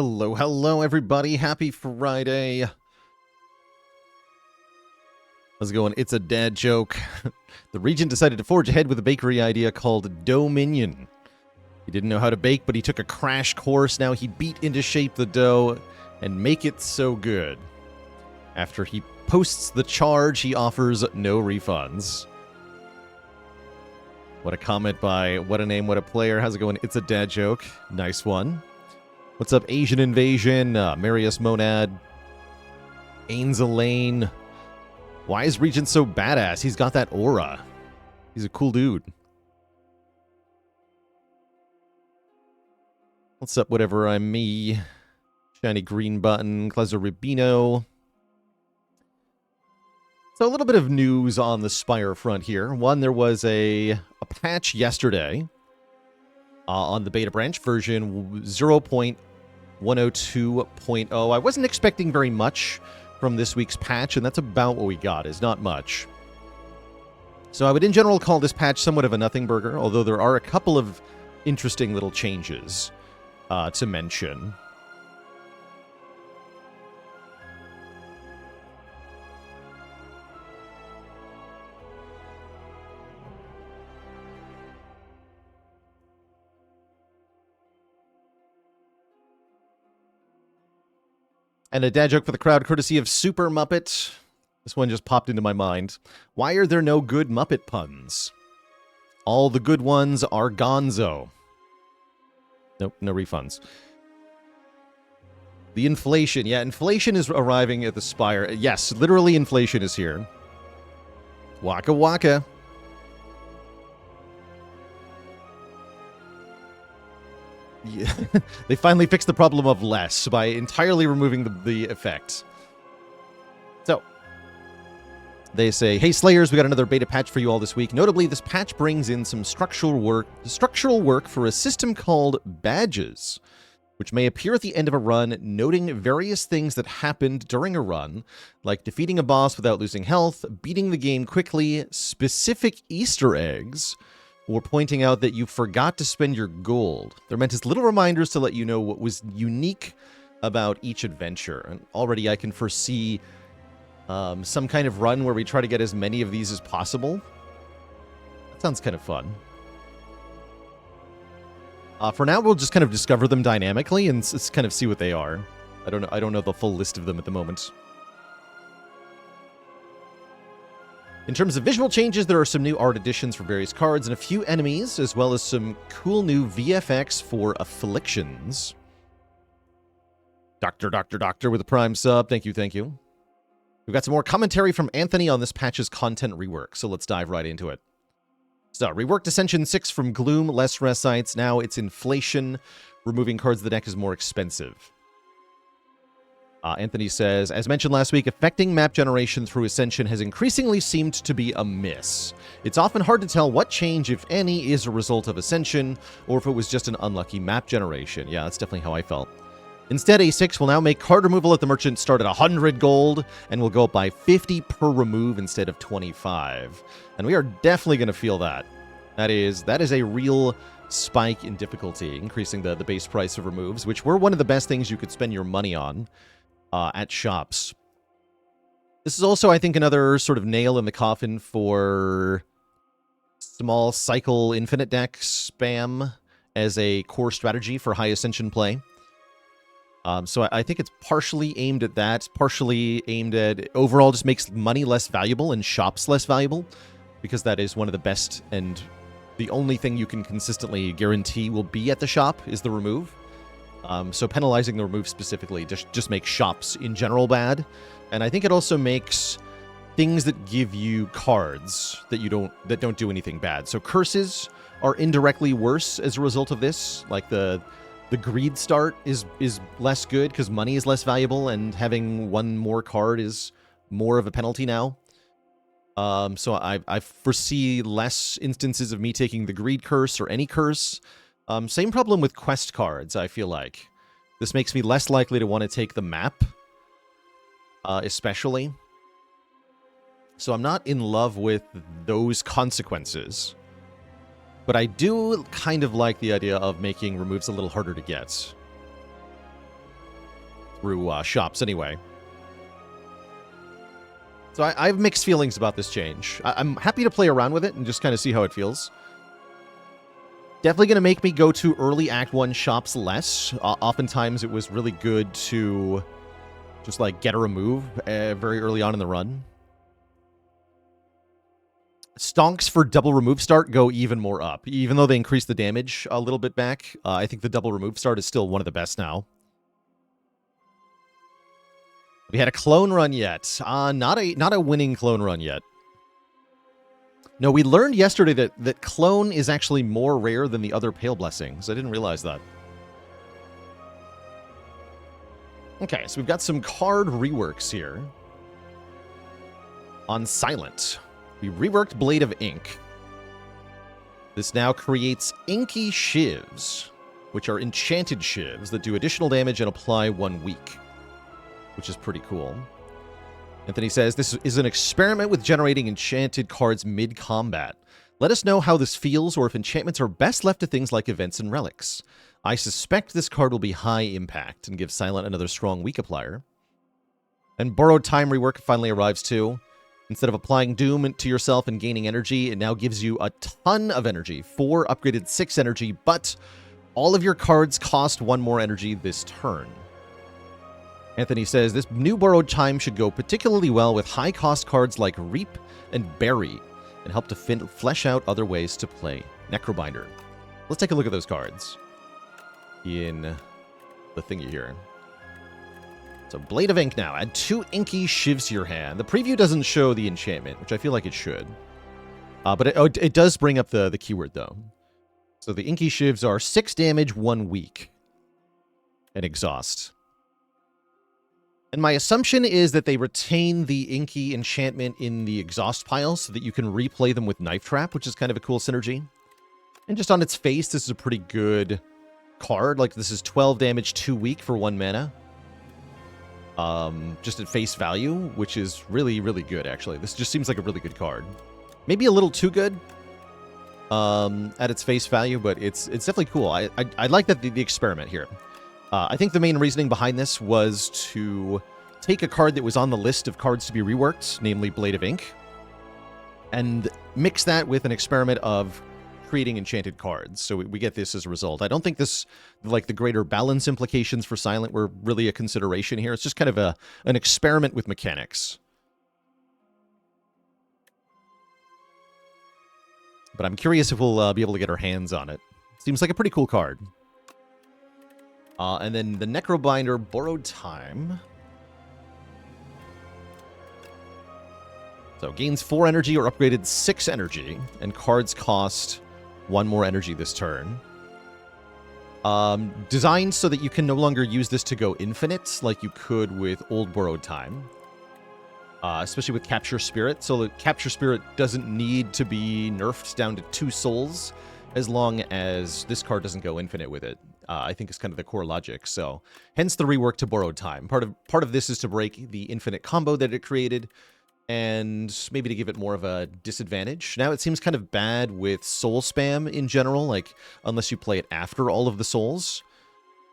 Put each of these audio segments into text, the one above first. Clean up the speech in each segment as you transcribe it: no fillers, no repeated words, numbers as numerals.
Hello, hello, everybody. Happy Friday. How's it going? It's a dad joke. The Regent decided to forge ahead with a bakery idea called Dominion. He didn't know how to bake, but he took a crash course. Now he beat into shape the dough and make it so good. After he posts the charge, he offers no refunds. What a comment by What a Name, What a Player. How's it going? It's a dad joke. Nice one. What's up, Asian Invasion, Marius Monad, Ains Elaine. Why is Regent so badass? He's got that aura. He's a cool dude. What's up, whatever I'm me? Shiny green button, Clezo Rubino. So a little bit of news on the Spire front here. One, there was a patch yesterday on the beta branch, version 0.102.0. I wasn't expecting very much from this week's patch, and that's about what we got, is not much. So I would in general call this patch somewhat of a nothing burger, although there are a couple of interesting little changes to mention. And a dad joke for the crowd, courtesy of Super Muppet. This one just popped into my mind. Why are there no good Muppet puns? All the good ones are gonzo. Nope, no refunds. The inflation. Yeah, inflation is arriving at the Spire. Yes, literally inflation is here. Waka waka. Yeah. They finally fixed the problem of less by entirely removing the effect. So, they say, hey Slayers, we got another beta patch for you all this week. Notably, this patch brings in some structural work for a system called badges, which may appear at the end of a run, noting various things that happened during a run, like defeating a boss without losing health, beating the game quickly, specific Easter eggs, or pointing out that you forgot to spend your gold. They're meant as little reminders to let you know what was unique about each adventure. And already I can foresee some kind of run where we try to get as many of these as possible. That sounds kind of fun. For now, we'll just kind of discover them dynamically and just kind of see what they are. I don't know the full list of them at the moment. In terms of visual changes, there are some new art additions for various cards and a few enemies, as well as some cool new VFX for afflictions. Doctor with a Prime sub. Thank you, thank you. We've got some more commentary from Anthony on this patch's content rework, so let's dive right into it. So, reworked Ascension 6 from Gloom, less Resites. Now it's inflation. Removing cards of the deck is more expensive. Anthony says, as mentioned last week, affecting map generation through Ascension has increasingly seemed to be a miss. It's often hard to tell what change, if any, is a result of Ascension, or if it was just an unlucky map generation. Yeah, that's definitely how I felt. Instead, A6 will now make card removal at the merchant start at 100 gold, and will go up by 50 per remove instead of 25. And we are definitely going to feel that. That is a real spike in difficulty, increasing the base price of removes, which were one of the best things you could spend your money on. At shops. This is also, I think, another sort of nail in the coffin for small cycle infinite deck spam as a core strategy for high Ascension play. So I think it's partially aimed at that, partially aimed at overall just makes money less valuable and shops less valuable, because that is one of the best and the only thing you can consistently guarantee will be at the shop is the remove. So penalizing the remove specifically just makes shops in general bad. And I think it also makes things that give you cards that don't do anything bad. So curses are indirectly worse as a result of this. Like the greed start is less good because money is less valuable, and having one more card is more of a penalty now. So I foresee less instances of me taking the greed curse or any curse. Same problem with quest cards, I feel like. This makes me less likely to want to take the map, especially. So I'm not in love with those consequences. But I do kind of like the idea of making removes a little harder to get. through shops anyway. So I have mixed feelings about this change. I'm happy to play around with it and just kind of see how it feels. Definitely going to make me go to early Act 1 shops less. Oftentimes it was really good to just like get a remove very early on in the run. Stonks for double remove start go even more up. Even though they increase the damage a little bit back, I think the double remove start is still one of the best now. We had a clone run yet. Not a winning clone run yet. No, we learned yesterday that clone is actually more rare than the other Pale Blessings. I didn't realize that. Okay, so we've got some card reworks here. On Silent, we reworked Blade of Ink. This now creates Inky Shivs, which are enchanted shivs that do additional damage and apply 1 week, which is pretty cool. Anthony says, this is an experiment with generating enchanted cards mid-combat. Let us know how this feels or if enchantments are best left to things like events and relics. I suspect this card will be high impact and give Silent another strong weak applier. And Borrowed Time rework finally arrives too. Instead of applying Doom to yourself and gaining energy, it now gives you a ton of energy. 4 upgraded 6 energy, but all of your cards cost 1 more energy this turn. Anthony says, this new Borrowed Time should go particularly well with high-cost cards like Reap and Bury, and help to flesh out other ways to play Necrobinder. Let's take a look at those cards in the thingy here. So Blade of Ink now. Add 2 Inky Shivs to your hand. The preview doesn't show the enchantment, which I feel like it should. But it does bring up the keyword, though. So the Inky Shivs are 6 damage, 1 week, and exhaust. And my assumption is that they retain the Inky enchantment in the exhaust pile so that you can replay them with Knife Trap, which is kind of a cool synergy. And just on its face, this is a pretty good card. Like, this is 12 damage, 2 week for 1 mana. Just at face value, which is really, really good, actually. This just seems like a really good card. Maybe a little too good at its face value, but it's definitely cool. I like that the experiment here. I think the main reasoning behind this was to take a card that was on the list of cards to be reworked, namely Blade of Ink, and mix that with an experiment of creating enchanted cards. So we get this as a result. I don't think this, like the greater balance implications for Silent, were really a consideration here. It's just kind of an experiment with mechanics. But I'm curious if we'll be able to get our hands on it. Seems like a pretty cool card. And then the Necrobinder Borrowed Time. So gains 4 energy or upgraded 6 energy, and cards cost 1 more energy this turn. Designed so that you can no longer use this to go infinite like you could with old Borrowed Time. Especially with Capture Spirit. So the Capture Spirit doesn't need to be nerfed down to 2 souls as long as this card doesn't go infinite with it. I think is kind of the core logic. So hence the rework to Borrowed Time. Part of this is to break the infinite combo that it created, and maybe to give it more of a disadvantage. Now it seems kind of bad with soul spam in general, like unless you play it after all of the souls.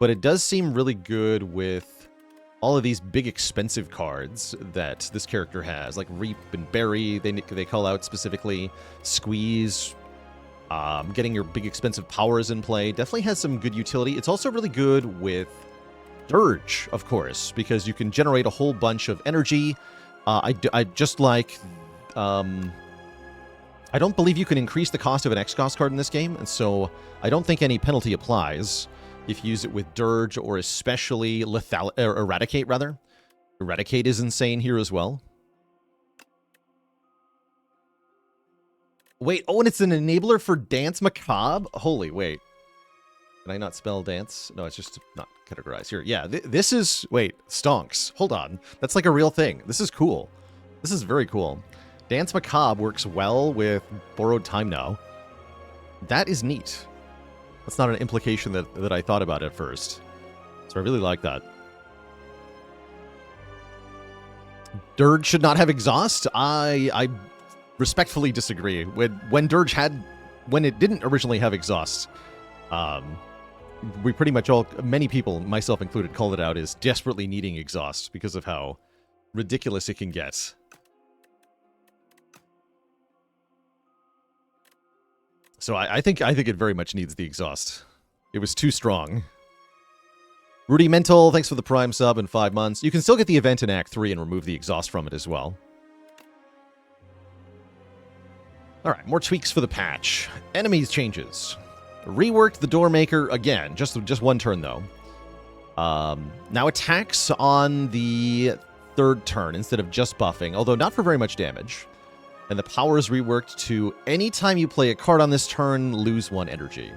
But it does seem really good with all of these big expensive cards that this character has, like Reap and Bury, they call out specifically. Squeeze, getting your big expensive powers in play definitely has some good utility. It's also really good with Dirge, of course, because you can generate a whole bunch of energy. I just like... I don't believe you can increase the cost of an X-Cost card in this game, and so I don't think any penalty applies if you use it with Dirge or especially Eradicate, rather. Eradicate is insane here as well. Wait, oh, and it's an enabler for Dance Macabre? Holy, wait. Can I not spell dance? No, it's just not categorized here. Yeah, this is... Wait, stonks. Hold on. That's like a real thing. This is cool. This is very cool. Dance Macabre works well with Borrowed Time now. That is neat. That's not an implication that I thought about at first. So I really like that. Dirge should not have exhaust? I respectfully disagree. When Dirge had... When it didn't originally have exhaust, we pretty much many people, myself included, called it out as desperately needing exhaust because of how ridiculous it can get. So I think it very much needs the exhaust. It was too strong. Rudy Mental, thanks for the Prime sub in 5 months. You can still get the event in Act 3 and remove the exhaust from it as well. Alright, more tweaks for the patch. Enemies changes. Reworked the Doormaker again, just one turn though. Now attacks on the 3rd turn instead of just buffing, although not for very much damage. And the power is reworked to anytime you play a card on this turn, lose 1 energy.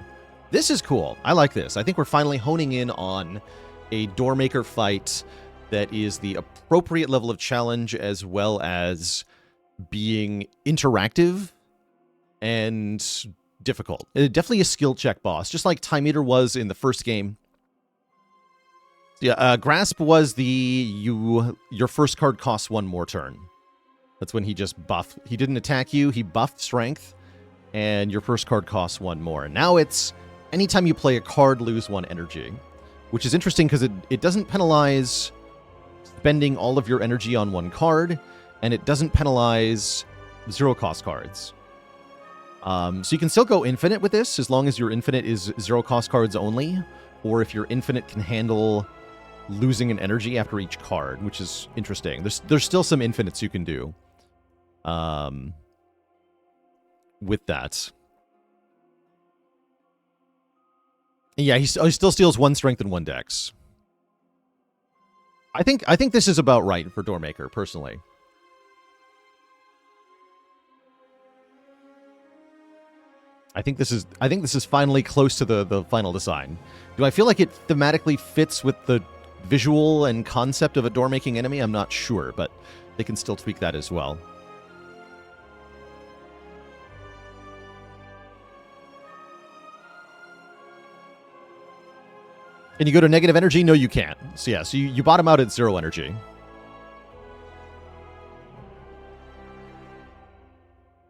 This is cool. I like this. I think we're finally honing in on a Doormaker fight that is the appropriate level of challenge as well as being interactive and difficult. Definitely a skill check boss, just like Time Eater was in the first game. Yeah, Grasp was your first card costs 1 more turn. That's when he just buffed. He didn't attack you, he buffed Strength, and your first card costs 1 more. And now it's anytime you play a card, lose 1 energy, which is interesting because it doesn't penalize spending all of your energy on 1 card, and it doesn't penalize 0-cost cards. So you can still go infinite with this, as long as your infinite is 0-cost cards only, or if your infinite can handle losing an energy after each card, which is interesting. There's still some infinites you can do with that. Yeah, he still steals 1 strength and 1 dex. I think this is about right for Doormaker, personally. I think this is finally close to the final design. Do I feel like it thematically fits with the visual and concept of a door-making enemy? I'm not sure, but they can still tweak that as well. Can you go to negative energy? No, you can't. So yeah, so you bottom out at 0 energy.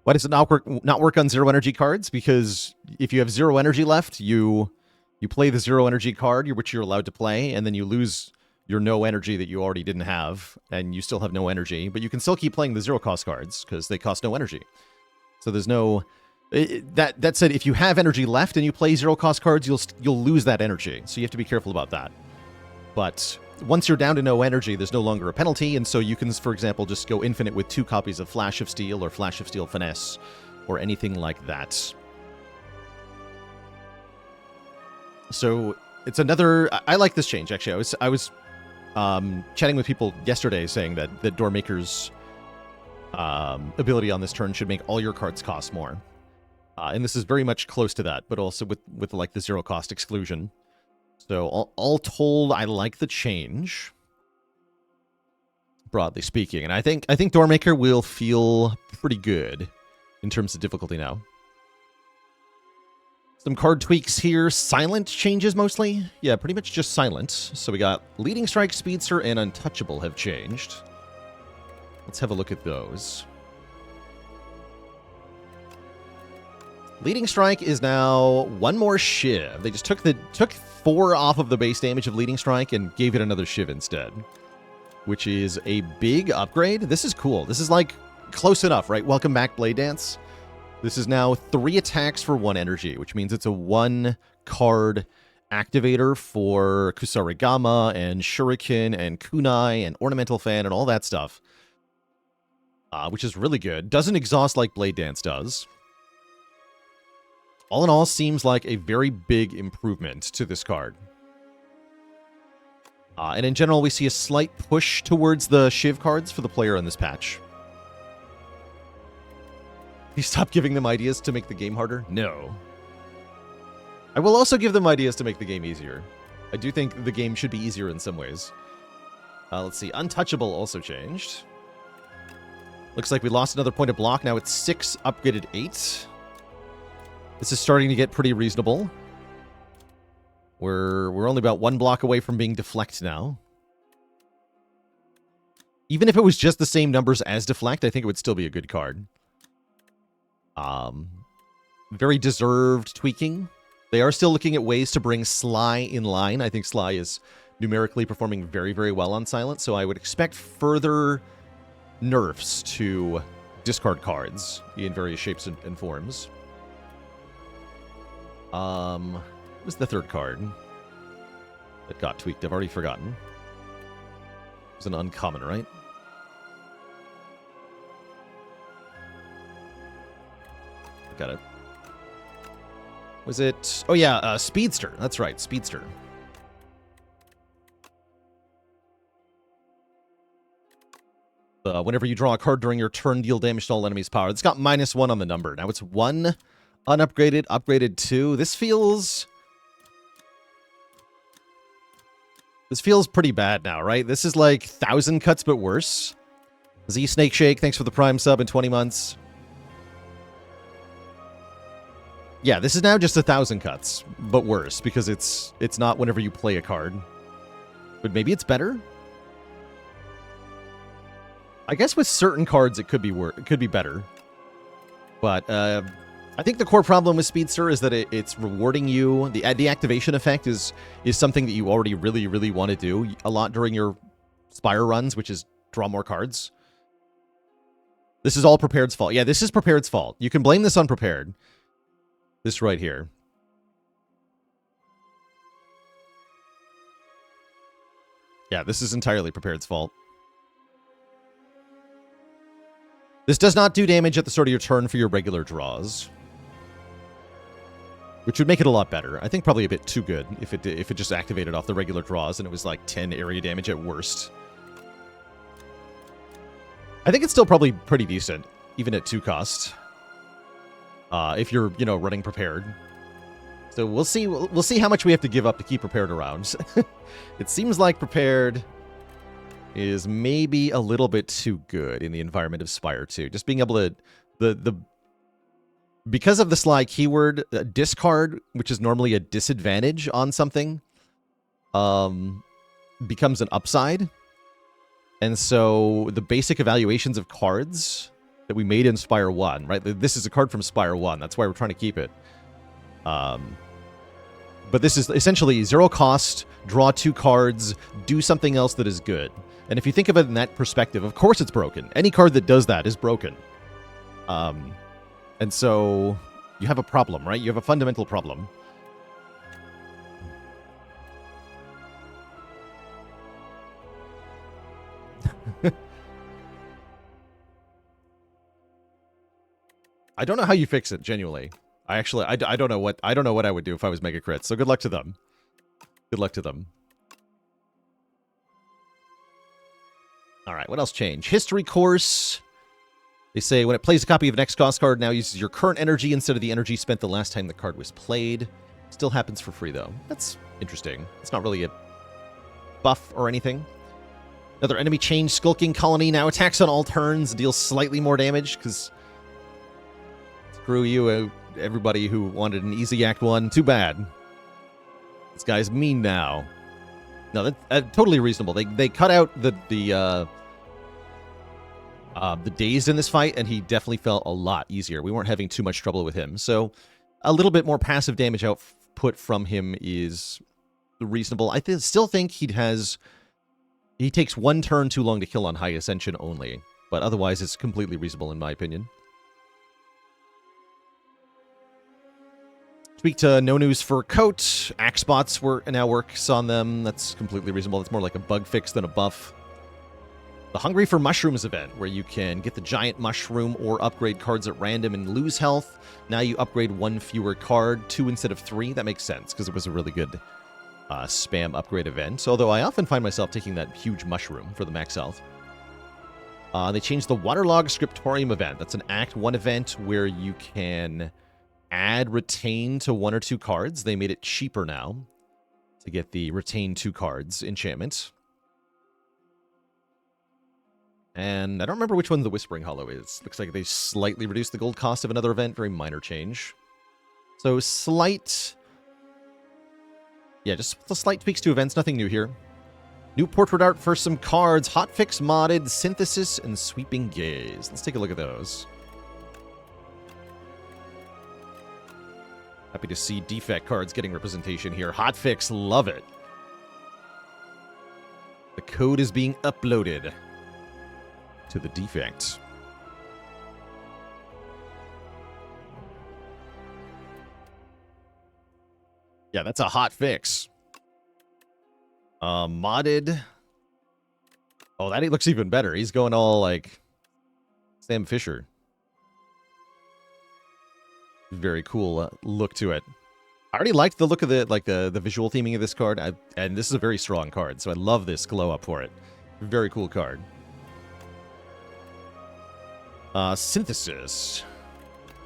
Why does it not work on 0 energy cards? Because if you have 0 energy left, you play the 0 energy card, which you're allowed to play, and then you lose your no energy that you already didn't have, and you still have no energy, but you can still keep playing the 0-cost cards because they cost no energy. So there's no... That said, if you have energy left and you play 0-cost cards, you'll lose that energy, so you have to be careful about that. But once you're down to no energy, there's no longer a penalty, and so you can, for example, just go infinite with 2 copies of Flash of Steel or Flash of Steel Finesse or anything like that. So it's another... I like this change, actually. I was chatting with people yesterday saying that Doormaker's ability on this turn should make all your cards cost more. And this is very much close to that, but also with like the 0-cost exclusion. So all told, I like the change, broadly speaking. And I think Doormaker will feel pretty good in terms of difficulty now. Some card tweaks here. Silent changes mostly. Yeah, pretty much just silent. So we got Leading Strike, Speedster, and Untouchable have changed. Let's have a look at those. Leading Strike is now 1 more Shiv. They just took 4 off of the base damage of Leading Strike and gave it another Shiv instead, which is a big upgrade. This is cool. This is like close enough, right? Welcome back, Blade Dance. This is now 3 attacks for 1 energy, which means it's a 1-card activator for Kusarigama and Shuriken and Kunai and Ornamental Fan and all that stuff, which is really good. Doesn't exhaust like Blade Dance does. All in all, seems like a very big improvement to this card. And in general, we see a slight push towards the Shiv cards for the player in this patch. You stop giving them ideas to make the game harder? No. I will also give them ideas to make the game easier. I do think the game should be easier in some ways. Let's see. Untouchable also changed. Looks like we lost another point of block. Now it's 6, upgraded 8. This is starting to get pretty reasonable. We're only about 1 block away from being Deflect now. Even if it was just the same numbers as Deflect, I think it would still be a good card. Very deserved tweaking. They are still looking at ways to bring Sly in line. I think Sly is numerically performing very, very well on Silent, so I would expect further nerfs to discard cards in various shapes and forms. What was the third card that got tweaked? I've already forgotten. It was an uncommon, right? Got it. Was it... Oh, yeah, Speedster. That's right, Speedster. Whenever you draw a card during your turn, deal damage to all enemies' power. It's got -1 on the number. Now it's 1 unupgraded, upgraded 2. This feels pretty bad now, right? This is like 1,000 cuts, but worse. Z Snake Shake, thanks for the Prime sub in 20 months. Yeah, this is now just 1,000 cuts, but worse, because it's not whenever you play a card. But maybe it's better? I guess with certain cards it could be better. But I think the core problem with Speedster is that it's rewarding you. The activation effect is something that you already really, really want to do a lot during your Spire runs, which is draw more cards. This is all Prepared's fault. Yeah, this is Prepared's fault. You can blame this on Prepared. This right here. Yeah, this is entirely Prepared's fault. This does not do damage at the start of your turn for your regular draws, which would make it a lot better. I think probably a bit too good if it just activated off the regular draws and it was like 10 area damage at worst. I think it's still probably pretty decent, even at 2 cost. If you're, running Prepared. So we'll see how much we have to give up to keep Prepared around. It seems like Prepared is maybe a little bit too good in the environment of Spire 2. Just being able to... Because of the Sly keyword, discard, which is normally a disadvantage on something, becomes an upside. And so the basic evaluations of cards that we made in Spire 1, right? This is a card from Spire 1. That's why we're trying to keep it. But this is essentially 0 cost, draw 2 cards, do something else that is good. And if you think of it in that perspective, of course it's broken. Any card that does that is broken. And so you have a problem, right? You have a fundamental problem. I don't know how you fix it, genuinely. I don't know what I would do if I was Mega Crit. So good luck to them. Good luck to them. All right, what else changed? History course. They say when it plays a copy of an X cost card, now uses your current energy instead of the energy spent the last time the card was played. Still happens for free, though. That's interesting. It's not really a buff or anything. Another enemy change, Skulking Colony now attacks on all turns, deals slightly more damage, because screw you, everybody who wanted an easy Act 1. Too bad. This guy's mean now. No, that's totally reasonable. They cut out the dazed in this fight, and he definitely felt a lot easier. We weren't having too much trouble with him. So a little bit more passive damage output from him is reasonable. I still think he takes 1 turn too long to kill on High Ascension only, but otherwise it's completely reasonable in my opinion. Speak to No News for Coat. Axe Bots now works on them. That's completely reasonable. It's more like a bug fix than a buff. The Hungry for Mushrooms event, where you can get the giant mushroom or upgrade cards at random and lose health. Now you upgrade 1 fewer card, 2 instead of 3. That makes sense, because it was a really good spam upgrade event. Although I often find myself taking that huge mushroom for the max health. They changed the Waterlog Scriptorium event. That's an Act 1 event where you can add Retain to 1 or 2 cards. They made it cheaper now to get the Retain 2 cards enchantment. And I don't remember which one the Whispering Hollow is. Looks like they slightly reduced the gold cost of another event. Very minor change. So slight... Yeah, just the slight tweaks to events. Nothing new here. New portrait art for some cards. Hotfix modded, Synthesis, and Sweeping Gaze. Let's take a look at those. Happy to see Defect cards getting representation here. Hotfix, love it. The code is being uploaded to the Defect. Yeah, that's a hot fix. Modded. Oh, that looks even better. He's going all like Sam Fisher. Very cool look to it. I already liked the look of the visual theming of this card, and this is a very strong card, so I love this glow up for it. Very cool card. Synthesis.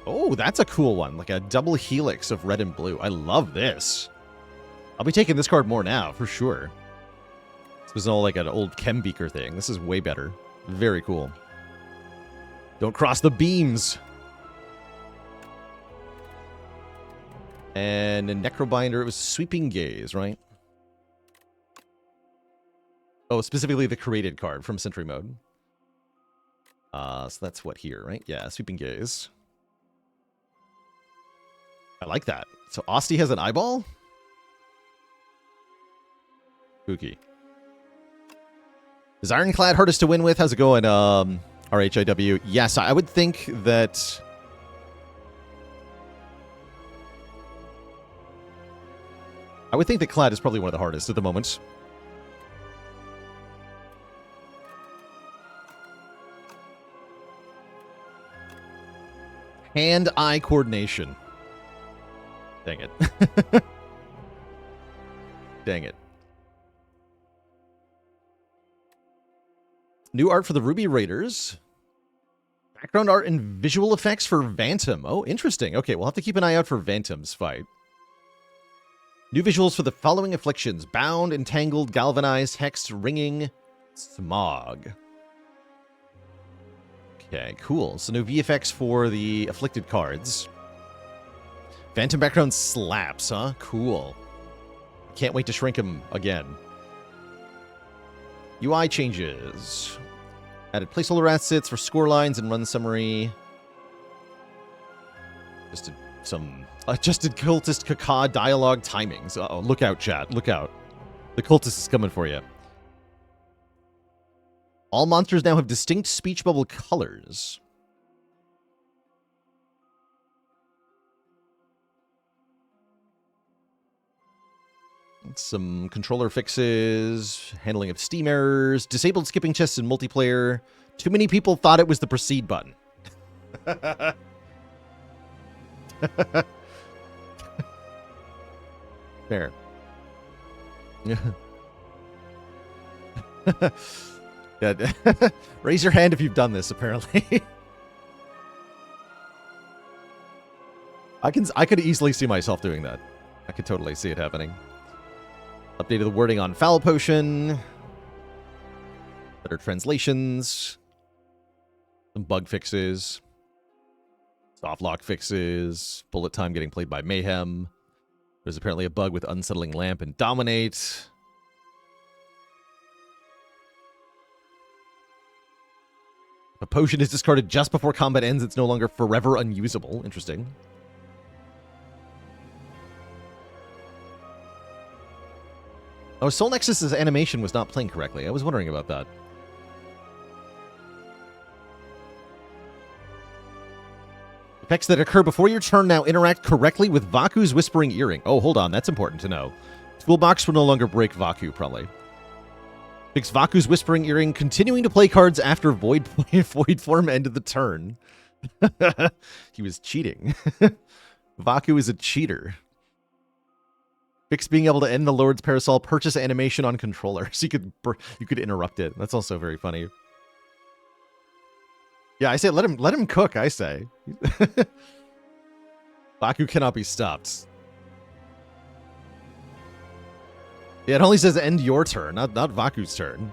Oh, that's a cool one. Like a double helix of red and blue. I love this. I'll be taking this card more now, for sure. This was all like an old Chem Beaker thing. This is way better. Very cool. Don't cross the beams. And a Necrobinder, it was Sweeping Gaze, right? Oh, specifically the created card from Sentry Mode. So that's what here, right? Yeah, Sweeping Gaze. I like that. So Osti has an eyeball? Spooky. Is Ironclad hardest to win with? How's it going, RHIW? Yes, I would think that... I would think that Clad is probably one of the hardest at the moment. Hand-eye coordination. Dang it. Dang it. New art for the Ruby Raiders. Background art and visual effects for Vantum. Oh, interesting. Okay, we'll have to keep an eye out for Vantum's fight. New visuals for the following afflictions. Bound, entangled, galvanized, hexed, ringing, smog. Okay, cool. So no VFX for the afflicted cards. Phantom background slaps, huh? Cool. Can't wait to shrink him again. UI changes. Added placeholder assets for score lines and run summary. Just some adjusted cultist caca dialogue timings. Uh-oh, look out, chat. Look out. The cultist is coming for you. All monsters now have distinct speech bubble colors. Some controller fixes, handling of Steam errors, disabled skipping chests in multiplayer. Too many people thought it was the proceed button. Fair. Yeah. Raise your hand if you've done this, apparently. I could easily see myself doing that. I could totally see it happening. Updated the wording on Foul Potion. Better translations. Some bug fixes. Soft lock fixes. Bullet time getting played by Mayhem. There's apparently a bug with Unsettling Lamp and Dominate. If a potion is discarded just before combat ends, it's no longer forever unusable. Interesting. Oh, Soul Nexus's animation was not playing correctly. I was wondering about that. Effects that occur before your turn now interact correctly with Vaku's Whispering Earring. Oh, hold on. That's important to know. Toolbox will no longer break Vaku, probably. Fix Vaku's Whispering Earring, continuing to play cards after Void form ended the turn. He was cheating. Vaku is a cheater. Fix being able to end the Lord's Parasol purchase animation on controller. So you could interrupt it. That's also very funny. Yeah, I say let him cook, I say. Vaku cannot be stopped. Yeah, it only says end your turn, not Vaku's turn.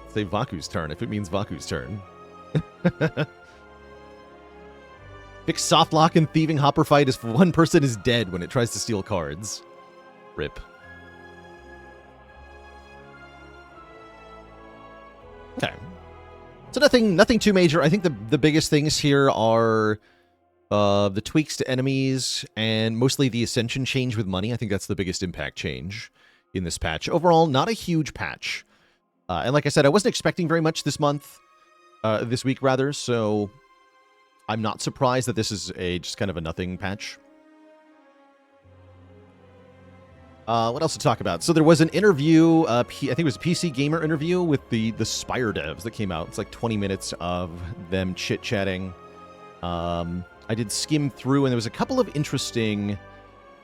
Say Vaku's turn if it means Vaku's turn. Fix soft lock and thieving hopper fight if one person is dead when it tries to steal cards. Rip. Okay. So nothing too major. I think the biggest things here are The tweaks to enemies, and mostly the Ascension change with money. I think that's the biggest impact change in this patch. Overall, not a huge patch. And like I said, I wasn't expecting very much this month, this week rather, so I'm not surprised that this is just kind of a nothing patch. What else to talk about? So there was an interview, I think it was a PC Gamer interview with the Spire devs that came out. It's like 20 minutes of them chit-chatting. I did skim through, and there was a couple of interesting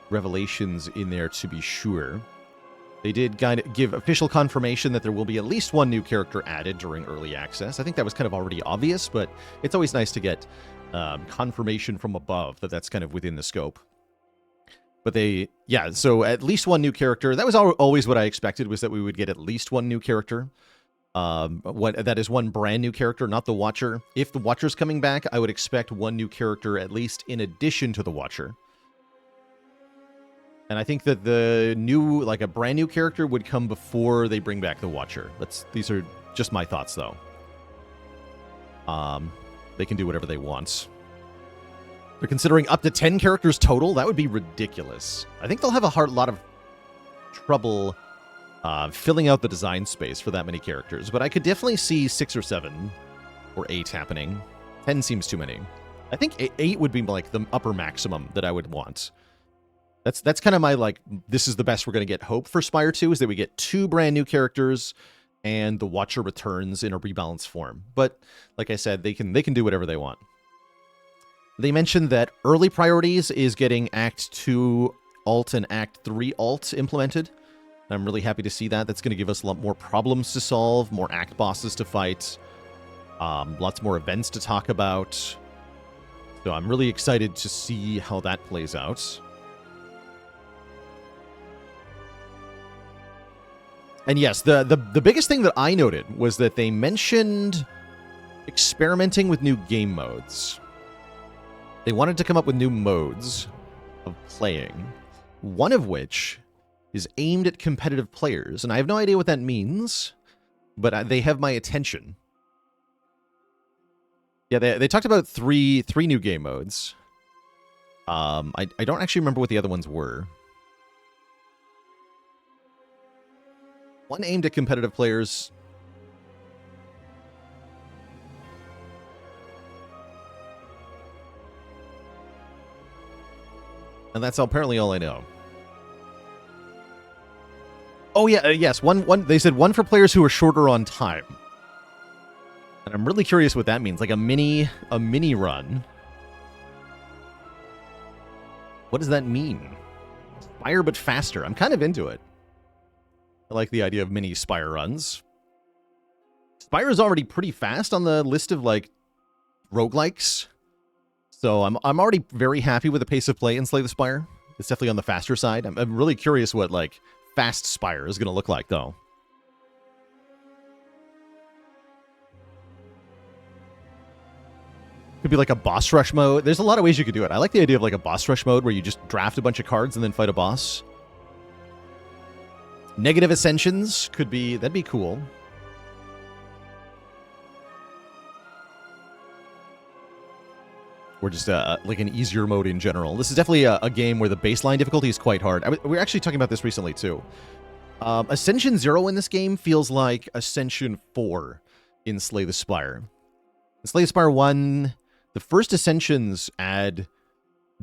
revelations in there, to be sure. They did kind of give official confirmation that there will be at least one new character added during early access. I think that was kind of already obvious, but it's always nice to get confirmation from above that that's kind of within the scope. But so at least one new character. That was always what I expected, was that we would get at least one new character. That is one brand new character, not the Watcher. If the Watcher's coming back, I would expect one new character at least in addition to the Watcher. And I think that the new, like a brand new character would come before they bring back the Watcher. These are just my thoughts, though. They can do whatever they want. They're considering up to 10 characters total. That would be ridiculous. I think they'll have a lot of trouble filling out the design space for that many characters. But I could definitely see 6 or 7 or 8 happening. 10 seems too many. I think 8 would be like the upper maximum that I would want. That's kind of my, like, this is the best we're going to get hope for Spire 2, is that we get 2 brand new characters and the Watcher returns in a rebalanced form. But like I said, they can do whatever they want. They mentioned that early priorities is getting Act 2 alt and Act 3 alt implemented. I'm really happy to see that. That's going to give us a lot more problems to solve, more act bosses to fight, lots more events to talk about. So I'm really excited to see how that plays out. And yes, the biggest thing that I noted was that they mentioned experimenting with new game modes. They wanted to come up with new modes of playing, one of which is aimed at competitive players. And I have no idea what that means, but they have my attention. Yeah, they talked about three new game modes. I don't actually remember what the other ones were. One aimed at competitive players. And that's apparently all I know. Oh yeah, yes. One. They said one for players who are shorter on time. And I'm really curious what that means. Like a mini run. What does that mean? Spire but faster. I'm kind of into it. I like the idea of mini Spire runs. Spire is already pretty fast on the list of, like, roguelikes. So I'm already very happy with the pace of play in Slay the Spire. It's definitely on the faster side. I'm really curious what, like, fast Spire is going to look like, though. Could be like a boss rush mode. There's a lot of ways you could do it. I like the idea of, like, a boss rush mode where you just draft a bunch of cards and then fight a boss. Negative Ascensions that'd be cool. Or just like an easier mode in general. This is definitely a game where the baseline difficulty is quite hard. We were actually talking about this recently, too. Ascension 0 in this game feels like Ascension 4 in Slay the Spire. In Slay the Spire 1, the first Ascensions add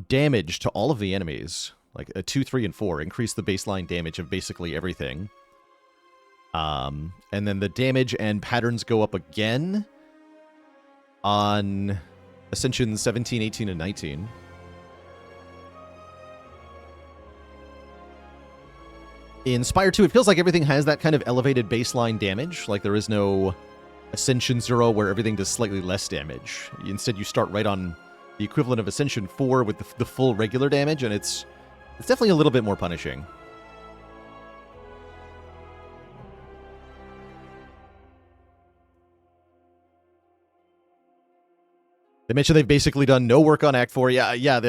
damage to all of the enemies. Like 2, 3, and 4 increase the baseline damage of basically everything. And then the damage and patterns go up again on Ascension 17, 18, and 19. In Spire 2, it feels like everything has that kind of elevated baseline damage. Like there is no Ascension 0 where everything does slightly less damage. Instead, you start right on the equivalent of Ascension 4 with the full regular damage, and it's definitely a little bit more punishing. They mentioned they've basically done no work on Act 4. Yeah,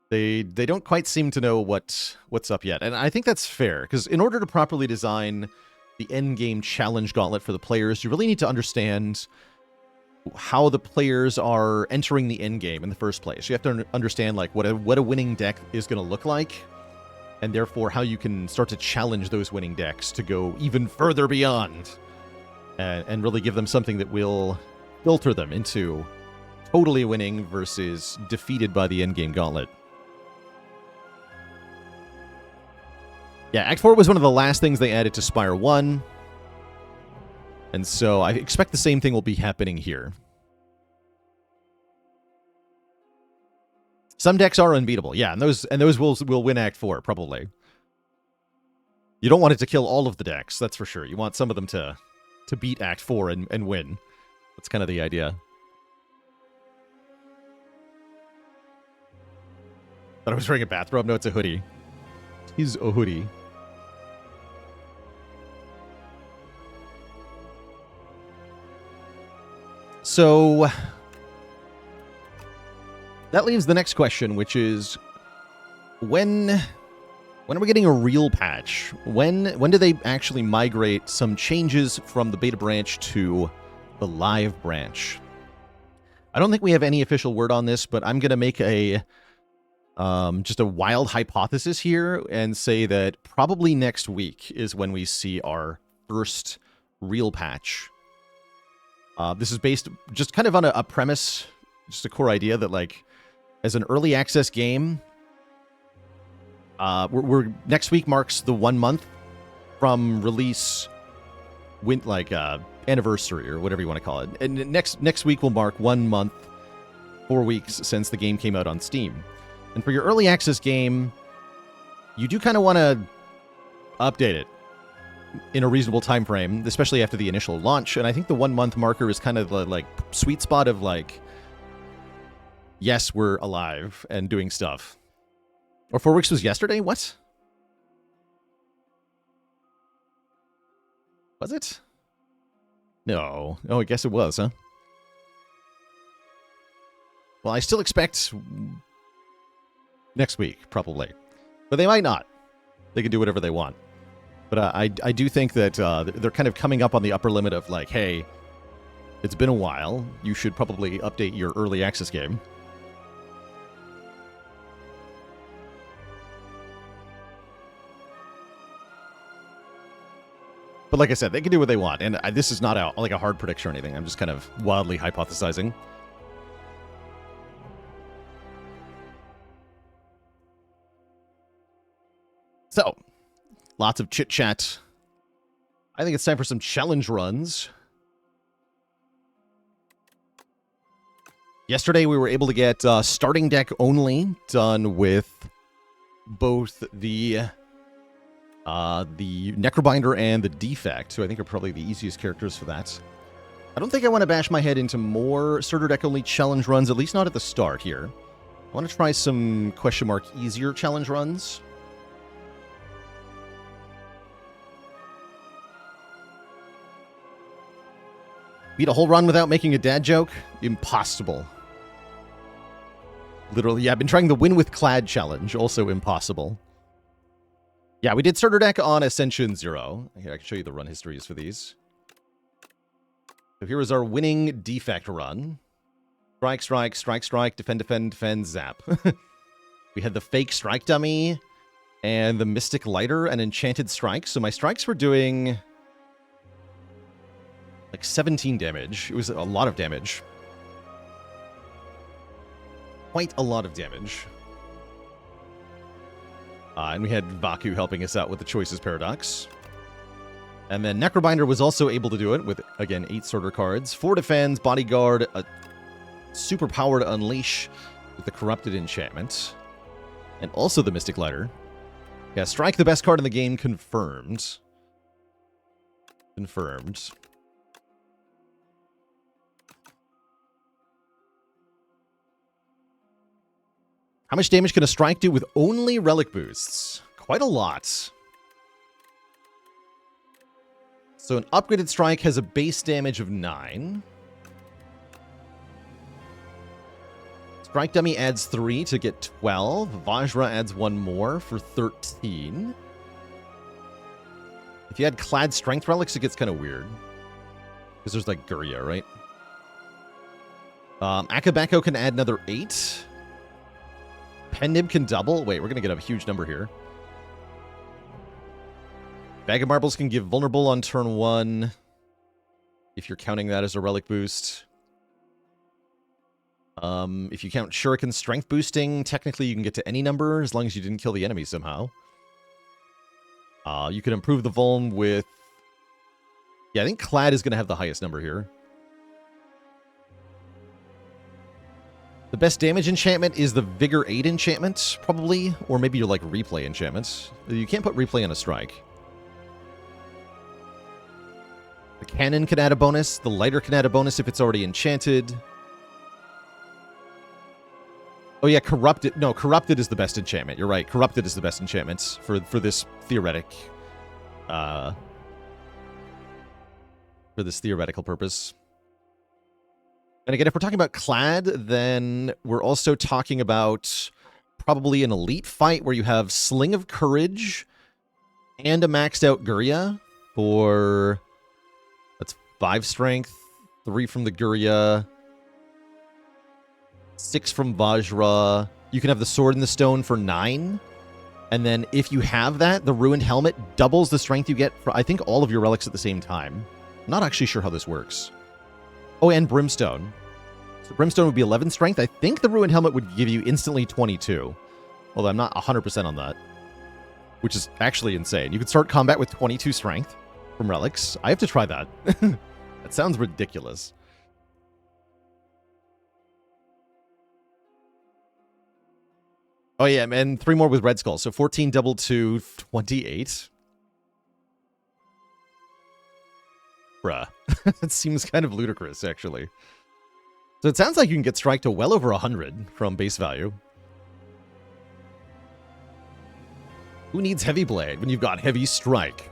they don't quite seem to know what's up yet. And I think that's fair, because in order to properly design the endgame challenge gauntlet for the players, you really need to understand how the players are entering the end game in the first place. You have to understand like what a winning deck is going to look like, and therefore how you can start to challenge those winning decks to go even further beyond, and really give them something that will filter them into totally winning versus defeated by the endgame gauntlet. Yeah, Act 4 was one of the last things they added to Spire 1. And so I expect the same thing will be happening here. Some decks are unbeatable, yeah, and those will win Act 4, probably. You don't want it to kill all of the decks, that's for sure. You want some of them to beat Act 4 and win. That's kind of the idea. Thought I was wearing a bathrobe. No, it's a hoodie. He's a hoodie. So that leaves the next question, which is when are we getting a real patch? When do they actually migrate some changes from the beta branch to the live branch? I don't think we have any official word on this, but I'm going to make a just a wild hypothesis here and say that probably next week is when we see our first real patch. This is based just kind of on a premise, just a core idea that, like, as an early access game, we're next week marks the 1 month from release, anniversary or whatever you want to call it. And next week will mark 1 month, 4 weeks since the game came out on Steam. And for your early access game, you do kind of want to update it in a reasonable time frame, especially after the initial launch. And I think the 1 month marker is kind of the like sweet spot of like, yes, we're alive and doing stuff. Or 4 weeks was yesterday? What? Was it? No. Oh, I guess it was, huh? Well, I still expect next week, probably. But they might not. They can do whatever they want. But I do think that they're kind of coming up on the upper limit of like, hey, it's been a while. You should probably update your early access game. But like I said, they can do what they want. And this is not like a hard prediction or anything. I'm just kind of wildly hypothesizing. So, lots of chit-chat. I think it's time for some challenge runs. Yesterday, we were able to get starting deck only done with both the Necrobinder and the Defect, who I think are probably the easiest characters for that. I don't think I want to bash my head into more starter deck only challenge runs, at least not at the start here. I want to try some question mark easier challenge runs. Beat a whole run without making a dad joke? Impossible. Literally, yeah, I've been trying the Win with Clad challenge. Also impossible. Yeah, we did starter deck on Ascension 0. Here, I can show you the run histories for these. So here is our winning Defect run. Strike, strike, strike, strike, defend, defend, defend, zap. We had the fake strike dummy and the Mystic Lighter and Enchanted Strike. So my strikes were doing like 17 damage. It was a lot of damage. Quite a lot of damage. And we had Vaku helping us out with the Choices Paradox. And then Necrobinder was also able to do it with, again, 8 starter cards. 4 defends, Bodyguard, a super powered Unleash with the Corrupted Enchantment. And also the Mystic Lighter. Yeah, Strike, the best card in the game, confirmed. Confirmed. How much damage can a Strike do with only Relic Boosts? Quite a lot. So an upgraded Strike has a base damage of 9. Strike Dummy adds 3 to get 12. Vajra adds 1 more for 13. If you add Clad Strength Relics, it gets kind of weird. Because there's like Gurya, right? Akabako can add another 8. Pennib can double. Wait, we're going to get a huge number here. Bag of Marbles can give vulnerable on turn 1. If you're counting that as a relic boost. If you count Shuriken strength boosting, technically you can get to any number as long as you didn't kill the enemy somehow. You can improve the vuln with... Yeah, I think Clad is going to have the highest number here. The best damage enchantment is the Vigor 8 enchantment, probably. Or maybe your, like, replay enchantment. You can't put replay on a strike. The cannon can add a bonus. The lighter can add a bonus if it's already enchanted. Oh yeah, Corrupted. No, Corrupted is the best enchantment. You're right. Corrupted is the best enchantment for this theoretic... for this theoretical purpose. And again, if we're talking about Clad, then we're also talking about probably an elite fight where you have Sling of Courage and a maxed out Gurya for... That's 5 strength, 3 from the Gurya, 6 from Vajra. You can have the Sword in the Stone for 9. And then if you have that, the Ruined Helmet doubles the strength you get for, I think, all of your relics at the same time. I'm not actually sure how this works. Oh, and Brimstone. So Brimstone would be 11 strength. I think the Ruined Helmet would give you instantly 22. Although I'm not 100% on that. Which is actually insane. You could start combat with 22 strength from relics. I have to try that. That sounds ridiculous. Oh yeah, and 3 more with Red Skull. So 14 double 2, 28. Bruh. That seems kind of ludicrous, actually. So it sounds like you can get strike to well over 100 from base value. Who needs Heavy Blade when you've got Heavy Strike?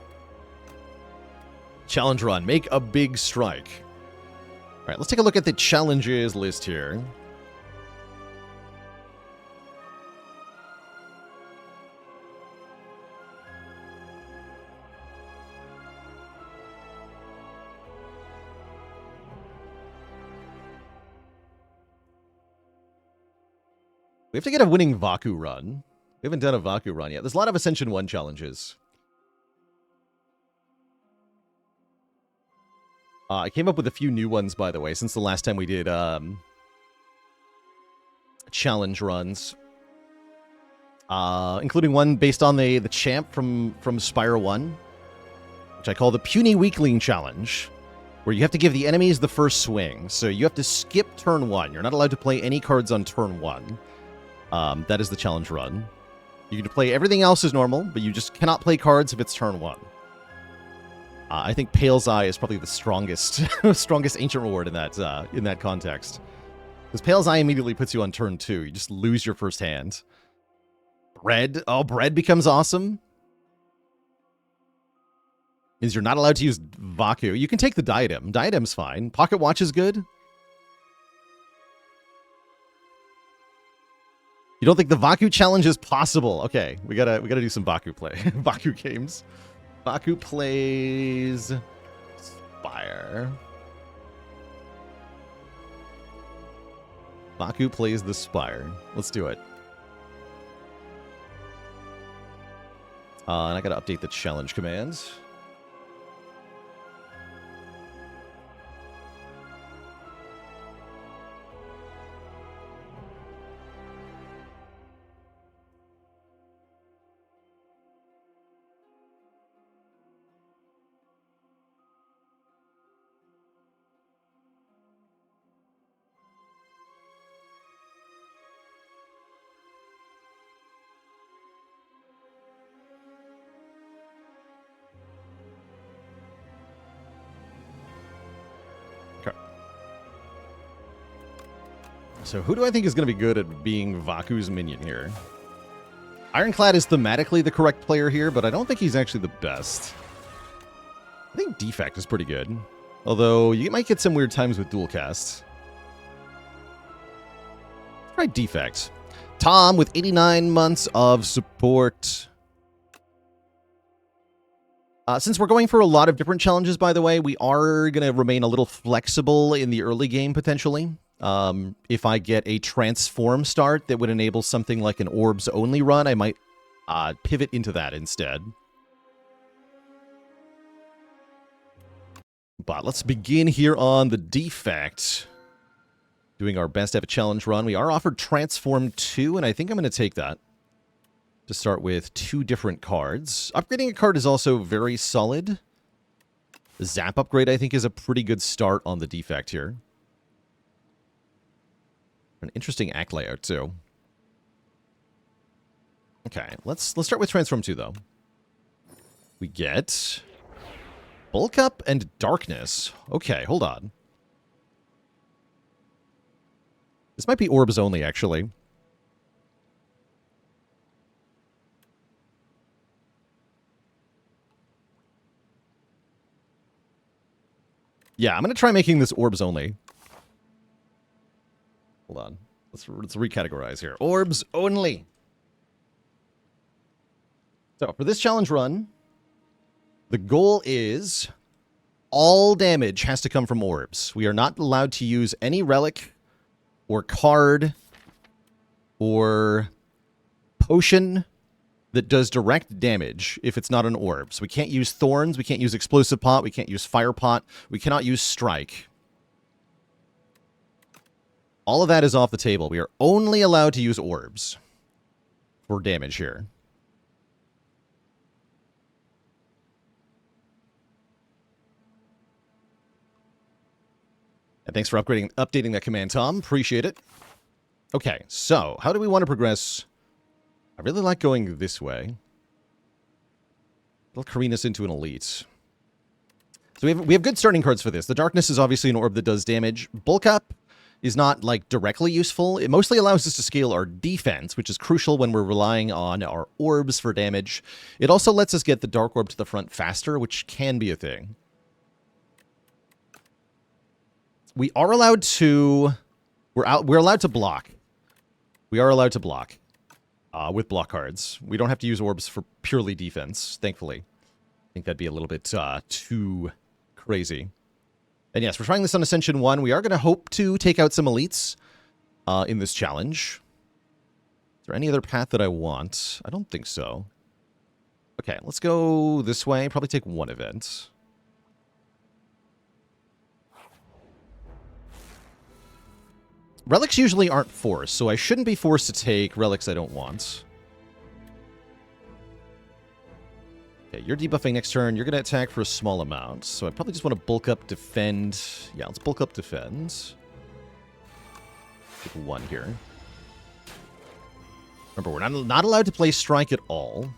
Challenge run. Make a big strike. All right, let's take a look at the challenges list here. We have to get a winning Vaku run. We haven't done a Vaku run yet. There's a lot of Ascension 1 challenges. I came up with a few new ones, by the way, since the last time we did challenge runs. Including one based on the champ from Spire 1, which I call the Puny Weakling Challenge, where you have to give the enemies the first swing. So you have to skip turn 1. You're not allowed to play any cards on turn 1. That is the challenge run. You can play everything else as normal, but you just cannot play cards if it's turn 1. I think Pale's Eye is probably the strongest strongest ancient reward in that context. Because Pale's Eye immediately puts you on turn 2. You just lose your first hand. Bread. Oh, bread becomes awesome. Means you're not allowed to use Vaku. You can take the Diadem. Diadem's fine. Pocket Watch is good. You don't think the Vaku challenge is possible? Okay, we gotta do some Vaku play. Vaku games. Vaku plays Spire. Vaku plays the Spire. Let's do it. And I gotta update the challenge commands. So who do I think is going to be good at being Vaku's minion here? Ironclad is thematically the correct player here, but I don't think he's actually the best. I think Defect is pretty good. Although, you might get some weird times with dual casts. Try Defect. Tom with 89 months of support. Since we're going for a lot of different challenges, by the way, we are going to remain a little flexible in the early game, potentially. If I get a transform start that would enable something like an Orbs only run, I might pivot into that instead. But let's begin here on the Defect. Doing our best to have a challenge run. We are offered Transform 2, and I think I'm going to take that. To start with 2 different cards. Upgrading a card is also very solid. The Zap upgrade, I think, is a pretty good start on the Defect here. An interesting act layout, too. Okay, let's start with Transform 2, though. We get Bulk Up and Darkness. Okay, hold on. This might be Orbs only, actually. Yeah, I'm going to try making this Orbs only. Hold on. Let's recategorize here. Orbs only. So, for this challenge run, the goal is all damage has to come from Orbs. We are not allowed to use any relic or card or potion that does direct damage if it's not an orb. So we can't use Thorns, we can't use Explosive Pot, we can't use Fire Pot, we cannot use Strike. All of that is off the table. We are only allowed to use orbs for damage here. And thanks for updating that command, Tom. Appreciate it. Okay, so how do we want to progress? I really like going this way. It'll careen us into an elite. So we have good starting cards for this. The Darkness is obviously an orb that does damage. Bulk Up is not, like, directly useful. It mostly allows us to scale our defense, which is crucial when we're relying on our orbs for damage. It also lets us get the Dark Orb to the front faster, which can be a thing. We are allowed to... We're allowed to block. We are allowed to block. With block cards. We don't have to use orbs for purely defense, thankfully. I think that'd be a little bit too crazy. And yes, we're trying this on Ascension 1. We are going to hope to take out some elites in this challenge. Is there any other path that I want? I don't think so. Okay, let's go this way. Probably take one event. Relics usually aren't forced, so I shouldn't be forced to take relics I don't want. Okay, you're debuffing next turn. You're going to attack for a small amount, so I probably just want to bulk up, defend. Yeah, let's bulk up, defend. Take one here. Remember, we're not allowed to play strike at all.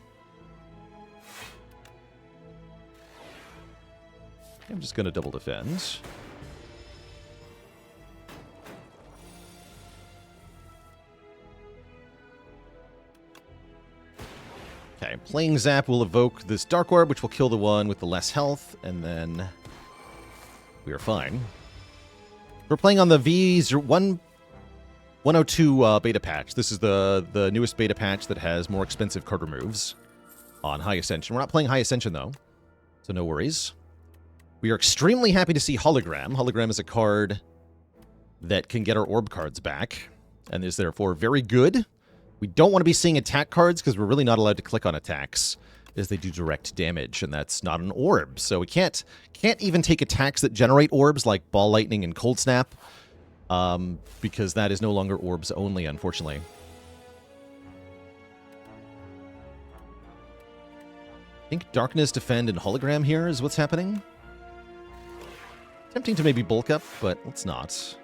I'm just going to double defend. Okay, playing Zap will evoke this Dark Orb, which will kill the one with the less health, and then we are fine. We're playing on the V102 beta patch. This is the newest beta patch that has more expensive card removes on High Ascension. We're not playing High Ascension, though, so no worries. We are extremely happy to see Hologram. Hologram is a card that can get our orb cards back, and is therefore very good. We don't want to be seeing attack cards because we're really not allowed to click on attacks as they do direct damage, and that's not an orb. So we can't even take attacks that generate orbs like Ball Lightning and Cold Snap because that is no longer orbs only, unfortunately. I think Darkness, Defend, and Hologram here is what's happening. Tempting to maybe bulk up, but let's not.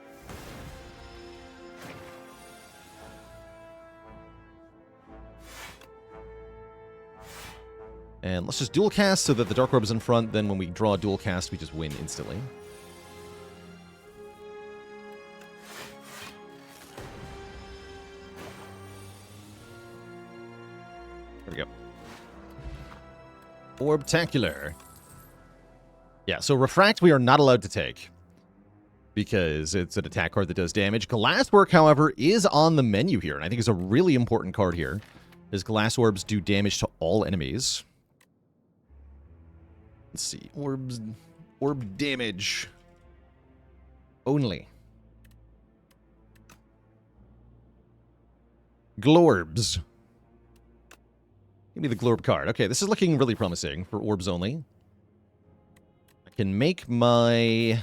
And let's just dual cast so that the Dark Orb is in front. Then when we draw a dual cast, we just win instantly. There we go. Orbtacular. Yeah, so Refract we are not allowed to take because it's an attack card that does damage. Glasswork, however, is on the menu here, and I think is a really important card here, as Glass Orbs do damage to all enemies. Let's see. Orb damage. Only. Glorbs. Give me the Glorb card. Okay, this is looking really promising for orbs only. I can make my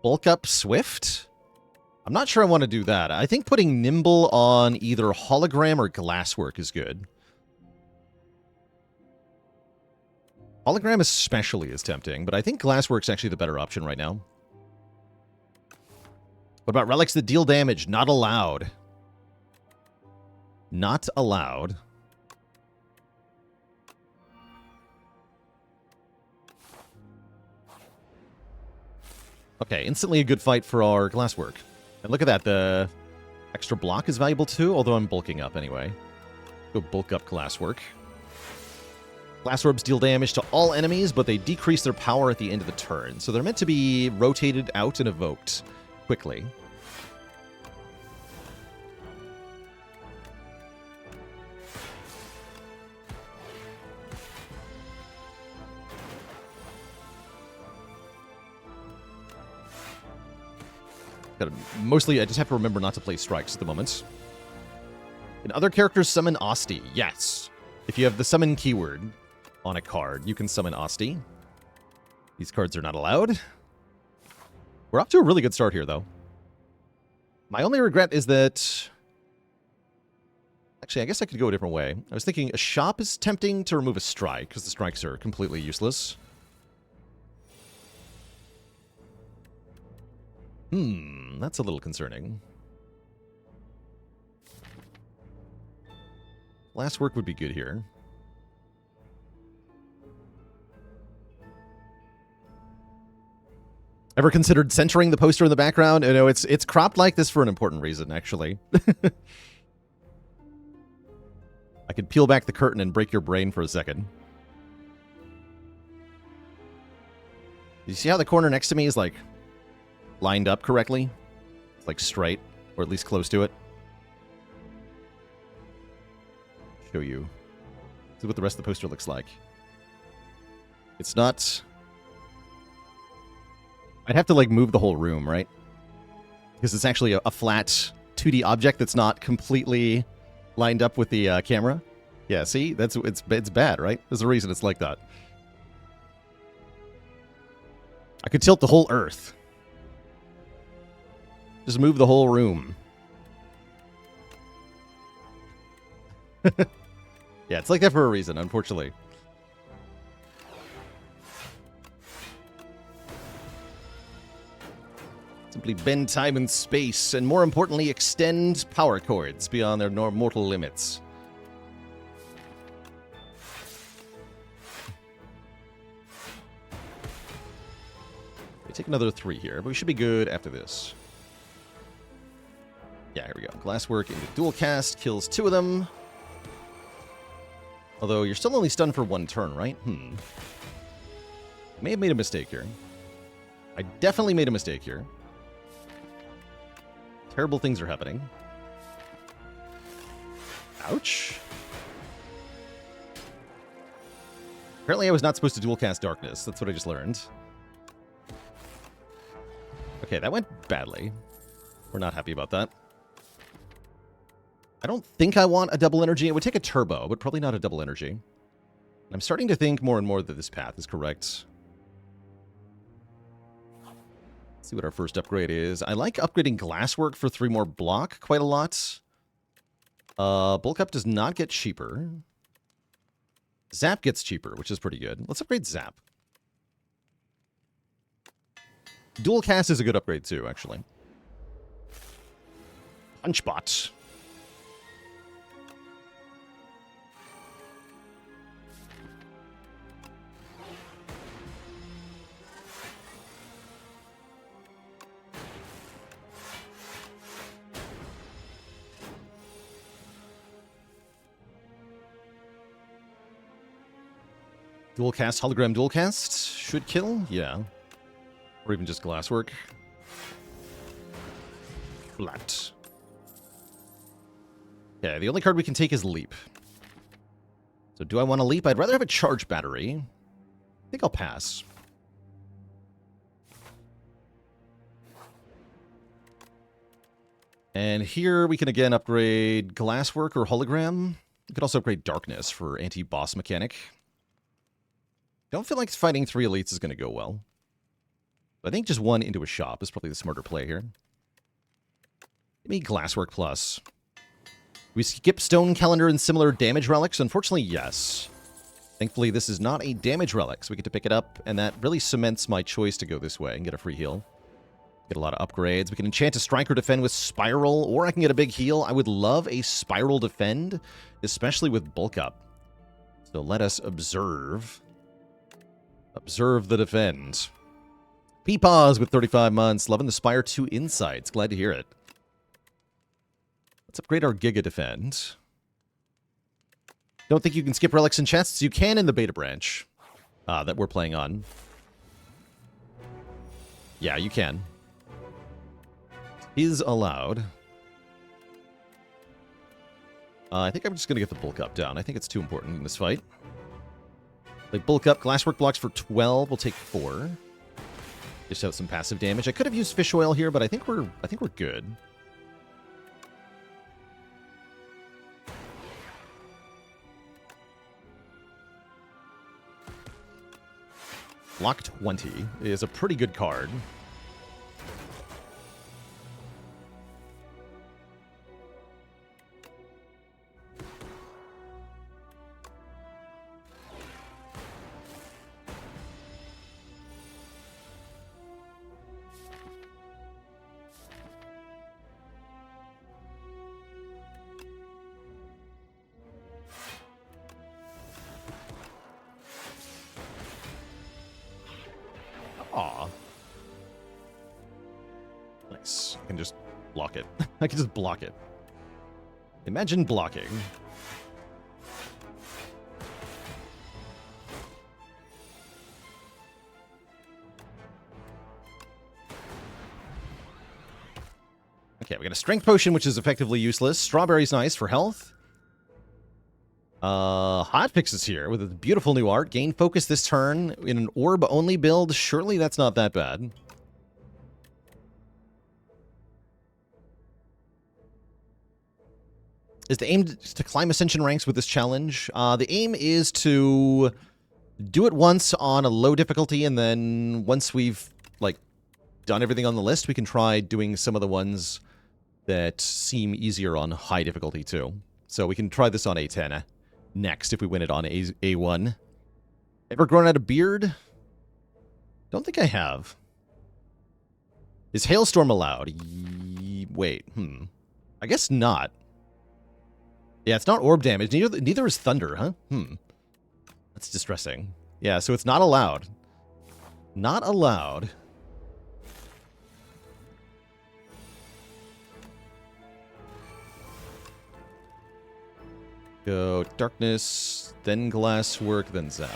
bulk up swift. I'm not sure I want to do that. I think putting nimble on either hologram or glasswork is good. Hologram especially is tempting, but I think glasswork's actually the better option right now. What about relics that deal damage? Not allowed. Not allowed. Okay, instantly a good fight for our glasswork. And look at that, the extra block is valuable too, although I'm bulking up anyway. Go bulk up glasswork. Glass orbs deal damage to all enemies, but they decrease their power at the end of the turn. So they're meant to be rotated out and evoked quickly. Mostly, I just have to remember not to play strikes at the moment. Can other characters summon Osti? Yes. If you have the summon keyword on a card, you can summon Osti. These cards are not allowed. We're off to a really good start here, though. My only regret is that... Actually, I guess I could go a different way. I was thinking a shop is tempting to remove a strike, because the strikes are completely useless. That's a little concerning. Last work would be good here. Ever considered centering the poster in the background? You know, it's cropped like this for an important reason, actually. I could peel back the curtain and break your brain for a second. You see how the corner next to me is, like, lined up correctly? It's, like, straight, or at least close to it. Show you. See what the rest of the poster looks like. It's not... I'd have to, like, move the whole room, right? Because it's actually a flat 2D object that's not completely lined up with the camera. Yeah, see? It's bad, right? There's a reason it's like that. I could tilt the whole Earth. Just move the whole room. Yeah, it's like that for a reason, unfortunately. Simply bend time and space, and more importantly, extend power chords beyond their mortal limits. We take another 3 here, but we should be good after this. Yeah, here we go. Glasswork into dual cast, kills 2 of them. Although, you're still only stunned for 1 turn, right? May have made a mistake here. I definitely made a mistake here. Terrible things are happening. Ouch. Apparently I was not supposed to dual cast Darkness. That's what I just learned. Okay, that went badly. We're not happy about that. I don't think I want a double energy. It would take a turbo, but probably not a double energy. I'm starting to think more and more that this path is correct. Let's see what our first upgrade is. I like upgrading Glasswork for 3 more block quite a lot. Bulk Up does not get cheaper. Zap gets cheaper, which is pretty good. Let's upgrade Zap. Dual Cast is a good upgrade too, actually. Punchbot. Dual cast, hologram dual cast. Should kill? Yeah. Or even just glasswork. Flat. Okay, the only card we can take is Leap. So do I want to Leap? I'd rather have a charge battery. I think I'll pass. And here we can again upgrade Glasswork or Hologram. We could also upgrade Darkness for anti-boss mechanic. Don't feel like fighting 3 elites is going to go well. I think just 1 into a shop is probably the smarter play here. Give me Glasswork Plus. We skip Stone Calendar and similar damage relics? Unfortunately, yes. Thankfully, this is not a damage relic, so we get to pick it up, and that really cements my choice to go this way and get a free heal. Get a lot of upgrades. We can enchant a strike or defend with Spiral, or I can get a big heal. I would love a Spiral defend, especially with bulk up. So let us observe. Observe the defend. Peepaws with 35 months. Loving the Spire 2 insights. Glad to hear it. Let's upgrade our Giga defend. Don't think you can skip relics and chests. You can in the beta branch that we're playing on. Yeah, you can. Is allowed. I think I'm just going to get the bulk up down. I think it's too important in this fight. Like bulk up, Glasswork blocks for 12. We'll take 4. Just out some passive damage. I could have used fish oil here, but I think we're good. Block 20 is a pretty good card. Aw. Nice. I can just block it. I can just block it. Imagine blocking. Okay, we got a strength potion, which is effectively useless. Strawberry's nice for health. Hotfix is here with a beautiful new art. Gain focus this turn in an orb-only build. Surely that's not that bad. Is the aim to climb Ascension ranks with this challenge? The aim is to do it once on a low difficulty, and then once we've, like, done everything on the list, we can try doing some of the ones that seem easier on high difficulty, too. So we can try this on A10 next if we win it on A1. Ever grown out a beard? Don't think I have. Is Hailstorm allowed? Wait, I guess not. Yeah, it's not orb damage. Neither is thunder, huh? That's distressing. Yeah, so it's not allowed. Not allowed. Go darkness, then glasswork, then zap.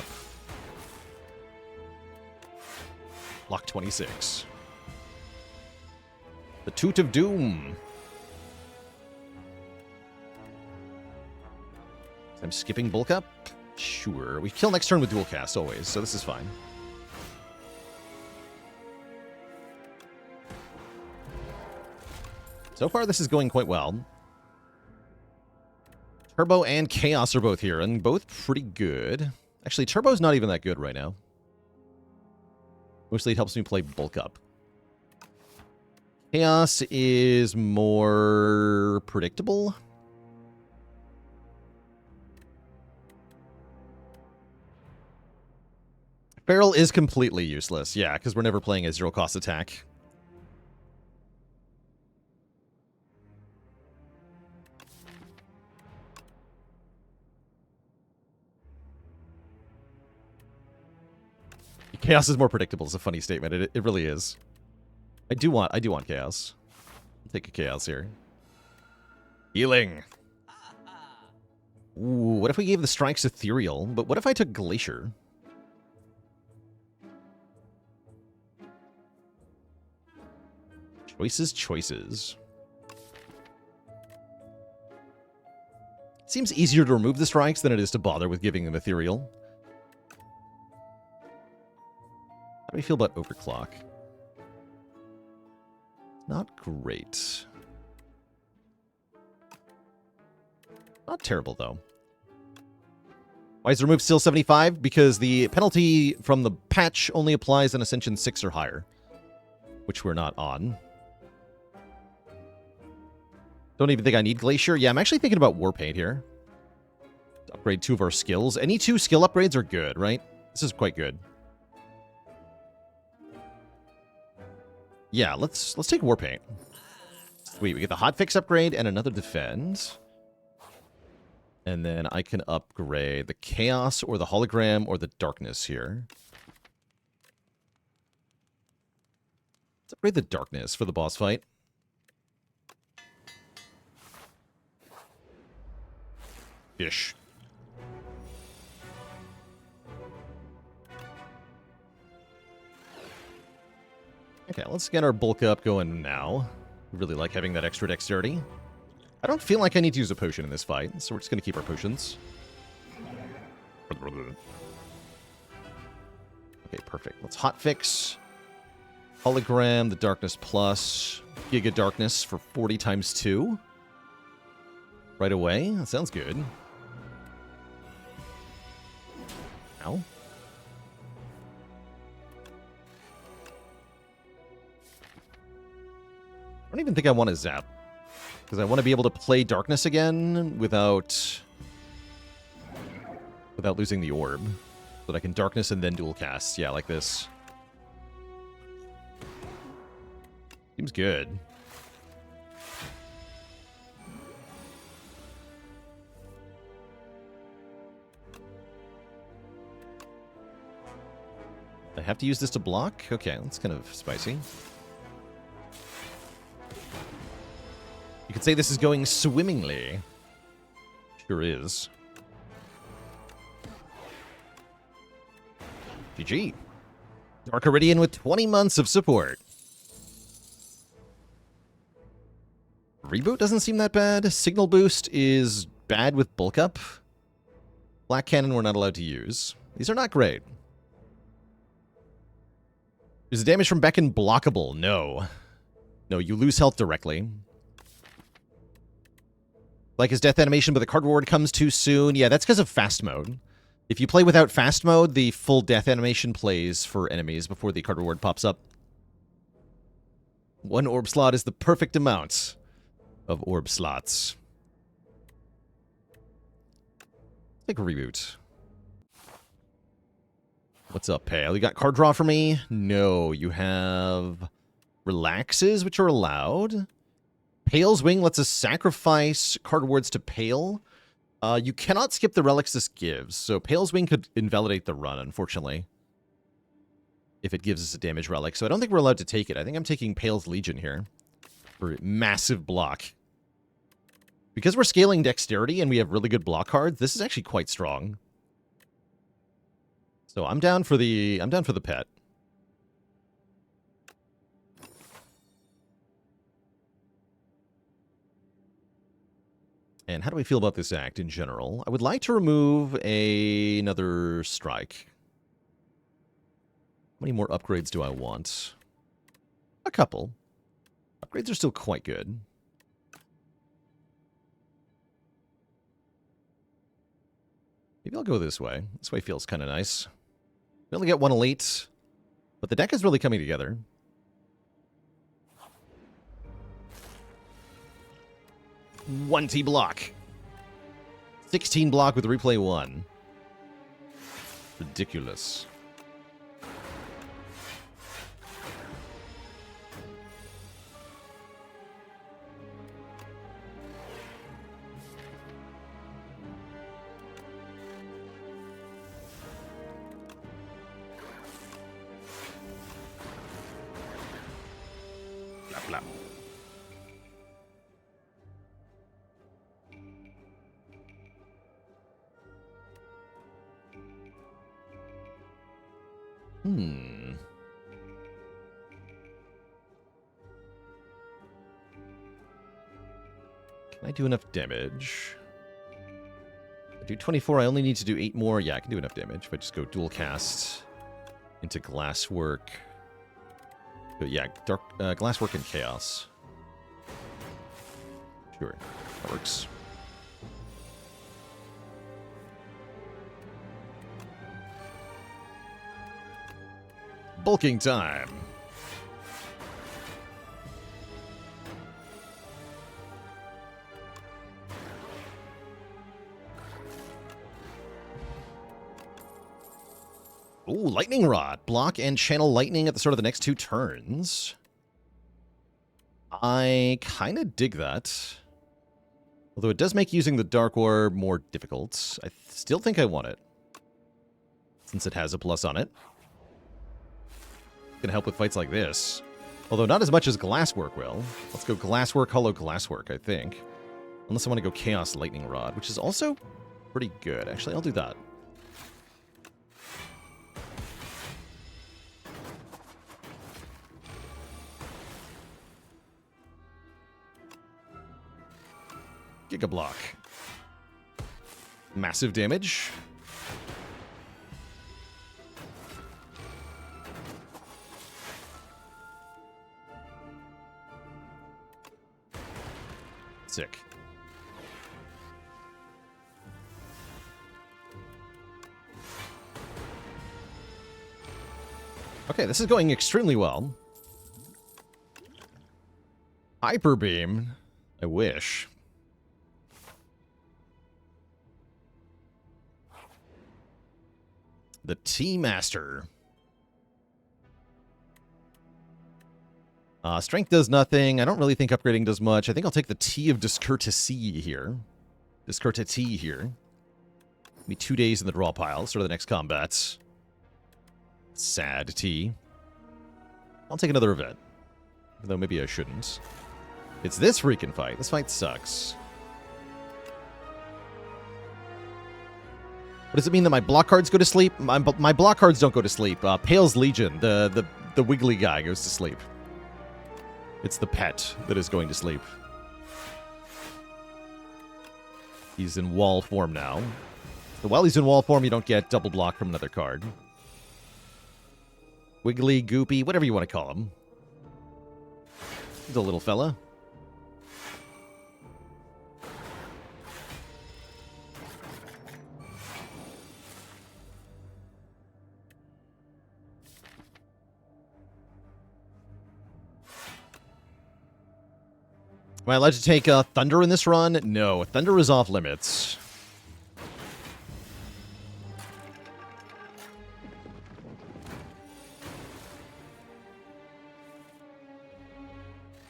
Block 26. The Toot of Doom. I'm skipping bulk up? Sure. We kill next turn with dual cast always, so this is fine. So far, this is going quite well. Turbo and Chaos are both here, and both pretty good. Actually, Turbo's not even that good right now. Mostly it helps me play bulk up. Chaos is more predictable. Feral is completely useless, yeah, because we're never playing a zero-cost attack. Chaos is more predictable is a funny statement. It really is. I do want Chaos. I'll take a Chaos here. Healing. Ooh, what if we gave the strikes Ethereal? But what if I took Glacier? Choices. Seems easier to remove the strikes than it is to bother with giving them Ethereal. How do we feel about Overclock? Not great. Not terrible, though. Why is the remove still 75? Because the penalty from the patch only applies on Ascension 6 or higher, which we're not on. Don't even think I need Glacier. Yeah, I'm actually thinking about Warpaint here. Upgrade 2 of our skills. Any 2 skill upgrades are good, right? This is quite good. Yeah, let's take Warpaint. Sweet, we get the Hotfix upgrade and another Defend. And then I can upgrade the Chaos or the Hologram or the Darkness here. Let's upgrade the Darkness for the boss fight. Ish. Okay, let's get our bulk up going now. Really like having that extra dexterity. I don't feel like I need to use a potion in this fight, so we're just going to keep our potions. Okay, perfect. Let's hotfix. Hologram, the Darkness Plus, Giga Darkness for 40 times 2. Right away. That sounds good. Ow. I don't even think I want to zap. Because I want to be able to play Darkness again without losing the orb. So that I can Darkness and then dual cast. Yeah, like this. Seems good. I have to use this to block? Okay, that's kind of spicy. You could say this is going swimmingly. Sure is. GG. Dark Iridian with 20 months of support. Reboot doesn't seem that bad. Signal Boost is bad with bulk up. Black Cannon we're not allowed to use. These are not great. Is the damage from Beacon blockable? No. No, you lose health directly. Like his death animation, but the card reward comes too soon. Yeah, that's because of fast mode. If you play without fast mode, the full death animation plays for enemies before the card reward pops up. 1 orb slot is the perfect amount of orb slots. Take a reboot. What's up, Pale? You got card draw for me? No, you have relaxes, which are allowed. Pale's Wing lets us sacrifice card rewards to Pale. You cannot skip the relics this gives, so Pale's Wing could invalidate the run, unfortunately, if it gives us a damage relic. So I don't think we're allowed to take it. I think I'm taking Pale's Legion here for massive block. Because we're scaling dexterity and we have really good block cards, this is actually quite strong. So I'm down for the pet. And how do we feel about this act in general? I would like to remove another strike. How many more upgrades do I want? A couple. Upgrades are still quite good. Maybe I'll go this way. This way feels kind of nice. We only get 1 elite, but the deck is really coming together. 20 block. 16 block with replay 1. Ridiculous. Blah, blah. Can I do enough damage? I do 24, I only need to do 8 more. Yeah, I can do enough damage if I just go dual cast into Glasswork. But yeah, Glasswork and Chaos. Sure, that works. Bulking time. Ooh, Lightning Rod. Block and channel lightning at the start of the next 2 turns. I kind of dig that. Although it does make using the Dark Orb more difficult. I still think I want it, since it has a plus on it. It's gonna help with fights like this. Although not as much as Glasswork will. Let's go Glasswork, Hollow Glasswork, I think. Unless I want to go Chaos Lightning Rod, which is also pretty good. Actually, I'll do that. Giga Block. Massive damage. Sick. Okay, this is going extremely well. Hyper Beam. I wish. The Tea Master. Strength does nothing. I don't really think upgrading does much. I think I'll take the Tea of Discourtesy here. Discourtesy here. Give me 2 days in the draw pile. Start of the next combat. Sad tea. I'll take another event. Though maybe I shouldn't. It's this freaking fight. This fight sucks. What does it mean that my block cards go to sleep? My block cards don't go to sleep. Pale's Legion, the wiggly guy, goes to sleep. It's the pet that is going to sleep. He's in wall form now. So while he's in wall form, you don't get double block from another card. Wiggly, goopy, whatever you want to call him. He's a little fella. Am I allowed to take Thunder in this run? No, Thunder is off limits.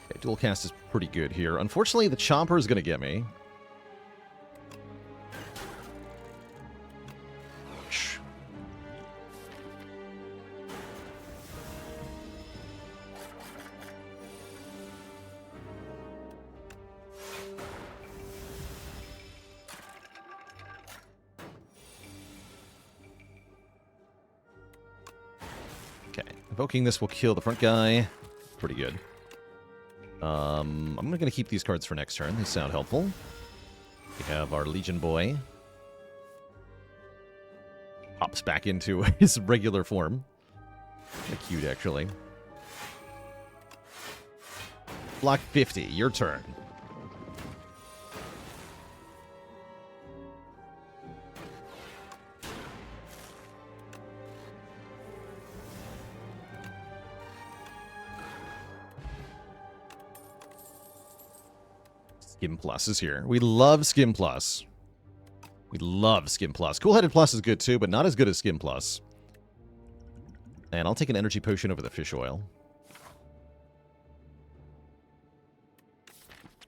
Okay, dual cast is pretty good here. Unfortunately, the Chomper is going to get me. Invoking this will kill the front guy. Pretty good. I'm going to keep these cards for next turn. They sound helpful. We have our Legion Boy. Pops back into his regular form. Kind of cute, actually. Block 50. Your turn. Skim Plus is here. We love Skim Plus. We love Skim Plus. Cool-Headed Plus is good too, but not as good as Skim Plus. And I'll take an energy potion over the fish oil.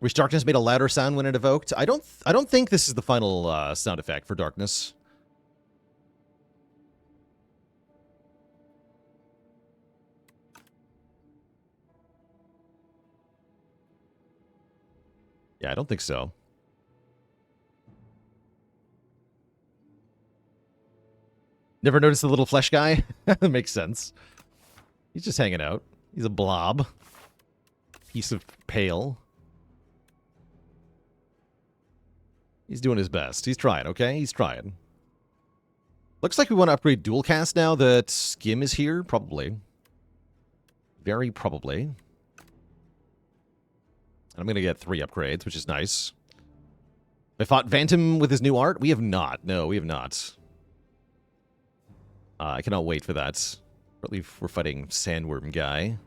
Wish Darkness made a louder sound when it evoked. I don't think this is the final sound effect for Darkness. Yeah, I don't think so. Never noticed the little flesh guy? That makes sense. He's just hanging out. He's a blob. Piece of pale. He's doing his best. He's trying, okay? He's trying. Looks like we want to upgrade dual cast now that Skim is here. Probably. Very probably. I'm going to get 3 upgrades, which is nice. I fought Vantum with his new art? We have not. No, we have not. I cannot wait for that. Partly if we're fighting Sandworm guy.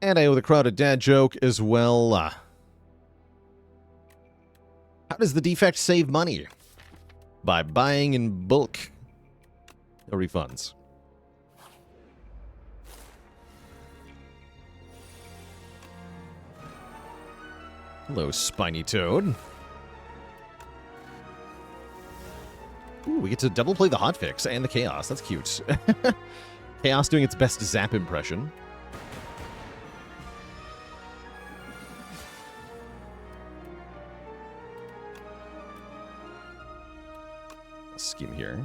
And I owe the crowd a dad joke as well. How does the Defect save money? By buying in bulk. No refunds. Hello, Spiny Toad. Ooh, we get to double play the hotfix and the Chaos. That's cute. Chaos doing its best Zap impression. Scheme here.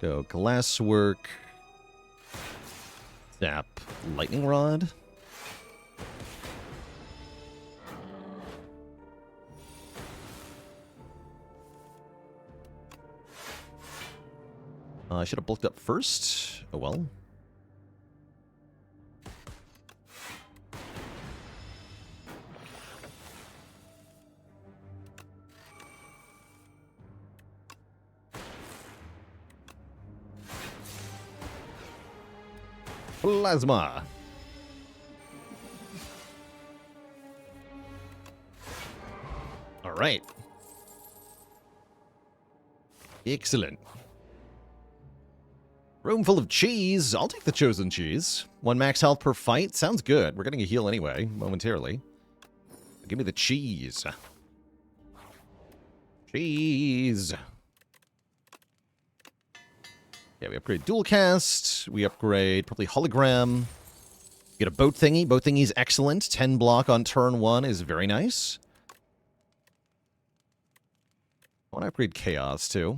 Go Glasswork. Zap Lightning Rod. I should have bulked up first. Oh well. Plasma. All right. Excellent. Room full of cheese. I'll take the chosen cheese. 1 max health per fight. Sounds good. We're getting a heal anyway, momentarily. Give me the cheese. Cheese. Yeah, we upgrade dual cast. We upgrade probably hologram. Get a boat thingy. Boat thingy's excellent. 10 block on turn 1 is very nice. I want to upgrade chaos too.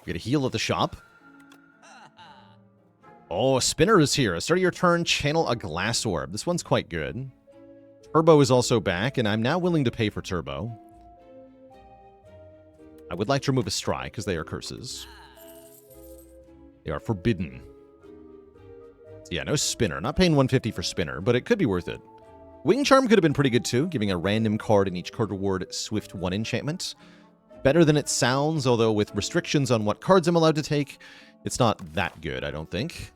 Get a heal at the shop. Oh, a spinner is here. Start of your turn, channel a glass orb. This one's quite good. Turbo is also back, and I'm now willing to pay for Turbo. I would like to remove a strike, because they are curses. They are forbidden. So yeah, no spinner. Not paying 150 for spinner, but it could be worth it. Wing Charm could have been pretty good too, giving a random card in each card reward Swift 1 enchantment. Better than it sounds, although with restrictions on what cards I'm allowed to take, it's not that good, I don't think.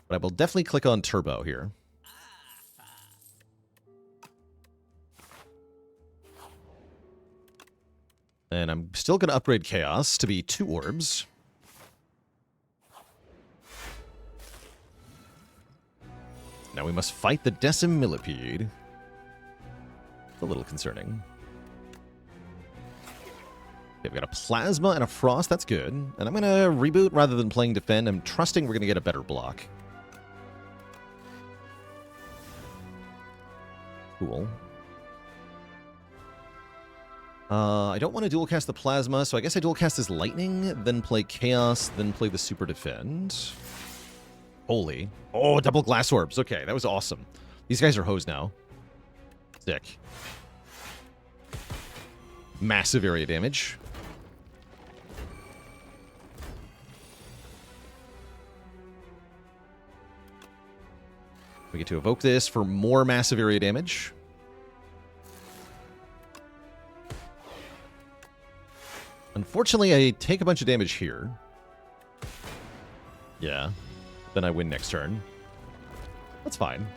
But I will definitely click on Turbo here. And I'm still going to upgrade Chaos to be 2 orbs. Now we must fight the Decimillipede. It's a little concerning. Okay, we've got a Plasma and a Frost. That's good. And I'm going to reboot rather than playing Defend. I'm trusting we're going to get a better block. Cool. I don't want to dual cast the Plasma, so I guess I dual cast as Lightning, then play Chaos, then play the Super Defend. Holy. Oh, double Glass Orbs. Okay, that was awesome. These guys are hoes now. Sick. Massive area damage. We get to evoke this for more massive area damage. Unfortunately, I take a bunch of damage here. Yeah. Then I win next turn. That's fine.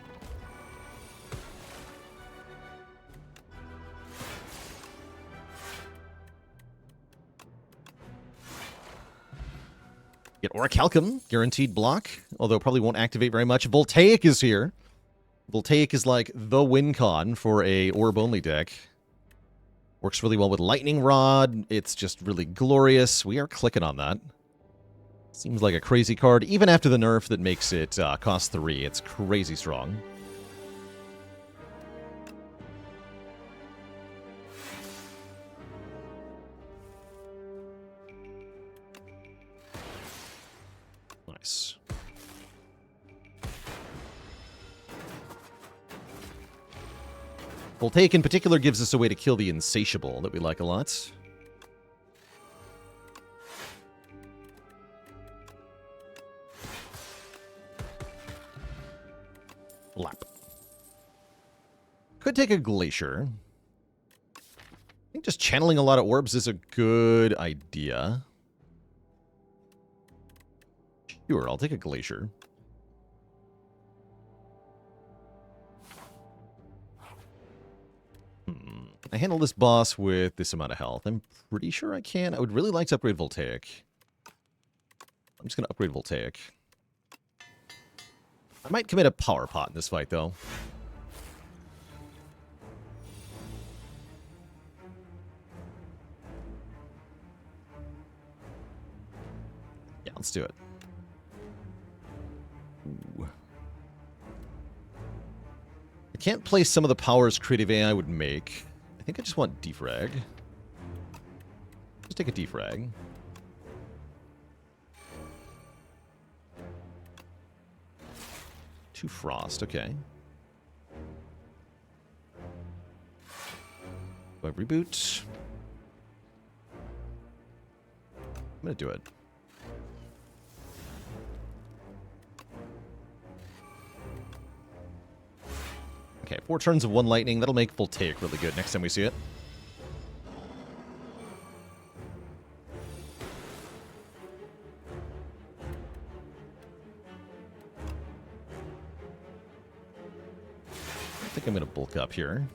Get Orichalcum, guaranteed block, although probably won't activate very much. Voltaic is here. Voltaic is like the win con for a orb-only deck. Works really well with Lightning Rod. It's just really glorious. We are clicking on that. Seems like a crazy card. Even after the nerf that makes it cost 3, it's crazy strong. Nice. Voltaic in particular gives us a way to kill the Insatiable that we like a lot. Lap. Could take a Glacier. I think just channeling a lot of orbs is a good idea. Sure, I'll take a Glacier. I handle this boss with this amount of health. I'm pretty sure I can. I would really like to upgrade Voltaic. I'm just going to upgrade Voltaic. I might commit a Power Pot in this fight, though. Yeah, let's do it. Ooh. I can't place some of the powers creative AI would make. I think I just want Defrag. Just take a Defrag. Two Frost, okay. Do I reboot? I'm gonna do it. Okay, 4 turns of 1 lightning. That'll make Voltaic really good next time we see it. I think I'm going to bulk up here.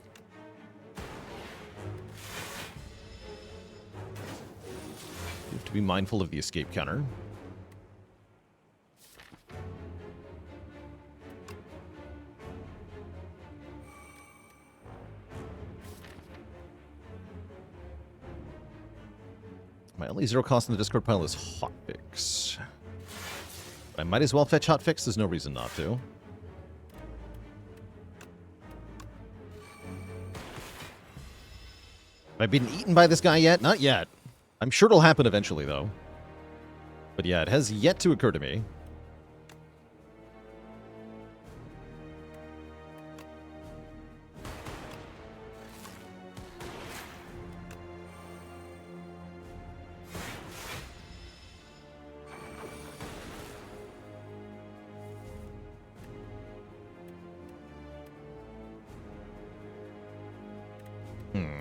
You have to be mindful of the escape counter. My only 0 cost in the discard pile is Hotfix. I might as well fetch Hotfix. There's no reason not to. Have I been eaten by this guy yet? Not yet. I'm sure it'll happen eventually, though. But yeah, it has yet to occur to me.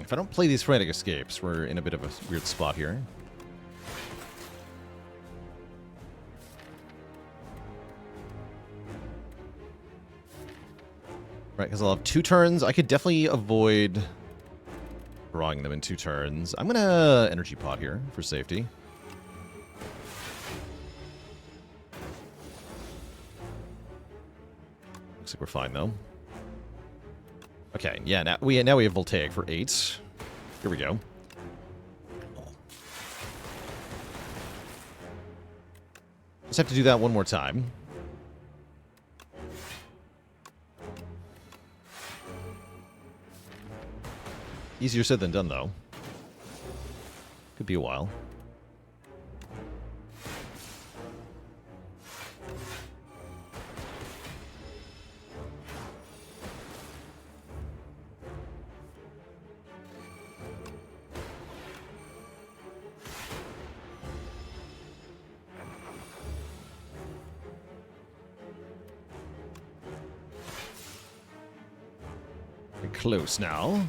If I don't play these Frantic Escapes, we're in a bit of a weird spot here. Right, because I'll have 2 turns. I could definitely avoid drawing them in 2 turns. I'm going to Energy Pot here for safety. Looks like we're fine, though. Okay, yeah, now we have Voltaic for 8. Here we go. Just have to do that one more time. Easier said than done, though. Could be a while. Close now.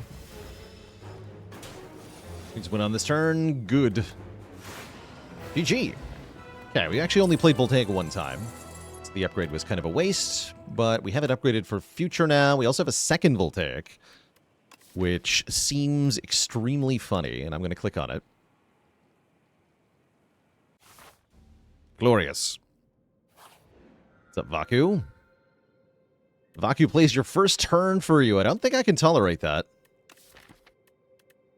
We just win on this turn. Good. GG. Okay, we actually only played Voltaic 1 time. So the upgrade was kind of a waste, but we have it upgraded for future now. We also have a second Voltaic, which seems extremely funny, and I'm going to click on it. Glorious. What's up, Vaku? Vaku plays your first turn for you. I don't think I can tolerate that.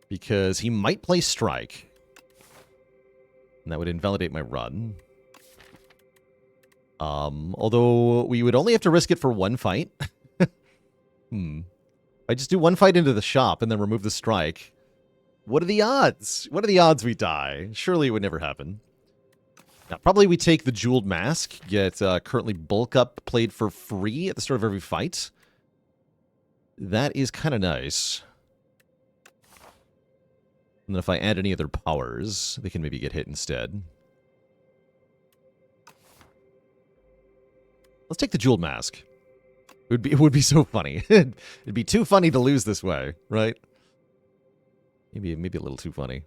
Because he might play Strike. And that would invalidate my run. Although we would only have to risk it for 1 fight. I just do 1 fight into the shop and then remove the Strike. What are the odds? What are the odds we die? Surely it would never happen. Now, probably we take the Jeweled Mask, get currently Bulk Up played for free at the start of every fight. That is kind of nice. And then if I add any other powers, they can maybe get hit instead. Let's take the Jeweled Mask. It would be so funny. It'd be too funny to lose this way, right? Maybe a little too funny.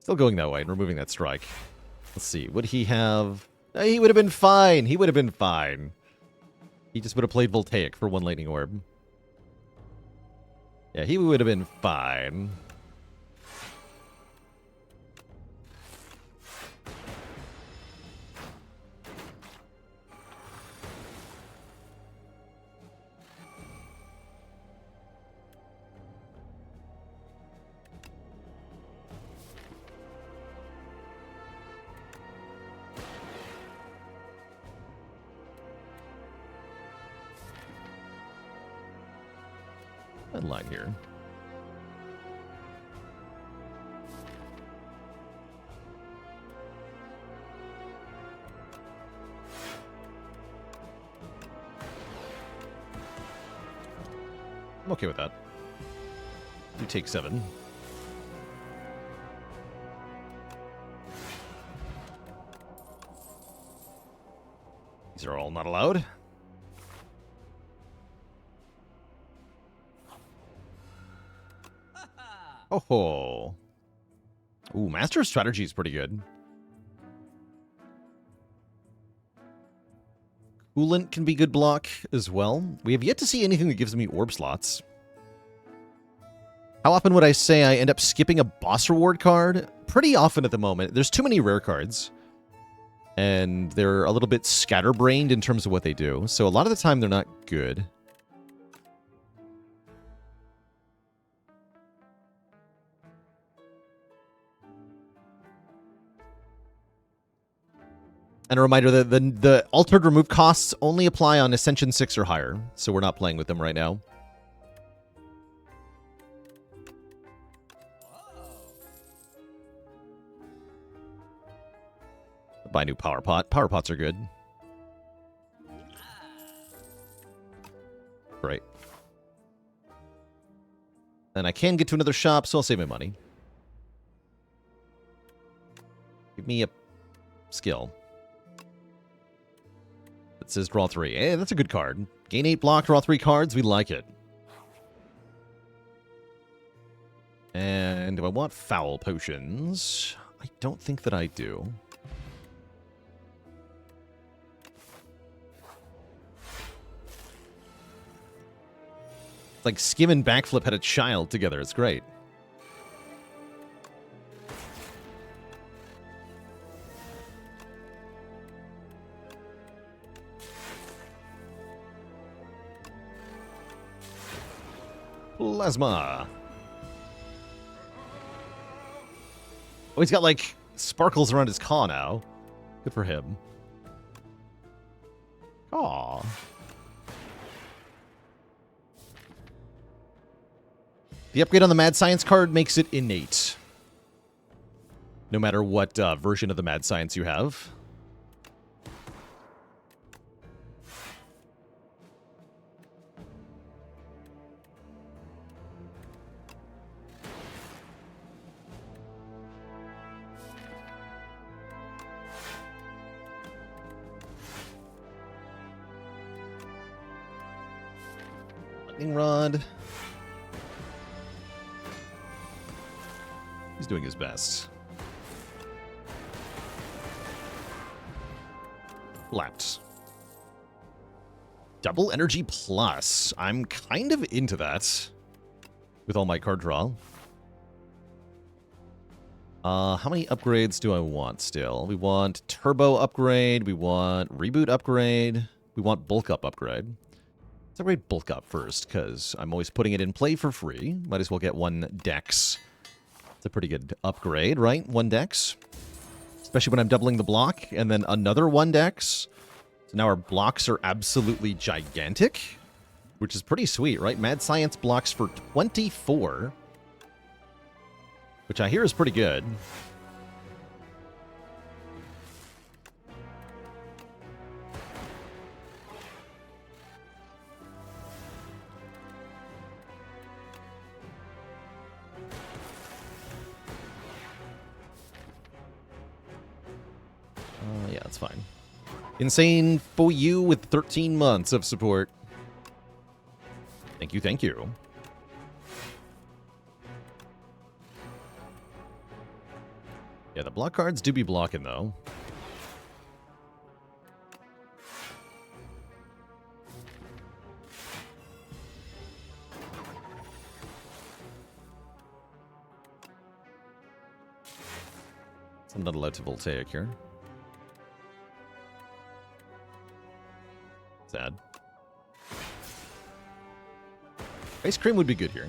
Still going that way and removing that strike. Let's see. Would he have... He would have been fine. He would have been fine. He just would have played Voltaic for one Lightning Orb. Yeah, he would have been fine. Line here. I'm okay with that. You take 7. These are all not allowed. Oh, ooh, Master Strategy is pretty good. Coolant can be good block as well. We have yet to see anything that gives me orb slots. How often would I say I end up skipping a boss reward card? Pretty often at the moment. There's too many rare cards. And they're a little bit scatterbrained in terms of what they do. So a lot of the time they're not good. And a reminder that the altered remove costs only apply on Ascension 6 or higher, so we're not playing with them right now. Buy a new power pot. Power pots are good. Great. And I can get to another shop, so I'll save my money. Give me a skill. It says draw 3. Hey, that's a good card. Gain 8 block, draw 3 cards. We like it. And do I want foul potions? I don't think that I do. It's like Skim and Backflip had a child together. It's great. Plasma. Oh, he's got, like, sparkles around his claw now. Good for him. Aw. The upgrade on the Mad Science card makes it innate. No matter what version of the Mad Science you have. Lightning Rod. He's doing his best. Lapped. Double Energy Plus. I'm kind of into that. With all my card draw. How many upgrades do I want still? We want Turbo Upgrade. We want Reboot Upgrade. We want Bulk Up Upgrade. Let's upgrade Bulk Up first, because I'm always putting it in play for free. Might as well get 1 Dex. It's a pretty good upgrade, right? 1 Dex. Especially when I'm doubling the block, and then another 1 Dex. So now our blocks are absolutely gigantic, which is pretty sweet, right? Mad Science blocks for 24, which I hear is pretty good. Yeah, that's fine. Insane for you with 13 months of support. Thank you, thank you. Yeah, the block cards do be blocking, though. So I'm not allowed to Voltaic here. Sad. Ice cream would be good here.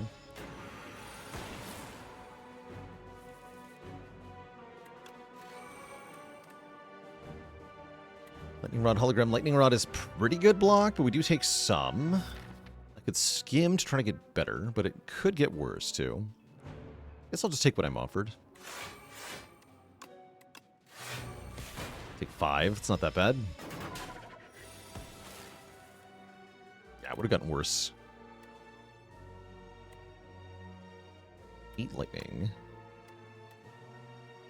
Lightning Rod, Hologram. Lightning Rod is pretty good block, but we do take some. I could skim to try to get better, but it could get worse, too. Guess I'll just take what I'm offered. Take 5. It's not that bad. Yeah, it would have gotten worse. 8 lightning.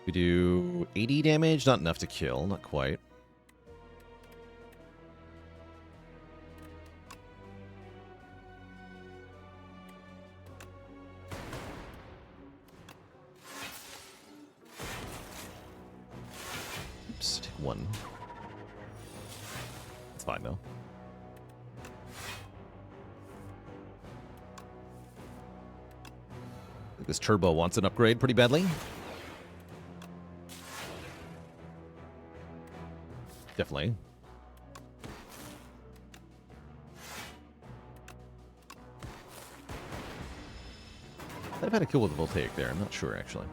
We do 80 damage. Not enough to kill. Not quite. Oops, take 1. It's fine, though. This turbo wants an upgrade pretty badly. Definitely. I've had a kill with the Voltaic there. I'm not sure, actually.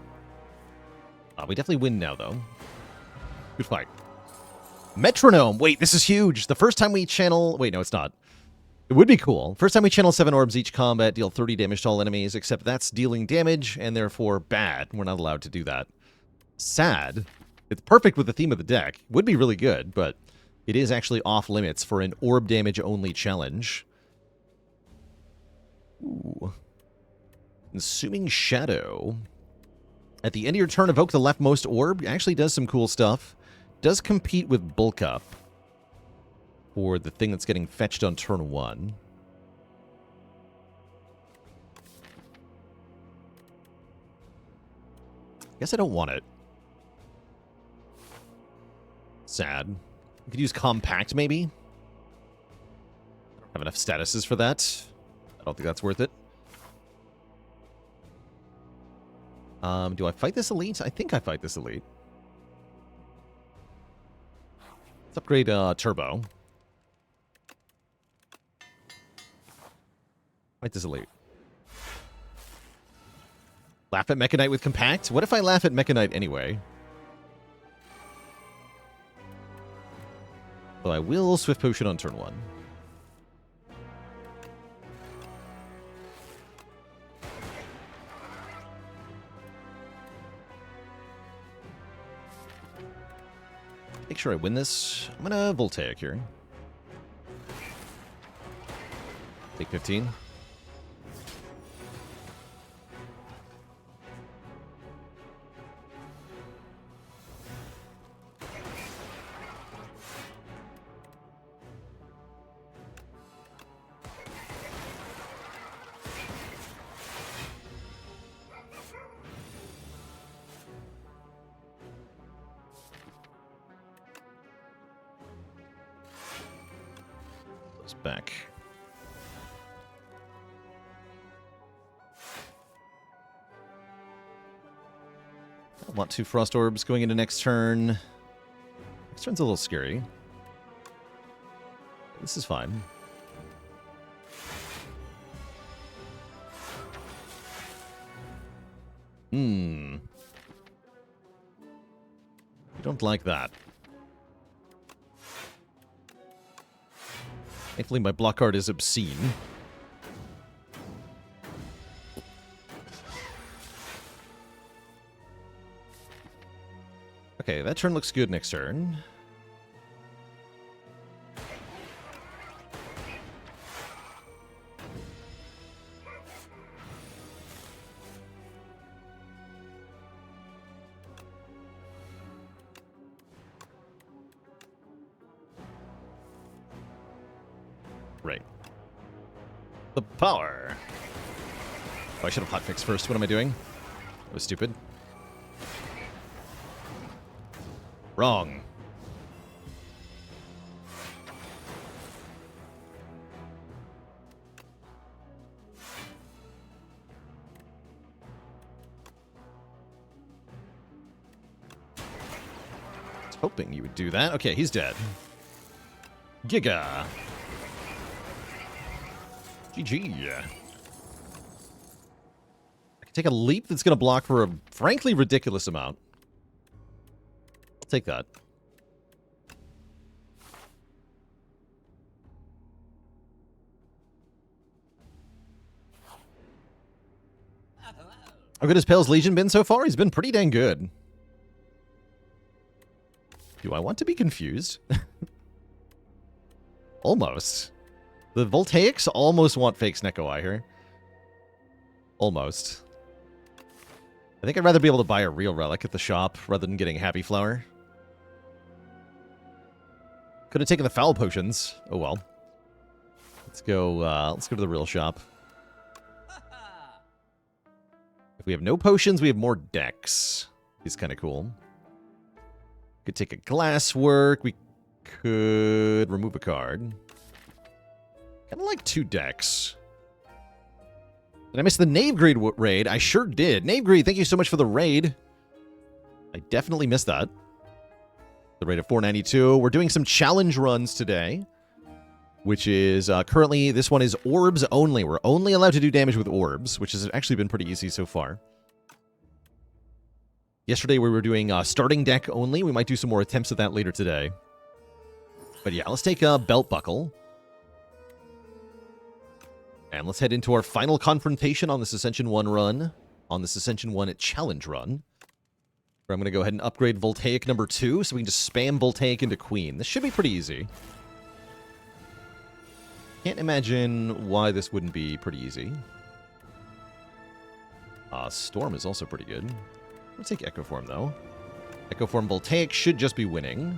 We definitely win now, though. Good fight. Metronome! Wait, this is huge! The first time we channel... Wait, no, it's not. It would be cool. First time we channel 7 orbs each combat, deal 30 damage to all enemies, except that's dealing damage, and therefore bad. We're not allowed to do that. Sad. It's perfect with the theme of the deck. Would be really good, but it is actually off limits for an orb damage only challenge. Ooh. Consuming Shadow. At the end of your turn, evoke the leftmost orb. It actually does some cool stuff. Does compete with Bulk Up. For the thing that's getting fetched on turn 1. Guess I don't want it. Sad. We could use Compact, maybe? I don't have enough statuses for that. I don't think that's worth it. Do I fight this elite? I think I fight this elite. Let's upgrade Turbo. Fight this elite. Laugh at Mechanite with Compact? What if I laugh at Mechanite anyway? So I will Swift Potion on turn 1. Make sure I win this. I'm gonna Voltaic here. Take 15. Back. I want 2 Frost Orbs going into next turn. Next turn's a little scary. This is fine. I don't like that. Thankfully, my block card is obscene. Okay, that turn looks good next turn. Right. The power. Oh, I should have hotfixed first. What am I doing? That was stupid. Wrong. I was hoping you would do that. Okay, he's dead. Giga. GG. I can take a leap that's going to block for a frankly ridiculous amount. I'll take that. How good has Pale's Legion been so far? He's been pretty dang good. Do I want to be confused? Almost. The Voltaics almost want fake Snecko Eye here. Almost. I think I'd rather be able to buy a real relic at the shop rather than getting Happy Flower. Could have taken the foul potions. Oh well. Let's go to the real shop. If we have no potions, we have more decks. He's kind of cool. Could take a glasswork. We could remove a card. Kind of like 2 decks. Did I miss the Knave Greed raid? I sure did. Knave Greed, thank you so much for the raid. I definitely missed that. The raid of 492. We're doing some challenge runs today, which is currently, this one is Orbs only. We're only allowed to do damage with Orbs, which has actually been pretty easy so far. Yesterday we were doing starting deck only. We might do some more attempts at that later today. But yeah, let's take a Belt Buckle. And let's head into our final confrontation on this Ascension 1 run. On this Ascension 1 challenge run. Where I'm going to go ahead and upgrade Voltaic number 2, so we can just spam Voltaic into Queen. This should be pretty easy. Can't imagine why this wouldn't be pretty easy. Storm is also pretty good. Let's take Echo Form, though. Echo Form Voltaic should just be winning.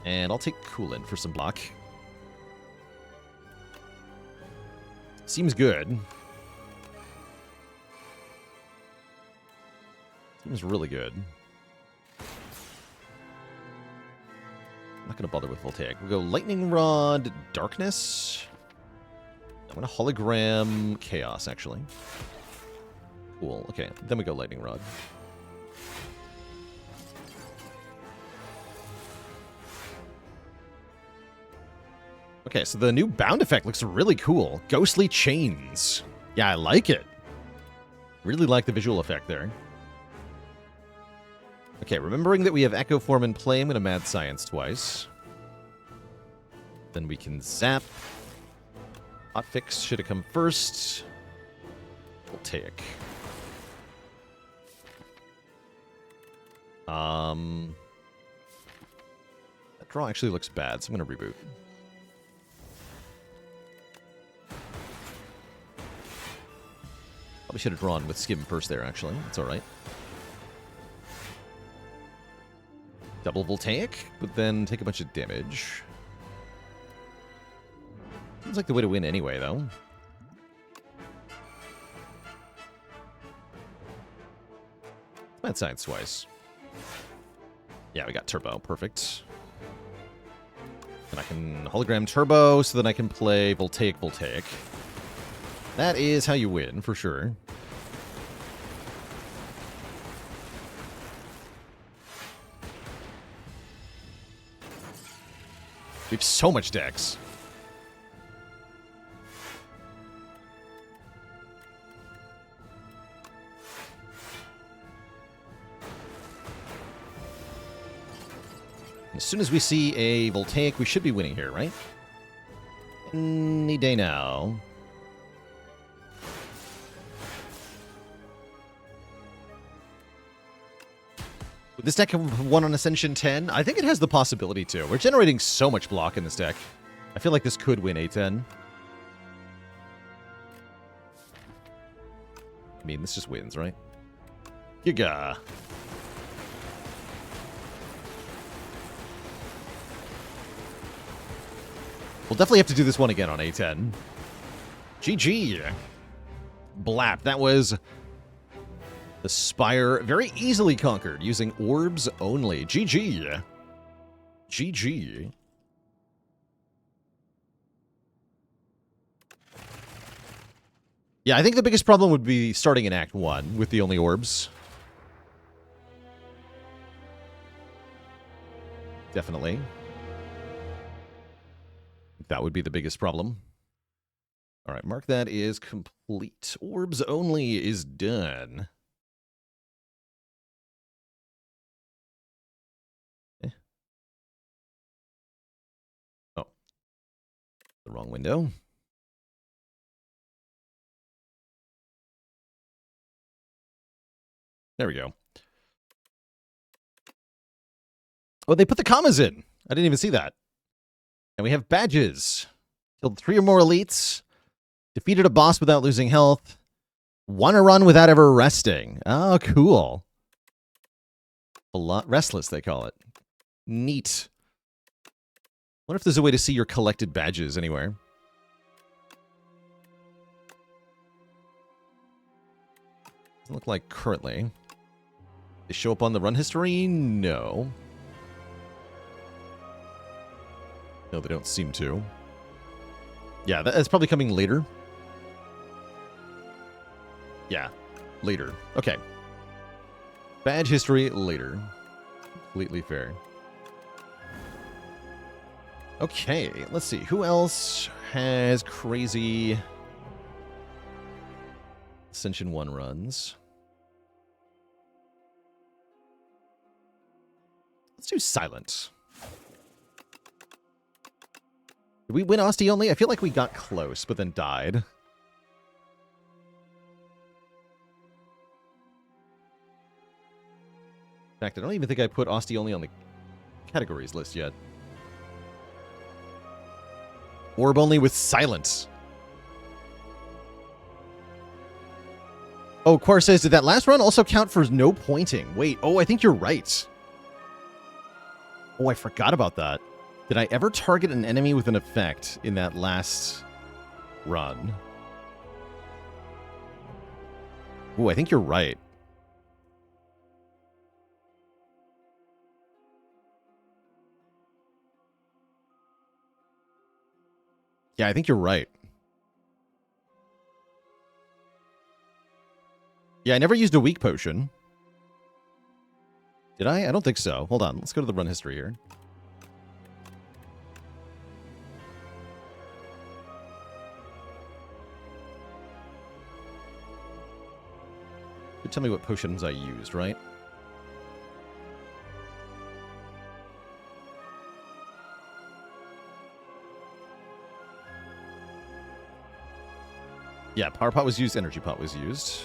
And I'll take Coolant for some block. Seems good. Seems really good. I'm not going to bother with Voltaic. We'll go Lightning Rod, Darkness. I'm going to Hologram Chaos, actually. Cool. Okay, then we go Lightning Rod. Okay, so the new bound effect looks really cool. Ghostly Chains. Yeah, I like it. Really like the visual effect there. Okay, remembering that we have Echo Form in play, I'm going to Mad Science twice. Then we can Zap. Hotfix should have come first. Voltaic. That draw actually looks bad, so I'm going to reboot. Probably should have drawn with Skim first there, actually. That's alright. Double Voltaic, but then take a bunch of damage. Seems like the way to win anyway, though. Mad Science twice. Yeah, we got Turbo. Perfect. And I can Hologram Turbo so that I can play Voltaic. That is how you win, for sure. We have so much decks. As soon as we see a Voltaic, we should be winning here, right? Any day now. Would this deck have won on Ascension 10? I think it has the possibility to. We're generating so much block in this deck. I feel like this could win A10. I mean, this just wins, right? Giga. We'll definitely have to do this one again on A10. GG. Blap. That was the Spire, very easily conquered using Orbs only. GG. GG. Yeah, I think the biggest problem would be starting in Act 1 with the only Orbs. Definitely. That would be the biggest problem. All right, mark that is complete. Orbs only is done. Oh, the wrong window. There we go. Oh, they put the commas in. I didn't even see that. And we have badges. Killed 3 or more elites. Defeated a boss without losing health. Won a run without ever resting. Oh, cool. A lot restless, they call it. Neat. Wonder if there's a way to see your collected badges anywhere. Doesn't look like currently. They show up on the run history? No. No, they don't seem to. Yeah, that's probably coming later. Yeah, later. Okay. Badge history later. Completely fair. Okay, let's see. Who else has crazy Ascension 1 runs? Let's do Silent. Did we win Asti only? I feel like we got close, but then died. In fact, I don't even think I put Asti only on the categories list yet. Orb only with Silence. Oh, Quar says, did that last run also count for no pointing? Wait, oh, I think you're right. Oh, I forgot about that. Did I ever target an enemy with an effect in that last run? Ooh, I think you're right. Yeah, I think you're right. Yeah, I never used a weak potion. Did I? I don't think so. Hold on. Let's go to the run history here. You tell me what potions I used, right? Yeah, Power Pot was used, Energy Pot was used.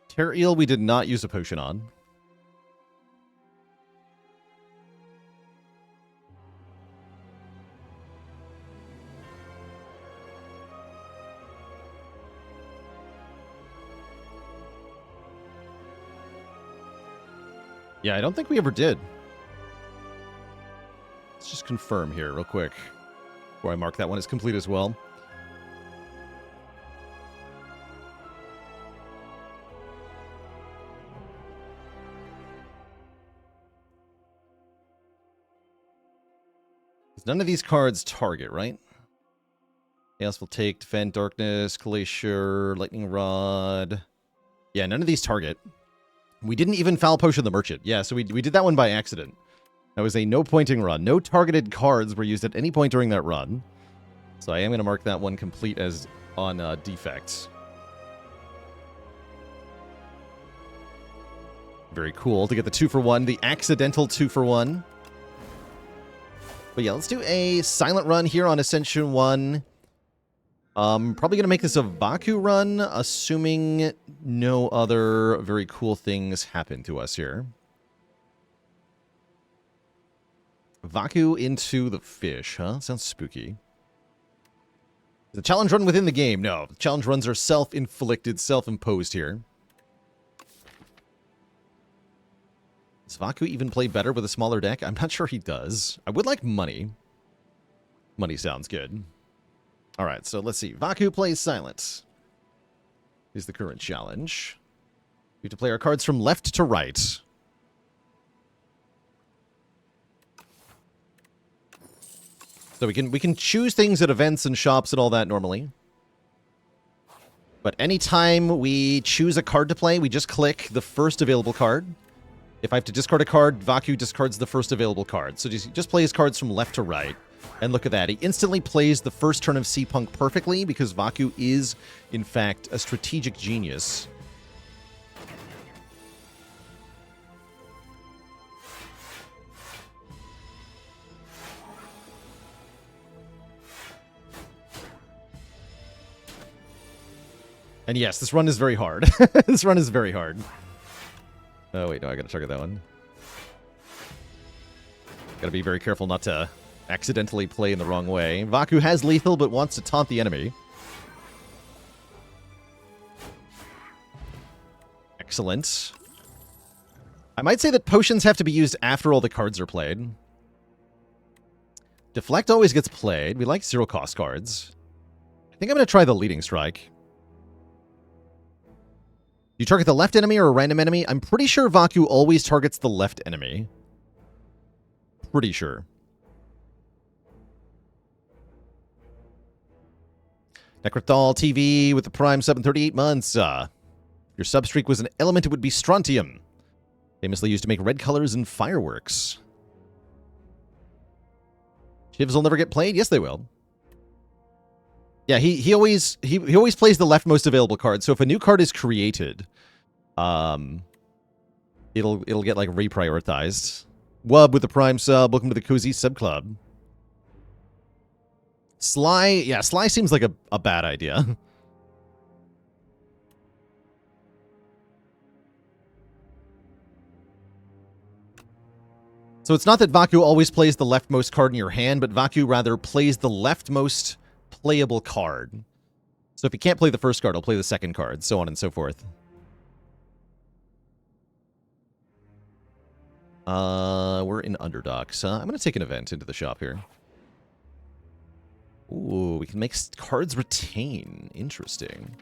Terror Eel we did not use a potion on. Yeah, I don't think we ever did. Let's just confirm here real quick before I mark that one as complete as well. None of these cards target, right? Chaos will take, Defend, Darkness, Glacier, Lightning Rod. Yeah, none of these target. We didn't even Foul Potion the Merchant. Yeah, so we did that one by accident. That was a no-pointing run. No targeted cards were used at any point during that run. So I am going to mark that one complete as on Defect. Very cool to get the 2-for-1, the accidental 2-for-1. But yeah, let's do a silent run here on Ascension 1. Probably going to make this a Vaku run, assuming no other very cool things happen to us here. Vaku into the fish, huh? Sounds spooky. The challenge run within the game? No. The challenge runs are self-inflicted, self-imposed here. Does Vaku even play better with a smaller deck? I'm not sure he does. I would like money. Money sounds good. Alright, so let's see. Vaku plays Silence. Is the current challenge. We have to play our cards from left to right. So we can choose things at events and shops and all that normally. But anytime we choose a card to play, we just click the first available card. If I have to discard a card, Vaku discards the first available card. So just plays cards from left to right. And look at that. He instantly plays the first turn of C-Punk perfectly because Vaku is, in fact, a strategic genius. And yes, this run is very hard. This run is very hard. Oh, wait, no, I gotta target that one. Gotta be very careful not to accidentally play in the wrong way. Vaku has lethal, but wants to taunt the enemy. Excellent. I might say that potions have to be used after all the cards are played. Deflect always gets played. We like zero-cost cards. I think I'm going to try the Leading Strike. You target the left enemy or a random enemy? I'm pretty sure Vaku always targets the left enemy. Pretty sure. Necrothal TV with the Prime sub in 38 months. Your sub streak was an element, it would be strontium. Famously used to make red colors in fireworks. Shivs will never get played? Yes, they will. Yeah, he always plays the leftmost available card. So if a new card is created, it'll get like reprioritized. Wub with the Prime sub. Welcome to the Cozy Sub Club. Sly, yeah, Sly seems like a bad idea. So it's not that Vaku always plays the leftmost card in your hand, but Vaku rather plays the leftmost playable card. So if he can't play the first card, he'll play the second card, so on and so forth. We're in Underdogs. I'm going to take an event into the shop here. Ooh, we can make cards retain. Interesting.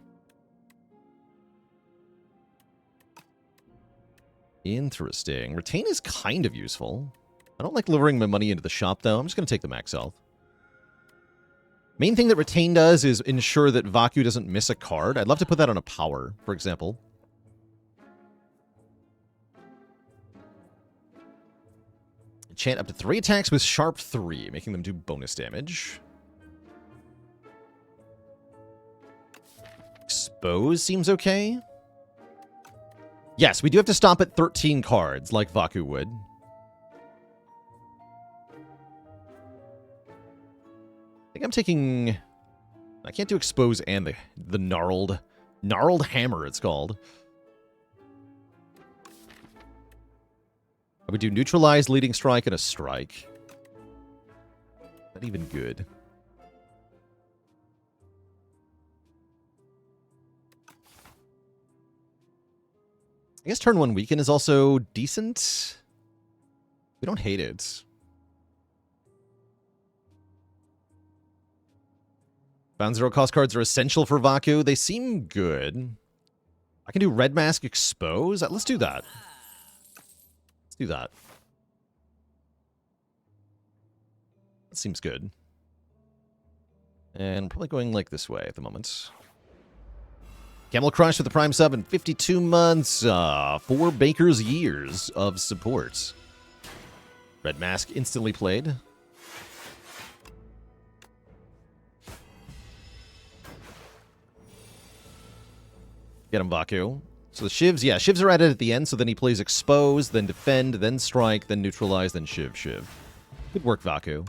Interesting. Retain is kind of useful. I don't like lowering my money into the shop, though. I'm just going to take the max health. Main thing that Retain does is ensure that Vaku doesn't miss a card. I'd love to put that on a power, for example. Enchant up to 3 attacks with Sharp 3, making them do bonus damage. Expose seems okay. Yes, we do have to stop at 13 cards, like Vaku would. I think I'm taking... I can't do Expose and the Gnarled Hammer, it's called. I would do Neutralize, Leading Strike, and a Strike. Not even good. I guess turn 1 Weaken is also decent. We don't hate it. Bound zero cost cards are essential for Vaku. They seem good. I can do Red Mask Expose. Let's do that. Let's do that. That seems good. And I'm probably going like this way at the moment. Camel Crush with the Prime sub in 52 months. 4 Baker's years of support. Red Mask instantly played. Get him, Vaku. So the Shivs, yeah, Shivs are added at the end, so then he plays Expose, then Defend, then Strike, then Neutralize, then Shiv. Good work, Vaku.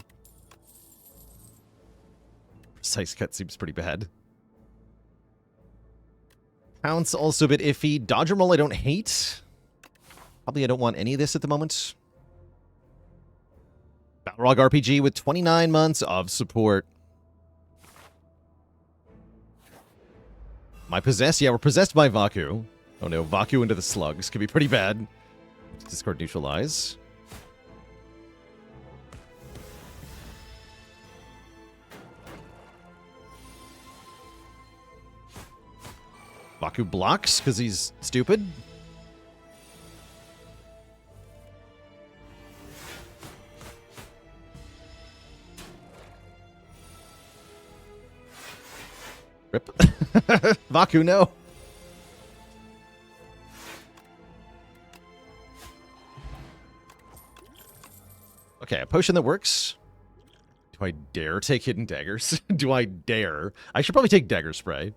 Precise Cut seems pretty bad. Pounce also a bit iffy. Dodger Roll I don't hate. Probably I don't want any of this at the moment. Balrog RPG with 29 months of support. Am I possessed? Yeah, we're possessed by Vaku. Oh no, Vaku into the slugs. Could be pretty bad. Discard neutralize. Vaku blocks because he's stupid. Rip. Vaku, no. Okay, a potion that works. Do I dare take hidden daggers? Do I dare? I should probably take dagger spray.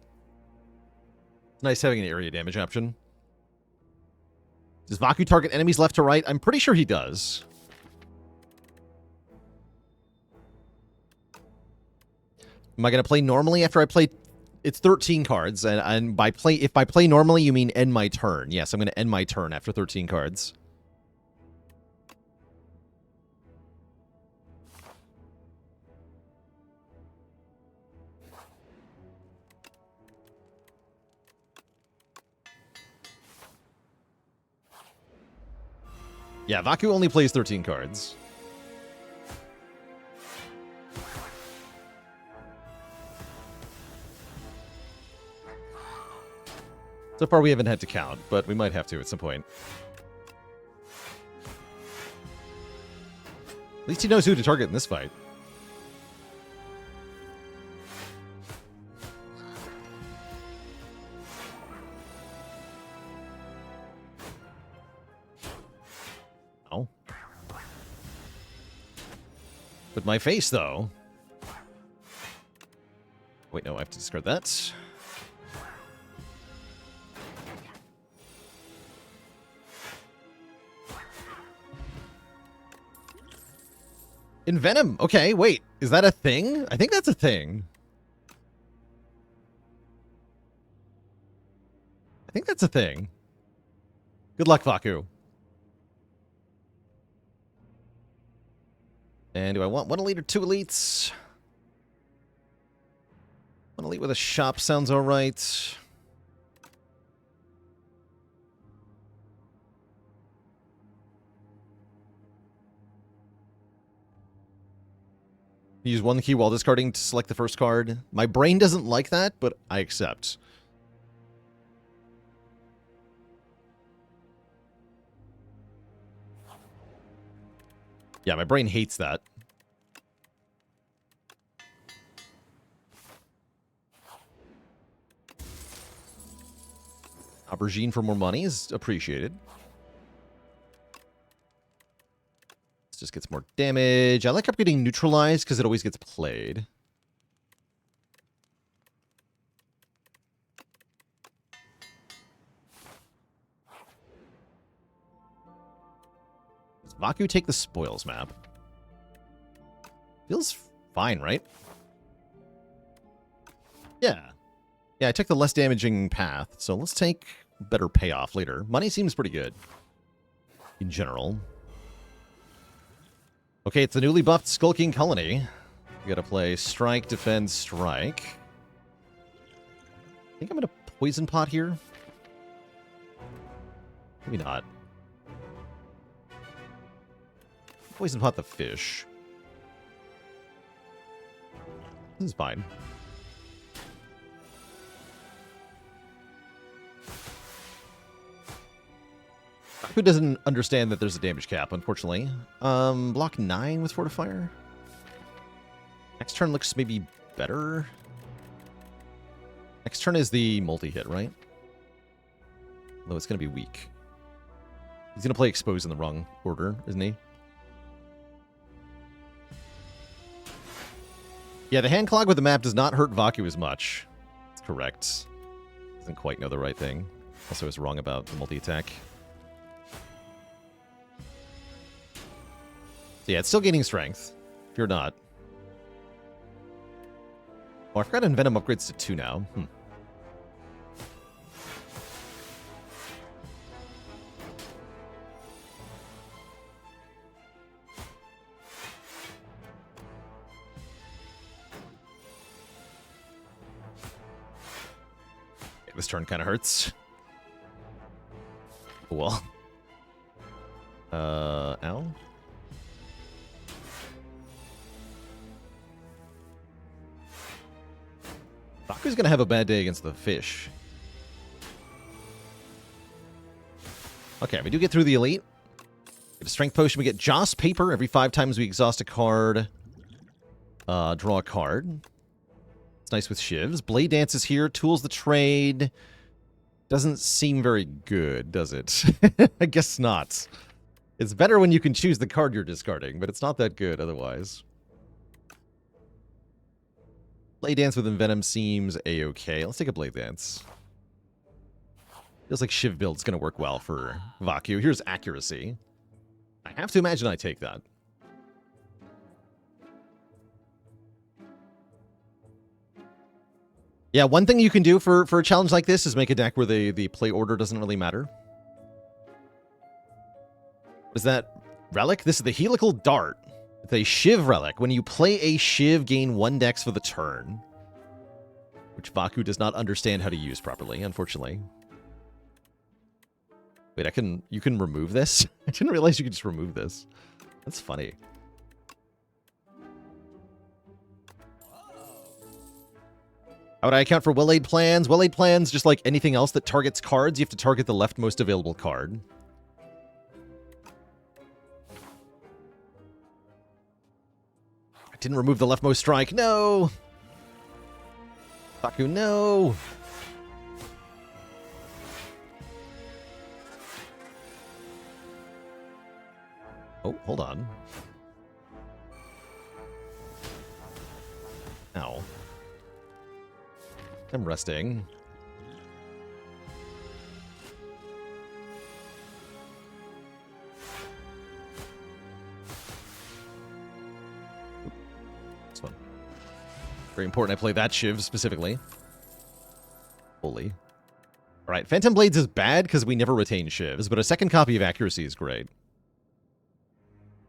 It's nice having an area damage option. Does Vaku target enemies left to right? I'm pretty sure he does. Am I going to play normally after I play? It's 13 cards, and if by play normally you mean end my turn. Yes, I'm going to end my turn after 13 cards. Yeah, Vaku only plays 13 cards. So far we haven't had to count, but we might have to at some point. At least he knows who to target in this fight. Oh. With my face, though. Wait, no, I have to discard that. Envenom. Okay, wait. Is that a thing? I think that's a thing. I think that's a thing. Good luck, Vaku. And do I want one elite or two elites? One elite with a shop sounds alright. Use one key while discarding to select the first card. My brain doesn't like that, but I accept. Yeah, my brain hates that. Aubergine for more money is appreciated. This just gets more damage. I like upgrading neutralized because it always gets played. Does Vaku take the spoils map? Feels fine, right? Yeah. Yeah, I took the less damaging path, so let's take better payoff later. Money seems pretty good. In general. Okay, it's the newly buffed Skulking Colony. We gotta play Strike, Defend, Strike. I think I'm gonna Poison Pot here. Maybe not. Poison Pot the fish. This is fine. Who doesn't understand that there's a damage cap, unfortunately. Block 9 with Fortifier. Next turn looks maybe better. Next turn is the multi-hit, right? Though it's going to be weak. He's going to play Expose in the wrong order, isn't he? Yeah, the hand clog with the map does not hurt Vaku as much. That's correct. Doesn't quite know the right thing. Also is wrong about the multi-attack. So yeah, it's still gaining strength. If you're not. Oh, I forgot Envenom upgrades to 2 now. This turn kind of hurts. Cool. Ow. Baku's gonna have a bad day against the fish. Okay, we do get through the elite. Get a strength potion. We get Joss Paper every 5 times we exhaust a card. Draw a card. It's nice with shivs. Blade Dance is here. Tools the trade. Doesn't seem very good, does it? I guess not. It's better when you can choose the card you're discarding, but it's not that good otherwise. Blade Dance with Envenom seems a-okay. Let's take a Blade Dance. Feels like Shiv build's going to work well for Vaku. Here's Accuracy. I have to imagine I take that. Yeah, one thing you can do for a challenge like this is make a deck where the play order doesn't really matter. Is that Relic? This is the Helical Dart. It's a Shiv Relic. When you play a Shiv, gain 1 dex for the turn. Which Vaku does not understand how to use properly, unfortunately. Wait, you can remove this? I didn't realize you could just remove this. That's funny. How would I account for Well-Aid Plans? Well-Aid Plans, just like anything else that targets cards, you have to target the leftmost available card. I didn't remove the leftmost strike. No! Baku, no! Oh, hold on. Ow. I'm resting. This one. Very important I play that Shiv specifically. Holy. Alright, Phantom Blades is bad because we never retain Shivs, but a second copy of Accuracy is great.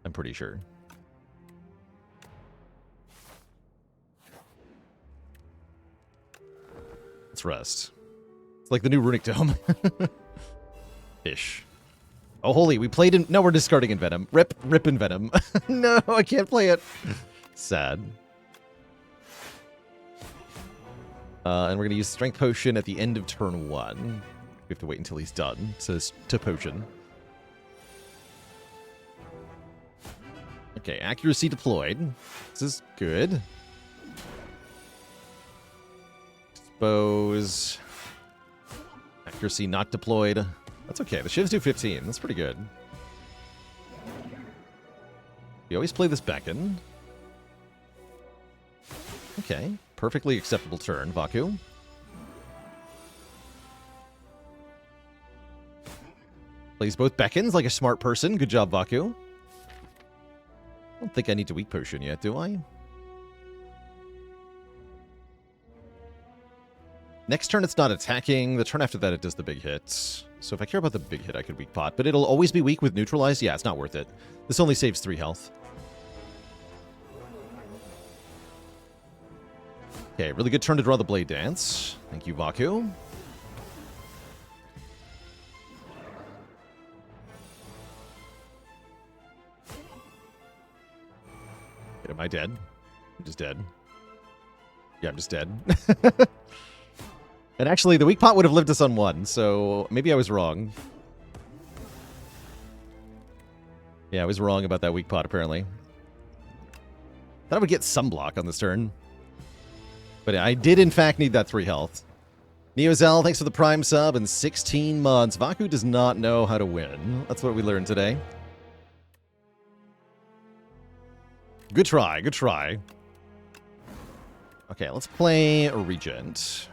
I'm pretty sure. Let's rest. It's like the new Runic Dome. Ish. Oh, holy, we played in... No, we're discarding Envenom. Rip Envenom. No, I can't play it. Sad. And we're going to use Strength Potion at the end of turn 1. We have to wait until he's done to potion. Okay, Accuracy deployed. This is good. Dispose. Accuracy not deployed. That's okay. The Shivs do 15. That's pretty good. We always play this Beckon. Okay. Perfectly acceptable turn, Vaku. Plays both Beckons like a smart person. Good job, Vaku. I don't think I need to weak potion yet, do I? Next turn it's not attacking. The turn after that it does the big hit. So if I care about the big hit, I could weak pot. But it'll always be weak with neutralized? Yeah, it's not worth it. This only saves 3 health. Okay, really good turn to draw the Blade Dance. Thank you, Vaku. Wait, am I dead? I'm just dead. Yeah, I'm just dead. And actually, the weak pot would have lived us on 1, so maybe I was wrong. Yeah, I was wrong about that weak pot, apparently. Thought I would get some block on this turn. But I did, in fact, need that 3 health. Neozel, thanks for the Prime sub and 16 months. Vaku does not know how to win. That's what we learned today. Good try, good try. Okay, let's play a Regent.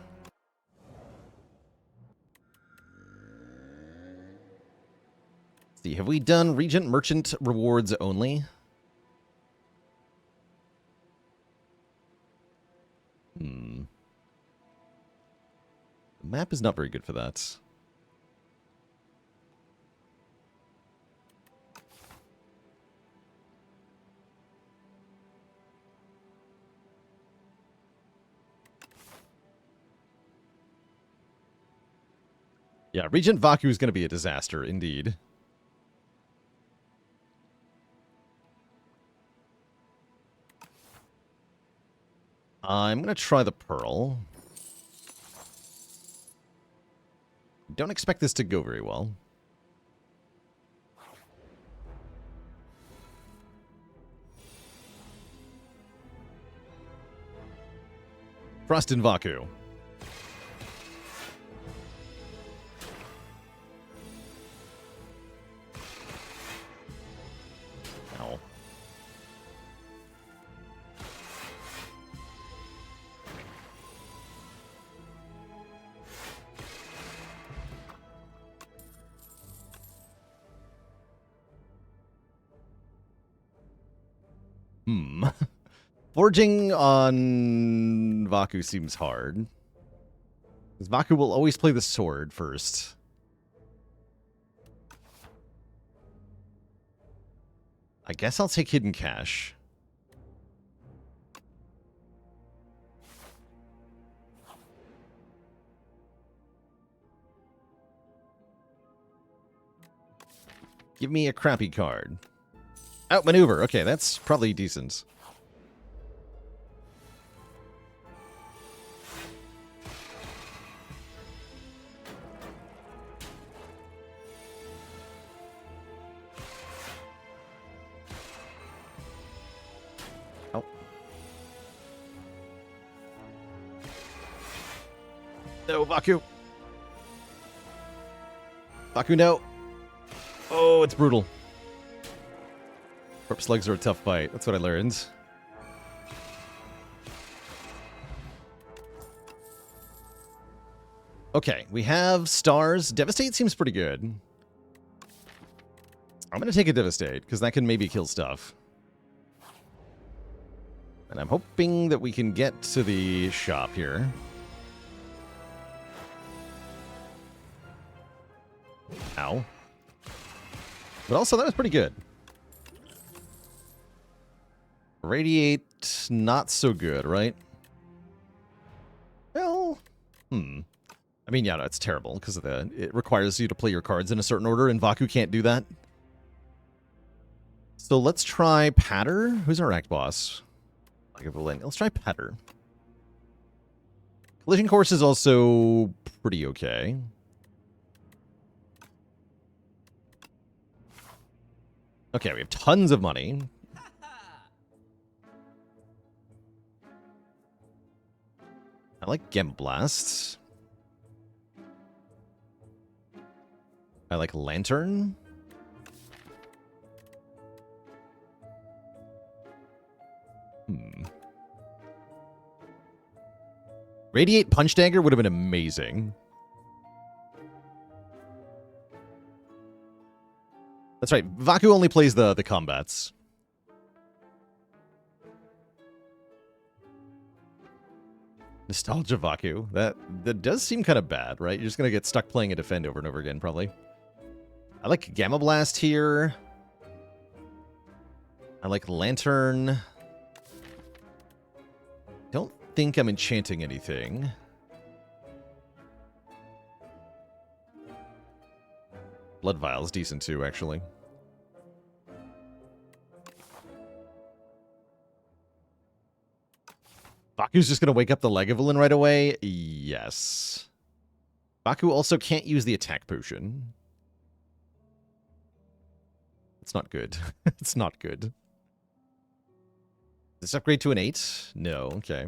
Let's see, have we done Regent Merchant rewards only? The map is not very good for that. Yeah, Regent Vaku is going to be a disaster, indeed. I'm going to try the Pearl. Don't expect this to go very well. Frost and Vaku. Ow. Forging on Vaku seems hard. Because Vaku will always play the sword first. I guess I'll take Hidden Cache. Give me a crappy card. Outmaneuver. Okay, that's probably decent. Oh. No, Vaku. Vaku, no. Oh, it's brutal. Corpse slugs are a tough fight. That's what I learned. Okay, we have stars. Devastate seems pretty good. I'm going to take a Devastate, because that can maybe kill stuff. And I'm hoping that we can get to the shop here. Ow. But also, that was pretty good. Radiate, not so good, right? Well, I mean, yeah, no, it's terrible because of it requires you to play your cards in a certain order, and Vaku can't do that. So let's try Patter. Who's our act boss? Let's try Patter. Collision Course is also pretty okay. Okay, we have tons of money. I like Gamma Blast. I like Lantern. Radiate Punch Dagger would have been amazing. That's right. Vaku only plays the combats. Nostalgia Vaku. That does seem kind of bad, right? You're just going to get stuck playing a defend over and over again, probably. I like Gamma Blast here. I like Lantern. Don't think I'm enchanting anything. Blood Vial's decent too, actually. Baku's just going to wake up the Lagavulin right away? Yes. Baku also can't use the attack potion. It's not good. It's not good. Does this upgrade to an 8? No, okay.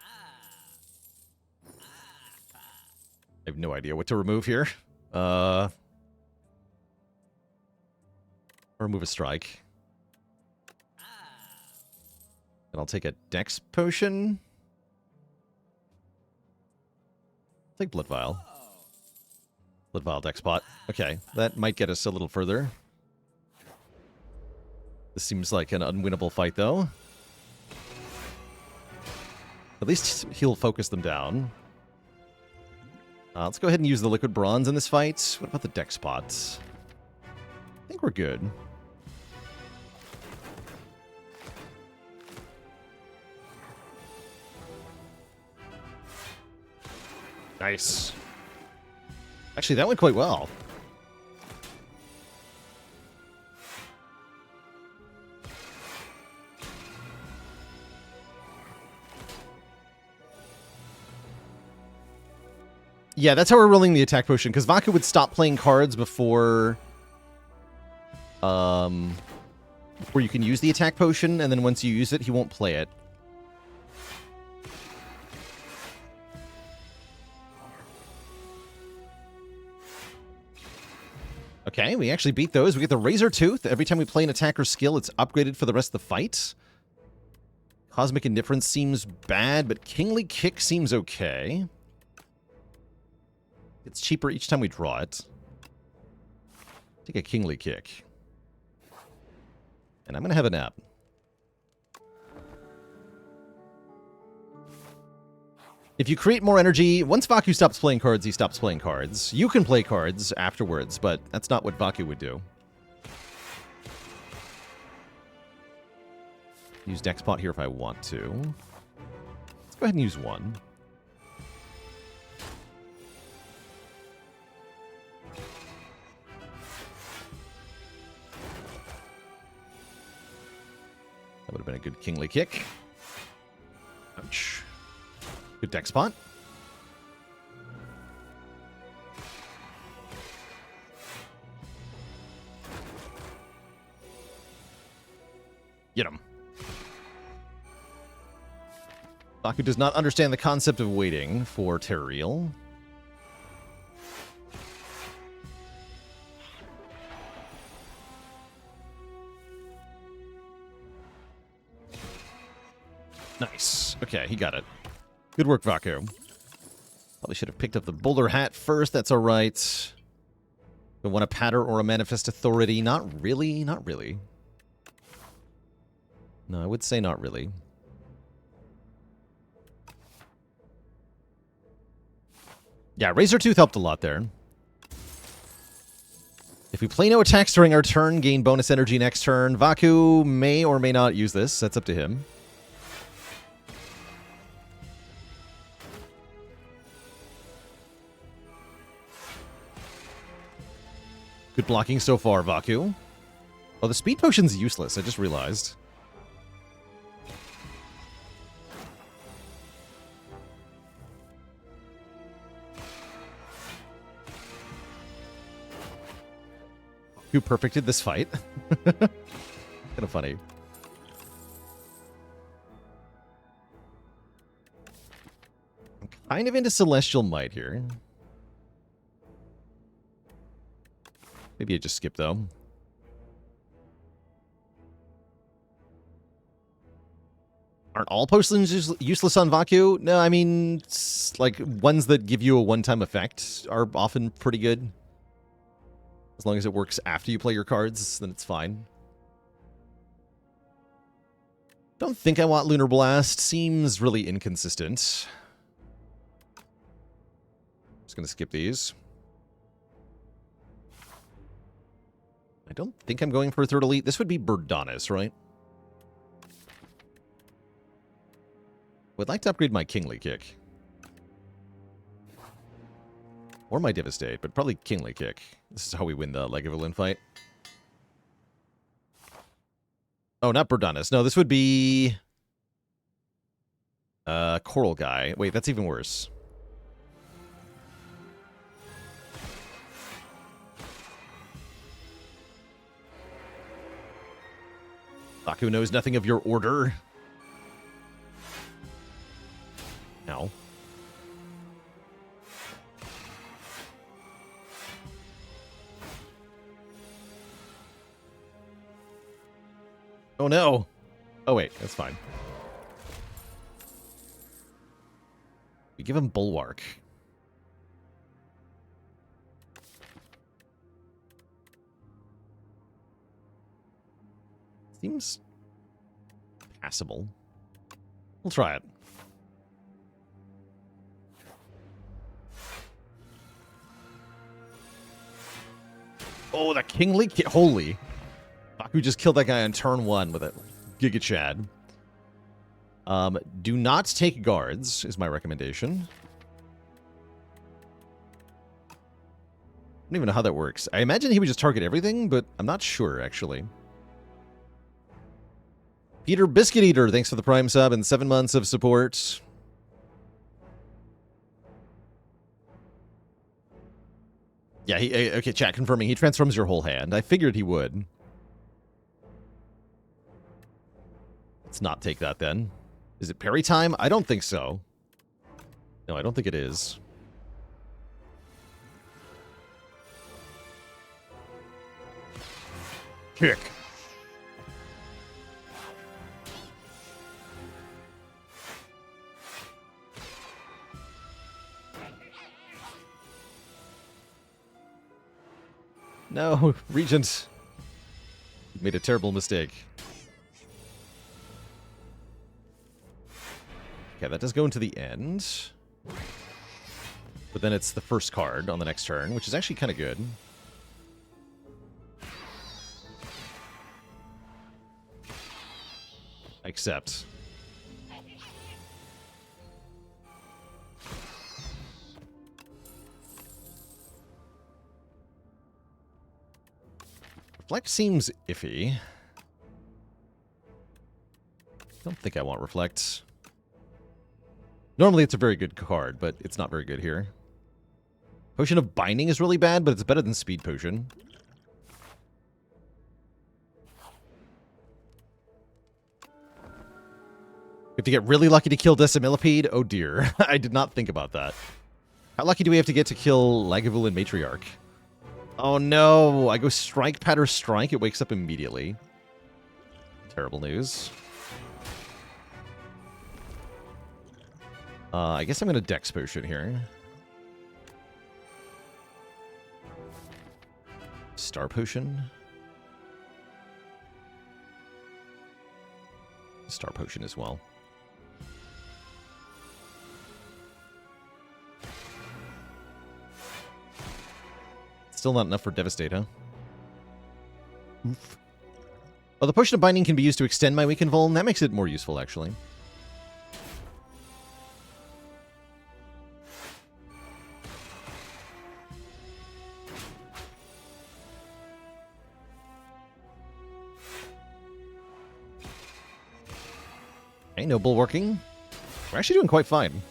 I have no idea what to remove here. Or remove a strike. And I'll take a Dex potion. Take Blood Vial. Blood Vial Dex pot. Okay, that might get us a little further. This seems like an unwinnable fight, though. At least he'll focus them down. Let's go ahead and use the Liquid Bronze in this fight. What about the Dex pots? I think we're good. Nice. Actually, that went quite well. Yeah, that's how we're rolling the attack potion, because Vaku would stop playing cards before you can use the attack potion, and then once you use it, he won't play it. Okay, we actually beat those. We get the Razor Tooth. Every time we play an attacker skill, it's upgraded for the rest of the fight. Cosmic Indifference seems bad, but Kingly Kick seems okay. It's cheaper each time we draw it. Take a Kingly Kick. And I'm going to have a nap. If you create more energy, once Vaku stops playing cards, he stops playing cards. You can play cards afterwards, but that's not what Vaku would do. Use Dex Pot here if I want to. Let's go ahead and use one. That would have been a good Kingly Kick. Ouch. Good Dex Spot. Get him. Baku does not understand the concept of waiting for Terreal. Nice. Okay, he got it. Good work, Vaku. Probably should have picked up the Bowler Hat first. That's all right. But want a Patter or a Manifest Authority? Not really. Not really. No, I would say not really. Yeah, Razor Tooth helped a lot there. If we play no attacks during our turn, gain bonus energy next turn. Vaku may or may not use this. That's up to him. Good blocking so far, Vaku. Oh, the Speed Potion's useless, I just realized. Who perfected this fight? Kind of funny. I'm kind of into Celestial Might here. Maybe I just skip, though. Aren't all potions useless on Vaku? No, I mean, like, ones that give you a one-time effect are often pretty good. As long as it works after you play your cards, then it's fine. Don't think I want Lunar Blast. Seems really inconsistent. Just gonna skip these. I don't think I'm going for a third elite. This would be Birdonis, right? Would like to upgrade my Kingly Kick. Or my Devastate, but probably Kingly Kick. This is how we win the Leg of Ilin fight. Oh, not Birdonis. No, this would be... Coral Guy. Wait, that's even worse. Vaku knows nothing of your order. No. Oh no. Oh wait, that's fine. We give him Bulwark. Seems passable. We'll try it. Oh, the Kingly Kick. Holy. Baku just killed that guy on turn 1 with a Giga Chad. Do not take guards, is my recommendation. don't even know how that works. I imagine he would just target everything, but I'm not sure, actually. Peter Biscuit Eater, thanks for the Prime sub and 7 months of support. Yeah, okay, chat confirming. He transforms your whole hand. I figured he would. Let's not take that then. Is it parry time? I don't think so. No, I don't think it is. Kick. No, Regent. You made a terrible mistake. Okay, that does go into the end. But then it's the first card on the next turn, which is actually kind of good. I accept. Reflect seems iffy. Don't think I want Reflect. Normally it's a very good card, but it's not very good here. Potion of Binding is really bad, but it's better than Speed Potion. We have to get really lucky to kill Decimillipede? Oh dear, I did not think about that. How lucky do we have to get to kill Lagavulin Matriarch? Oh no, I go Strike, Patter, Strike, it wakes up immediately. Terrible news. I guess I'm going to Dex Potion here. Star Potion. Star Potion as well. Still not enough for Devastate, huh? Oof. Oh, the Potion of Binding can be used to extend my Weaken Vuln. That makes it more useful, actually. Okay, no bulwarking. We're actually doing quite fine.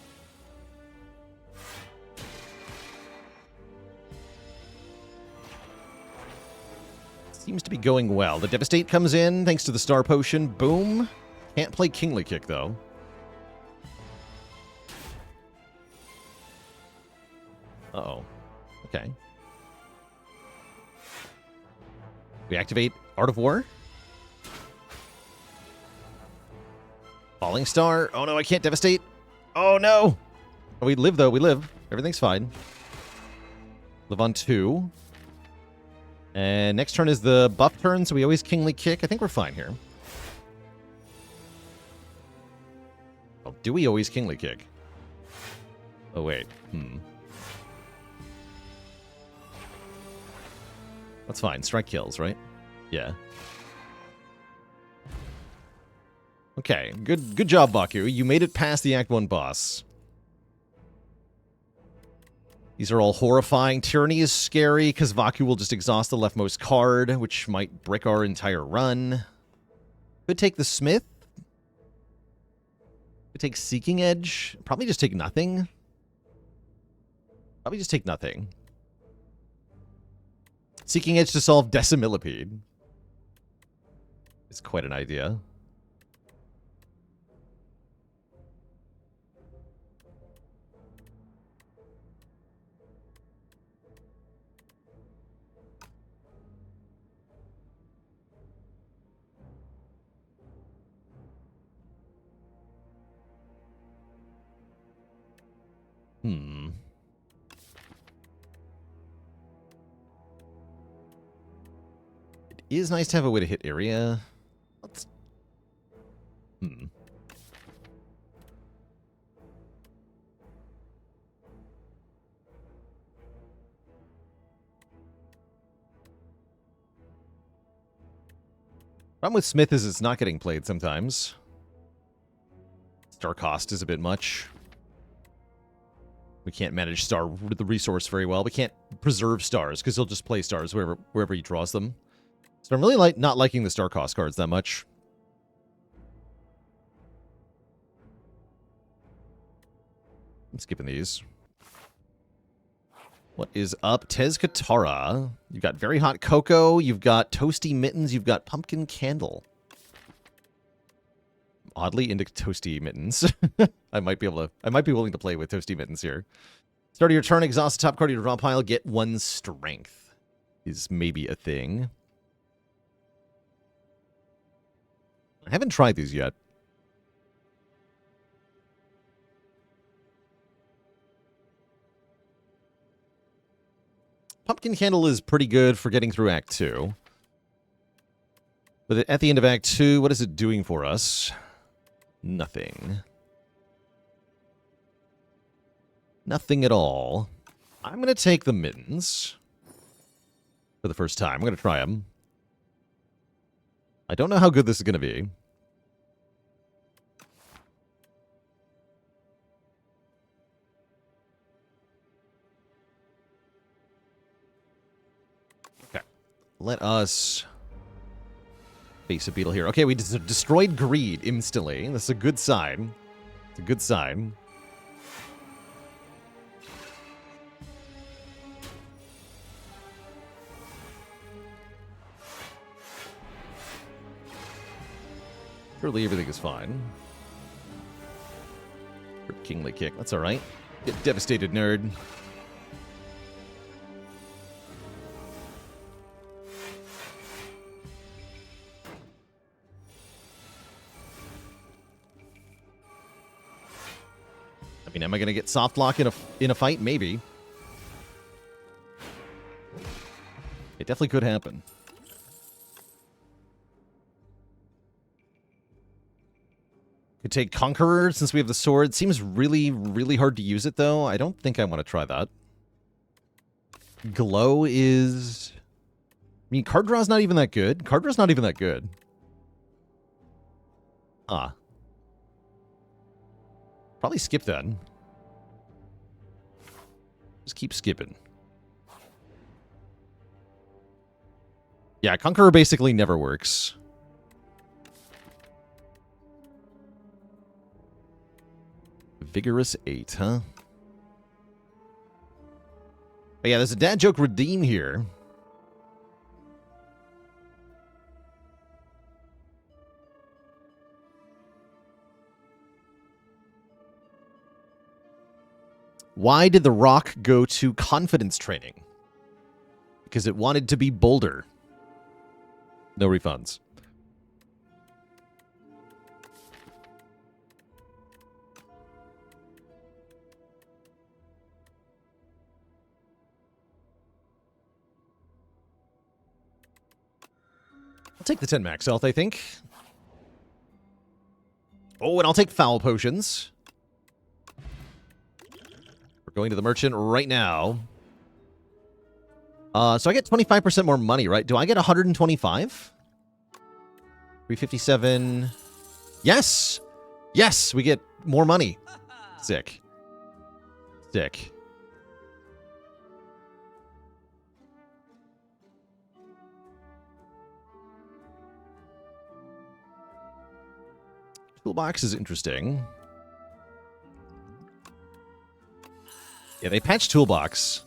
Seems to be going well. The Devastate comes in thanks to the Star Potion. Boom. Can't play Kingly Kick, though. Uh-oh. Okay. We activate Art of War. Falling Star. Oh no, I can't Devastate. Oh no. Oh, we live, though. We live. Everything's fine. Live on 2. And next turn is the buff turn, so we always Kingly Kick. I think we're fine here. Well, do we always Kingly Kick? Oh, wait. That's fine. Strike kills, right? Yeah. Okay. Good job, Baku. You made it past the Act 1 boss. These are all horrifying. Tyranny is scary because Vaku will just exhaust the leftmost card, which might brick our entire run. Could take the Smith. Could take Seeking Edge. Probably just take nothing. Probably just take nothing. Seeking Edge to solve Decimillipede. It's quite an idea. It is nice to have a way to hit area. Let's... Problem with Smith is it's not getting played sometimes. Star cost is a bit much. We can't manage the resource very well. We can't preserve stars, because he'll just play stars wherever he draws them. So I'm really not liking the star cost cards that much. I'm skipping these. What is up? Tez Katara. You've got Very Hot Cocoa. You've got Toasty Mittens. You've got Pumpkin Candle. Oddly into Toasty Mittens. I might be willing to play with Toasty Mittens here. Start of your turn, exhaust the top card of your draw pile, get 1 strength. Is maybe a thing. I haven't tried these yet. Pumpkin Candle is pretty good for getting through Act 2. But at the end of Act 2, what is it doing for us? Nothing. Nothing at all. I'm going to take the mittens. For the first time. I'm going to try them. I don't know how good this is going to be. Let us face a beetle here. Okay, we destroyed greed instantly. That's a good sign. It's a good sign. Surely everything is fine. Kingly kick. That's all right. Get devastated, nerd. I mean, am I going to get soft lock in a fight? Maybe. It definitely could happen. Could take Conqueror since we have the sword. Seems really, really hard to use it, though. I don't think I want to try that. Glow is... I mean, card draw's not even that good. Card draw's not even that good. Ah. Probably skip then. Just keep skipping. Yeah, Conqueror basically never works. Vigorous 8, huh? But yeah, there's a dad joke redeem here. Why did the rock go to confidence training? Because it wanted to be bolder. No refunds. I'll take the 10 max health, I think. Oh, and I'll take foul potions. Going to the merchant right now. So I get 25% more money, right? Do I get 125? 357. Yes! Yes! We get more money. Sick. Sick. Toolbox is interesting. Yeah, they patched Toolbox.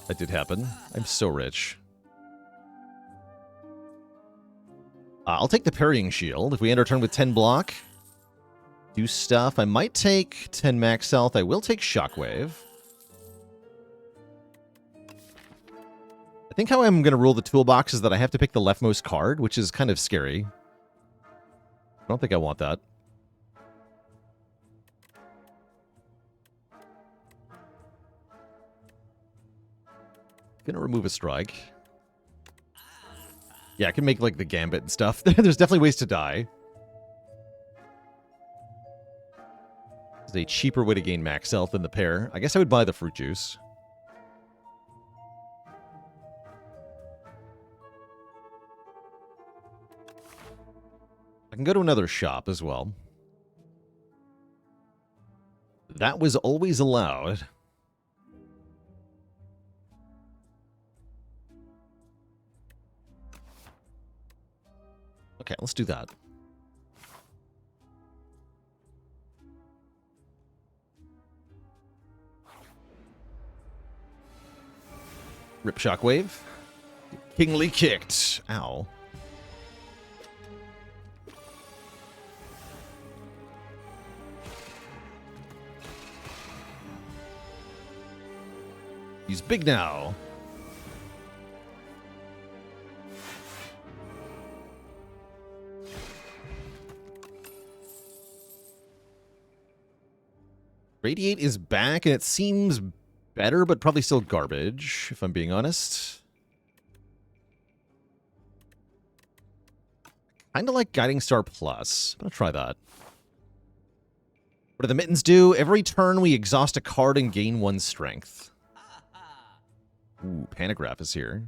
That did happen. I'm so rich. I'll take the Parrying Shield. If we end our turn with 10 block, do stuff. I might take 10 max health. I will take Shockwave. I think how I'm going to rule the Toolbox is that I have to pick the leftmost card, which is kind of scary. I don't think I want that. Gonna remove a strike. Yeah, I can make, like, the gambit and stuff. There's definitely ways to die. It's a cheaper way to gain max health than the pair. I guess I would buy the fruit juice. I can go to another shop as well. That was always allowed. Okay, let's do that. Rip Shockwave. Kingly kicked. Ow. He's big now. Radiate is back, and it seems better, but probably still garbage, if I'm being honest. Kind of like Guiding Star Plus. I'm going to try that. What do the mittens do? Every turn we exhaust a card and gain 1 strength. Ooh, Panagraph is here.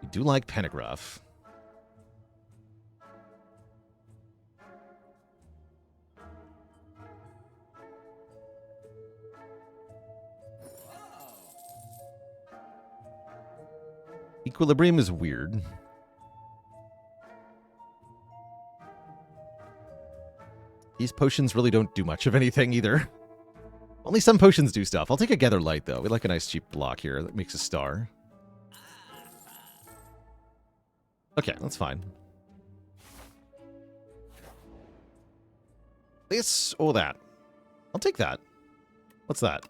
We do like Panagraph. Equilibrium is weird. These potions really don't do much of anything either. Only some potions do stuff. I'll take a Gather Light, though. We like a nice cheap block here that makes a star. Okay, that's fine. This or that? I'll take that. What's that?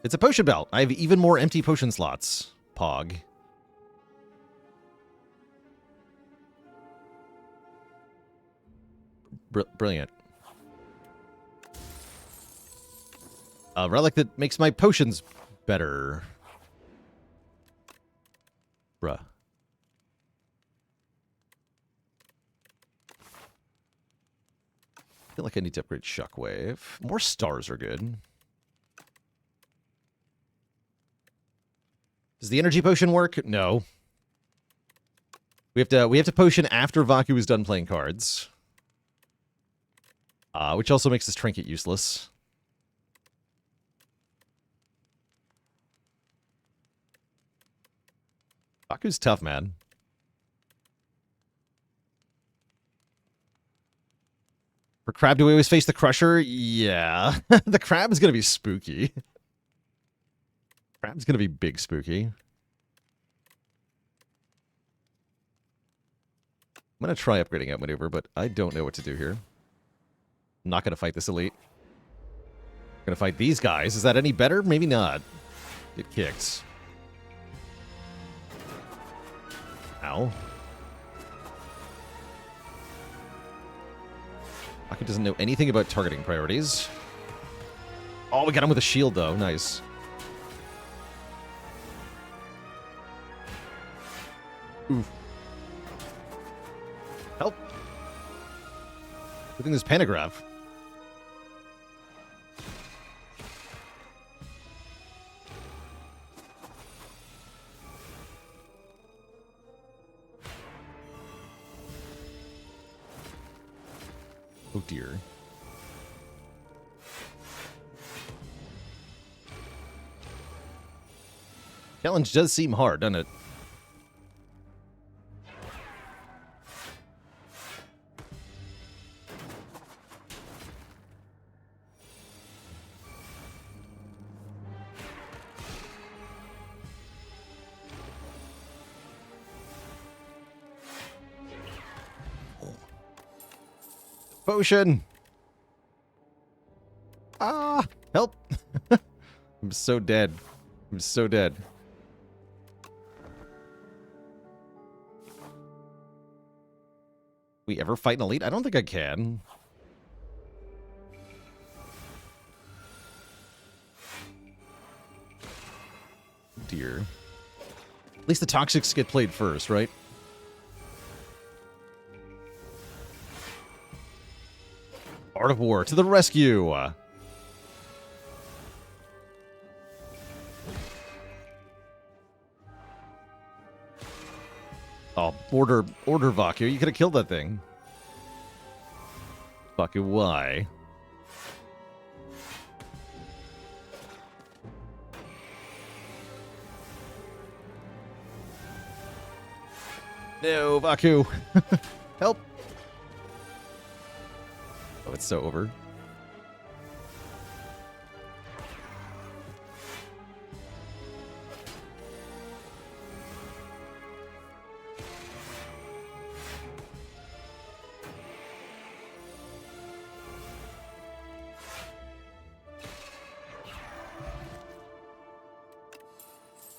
It's a potion belt. I have even more empty potion slots. Pog. Brilliant. A relic that makes my potions better. Bruh. I feel like I need to upgrade Shockwave. More stars are good. Does the energy potion work? No. We have to potion after Vaku is done playing cards. Which also makes this trinket useless. Vaku's tough, man. For Crab, do we always face the Crusher? Yeah. The Crab is going to be spooky. Crab's going to be big spooky. I'm going to try upgrading Outmaneuver, but I don't know what to do here. I'm not going to fight this elite. I'm going to fight these guys. Is that any better? Maybe not. Get kicked. Ow. Aku doesn't know anything about targeting priorities. Oh, we got him with a shield, though. Nice. Oof. Help. I think there's Panagraph. Oh dear. Challenge does seem hard, doesn't it? Potion! Ah! Help! I'm so dead. I'm so dead. We ever fight an elite? I don't think I can. Dear. At least the Toxics get played first, right? Art of War to the rescue! Oh, order Vaku. You could have killed that thing. Vaku, why? No, Vaku. Help. Oh, it's so over.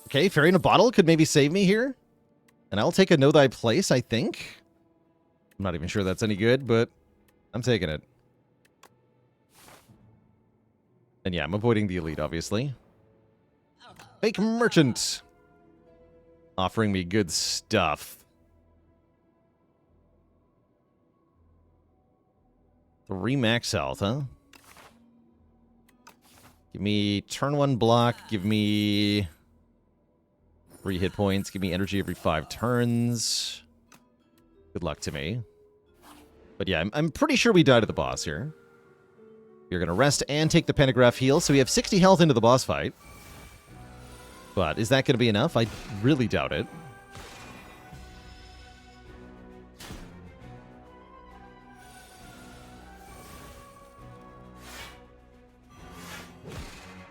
Okay, Fairy in a Bottle could maybe save me here. And I'll take a Know Thy Place, I think. I'm not even sure that's any good, but I'm taking it. And yeah, I'm avoiding the elite, obviously. Fake Merchant. Offering me good stuff. 3 max health, huh? Give me turn 1 block. Give me 3 hit points. Give me energy every 5 turns. Good luck to me. But yeah, I'm pretty sure we die to the boss here. You're going to rest and take the Pentagraph heal. So we have 60 health into the boss fight. But is that going to be enough? I really doubt it.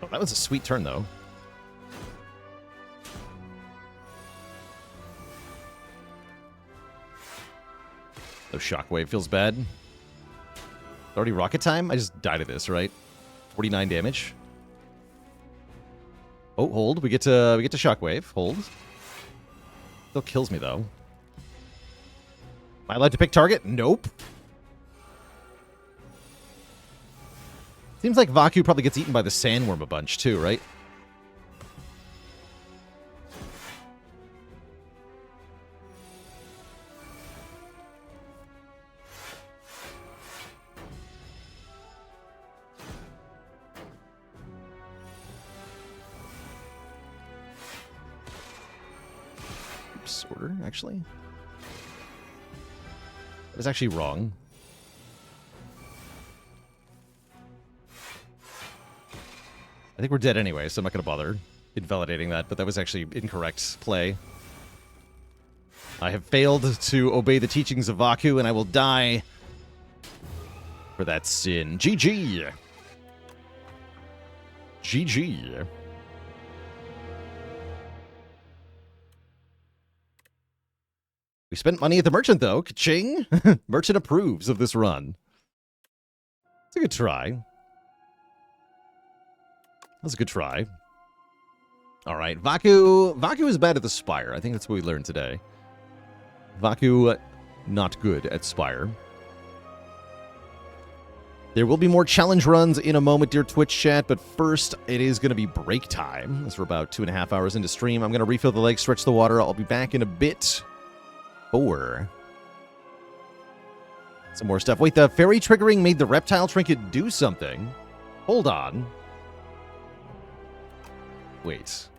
Oh, that was a sweet turn, though. Oh, Shockwave feels bad. Already rocket time? I just died of this, right? 49 damage. Oh, hold. We get to Shockwave. Hold. Still kills me, though. Am I allowed to pick target? Nope. Seems like Vaku probably gets eaten by the sandworm a bunch, too, right? Order, actually. That is actually wrong. I think we're dead anyway, so I'm not going to bother invalidating that, but that was actually incorrect play. I have failed to obey the teachings of Vaku, and I will die for that sin. GG! GG. We spent money at the merchant, though. Ka-ching! Merchant approves of this run. It's a good try. That's a good try. All right, Vaku. Vaku is bad at the Spire. I think that's what we learned today. Vaku, not good at Spire. There will be more challenge runs in a moment, dear Twitch chat, but first, it is going to be break time. As we're about 2.5 hours into stream, I'm going to refill the legs, stretch the water. I'll be back in a bit. Some more stuff. Wait, the fairy triggering made the reptile trinket do something. Hold on. Wait.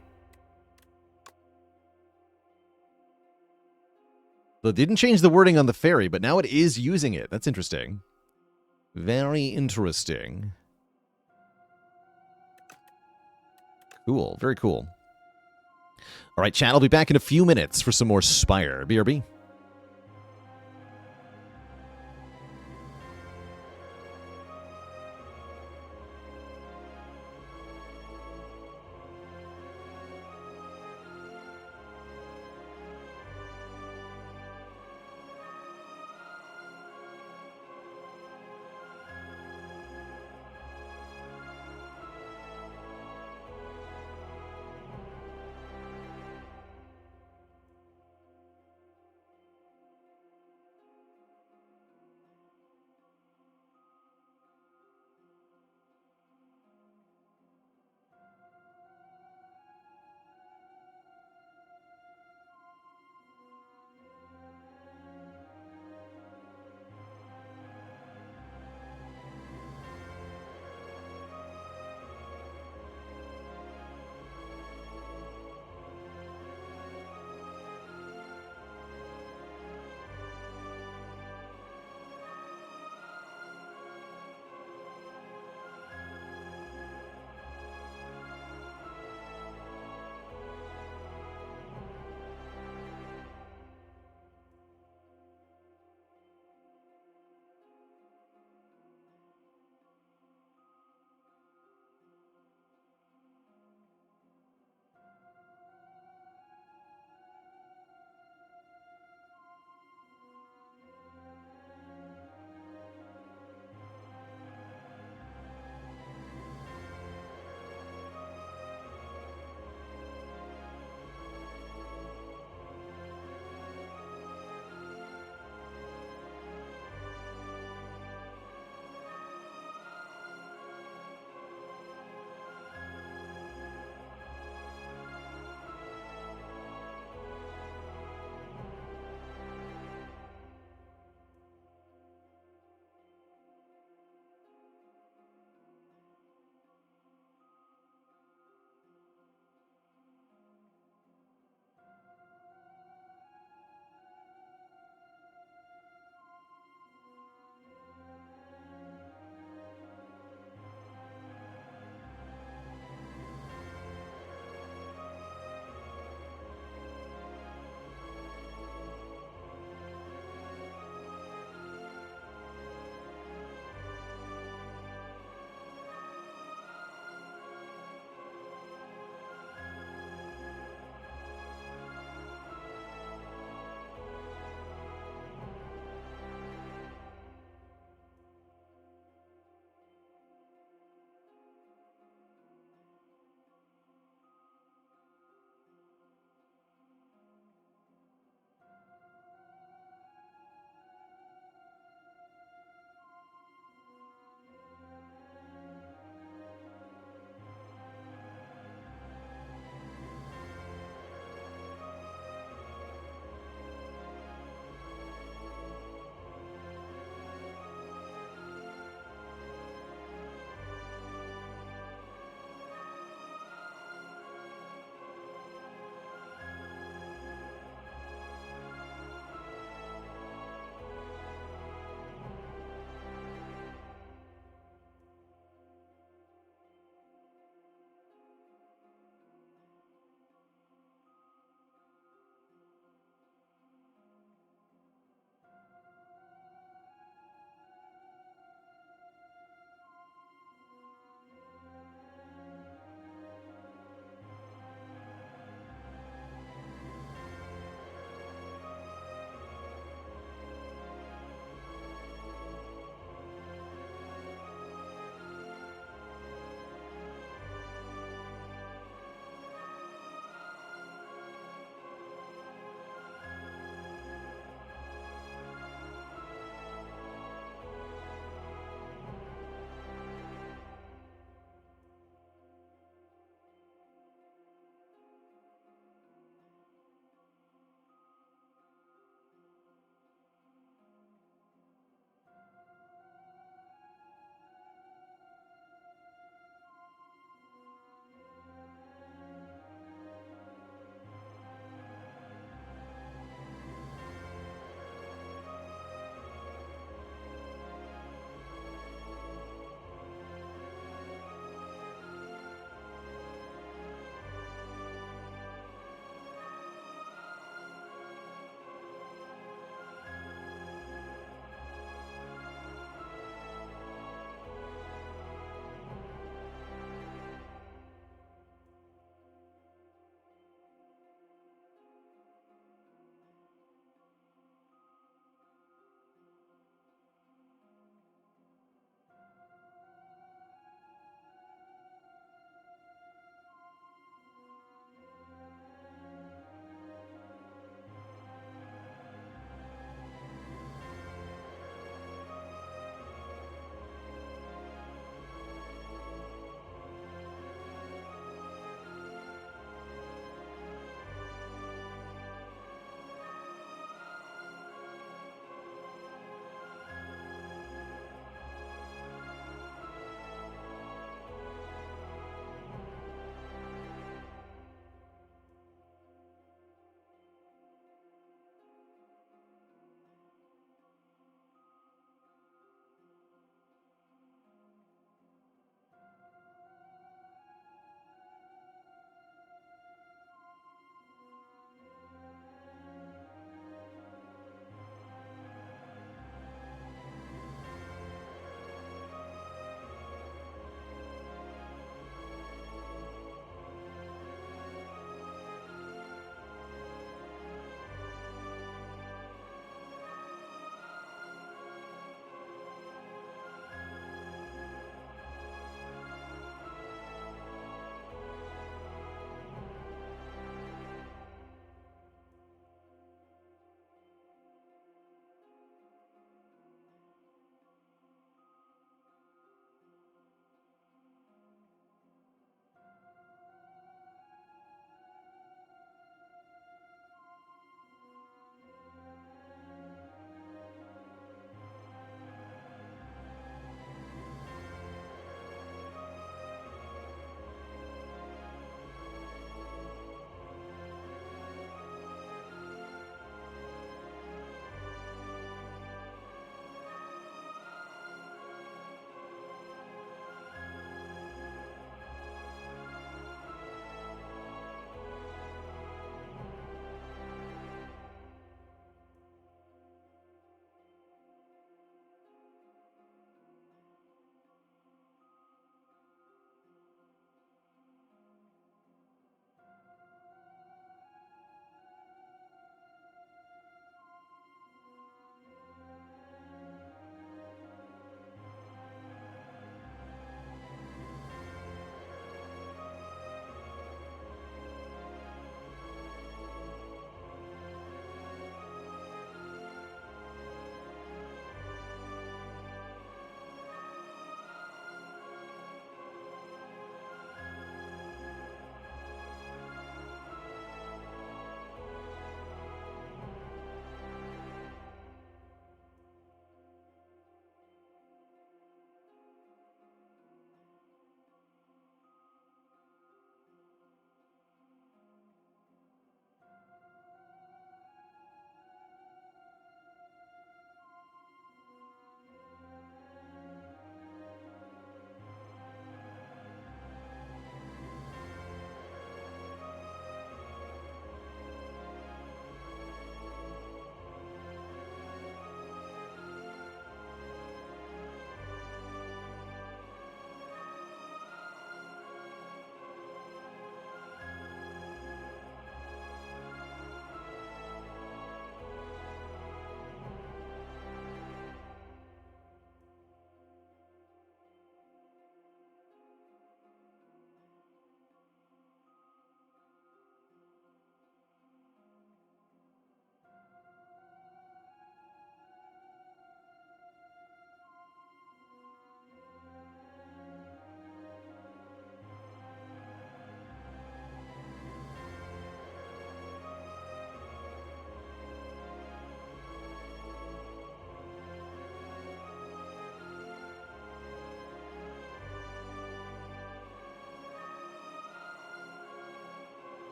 It didn't change the wording on the fairy, but now it is using it. That's interesting. Very interesting. Cool. Very cool. All right, chat. I'll be back in a few minutes for some more Spire. BRB.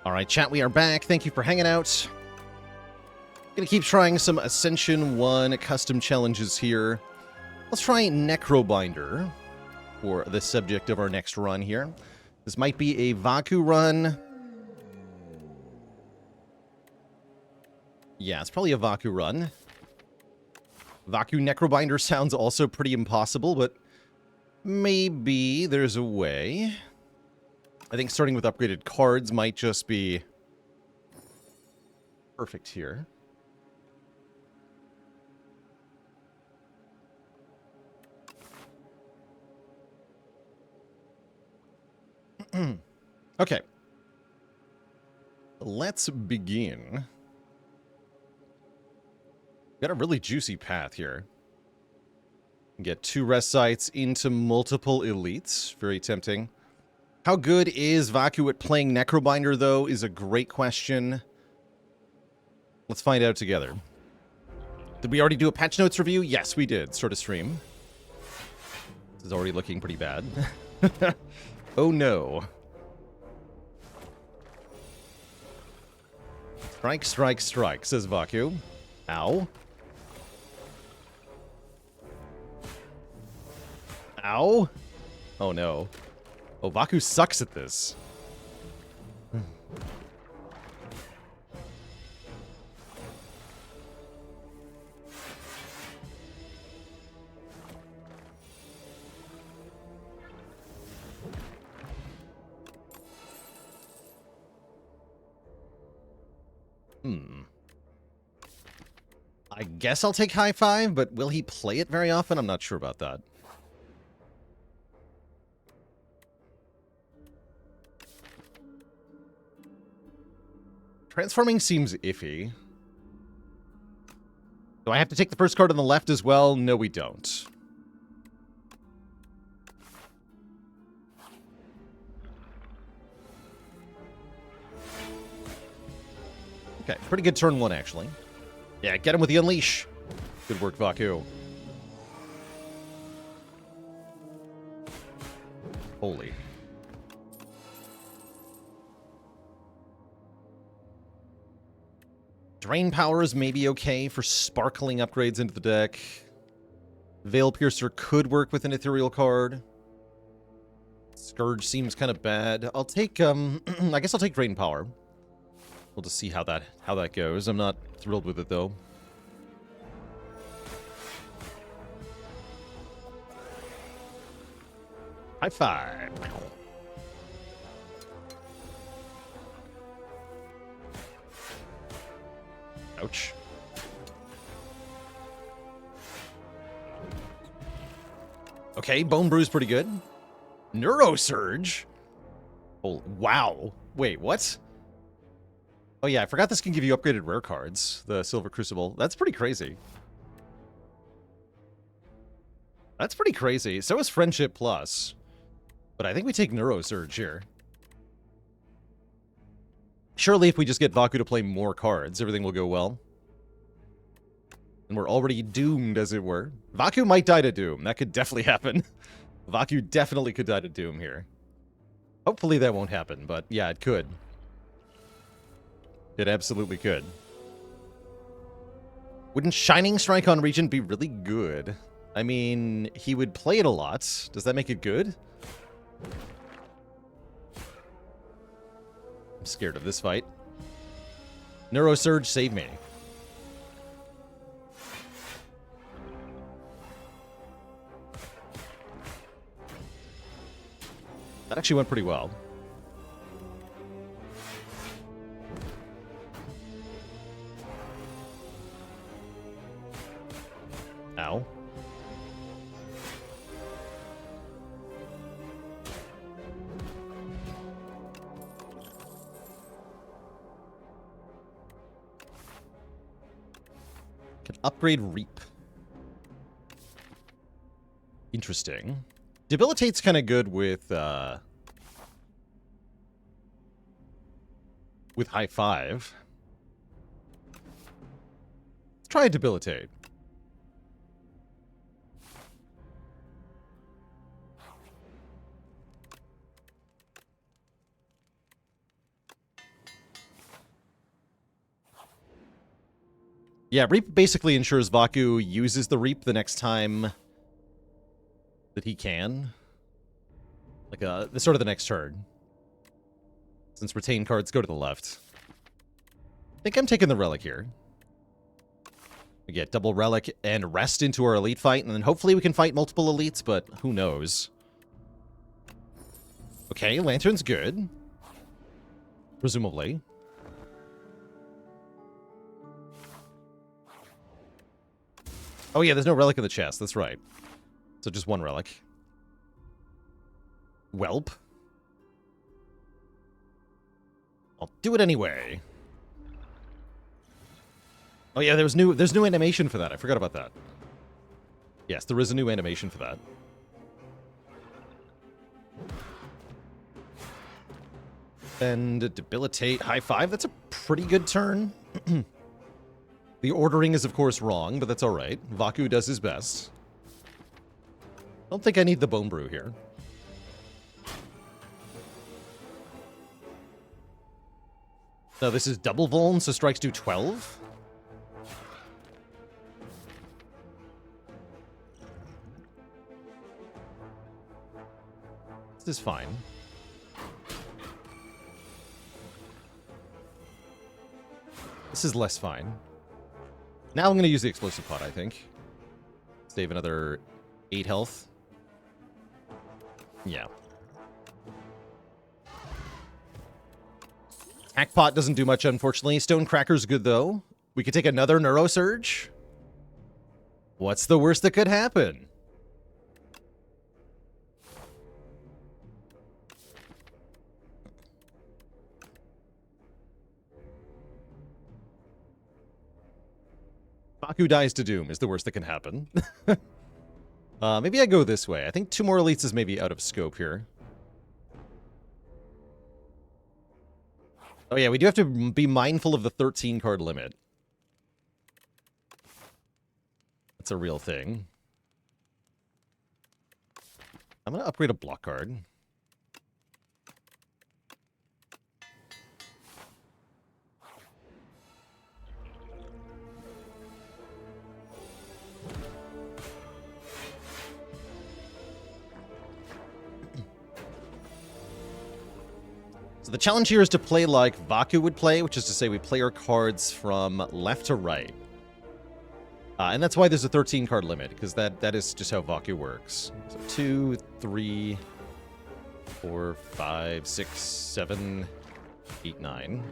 All right, chat, we are back. Thank you for hanging out. Gonna keep trying some Ascension 1 custom challenges here. Let's try Necrobinder for the subject of our next run here. This might be a Vaku run. Yeah, it's probably a Vaku run. Vaku Necrobinder sounds also pretty impossible, but maybe there's a way. I think starting with upgraded cards might just be perfect here. Okay. Let's begin. Got a really juicy path here. Get 2 rest sites into multiple elites. Very tempting. How good is Vaku at playing Necrobinder, though, is a great question. Let's find out together. Did we already do a patch notes review? Yes, we did. Start a stream. This is already looking pretty bad. Oh, no. Strike, strike, strike, says Vaku. Ow. Ow. Oh, no. Oh, Vaku sucks at this. I guess I'll take high 5, but will he play it very often? I'm not sure about that. Transforming seems iffy. Do I have to take the first card on the left as well? No, we don't. Okay, pretty good turn 1, actually. Yeah, get him with the Unleash. Good work, Vaku. Holy. Drain Powers may be okay for sparkling upgrades into the deck. Veil Piercer could work with an ethereal card. Scourge seems kind of bad. I'll take, I guess I'll take Drain Power. We'll just see how that goes. I'm not thrilled with it, though. High 5. Ouch. Okay, Bone Brew's pretty good. Neurosurge? Oh, wow. Wait, what? Oh yeah, I forgot this can give you upgraded rare cards, the Silver Crucible. That's pretty crazy. That's pretty crazy. So is Friendship Plus. But I think we take Neurosurge here. Surely if we just get Vaku to play more cards, everything will go well. And we're already doomed, as it were. Vaku might die to Doom. That could definitely happen. Vaku definitely could die to Doom here. Hopefully that won't happen, but yeah, it could. It absolutely could. Wouldn't Shining Strike on Regent be really good? I mean, he would play it a lot. Does that make it good? I'm scared of this fight. Neurosurge, save me. That actually went pretty well. Ow. Can upgrade Reap. Interesting. Debilitate's kind of good with high 5. Let's try Debilitate. Yeah, Reap basically ensures Vaku uses the Reap the next time that he can. Like, the sort of the next turn. Since retain cards go to the left. I think I'm taking the Relic here. We get double Relic and Rest into our Elite fight, and then hopefully we can fight multiple Elites, but who knows. Okay, Lantern's good. Presumably. Oh yeah, there's no Relic in the chest, that's right. So just one Relic. Whelp. I'll do it anyway. Oh yeah, there's new animation for that. I forgot about that. Yes, there is a new animation for that. And debilitate, high five. That's a pretty good turn. The ordering is of course wrong, but that's all right. Vaku does his best. I don't think I need the Bone Brew here. No, this is double Vuln, so strikes do 12. This is fine. This is less fine. Now I'm going to use the Explosive Pot, I think. Save another 8 health. Yeah. Hackpot doesn't do much, unfortunately. Stonecracker's good, though. We could take another Neurosurge. What's the worst that could happen? Baku dies to Doom is the worst that can happen. Maybe I go this way. I think 2 more Elites is maybe out of scope here. Oh yeah, we do have to be mindful of the 13 card limit. That's a real thing. I'm going to upgrade a block card. So the challenge here is to play like Vaku would play, which is to say we play our cards from left to right. And that's why there's a 13 card limit, because that is just how Vaku works. So 2, 3, 4, 5, 6, 7, 8, 9.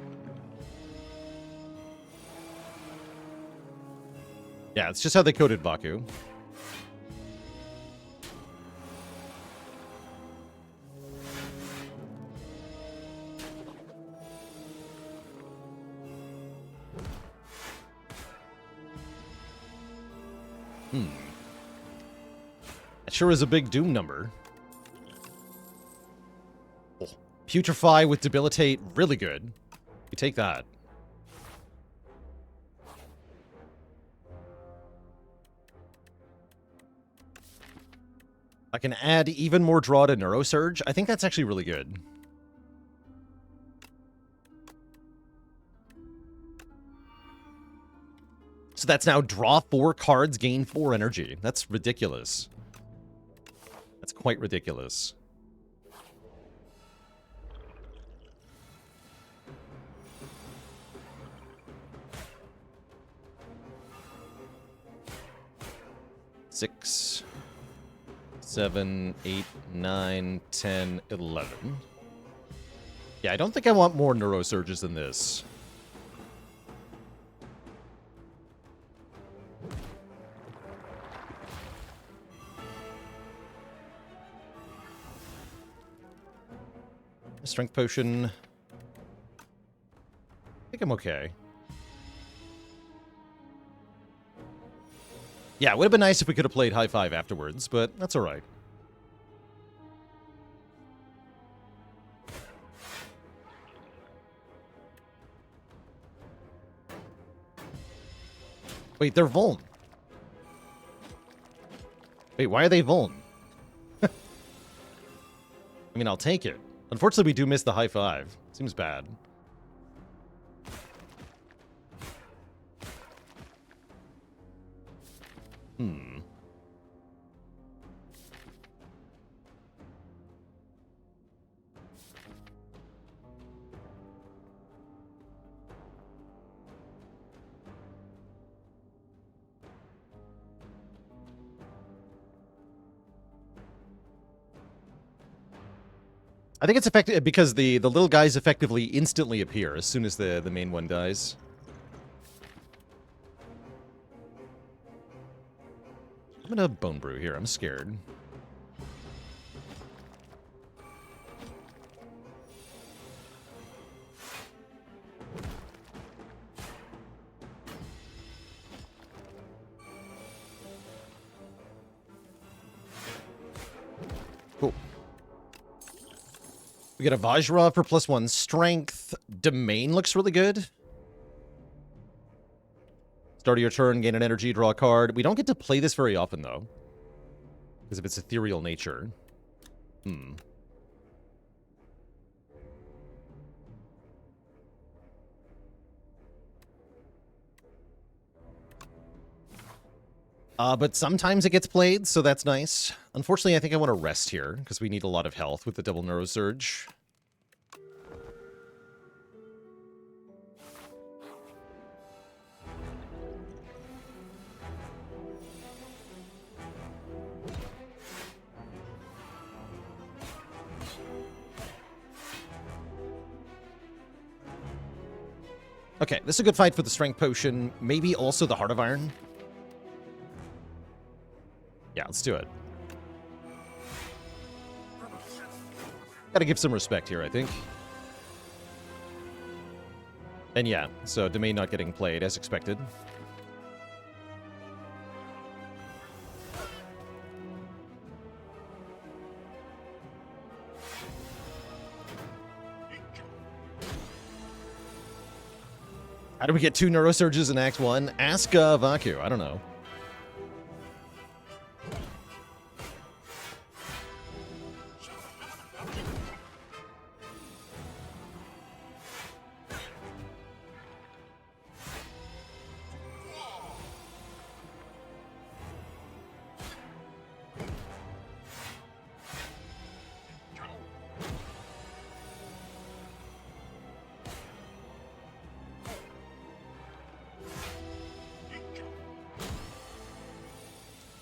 Yeah, it's just how they coded Vaku. That sure is a big Doom number. Oh, Putrefy with Debilitate, really good. You take that. I can add even more draw to Neurosurge. I think that's actually really good. So that's now draw 4 cards, gain 4 energy. That's ridiculous. That's quite ridiculous. Six, 7, 8, 9, 10, 11. Yeah, I don't think I want more Neurosurges than this. Strength Potion. I think I'm okay. Yeah, it would have been nice if we could have played High Five afterwards, but that's alright. Wait, they're Vuln. Wait, why are they Vuln? I mean, I'll take it. Unfortunately, we do miss the high five. Seems bad. Hmm. I think it's effective because the little guys effectively instantly appear as soon as the main one dies. I'm gonna bone brew here. I'm scared. Cool. We get a Vajra for +1 strength. Domain looks really good. Start of your turn, gain an energy, draw a card. We don't get to play this very often, though. Because of its ethereal nature. Hmm. But sometimes it gets played, so that's nice. Unfortunately, I think I want to rest here, because we need a lot of health with the double Neurosurge. Okay, this is a good fight for the Strength Potion. Maybe also the Heart of Iron. Yeah, let's do it. Gotta give some respect here, I think. And yeah, so Domain not getting played as expected. How do we get 2 Neurosurges in Act 1? Ask Vaku. I don't know.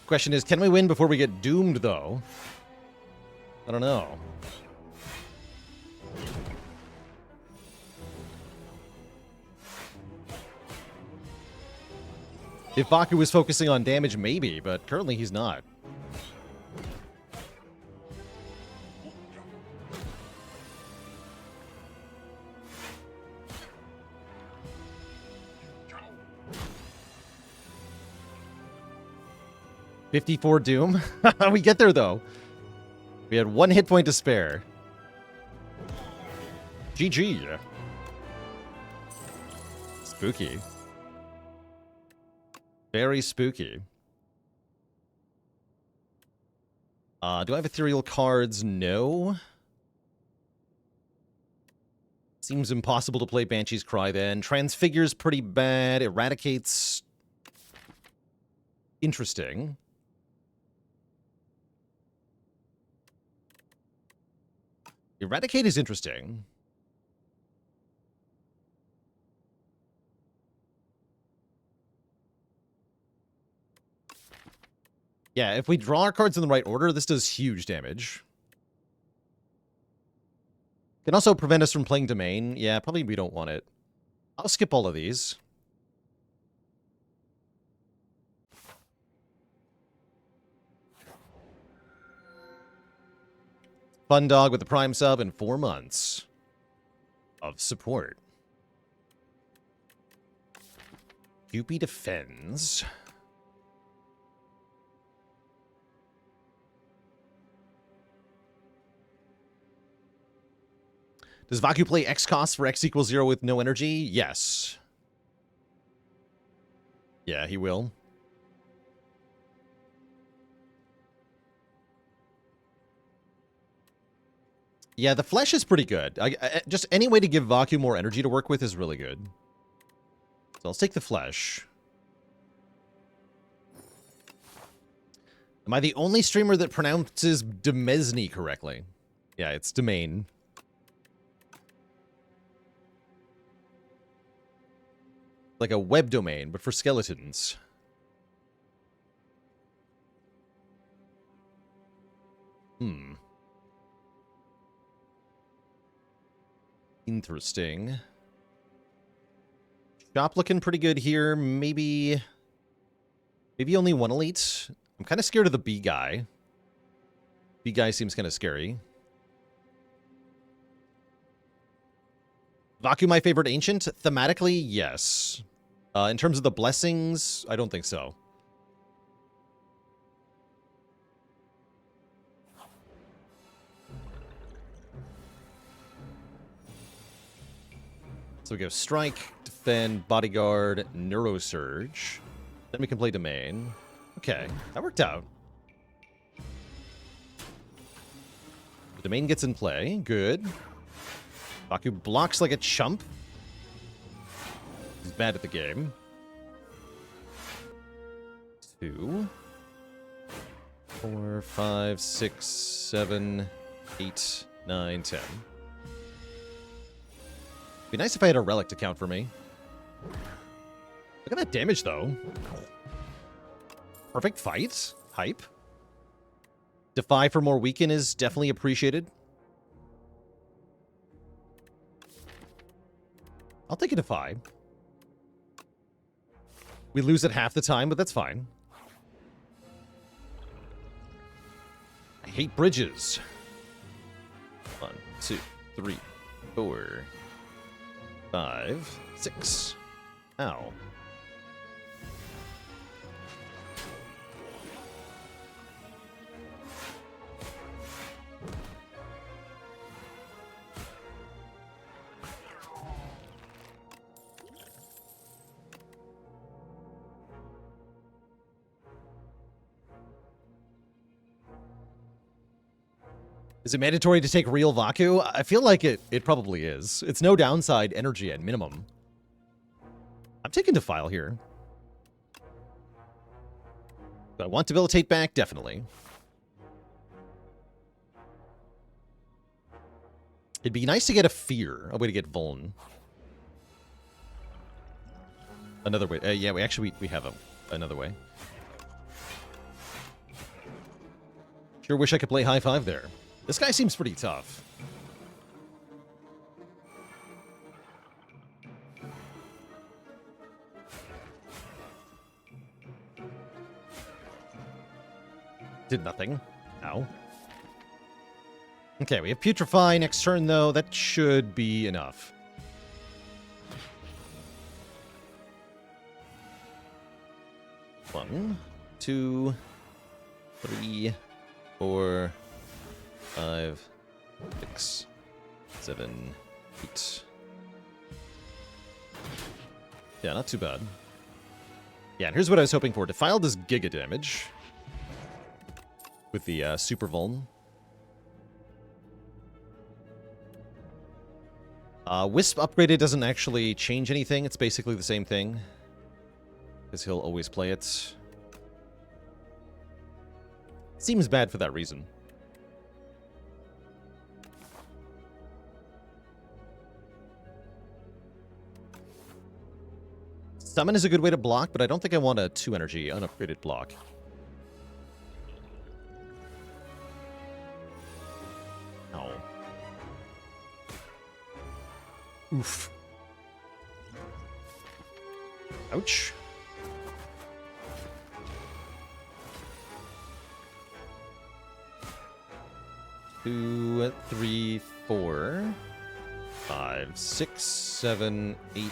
Question is, can we win before we get doomed, though? I don't know. If Baku was focusing on damage, maybe, but currently he's not. $54 Doom. We get there, though. We had 1 hit point to spare. GG. Spooky. Very spooky. Do I have ethereal cards? No. Seems impossible to play Banshee's Cry then. Transfigure's pretty bad. Eradicate's interesting. Eradicate is interesting. Yeah, if we draw our cards in the right order, this does huge damage. Can also prevent us from playing Domain. Yeah, probably we don't want it. I'll skip all of these. Fun Dog with the Prime sub and 4 months of support. Yuppie defends. Does Vaku play X cost for X equals 0 with no energy? Yes. Yeah, he will. Yeah, the flesh is pretty good. Just any way to give Vaku more energy to work with is really good. So let's take the flesh. Am I the only streamer that pronounces Demesne correctly? Yeah, it's domain. Like a web domain, but for skeletons. Interesting. Shop looking pretty good here. Maybe only one elite. I'm kind of scared of the bee guy. Bee guy seems kind of scary. Vaku, my favorite ancient? Thematically, yes. In terms of the blessings, I don't think so. So we go Strike, Defend, Bodyguard, Neurosurge. Then we can play Domain. Okay, that worked out. The Domain gets in play. Good. Baku blocks like a chump. He's bad at the game. 2, 4, 5, 6, 7, 8, 9, 10. Be nice if I had a relic to count for me. Look at that damage, though. Perfect fight. Hype. Defy for more weaken is definitely appreciated. I'll take a Defy. We lose it half the time, but that's fine. I hate bridges. 1, 2, 3, 4, 5, 6. Ow. Is it mandatory to take real Vaku? I feel like it probably is. It's no downside energy at minimum. I'm taking Defile here. Do I want Debilitate back? Definitely. It'd be nice to get a Fear. A way to get Vuln. Another way. Yeah, we have another way. Sure wish I could play high five there. This guy seems pretty tough. Did nothing. Ow. Okay, we have Putrefy next turn, though. That should be enough. One, 2, 3, 4, 5, 6, 7, 8. Yeah, not too bad. Yeah, and here's what I was hoping for. Defile does giga damage with the super vuln. Wisp upgraded doesn't actually change anything. It's basically the same thing, because he'll always play it. Seems bad for that reason. Summon is a good way to block, but I don't think I want a 2 energy unupgraded block. Ow. Oof. Ouch. Two, 3, 4, 5, 6, 7, 8,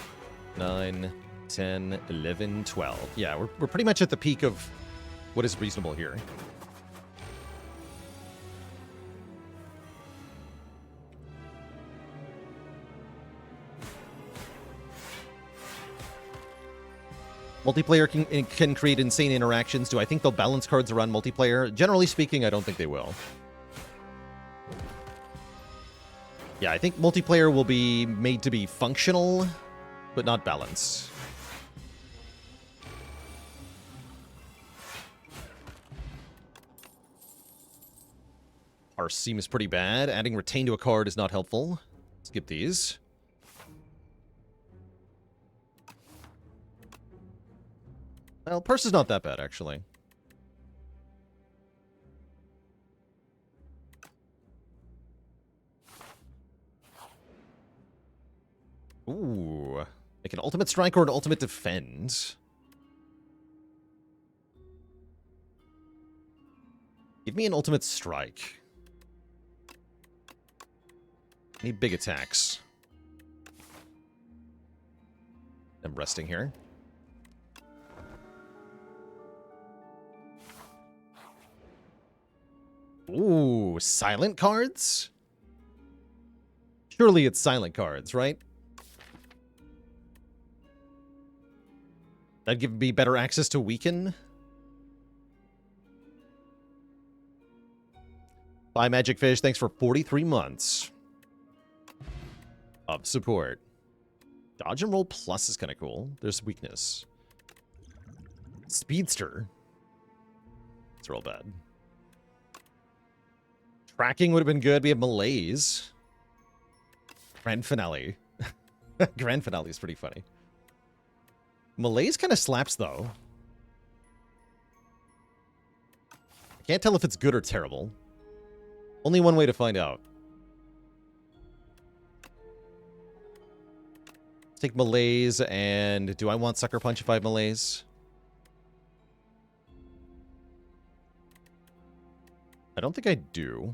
9, 10, 11, 12. Yeah, we're pretty much at the peak of what is reasonable here. Multiplayer can create insane interactions. Do I think they'll balance cards around multiplayer? Generally speaking, I don't think they will. Yeah, I think multiplayer will be made to be functional, but not balanced. Arse seems pretty bad. Adding Retain to a card is not helpful. Skip these. Well, Purse is not that bad, actually. Ooh. Make an ultimate strike or an ultimate defend. Give me an ultimate strike. Need big attacks. I'm resting here. Ooh, silent cards? Surely it's silent cards, right? That'd give me better access to weaken. Bye, Magic Fish. Thanks for 43 months of support. Dodge and roll plus is kind of cool. There's weakness. Speedster. It's real bad. Tracking would have been good. We have Malaise. Grand Finale. Grand Finale is pretty funny. Malaise kind of slaps, though. I can't tell if it's good or terrible. Only one way to find out. Take Malaise, and do I want Sucker Punch if I have Malaise? I don't think I do.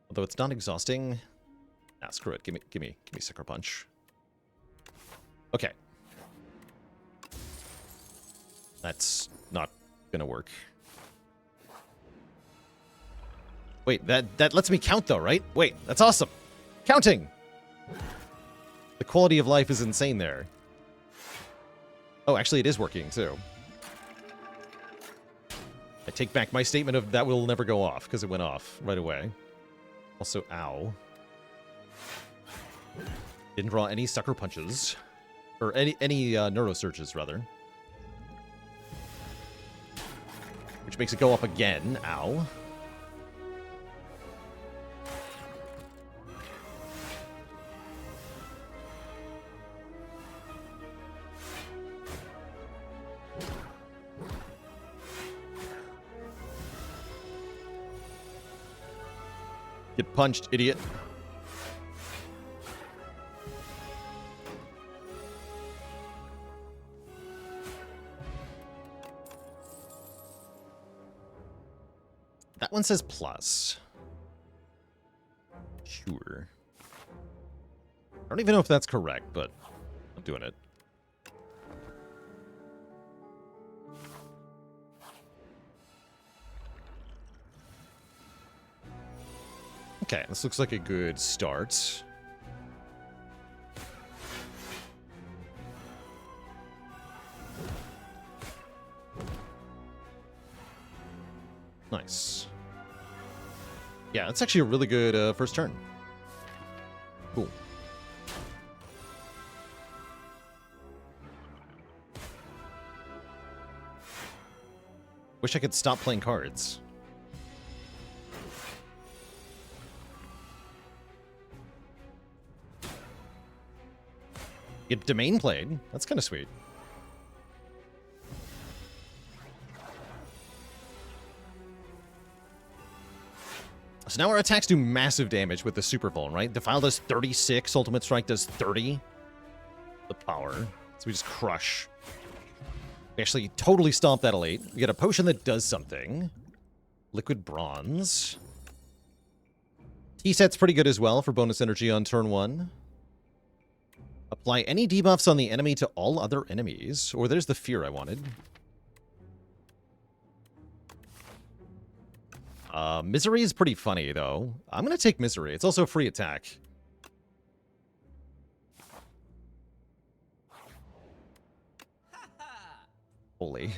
Although it's not exhausting. Nah, screw it. Give me Sucker Punch. Okay. That's not gonna work. Wait, that lets me count though, right? Wait, that's awesome. Counting! The quality of life is insane there. Oh, actually it is working too. I take back my statement of that will never go off, because it went off right away. Also, ow. Didn't draw any sucker punches. Or any neurosurges, rather. Which makes it go up again. Ow. Get punched, idiot. That one says plus. Sure. I don't even know if that's correct, but I'm doing it. Okay, this looks like a good start. Nice. Yeah, that's actually a really good first turn. Cool. Wish I could stop playing cards. Get Domain played. That's kind of sweet. So now our attacks do massive damage with the Super Vuln, right? Defile does 36, Ultimate Strike does 30. The power. So we just crush. We actually totally stomp that elite. We get a potion that does something. Liquid Bronze. T-set's pretty good as well for bonus energy on turn 1. Apply any debuffs on the enemy to all other enemies. Or there's the fear I wanted. Misery is pretty funny, though. I'm going to take Misery. It's also a free attack. Holy.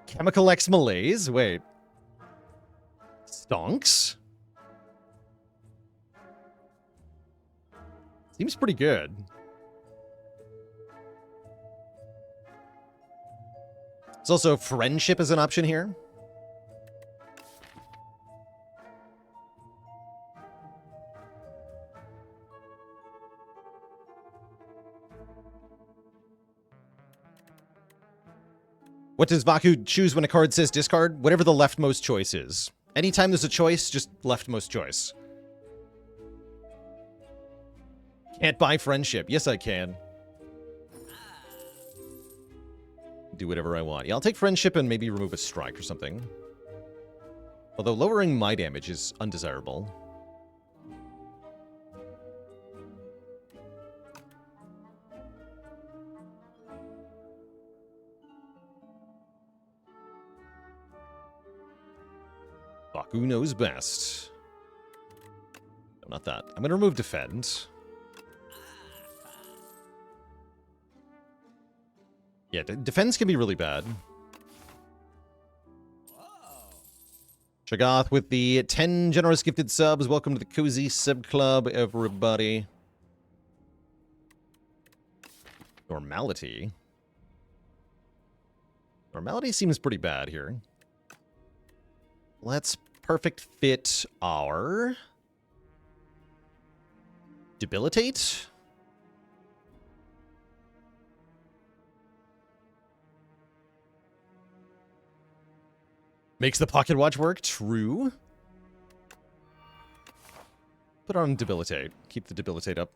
Chemical X Malaise? Wait. Stonks? Seems pretty good. It's also friendship as an option here. What does Vaku choose when a card says discard? Whatever the leftmost choice is. Anytime there's a choice, just leftmost choice. Can't buy friendship. Yes, I can. Do whatever I want. Yeah, I'll take friendship and maybe remove a strike or something. Although lowering my damage is undesirable. Baku knows best. No, not that. I'm going to remove Defend. Yeah, Defense can be really bad. Shagath with the 10 generous gifted subs. Welcome to the Cozy Sub Club, everybody. Normality. Normality seems pretty bad here. Let's perfect fit our Debilitate. Makes the pocket watch work. True. Put on Debilitate. Keep the Debilitate up.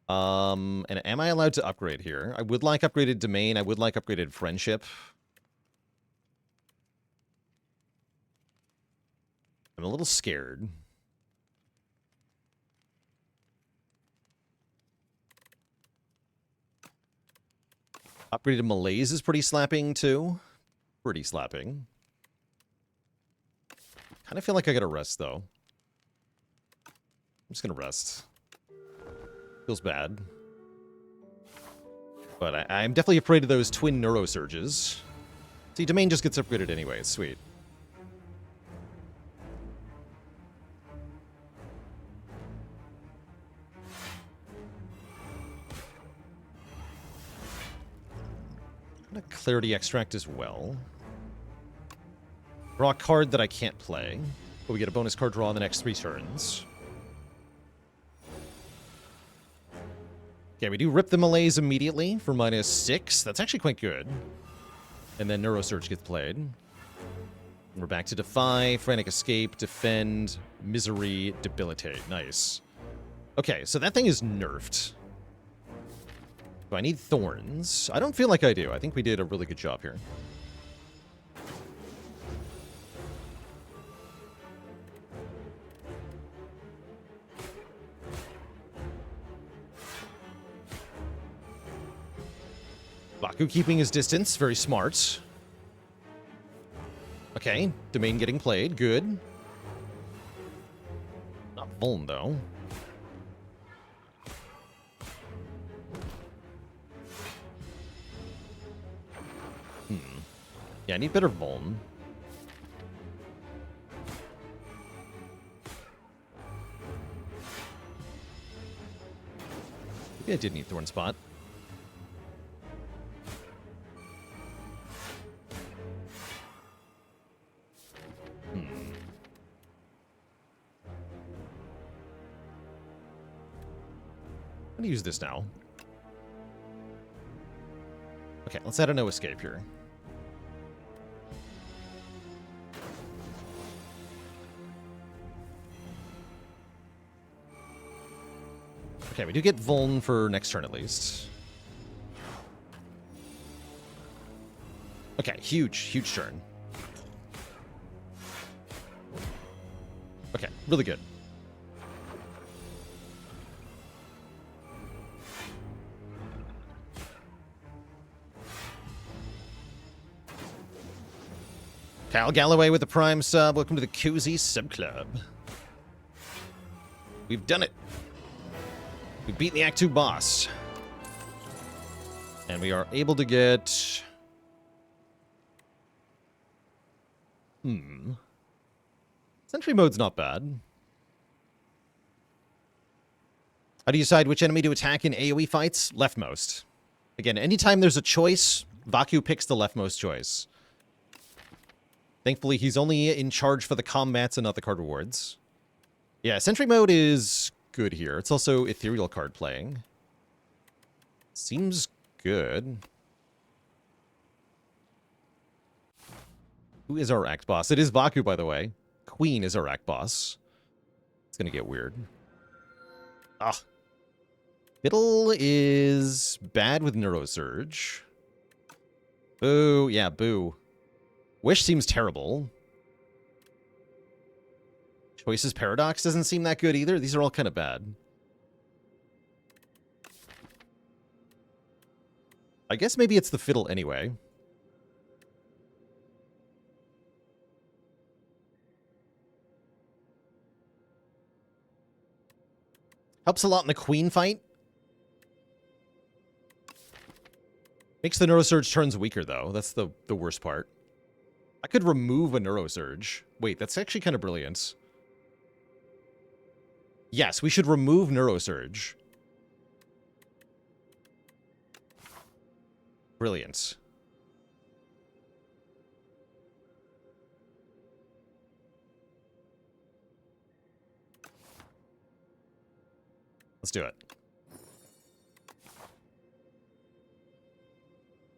And am I allowed to upgrade here? I would like upgraded Domain. I would like upgraded Friendship. I'm a little scared. Upgraded Malaise is pretty slapping, too. Pretty slapping. Kind of feel like I gotta rest, though. I'm just gonna rest. Feels bad. But I'm definitely afraid of those twin neurosurges. See, Domain just gets upgraded anyway. It's sweet. A Clarity Extract as well. Draw a card that I can't play. But we get a bonus card draw in the next 3 turns. Okay, we do Rip the Malaise immediately for -6. That's actually quite good. And then Neurosurge gets played. And we're back to Defy, Frantic Escape, Defend, Misery, Debilitate. Nice. Okay, so that thing is nerfed. Do I need Thorns? I don't feel like I do. I think we did a really good job here. Baku keeping his distance. Very smart. Okay, Domain getting played. Good. Not Vuln, though. Yeah, I need better Vuln. Maybe I did need Thorn Spot. I'm gonna use this now. Okay, let's add a no escape here. Okay, we do get Vuln for next turn at least. Okay, huge turn. Okay, really good. Cal Galloway with the Prime sub. Welcome to the Cozy Sub Club. We've done it. We beat the Act 2 boss. And we are able to get... Sentry mode's not bad. How do you decide which enemy to attack in AoE fights? Leftmost. Again, anytime there's a choice, Vaku picks the leftmost choice. Thankfully, he's only in charge for the combats and not the card rewards. Yeah, Sentry mode is good here. It's also ethereal card playing. Seems good. Who is our act boss? It is Vaku, by the way. Queen is our act boss. It's gonna get weird. Ah. Fiddle is bad with Neurosurge. Boo. Yeah, boo. Wish seems terrible. Choices Paradox doesn't seem that good either. These are all kind of bad. I guess maybe it's the Fiddle anyway. Helps a lot in the Queen fight. Makes the Neurosurge turns weaker, though. That's the worst part. I could remove a Neurosurge. Wait, that's actually kind of brilliant. Yes, we should remove Neurosurge. Brilliant. Let's do it.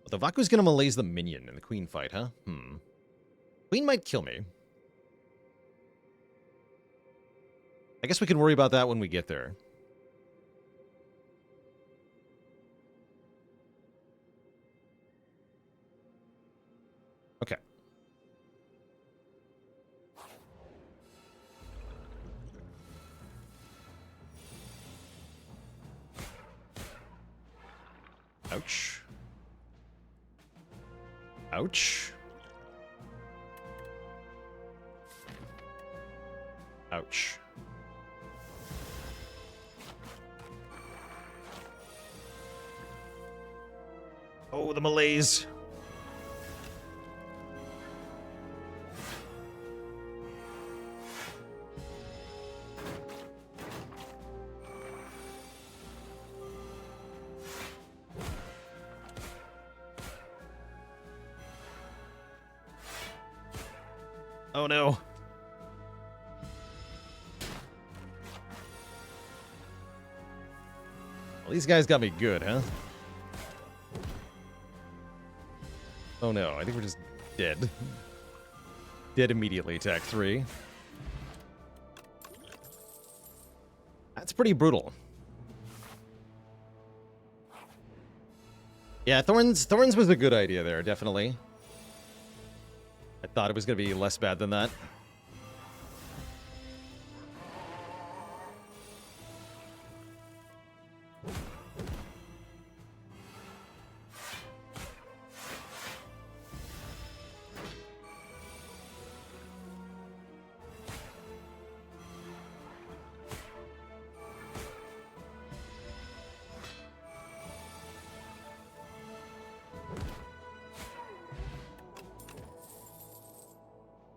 The Vaku's gonna malaise the minion in the Queen fight, huh? Queen might kill me. I guess we can worry about that when we get there. Okay. Ouch. Ouch. Ouch. Oh, the malaise. Oh no. Well, these guys got me good, huh? Oh no, I think we're just dead. Dead immediately, attack 3. That's pretty brutal. Yeah, Thorns was a good idea there, definitely. I thought it was going to be less bad than that.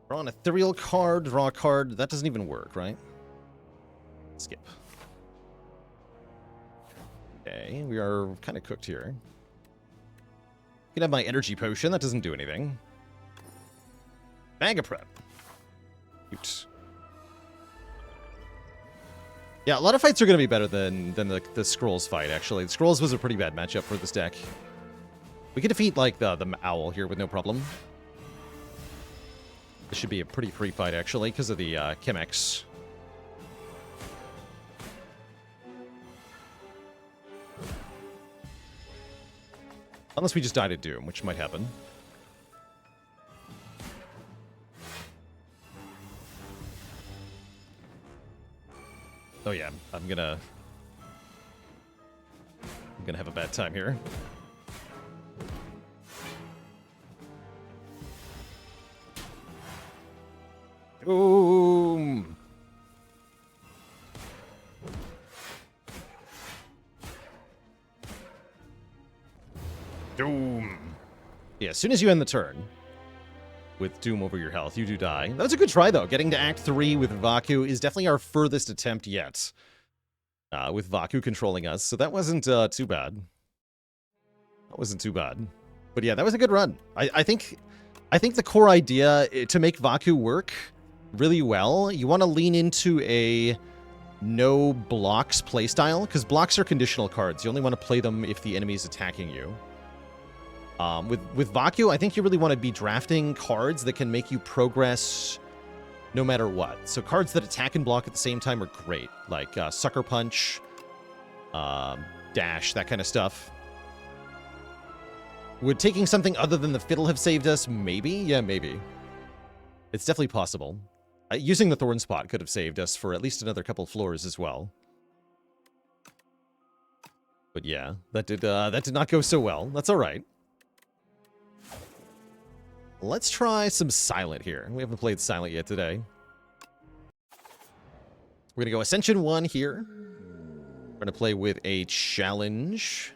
Draw an ethereal card, draw a card. That doesn't even work, right? Skip. Okay, we are kind of cooked here. You can have my energy potion. That doesn't do anything. Bag of prep. Cute. Yeah, a lot of fights are going to be better than the Scrolls fight, actually. The Scrolls was a pretty bad matchup for this deck. We can defeat, like, the Owl here with no problem. This should be a pretty free fight, actually, because of the Chemex. Unless we just die to Doom, which might happen. Oh yeah, I'm gonna have a bad time here. Doom. Doom. Yeah, as soon as you end the turn with Doom over your health, you do die. That was a good try, though. Getting to Act 3 with Vaku is definitely our furthest attempt yet. With Vaku controlling us, so that wasn't too bad. That wasn't too bad. But yeah, that was a good run. I think the core idea to make Vaku work really well, you want to lean into a no blocks playstyle, because blocks are conditional cards. You only want to play them if the enemy is attacking you. With Vaku, I think you really want to be drafting cards that can make you progress no matter what. So cards that attack and block at the same time are great, like Sucker Punch, Dash, that kind of stuff. Would taking something other than the Fiddle have saved us? Maybe? Yeah, maybe. It's definitely possible. Using the Thorn Spot could have saved us for at least another couple floors as well. But yeah, that did not go so well. That's all right. Let's try some Silent here. We haven't played Silent yet today. We're going to go Ascension 1 here. We're going to play with a challenge.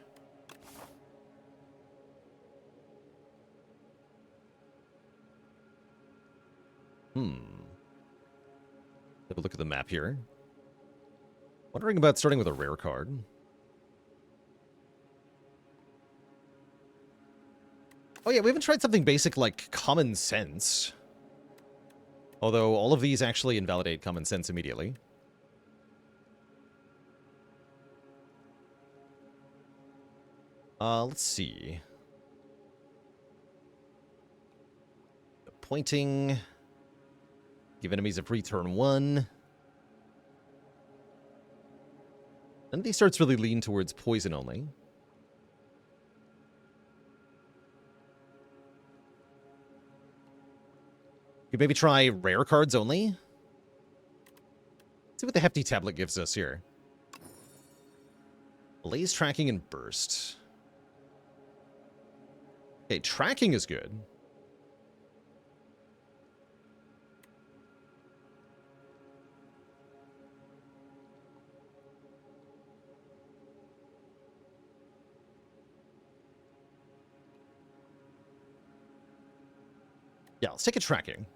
Have a look at the map here. Wondering about starting with a rare card. Oh yeah, we haven't tried something basic like Common Sense. Although all of these actually invalidate Common Sense immediately. Let's see. Pointing. Give enemies a free turn 1. None of these starts really lean towards poison only. You could maybe try rare cards only. Let's see what the Hefty Tablet gives us here. Blaze, Tracking, and Burst. Okay, Tracking is good. Yeah, let's take a Tracking.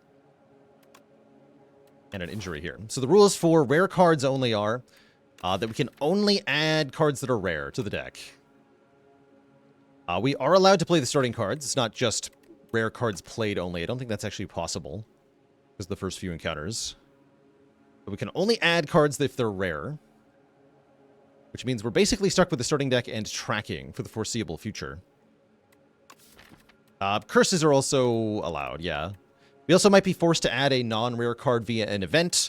And an Injury here. So the rules for rare cards only are that we can only add cards that are rare to the deck. We are allowed to play the starting cards. It's not just rare cards played only. I don't think that's actually possible. Because the first few encounters. But we can only add cards if they're rare. Which means we're basically stuck with the starting deck and Tracking for the foreseeable future. Curses are also allowed, yeah. We also might be forced to add a non-rare card via an event.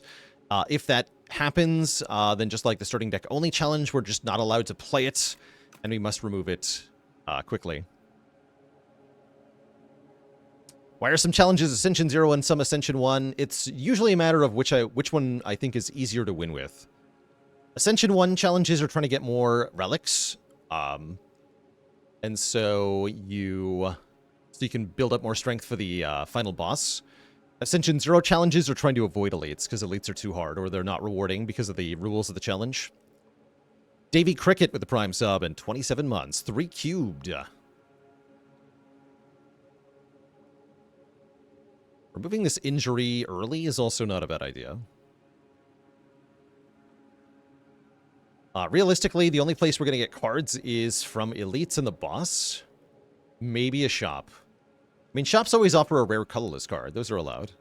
If that happens, then just like the starting deck only challenge, we're just not allowed to play it, and we must remove it quickly. Why are some challenges Ascension 0 and some Ascension 1? It's usually a matter of which one I think is easier to win with. Ascension 1 challenges are trying to get more relics, and so you can build up more strength for the final boss. Ascension 0 challenges are trying to avoid elites, because elites are too hard, or they're not rewarding because of the rules of the challenge. Davey Cricket with the Prime sub and 27 months. 3 cubed. Removing this injury early is also not a bad idea. Realistically, the only place we're going to get cards is from elites and the boss. Maybe a shop. I mean, shops always offer a rare colorless card. Those are allowed.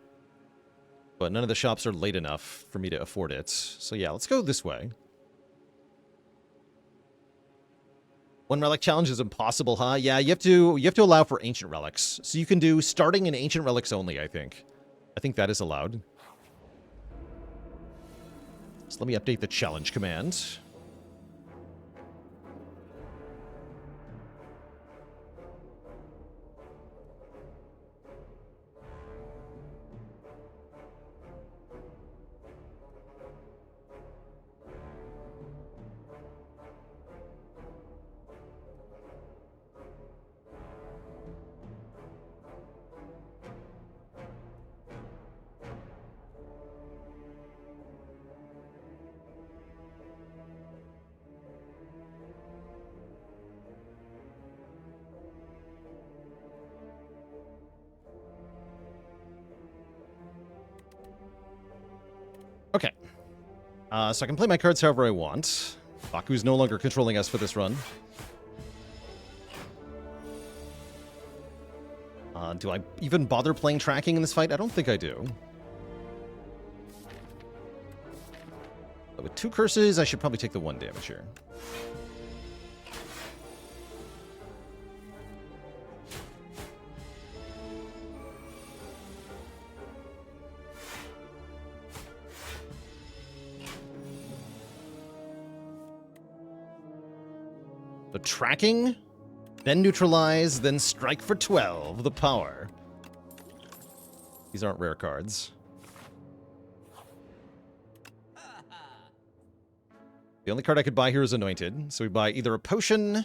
But none of the shops are late enough for me to afford it. So yeah, let's go this way. One relic challenge is impossible, huh? Yeah, you have to allow for ancient relics. So you can do starting in ancient relics only, I think. I think that is allowed. So let me update the challenge command. Okay. So I can play my cards however I want. Baku's no longer controlling us for this run. Do I even bother playing tracking in this fight? I don't think I do. But with 2 curses, I should probably take the 1 damage here. The tracking, then neutralize, then strike for 12. The power. These aren't rare cards. The only card I could buy here is Anointed, so we buy either a potion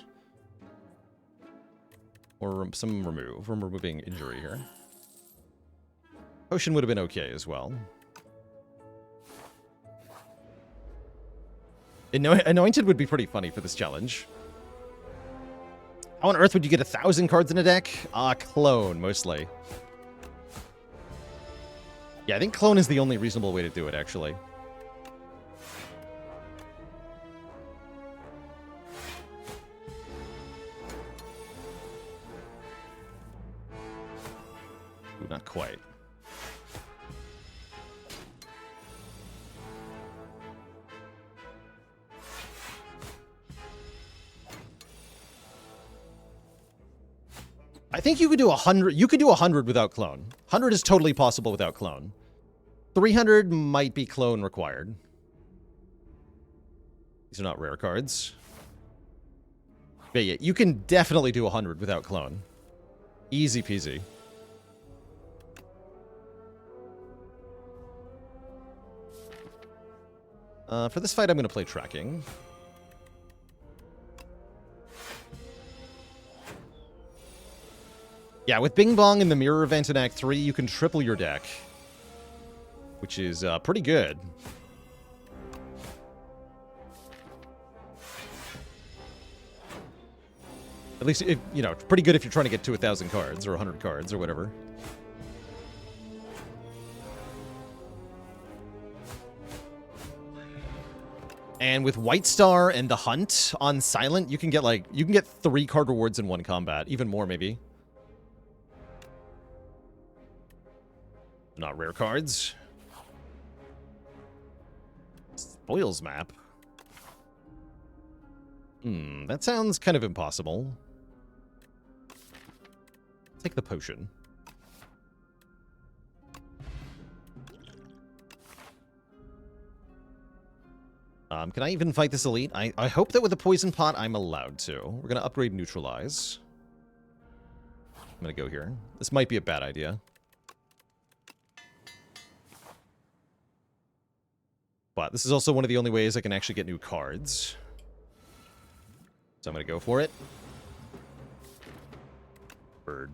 or some remove. We're removing injury here. Potion would have been okay as well. Anointed would be pretty funny for this challenge. How on earth would you get 1,000 cards in a deck? Clone, mostly. Yeah, I think clone is the only reasonable way to do it, actually. Ooh, not quite. I think you could do 100. You could do 100 without clone. 100 is totally possible without clone. 300 might be clone required. These are not rare cards. But yeah, you can definitely do 100 without clone. Easy peasy. For this fight, I'm going to play tracking. Yeah, with Bing Bong and the Mirror event in Act 3, you can triple your deck. Which is pretty good. At least, you know, pretty good if you're trying to get to 1,000 cards or 100 cards or whatever. And with White Star and the Hunt on Silent, you can get 3 card rewards in one combat. Even more, maybe. Not rare cards. Spoils map. That sounds kind of impossible. Take the potion. Can I even fight this elite? I hope that with the poison pot, I'm allowed to. We're going to upgrade neutralize. I'm going to go here. This might be a bad idea. But this is also one of the only ways I can actually get new cards. So I'm going to go for it. Bird.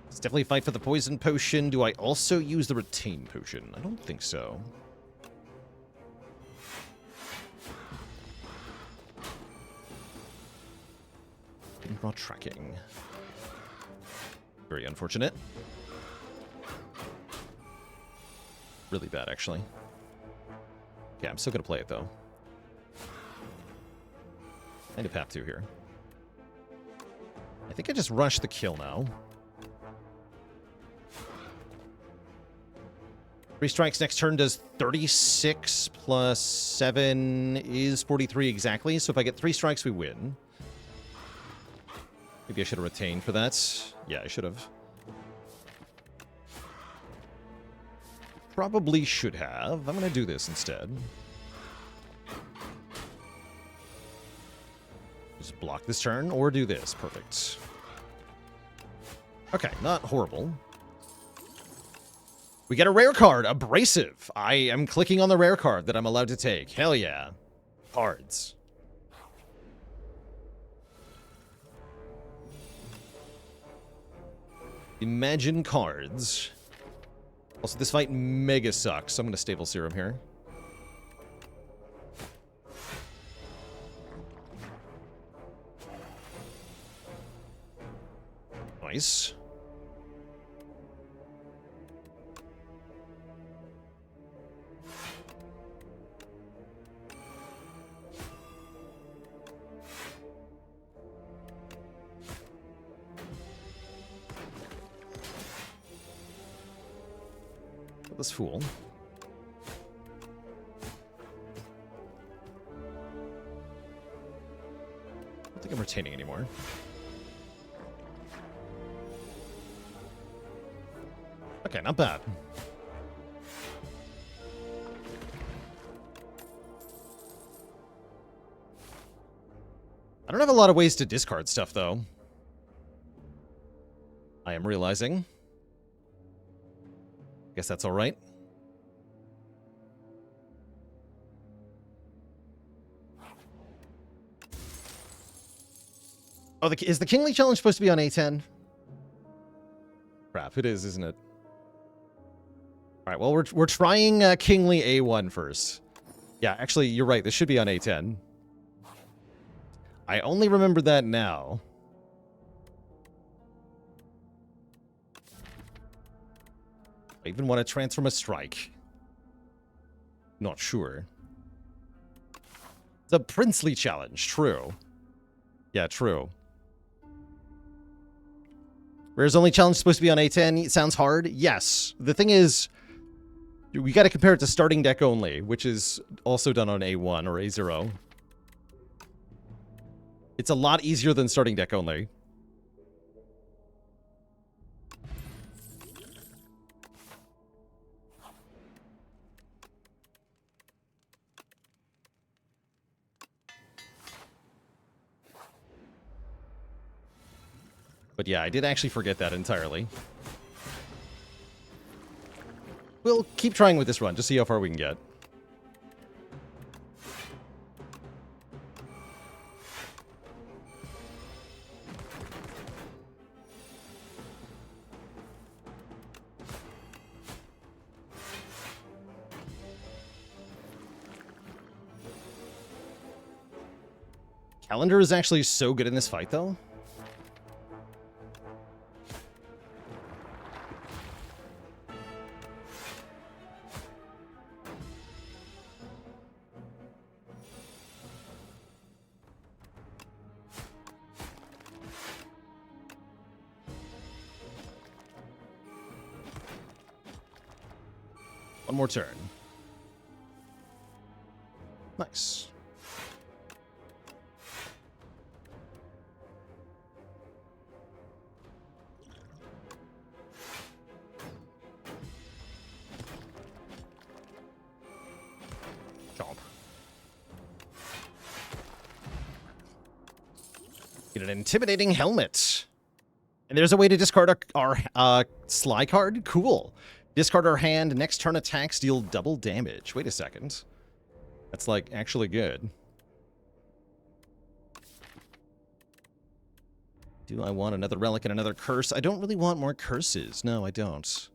Let's definitely fight for the poison potion. Do I also use the retain potion? I don't think so. Didn't draw tracking. Very unfortunate. Really bad, actually. Yeah, I'm still going to play it, though. Kind of have to here. I think I just rushed the kill now. 3 strikes next turn does 36 plus 7 is 43 exactly. So if I get 3 strikes, we win. Maybe I should have retained for that. Yeah, I should have. Probably should have. I'm going to do this instead. Just block this turn or do this. Perfect. Okay, not horrible. We get a rare card, Abrasive. I am clicking on the rare card that I'm allowed to take. Hell yeah. Cards. Imagine cards. Also, this fight mega sucks, so I'm going to Stable Serum here. Nice. This fool. I don't think I'm retaining anymore. Okay, not bad. I don't have a lot of ways to discard stuff, though. I am realizing. Guess that's all right. Oh, is the Kingly Challenge supposed to be on A10? Crap, it is, isn't it? All right, well, we're trying Kingly A1 first. Yeah, actually, you're right. This should be on A10. I only remember that now. I even want to transform a strike. Not sure. The Princely Challenge, true. Yeah, true. Whereas only challenge supposed to be on A10, it sounds hard. Yes. The thing is, we got to compare it to starting deck only, which is also done on A1 or A0. It's a lot easier than starting deck only. But yeah, I did actually forget that entirely. We'll keep trying with this run, just see how far we can get. Calendar is actually so good in this fight, though. One more turn. Nice. Chomp. Get an intimidating helmet. And there's a way to discard our Sly card? Cool. Discard our hand, next turn attacks deal double damage. Wait a second. That's, like, actually good. Do I want another relic and another curse? I don't really want more curses. No, I don't. So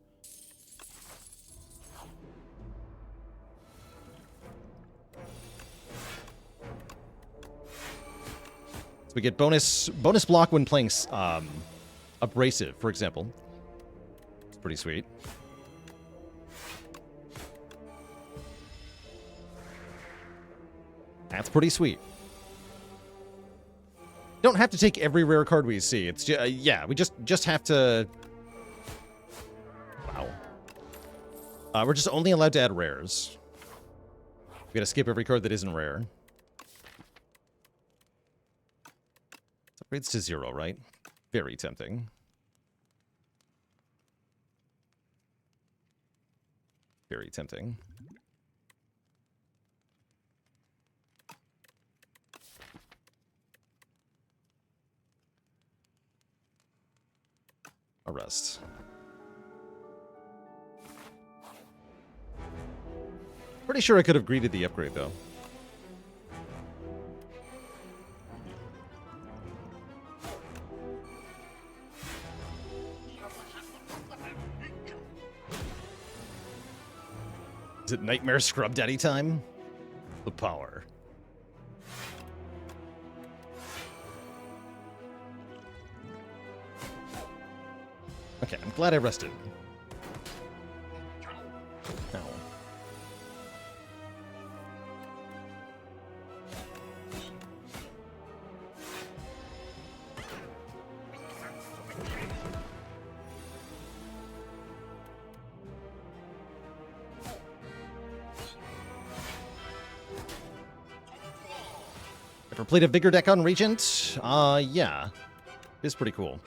we get bonus block when playing Abrasive, for example. It's pretty sweet. That's pretty sweet. Don't have to take every rare card we see. It's just, yeah, we just have to. Wow. We're just only allowed to add rares. We gotta skip every card that isn't rare. Upgrades to 0, right? Very tempting. Very tempting. Arrest. Pretty sure I could have greeted the upgrade, though. Is it Nightmare Scrub Daddy time? The power. Okay, I'm glad I rested. Ow. Ever played a Vigor deck on Regent? Yeah. It's pretty cool.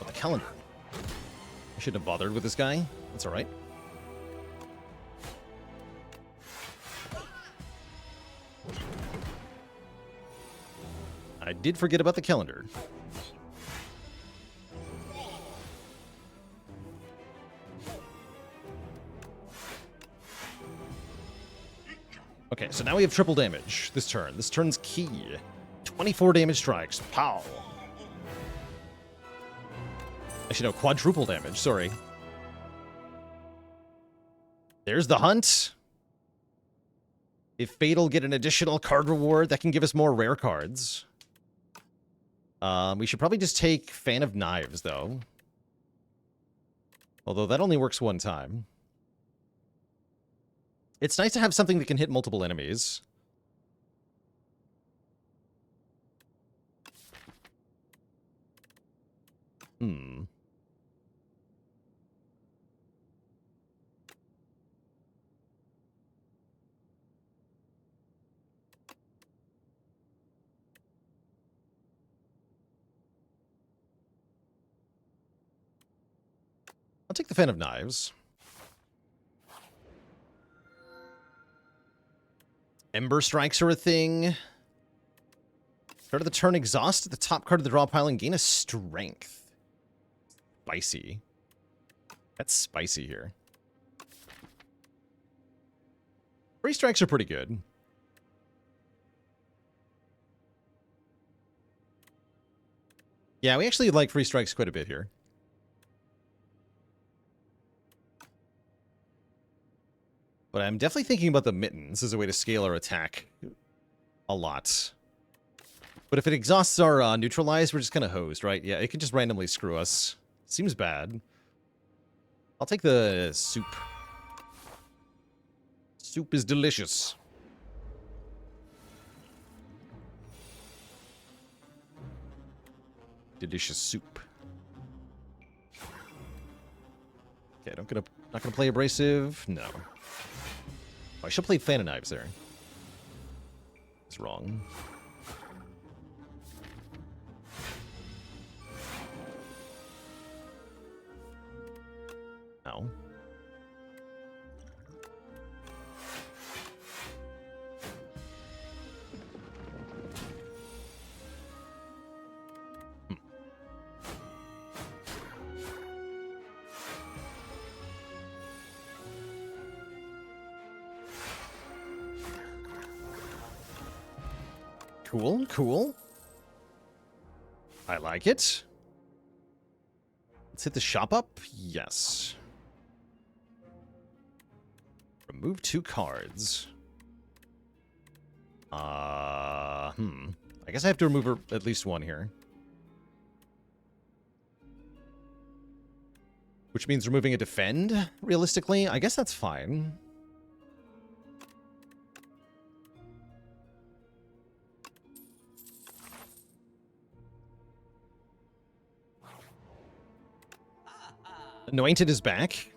Oh, the calendar. I shouldn't have bothered with this guy. That's alright. I did forget about the calendar. Okay, so now we have triple damage this turn. This turn's key. 24 damage strikes. Pow. Actually, no, quadruple damage. Sorry. There's the hunt. If Fate'll get an additional card reward, that can give us more rare cards. We should probably just take Fan of Knives, though. Although that only works one time. It's nice to have something that can hit multiple enemies. I'll take the Fan of Knives. Ember Strikes are a thing. Start of the turn, exhaust the top card of the draw pile and gain a strength. Spicy. That's spicy here. Free strikes are pretty good. Yeah, we actually like free strikes quite a bit here. But I'm definitely thinking about the mittens as a way to scale our attack a lot. But if it exhausts our neutralize, we're just kind of hosed, right? Yeah, it could just randomly screw us. Seems bad. I'll take the soup. Soup is delicious. Delicious soup. Okay, not gonna play abrasive. No. I should play Fan of Knives there. It's wrong. No. Cool, cool. I like it. Let's hit the shop up. Yes. Remove 2 cards. I guess I have to remove at least 1 here. Which means removing a defend, realistically. I guess that's fine. Anointed is back.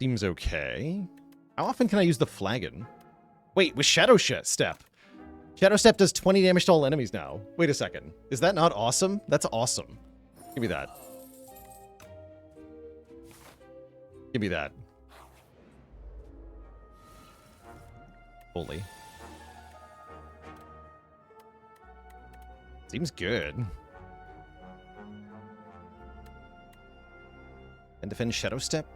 Seems okay. How often can I use the flagon? Wait, with Shadow Step. Shadow Step does 20 damage to all enemies now. Wait a second. Is that not awesome? That's awesome. Give me that. Give me that. Holy. Seems good. And defend Shadow Step.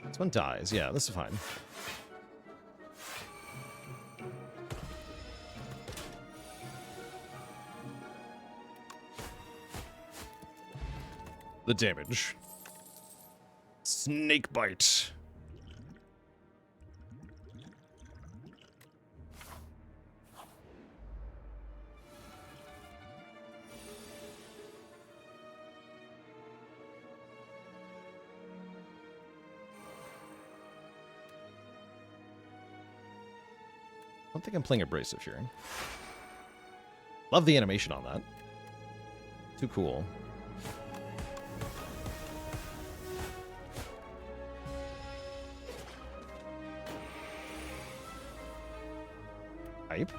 This one dies. Yeah, this is fine. The damage. Snake Bite. don't think I'm playing Abrasive here. Love the animation on that. Too cool. Hype.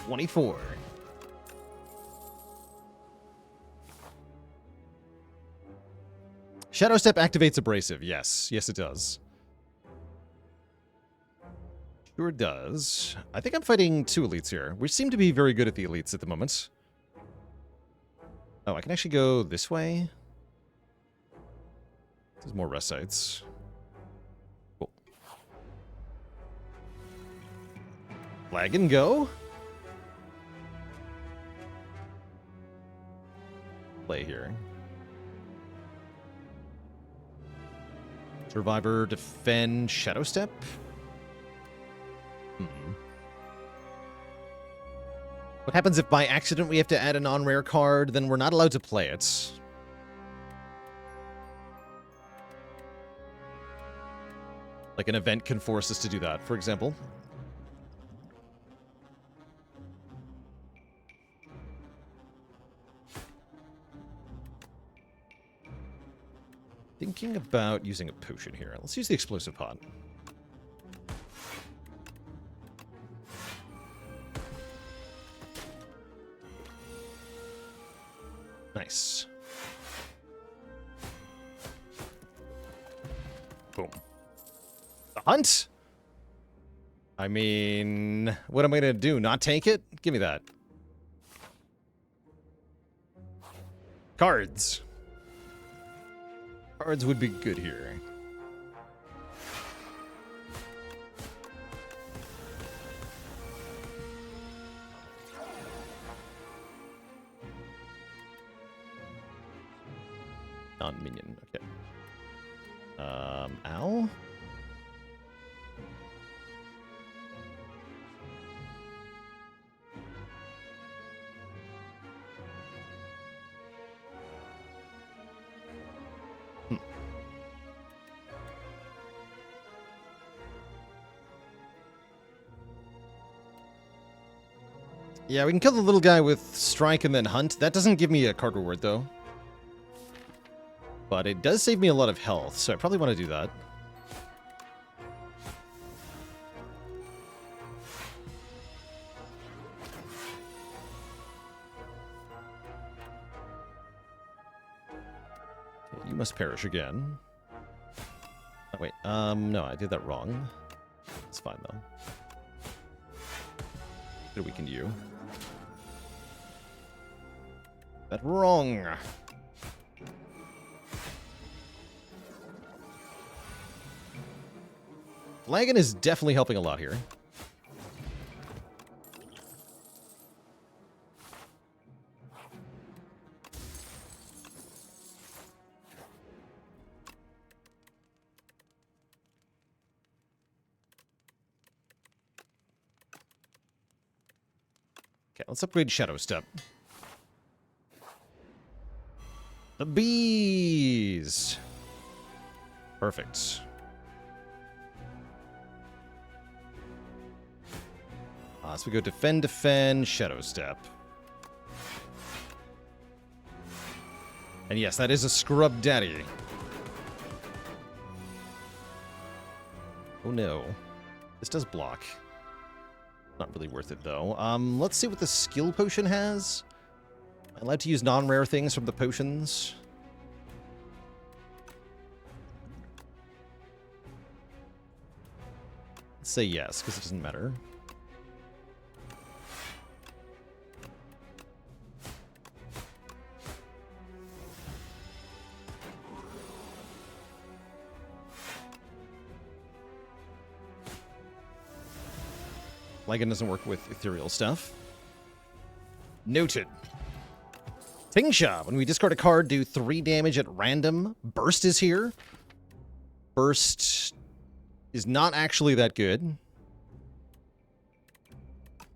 $24. Shadow Step activates Abrasive. Yes. Yes, it does. Sure does. I think I'm fighting 2 elites here. We seem to be very good at the elites at the moment. Oh, I can actually go this way. There's more rest sites. Cool. Flag and go. Play here. Survivor, defend, Shadow Step. What happens if by accident we have to add a non-rare card? Then we're not allowed to play it. Like an event can force us to do that, for example. Thinking about using a potion here. Let's use the explosive pot. Nice. Boom. The hunt? I mean, what am I going to do? Not take it? Give me that. Cards. Cards would be good here. Non-minion, okay. Ow? Yeah, we can kill the little guy with Strike and then Hunt. That doesn't give me a card reward, though. But it does save me a lot of health, so I probably want to do that. Okay, you must perish again. Oh, wait, no, I did that wrong. It's fine, though. Could weaken you. That wrong. Flagon is definitely helping a lot here. Okay, let's upgrade Shadow Step. The bees! Perfect. So we go defend, defend, Shadow Step. And yes, that is a Scrub Daddy. Oh no. This does block. Not really worth it, though. Let's see what the skill potion has. Am I allowed to use non-rare things from the potions? Let's say yes, because it doesn't matter. Flagon doesn't work with ethereal stuff. Noted. Tingsha. When we discard a card, do 3 damage at random. Burst is here. Burst is not actually that good.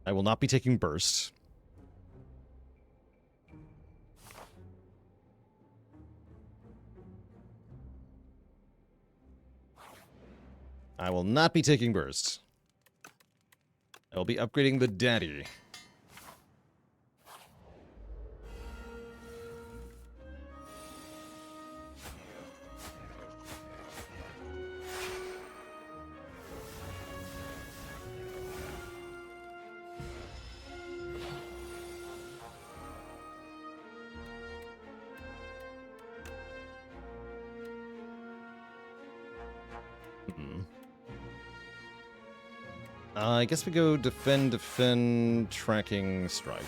I will not be taking Burst. I will not be taking bursts. I will be upgrading the daddy. I guess we go defend, tracking, strike.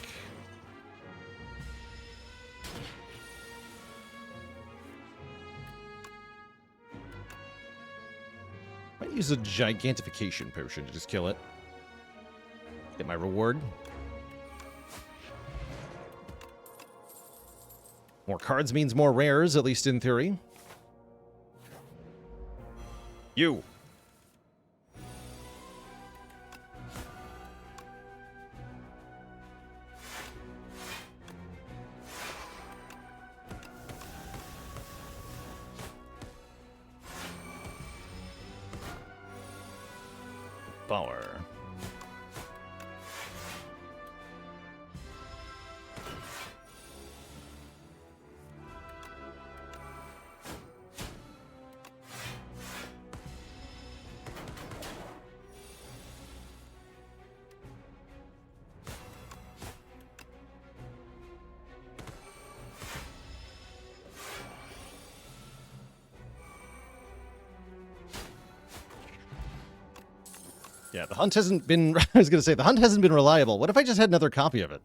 Might use a gigantification potion to just kill it. Get my reward. More cards means more rares, at least in theory. You! Power. Yeah, the hunt hasn't been... I was going to say, the hunt hasn't been reliable. What if I just had another copy of it?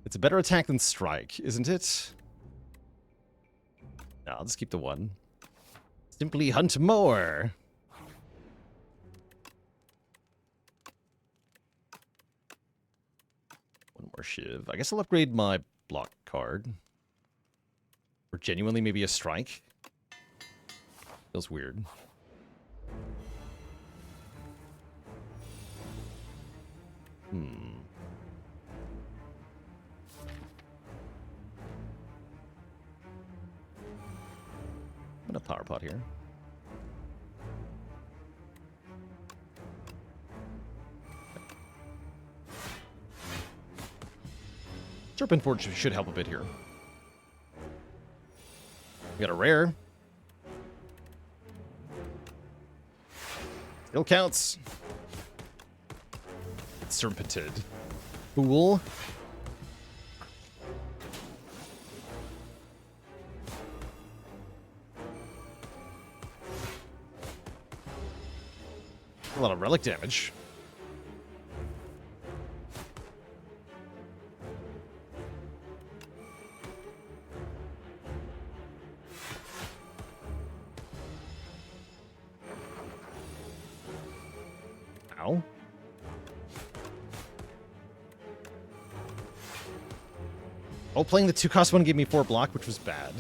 It's a better attack than strike, isn't it? No, I'll just keep the one. Simply hunt more! One more shiv. I guess I'll upgrade my block card. Or genuinely maybe a strike. Feels weird. I'm gonna power pot here. Serpent Forge should help a bit here. We got a rare. Still counts. Serpented. Fool. A lot of relic damage. Ow. Oh, playing the 2-cost one gave me 4 block, which was bad.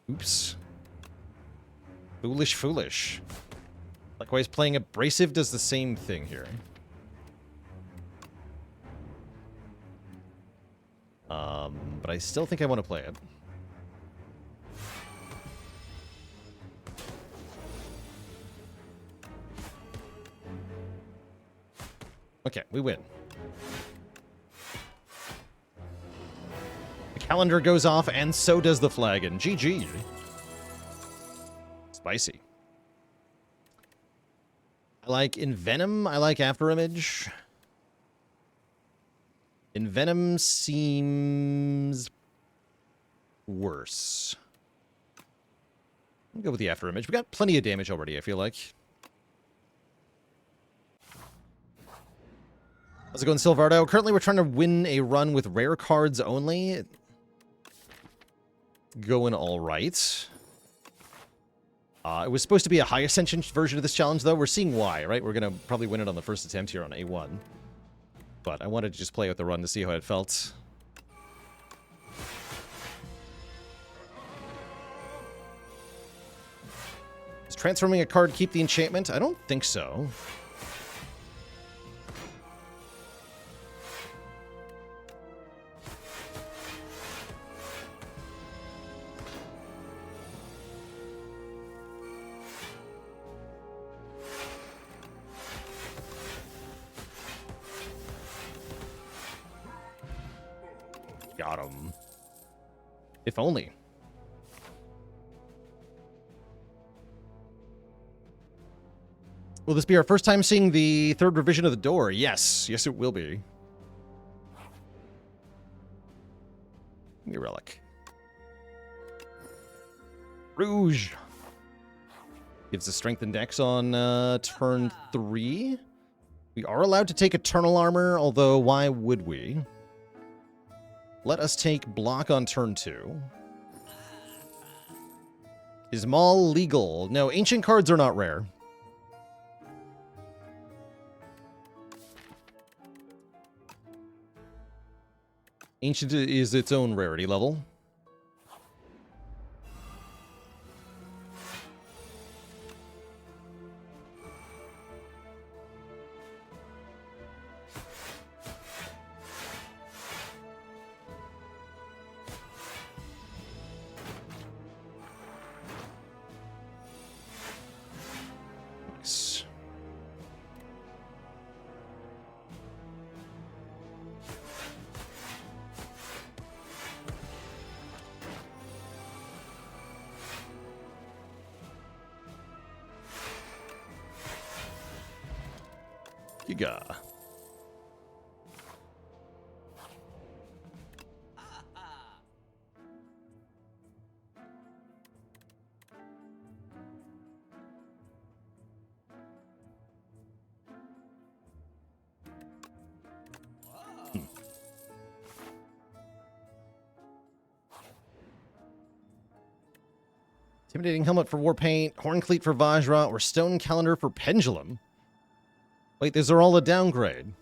Oops. Foolish, foolish. Likewise, playing Abrasive does the same thing here. But I still think I want to play it. Okay, we win. The calendar goes off, and so does the flagon. GG. Spicy. I like Envenom. I like Afterimage. Envenom seems worse. I'll go with the Afterimage. We got plenty of damage already, I feel like. How's it going, Silvardo? Currently, we're trying to win a run with rare cards only. Going all right. It was supposed to be a high ascension version of this challenge, though. We're seeing why, right? We're going to probably win it on the first attempt here on A1. But I wanted to just play with the run to see how it felt. Does transforming a card keep the enchantment? I don't think so. Got him. If only. Will this be our first time seeing the third revision of the door? Yes. Yes, it will be. New relic. Rouge. Gives us strength and dex on turn 3. We are allowed to take eternal armor, although why would we? Let us take block on turn 2. Is Maul legal? No, ancient cards are not rare. Ancient is its own rarity level. Nice. Giga. Intimidating helmet for Warpaint, Horncleat for Vajra, or Stone Calendar for Pendulum. Wait, these are all a downgrade.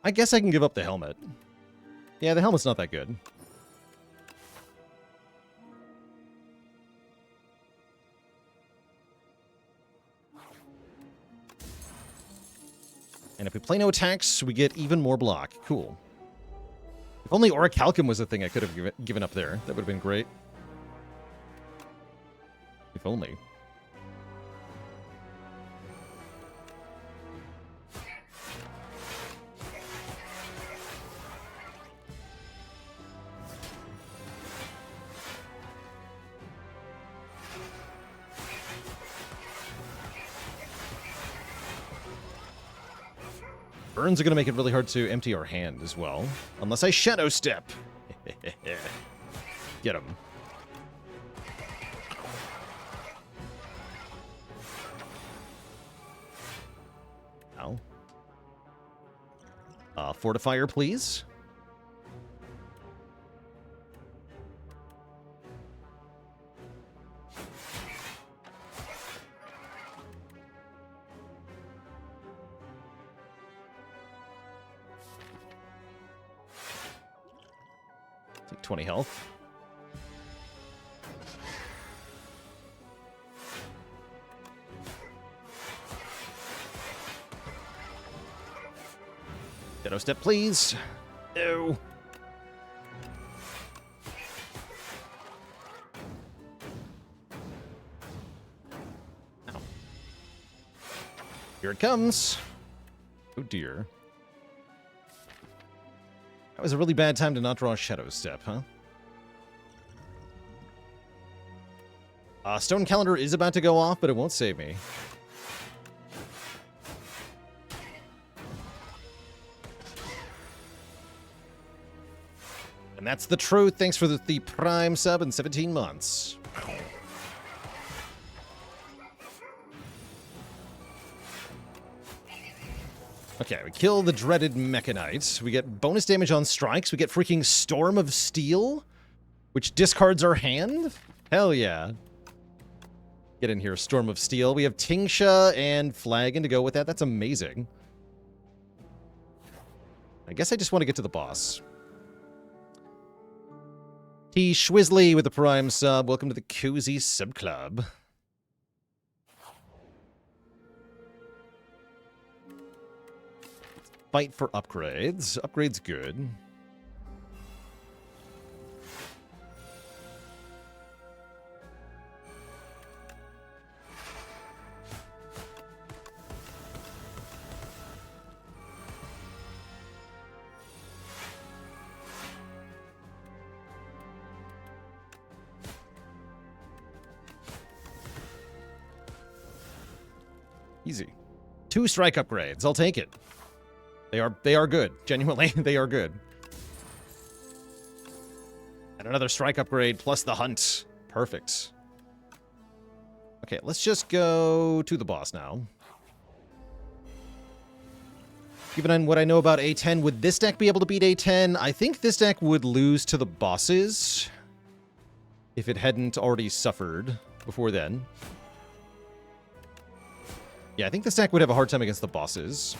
I guess I can give up the helmet. Yeah, the helmet's not that good. And if we play no attacks, we get even more block. Cool. If only Orichalcum was a thing I could have given up there. That would have been great. If only. Burns are going to make it really hard to empty our hand as well. Unless I Shadow Step. Get him. Ow. Fortifier, please. Take 20 health. Shadow Step, please. No. Ow. Here it comes. Oh dear. That was a really bad time to not draw a Shadow Step, huh? Stone Calendar is about to go off, but it won't save me. And that's the truth. Thanks for the Prime sub in 17 months. Okay, we kill the dreaded Mechanites. We get bonus damage on strikes. We get freaking Storm of Steel, which discards our hand. Hell yeah. Get in here, Storm of Steel. We have Tingsha and Flagon to go with that. That's amazing. I guess I just want to get to the boss. T. Schwizzly with the Prime sub. Welcome to the Cozy Sub Club. Fight for upgrades. Upgrades good. Easy. 2 strike upgrades. I'll take it. They are good. Genuinely, they are good. And another strike upgrade plus the hunt. Perfect. Okay, let's just go to the boss now. Given what I know about A10, would this deck be able to beat A10? I think this deck would lose to the bosses if it hadn't already suffered before then. Yeah, I think this deck would have a hard time against the bosses.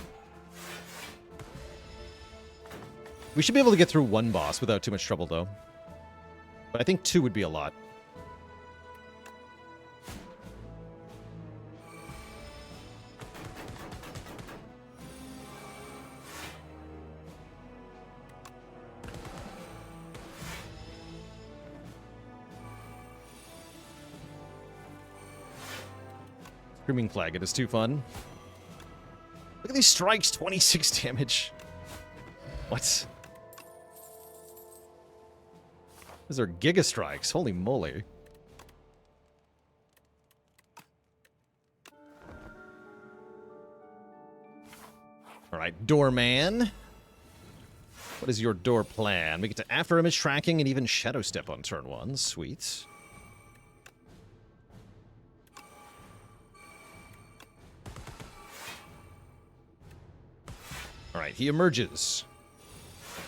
We should be able to get through 1 boss without too much trouble, though. But I think 2 would be a lot. Screaming Flag, it is too fun. Look at these strikes, 26 damage. What? Those are Giga Strikes, holy moly. Alright, Doorman. What is your door plan? We get to After Image Tracking and even Shadow Step on turn 1. Sweet. Alright, he emerges.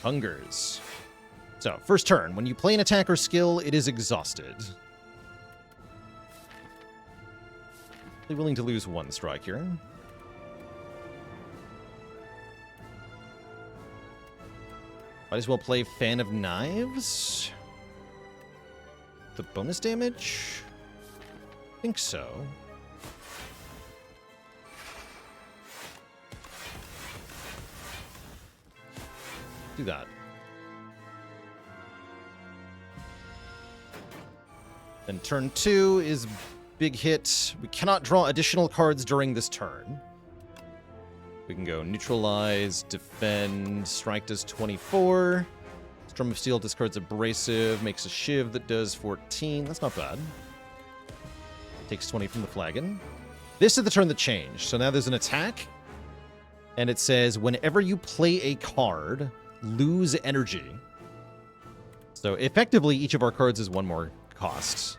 Hungers. So, first turn. When you play an attacker skill, it is exhausted. Really willing to lose 1 strike here. Might as well play Fan of Knives. The bonus damage? I think so. Do that. Then turn 2 is big hit. We cannot draw additional cards during this turn. We can go Neutralize, Defend, Strike does 24. Strum of Steel discards Abrasive, makes a Shiv that does 14. That's not bad. Takes 20 from the flagon. This is the turn that changed. So now there's an attack. And it says, whenever you play a card, lose energy. So effectively, each of our cards is 1 more cost.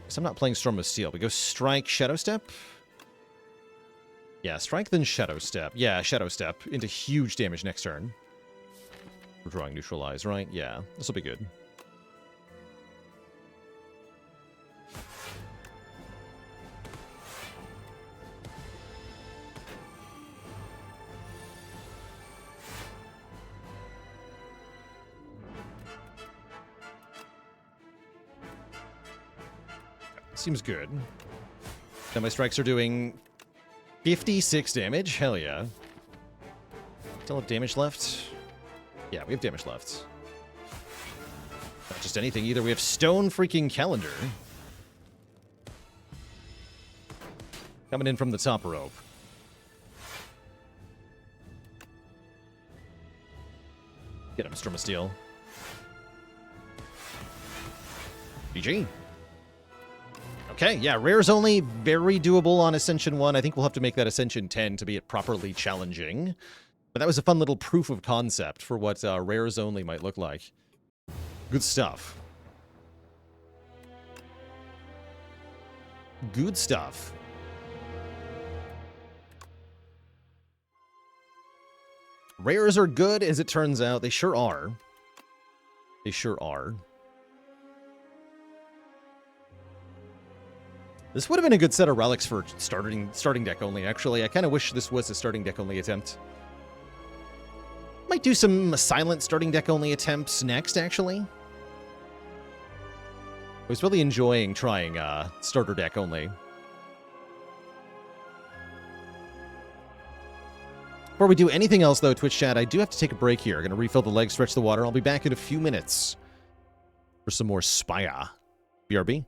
Guess I'm not playing Storm of Steel. We go Strike, Shadow Step. Yeah, Strike, then Shadow Step. Yeah, Shadow Step into huge damage next turn. We're drawing Neutralize, right? Yeah, this will be good. Seems good. Now my strikes are doing 56 damage. Hell yeah. Still have damage left? Yeah, we have damage left. Not just anything either. We have Stone freaking Calendar. Coming in from the top rope. Get him, Storm of Steel. GG. Okay, yeah, rares only, very doable on Ascension 1. I think we'll have to make that Ascension 10 to be it properly challenging. But that was a fun little proof of concept for what rares only might look like. Good stuff. Good stuff. Rares are good, as it turns out. They sure are. They sure are. This would have been a good set of relics for starting deck only, actually. I kind of wish this was a starting deck only attempt. Might do some silent starting deck only attempts next, actually. I was really enjoying trying starter deck only. Before we do anything else, though, Twitch chat, I do have to take a break here. I'm going to refill the legs, stretch the water. I'll be back in a few minutes for some more Spire. BRB.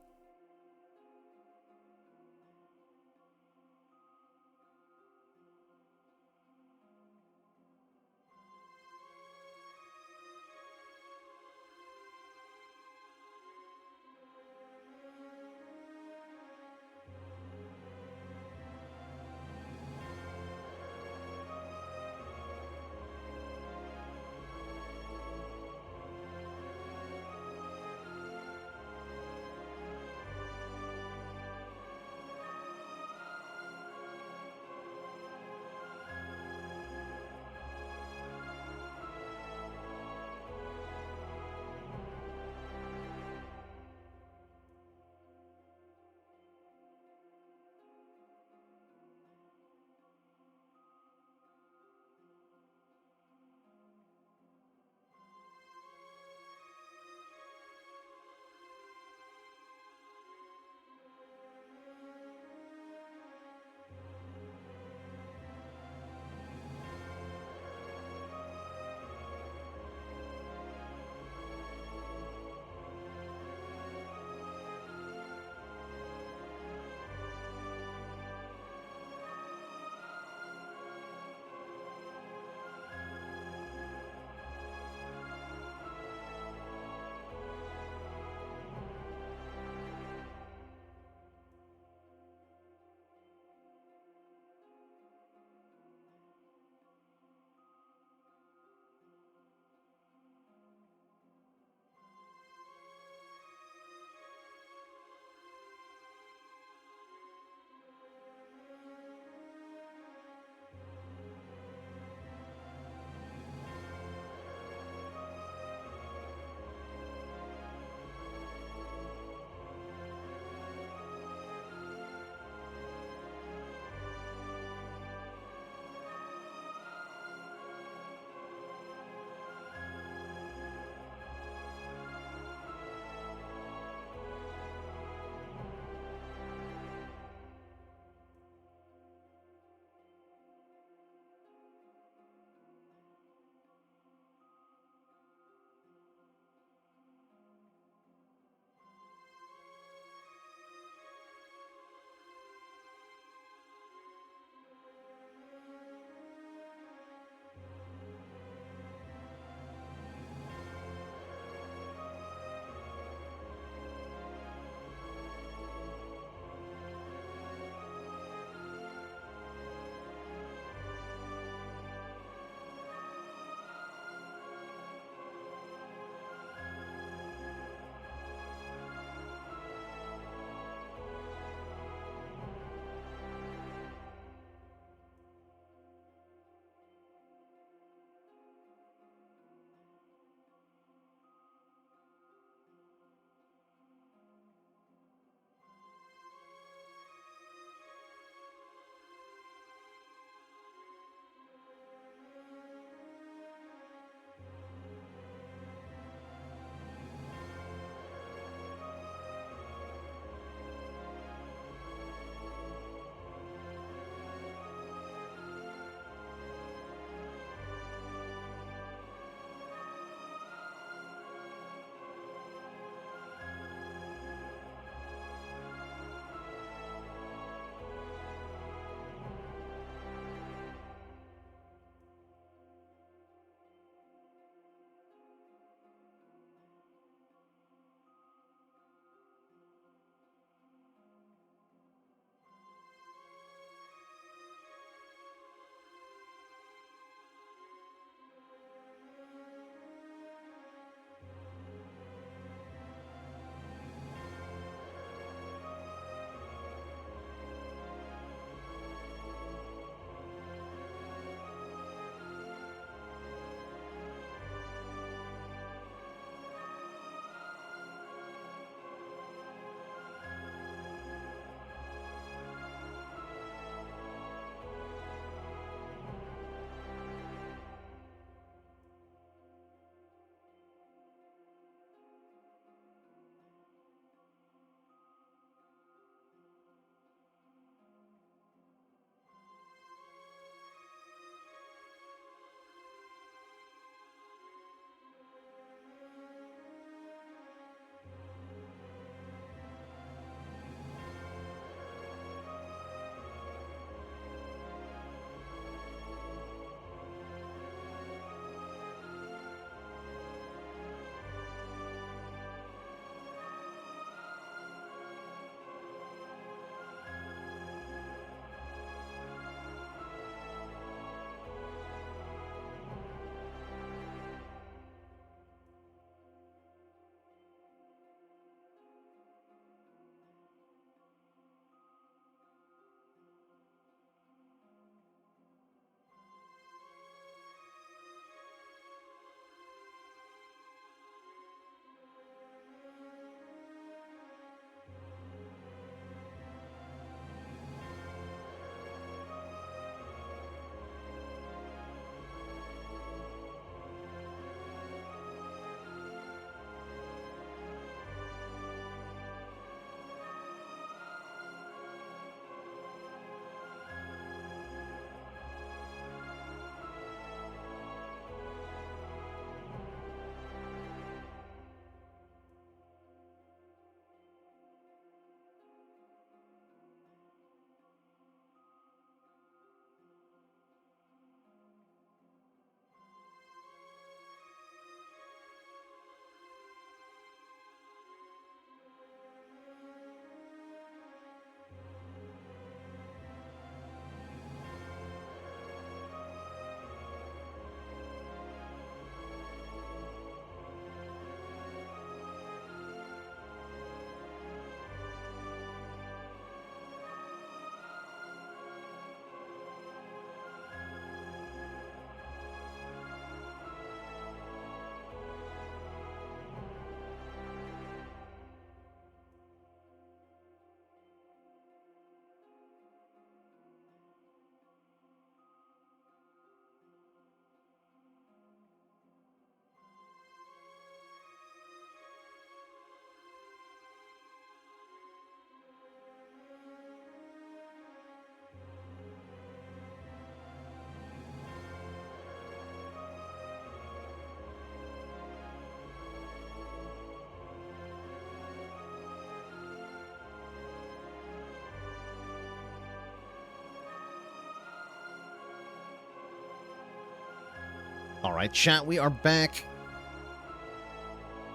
All right, chat, we are back.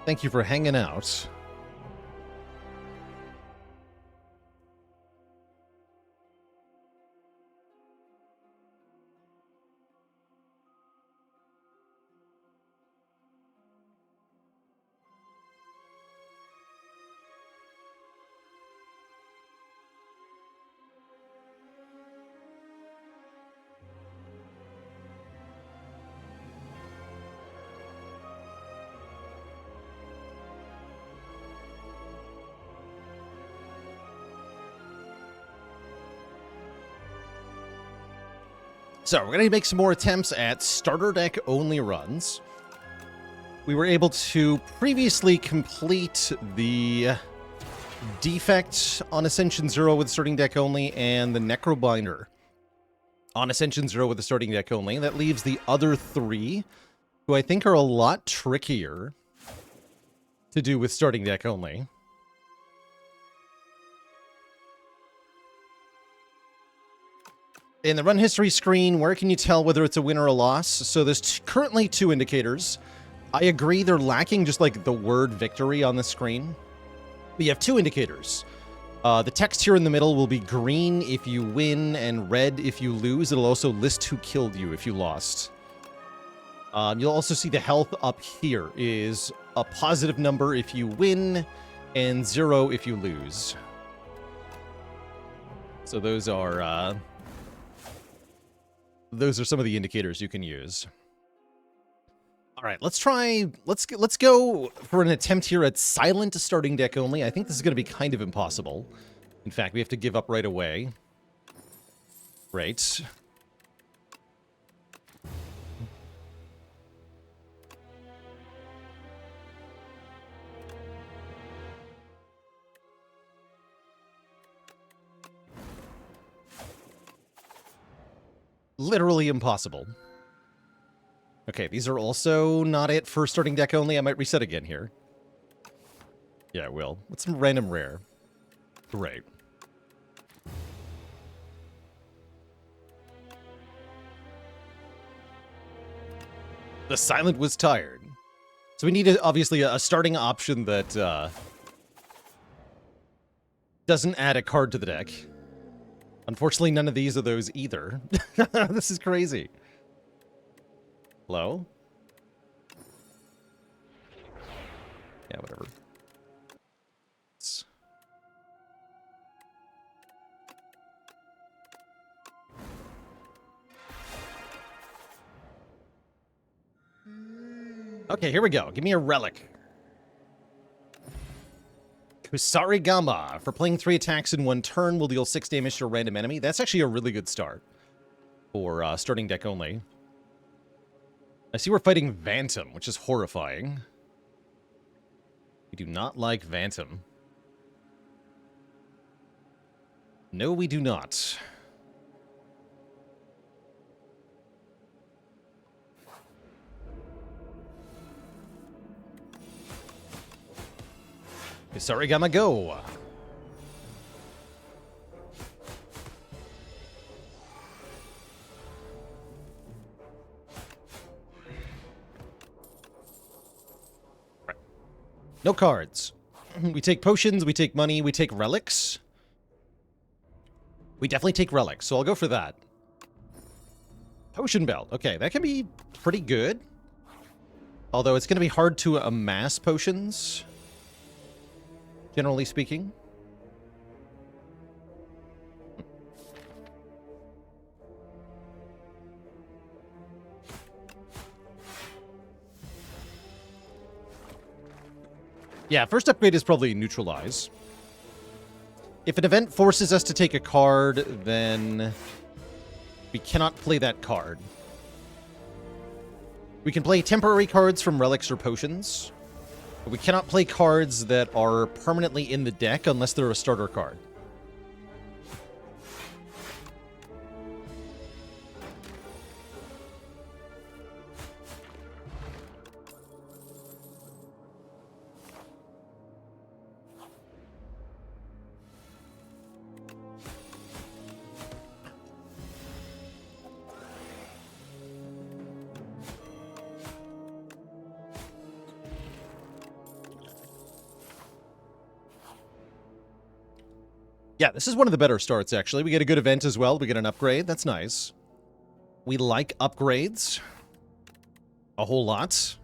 Thank you for hanging out. So, we're going to make some more attempts at starter deck only runs. We were able to previously complete the Defect on Ascension 0 with starting deck only, and the Necrobinder on Ascension 0 with the starting deck only. That leaves the other three, who I think are a lot trickier to do with starting deck only. In the run history screen, where can you tell whether it's a win or a loss? So there's currently 2 indicators. I agree they're lacking just like the word victory on the screen. But you have 2 indicators. The text here in the middle will be green if you win and red if you lose. It'll also list who killed you if you lost. You'll also see the health up here is a positive number if you win and 0 if you lose. So those are some of the indicators you can use. All right, let's go for an attempt here at silent starting deck only. I think this is going to be kind of impossible. In fact, we have to give up right away. Right. Literally impossible. Okay, these are also not it for starting deck only. I might reset again here. Yeah, I will. What's some random rare? Great. The silent was tired. So we need, obviously, a starting option that doesn't add a card to the deck. Unfortunately, none of these are those either. This is crazy. Hello? Yeah, whatever. Okay, here we go. Give me a relic. Kusarigama. For playing 3 attacks in 1 turn, will deal 6 damage to a random enemy. That's actually a really good start for starting deck only. I see we're fighting Vantum, which is horrifying. We do not like Vantum. No, we do not. Kusarigama, go! No cards. We take potions, we take money, we take relics. We definitely take relics, so I'll go for that. Potion belt. Okay, that can be pretty good. Although it's going to be hard to amass potions, generally speaking. Yeah, first upgrade is probably neutralize. If an event forces us to take a card, then we cannot play that card. We can play temporary cards from relics or potions, but we cannot play cards that are permanently in the deck unless they're a starter card. Yeah, this is one of the better starts, actually. We get a good event as well. We get an upgrade. That's nice. We like upgrades. A whole lot.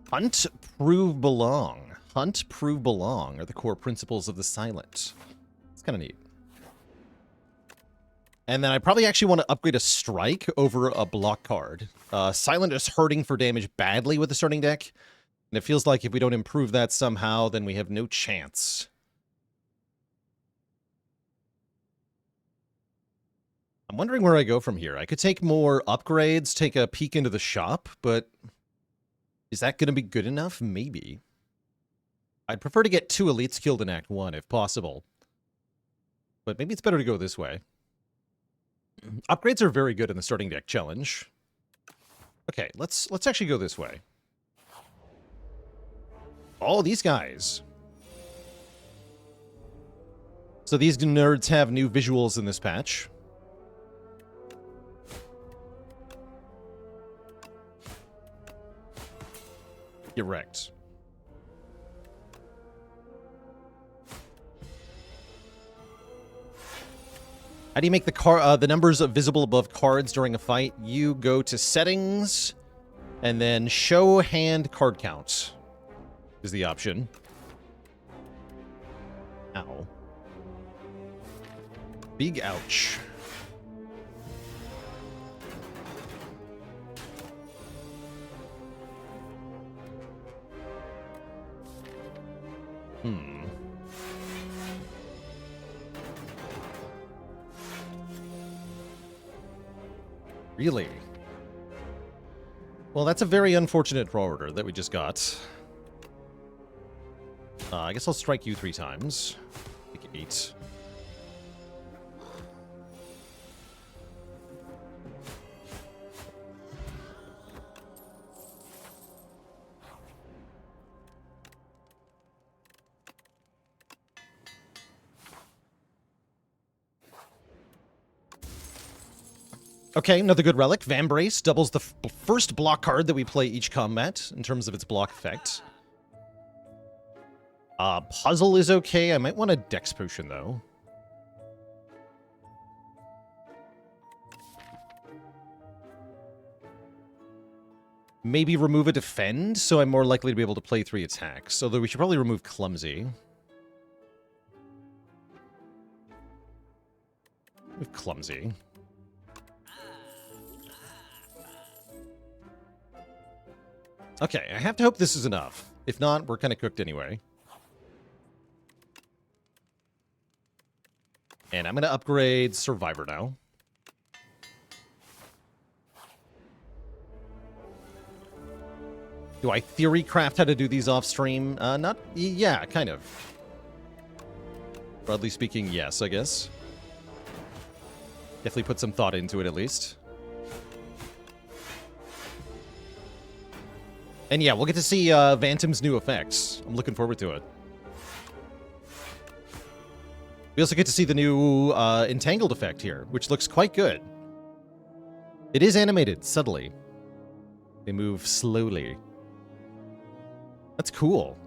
Hunt, prove, belong. Hunt, prove, belong are the core principles of the Silent. It's kind of neat. And then I probably actually want to upgrade a Strike over a block card. Silent is hurting for damage badly with the starting deck. And it feels like if we don't improve that somehow, then we have no chance. I'm wondering where I go from here. I could take more upgrades, take a peek into the shop, but is that going to be good enough? Maybe. I'd prefer to get 2 elites killed in Act 1 if possible. But maybe it's better to go this way. Upgrades are very good in the starting deck challenge. Okay, let's actually go this way. Oh, these guys. So these nerds have new visuals in this patch. Get wrecked. How do you make the numbers visible above cards during a fight? You go to settings, and then show hand card count is the option. Ow. Big ouch. Really? Well, that's a very unfortunate draw order that we just got. I guess I'll strike you 3 times. Make it 8. Okay, another good relic. Vambrace doubles the first block card that we play each combat in terms of its block effect. Puzzle is okay. I might want a Dex Potion, though. Maybe remove a Defend, so I'm more likely to be able to play 3 attacks. Although we should probably remove Clumsy. Move Clumsy. Okay, I have to hope this is enough. If not, we're kind of cooked anyway. And I'm going to upgrade Survivor now. Do I theory craft how to do these off stream? Not... Yeah, kind of. Broadly speaking, yes, I guess. Definitely put some thought into it, at least. And yeah, we'll get to see Vantom's new effects. I'm looking forward to it. We also get to see the new Entangled effect here, which looks quite good. It is animated, subtly. They move slowly. That's cool.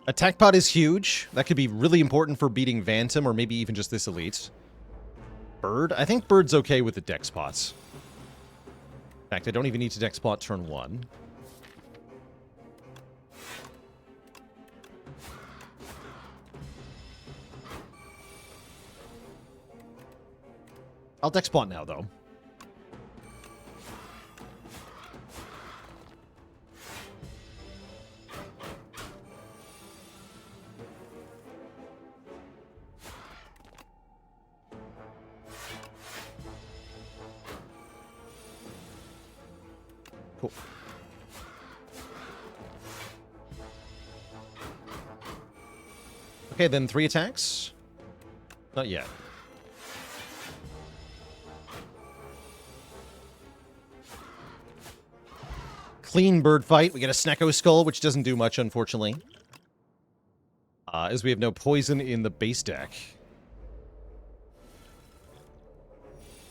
Attack pod is huge. That could be really important for beating Vantom, or maybe even just this elite. Bird? I think Bird's okay with the Dex pots. In fact, I don't even need to Dex pot turn 1. I'll Dex pot now, though. Cool. Okay, then 3 attacks? Not yet. Clean bird fight. We get a Snecko Skull, which doesn't do much, unfortunately. as we have no poison in the base deck.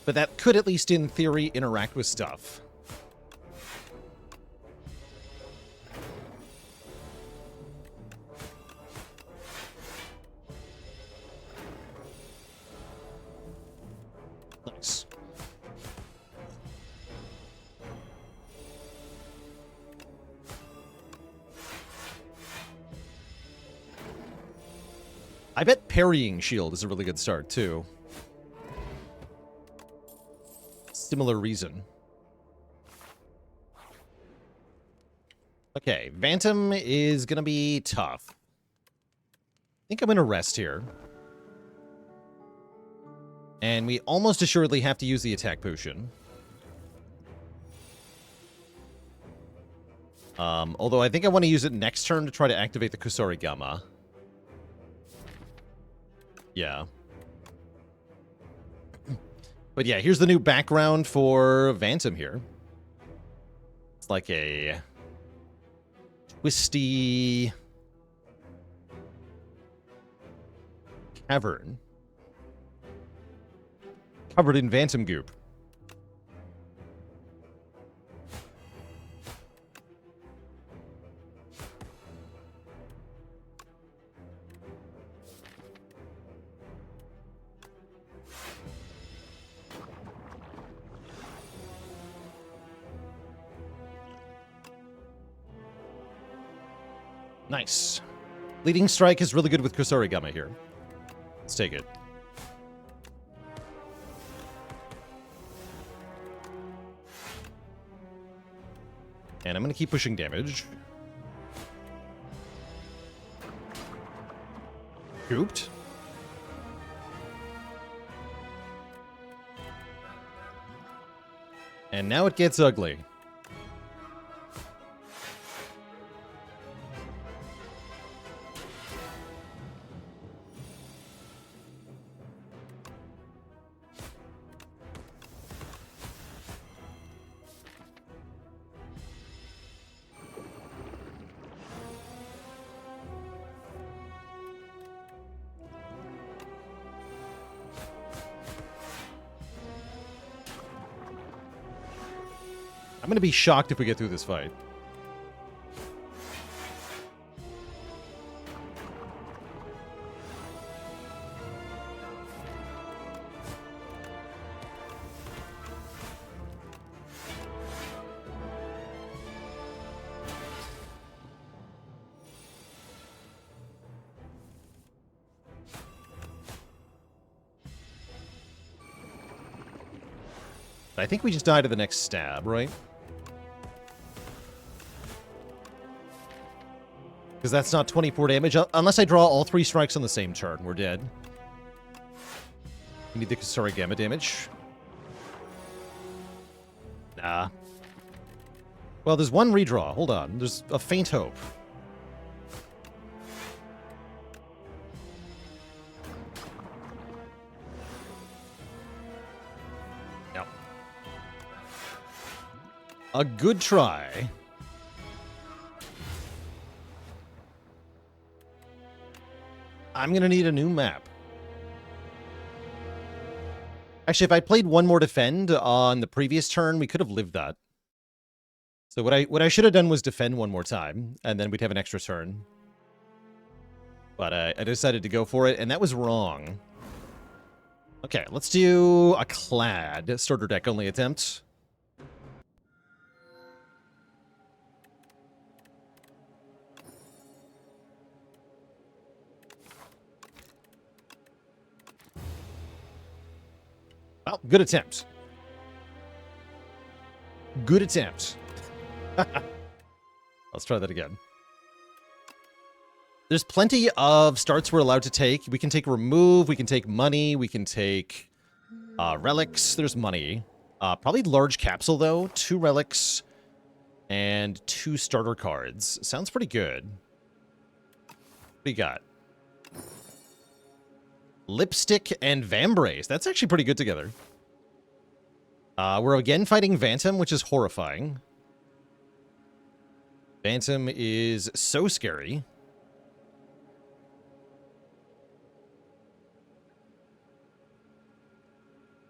But that could, at least in theory, interact with stuff. Nice. I bet Parrying Shield is a really good start, too. Similar reason. Okay, Phantom is going to be tough. I think I'm going to rest here. And we almost assuredly have to use the attack potion. Although I think I want to use it next turn to try to activate the Kusarigama. Yeah. But yeah, here's the new background for Phantom here. It's like a twisty cavern covered in Phantom goop. Nice. Leading Strike is really good with Kusarigama here. Let's take it. And I'm going to keep pushing damage. Cooped. And now it gets ugly. I'm going to be shocked if we get through this fight. I think we just die to the next stab, right? Because that's not 24 damage. Unless I draw all 3 strikes on the same turn. We're dead. We need the Kusarigama damage. Nah. Well, there's one redraw. Hold on. There's a faint hope. No. A good try. I'm going to need a new map. Actually, if I played one more defend on the previous turn, we could have lived that. So what I should have done was defend one more time, and then we'd have an extra turn. But I decided to go for it, and that was wrong. Okay, let's do a Clad starter deck only attempt. Well, good attempt. Good attempt. Let's try that again. There's plenty of starts we're allowed to take. We can take remove, we can take money, we can take relics. There's money. Probably large capsule, though. 2 relics and 2 starter cards. Sounds pretty good. What do you got? Lipstick and Vambrace. That's actually pretty good together. We're again fighting Phantom, which is horrifying. Phantom is so scary.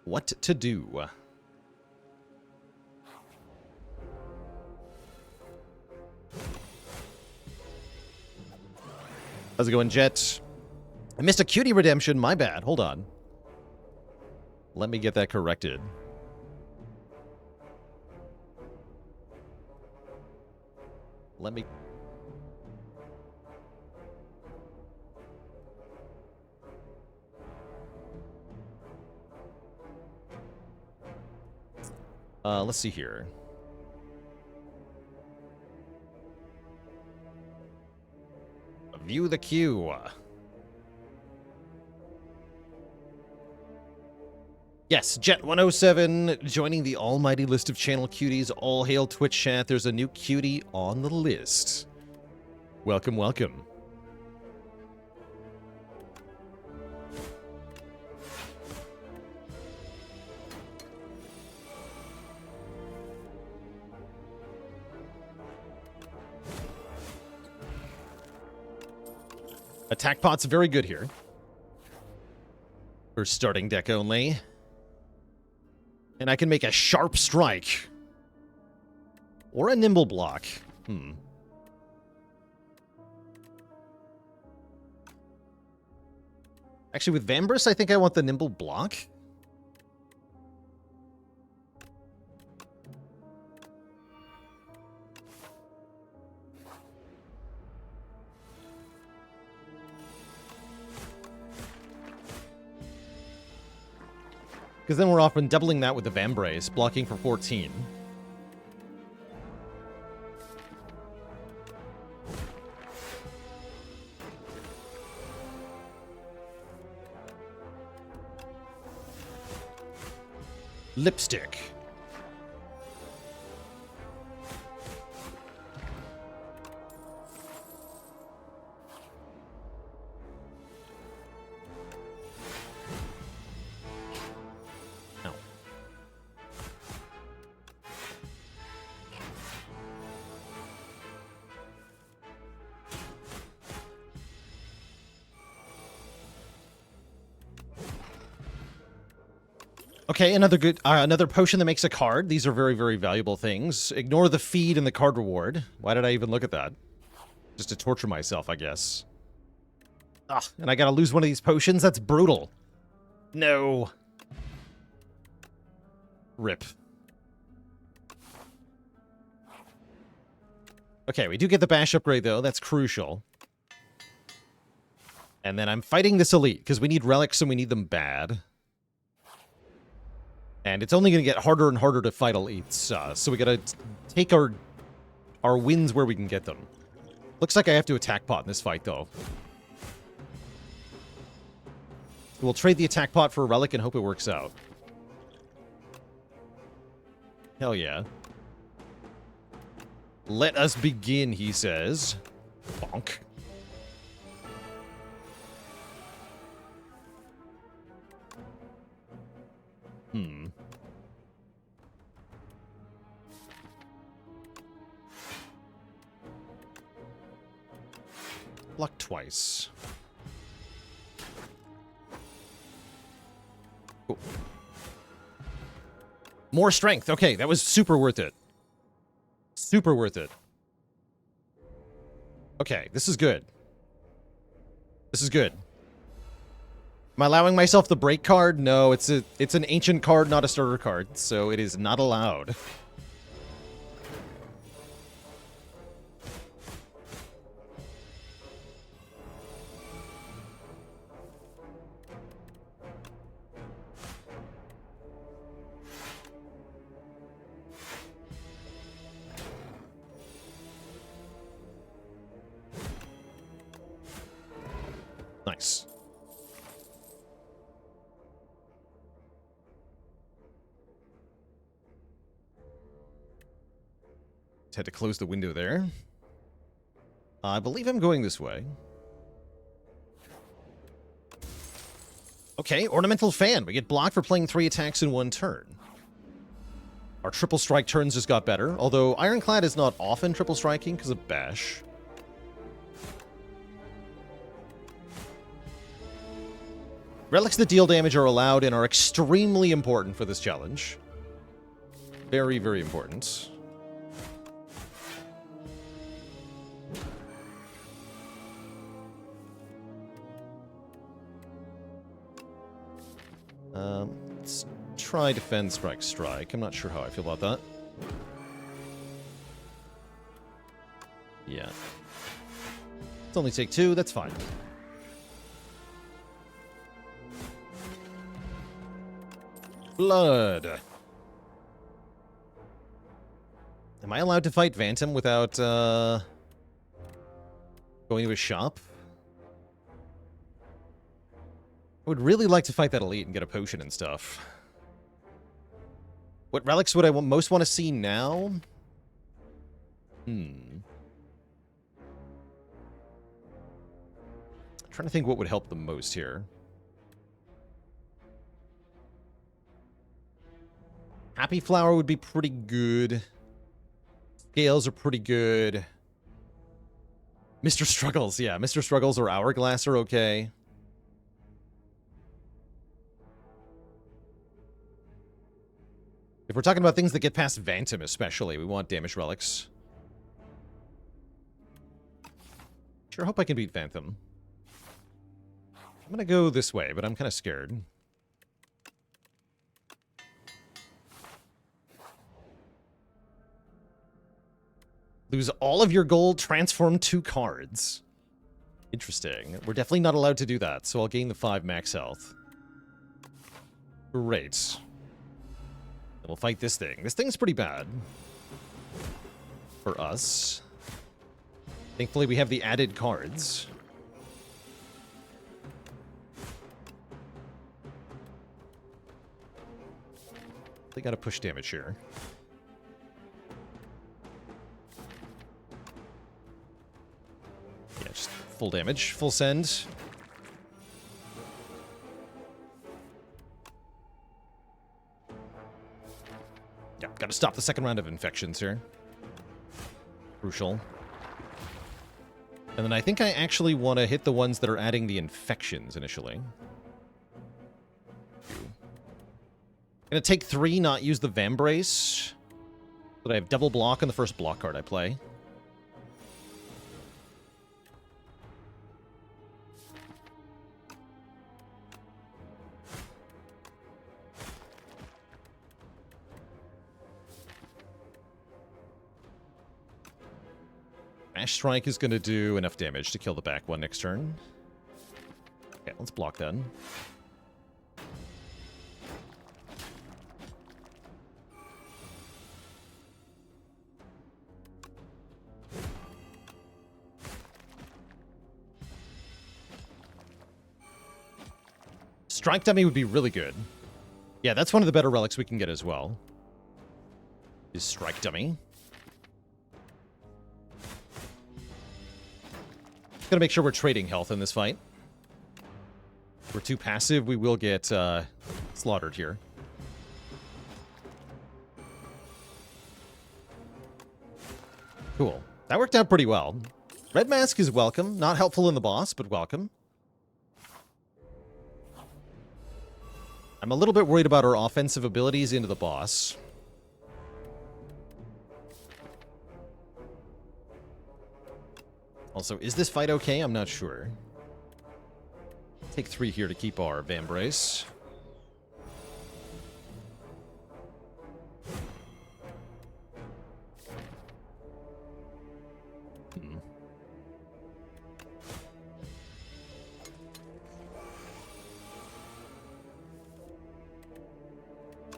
what to do. How's it going, Jet? I missed a cutie redemption. My bad. Hold on. Let me get that corrected. Let me... let's see here. View the queue. Yes, Jet107 joining the almighty list of channel cuties. All hail Twitch chat. There's a new cutie on the list. Welcome, welcome. Attack pot's very good here. For starting deck only. And I can make a sharp strike. Or a nimble block. Actually, with Vambrace, I think I want the nimble block. Because then we're often doubling that with the Vambrace, blocking for 14. Lipstick. Okay, another potion that makes a card. These are very, very valuable things. Ignore the feed and the card reward. Why did I even look at that? Just to torture myself, I guess. Ah, and I gotta lose one of these potions? That's brutal. No. Rip. Okay, we do get the bash upgrade, though. That's crucial. And then I'm fighting this elite, because we need relics and we need them bad. And it's only going to get harder and harder to fight elites, so we gotta take our wins where we can get them. Looks like I have to attack pot in this fight, though. We'll trade the attack pot for a relic and hope it works out. Hell yeah. Let us begin, he says. Bonk. Block twice. Cool. More strength. Okay, that was super worth it. Super worth it. Okay, this is good. This is good. Am I allowing myself the break card? No, it's an ancient card, not a starter card, so it is not allowed. Nice. Just had to close the window there. I believe I'm going this way. Okay, Ornamental Fan. We get blocked for playing 3 attacks in 1 turn. Our triple strike turns just got better, although Ironclad is not often triple striking because of Bash. Relics that deal damage are allowed and are extremely important for this challenge. Very, very important. Let's try Defend, Strike, Strike. I'm not sure how I feel about that. Yeah. Let's only take 2, that's fine. Blood. Am I allowed to fight Phantom without, going to his shop? I would really like to fight that elite and get a potion and stuff. What relics would I most want to see now? I'm trying to think what would help the most here. Happy Flower would be pretty good. Scales are pretty good. Mr. Struggles, yeah. Mr. Struggles or Hourglass are okay. If we're talking about things that get past Phantom especially, we want damage relics. Sure hope I can beat Phantom. I'm gonna go this way, but I'm kind of scared. Lose all of your gold, transform 2 cards. Interesting. We're definitely not allowed to do that, so I'll gain the 5 max health. Great. We'll fight this thing. This thing's pretty bad. For us. Thankfully, we have the added cards. They gotta push damage here. Yeah, just full damage. Full send. Yeah, gotta stop the second round of infections here. Crucial. And then I think I actually want to hit the ones that are adding the infections initially. I'm gonna take 3, not use the Vambrace. But I have double block on the first block card I play. Ash Strike is going to do enough damage to kill the back one next turn. Okay, let's block then. Strike Dummy would be really good. Yeah, that's one of the better relics we can get as well. Is Strike Dummy. Gotta make sure we're trading health in this fight. If we're too passive, we will get slaughtered here. Cool. That worked out pretty well. Red Mask is welcome. Not helpful in the boss, but welcome. I'm a little bit worried about our offensive abilities into the boss. Also, is this fight okay? I'm not sure. Take 3 here to keep our Vambrace. Hmm.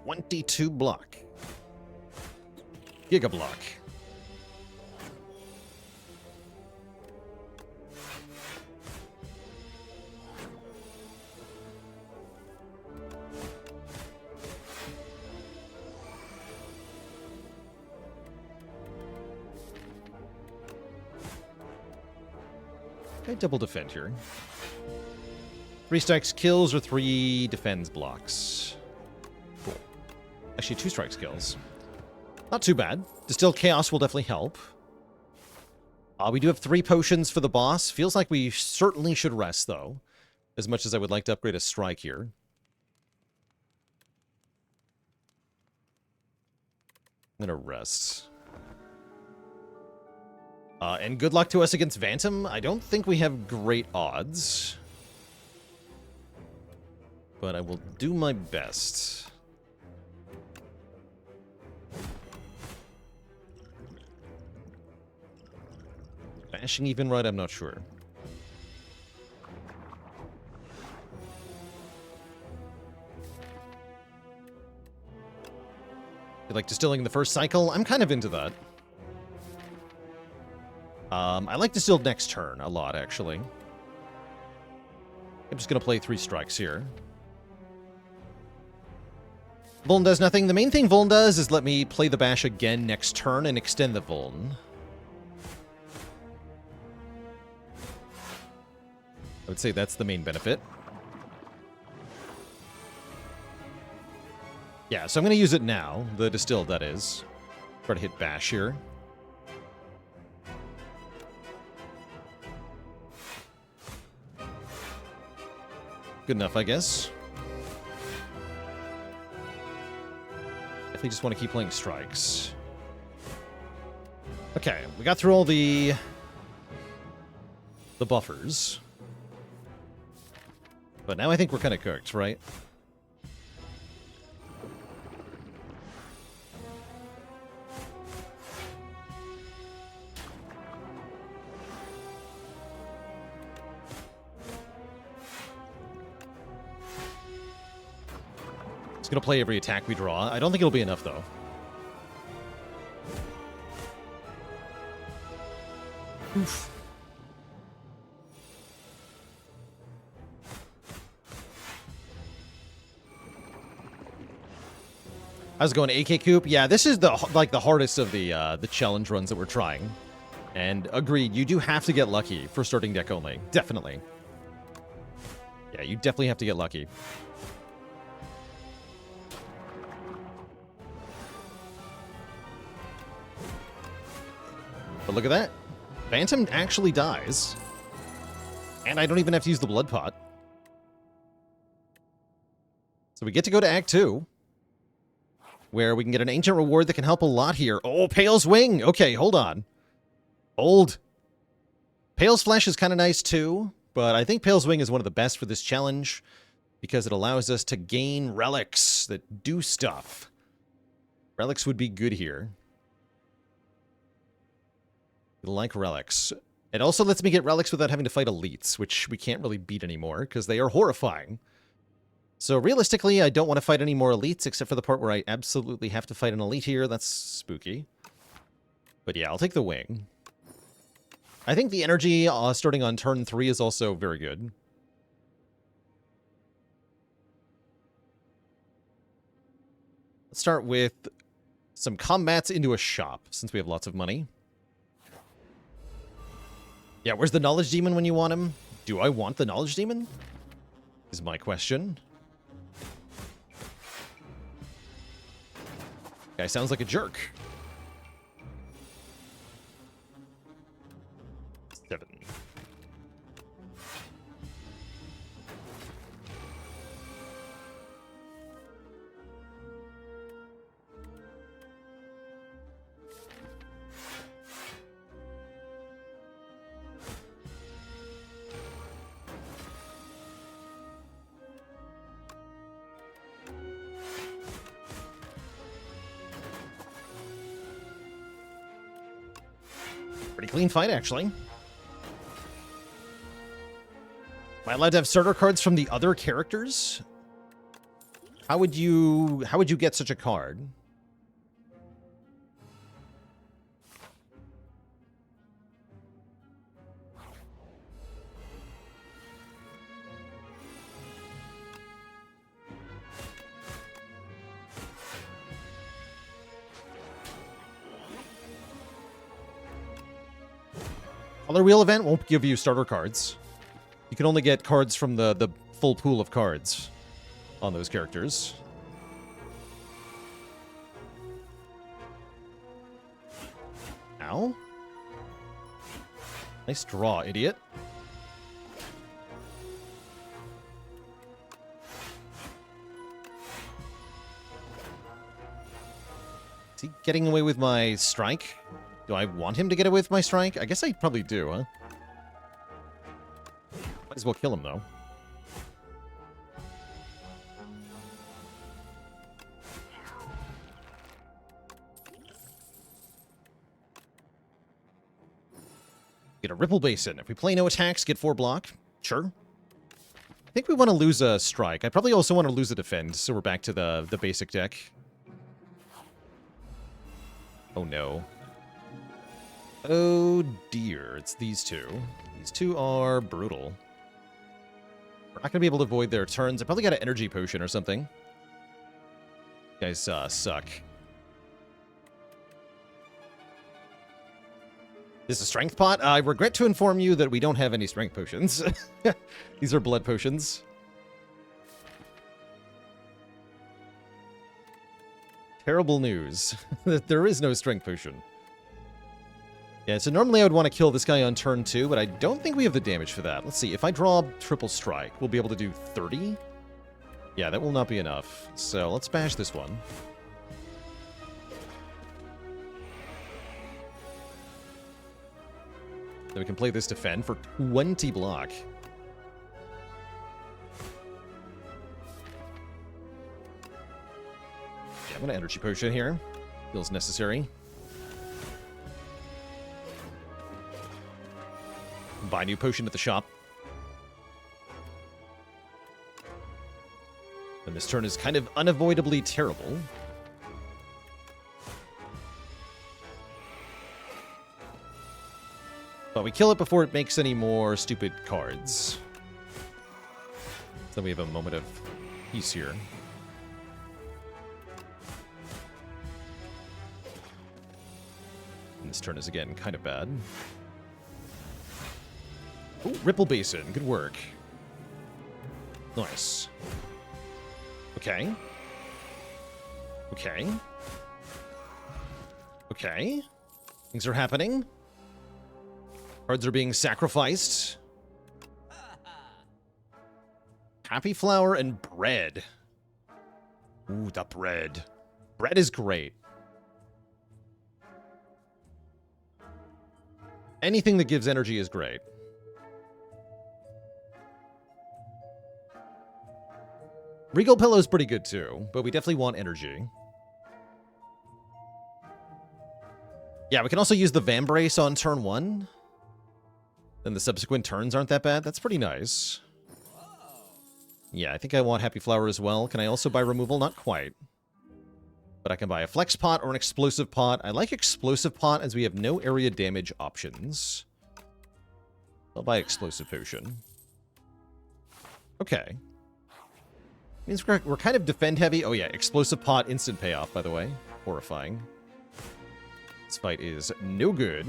22 block. Giga block. Okay, double defend here. 3 strikes kills or 3 defends blocks. Cool. Actually, 2 strikes kills. Not too bad. Distilled Chaos will definitely help. We do have 3 potions for the boss. Feels like we certainly should rest, though. as much as I would like to upgrade a strike here. I'm gonna rest. And good luck to us against Phantom. I don't think we have great odds. But I will do my best. Bashing even right, I'm not sure. You like distilling the first cycle? I'm kind of into that. I like distilled next turn a lot, actually. I'm just going to play 3 strikes here. Vuln does nothing. The main thing Vuln does is let me play the bash again next turn and extend the Vuln. I would say that's the main benefit. Yeah, so I'm going to use it now. The distilled, that is. Try to hit bash here. Good enough, I guess. Definitely just want to keep playing strikes. Okay, we got through all the buffers. But now I think we're kind of cooked, right? Gonna play every attack we draw. I don't think it'll be enough, though. Oof. How's it going, AK Coop? Yeah, this is the hardest of the challenge runs that we're trying. And agreed, you do have to get lucky for starting deck only. Definitely. Yeah, you definitely have to get lucky. But look at that. Phantom actually dies. And I don't even have to use the blood pot. So we get to go to Act 2. Where we can get an ancient reward that can help a lot here. Oh, Pale's Wing! Okay, hold on. Hold. Pale's Flesh is kind of nice too. But I think Pale's Wing is one of the best for this challenge. Because it allows us to gain relics that do stuff. Relics would be good here. Like relics. It also lets me get relics without having to fight elites, which we can't really beat anymore, because they are horrifying. So realistically, I don't want to fight any more elites, except for the part where I absolutely have to fight an elite here. That's spooky. But yeah, I'll take the wing. I think the energy starting on turn 3 is also very good. Let's start with some combats into a shop, since we have lots of money. Yeah, where's the Knowledge Demon when you want him? Do I want the Knowledge Demon? Is my question. Guy sounds like a jerk. 7. Pretty clean fight, actually. Am I allowed to have starter cards from the other characters? How would you get such a card? Color Wheel event won't give you starter cards. You can only get cards from the full pool of cards on those characters. Ow. Nice draw, idiot. Is he getting away with my strike? Do I want him to get away with my strike? I guess I probably do, huh? Might as well kill him, though. Get a Ripple Basin. If we play no attacks, get 4 block. Sure. I think we want to lose a strike. I probably also want to lose a defend, so we're back to the basic deck. Oh no. Oh dear, it's these two. These two are brutal. We're not going to be able to avoid their turns. I probably got an energy potion or something. You guys suck. This is a strength pot? I regret to inform you that we don't have any strength potions. These are blood potions. Terrible news. There is no strength potion. Yeah, so normally I would want to kill this guy on turn 2, but I don't think we have the damage for that. Let's see, if I draw triple strike, we'll be able to do 30? Yeah, that will not be enough. So let's bash this one. Then we can play this defend for 20 block. Yeah, I'm going to energy potion here. Feels necessary. Buy new potion at the shop. And this turn is kind of unavoidably terrible. But we kill it before it makes any more stupid cards. So we have a moment of peace here. And this turn is again kind of bad. Ooh, Ripple Basin. Good work. Nice. Okay. Okay. Okay. Things are happening. Cards are being sacrificed. Happy Flower and bread. Ooh, the bread. Bread is great. Anything that gives energy is great. Regal Pillow is pretty good too, but we definitely want energy. Yeah, we can also use the Vambrace on turn 1. Then the subsequent turns aren't that bad. That's pretty nice. Yeah, I think I want Happy Flower as well. Can I also buy removal? Not quite. But I can buy a Flex Pot or an Explosive Pot. I like Explosive Pot as we have no area damage options. I'll buy Explosive Potion. Okay. Means we're kind of defend heavy. Oh yeah, Explosive Pot, instant payoff, by the way. Horrifying. This fight is no good.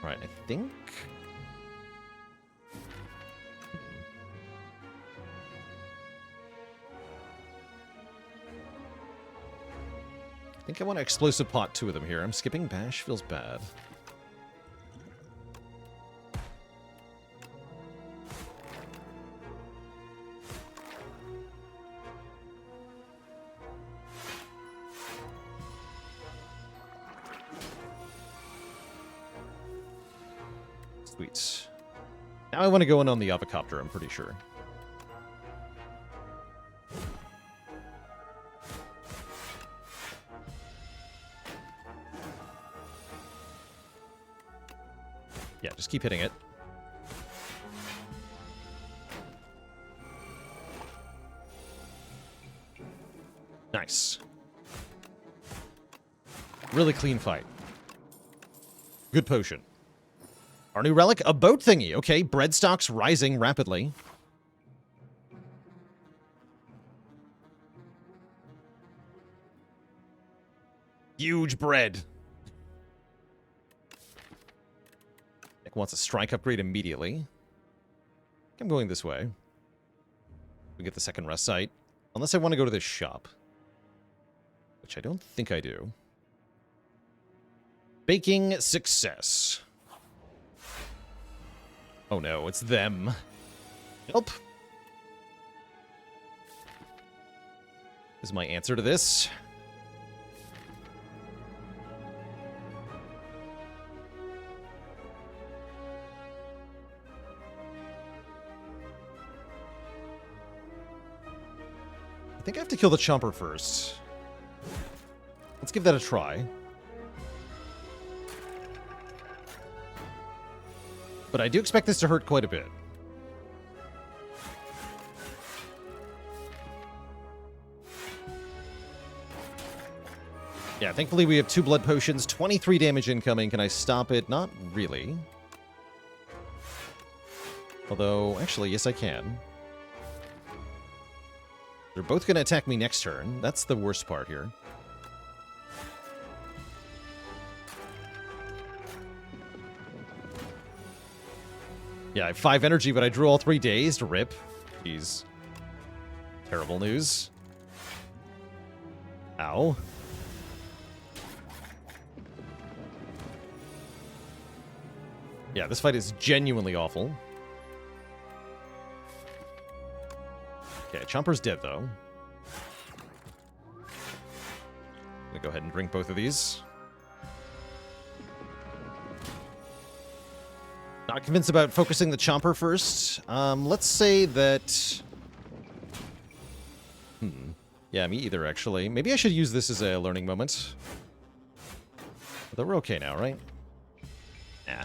Alright, I think... I think I want to Explosive Pot 2 of them here. I'm skipping Bash. Feels bad. Sweet. Now I want to go in on the Avocopter, I'm pretty sure. Yeah, just keep hitting it. Nice. Really clean fight. Good potion. Our new relic, a boat thingy. Okay, bread stocks rising rapidly. Huge bread. Nick wants a strike upgrade immediately. I'm going this way. We get the second rest site. Unless I want to go to this shop. Which I don't think I do. Baking success. Oh no, it's them. Nope. is my answer to this. I think I have to kill the chomper first. Let's give that a try. But I do expect this to hurt quite a bit. Yeah, thankfully we have 2 blood potions, 23 damage incoming. Can I stop it? Not really. Although, actually, yes I can. They're both going to attack me next turn. That's the worst part here. Yeah, I have 5 energy, but I drew all 3 days to rip. Jeez. Terrible news. Ow. Yeah, this fight is genuinely awful. Okay, Chomper's dead, though. I'm gonna go ahead and drink both of these. Not convinced about focusing the Chomper first. Let's say that... Yeah, me either, actually. Maybe I should use this as a learning moment. Although we're okay now, right? Nah.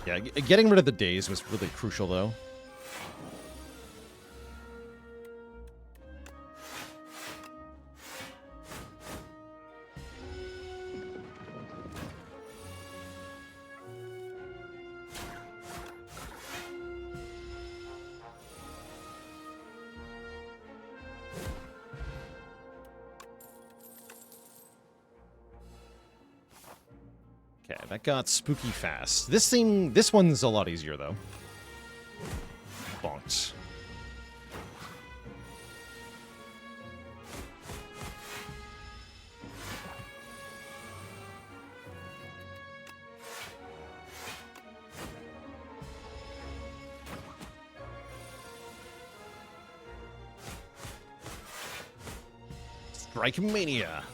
Yeah, getting rid of the days was really crucial, though. Okay, that got spooky fast. This one's a lot easier, though. Bonked. Strike Mania.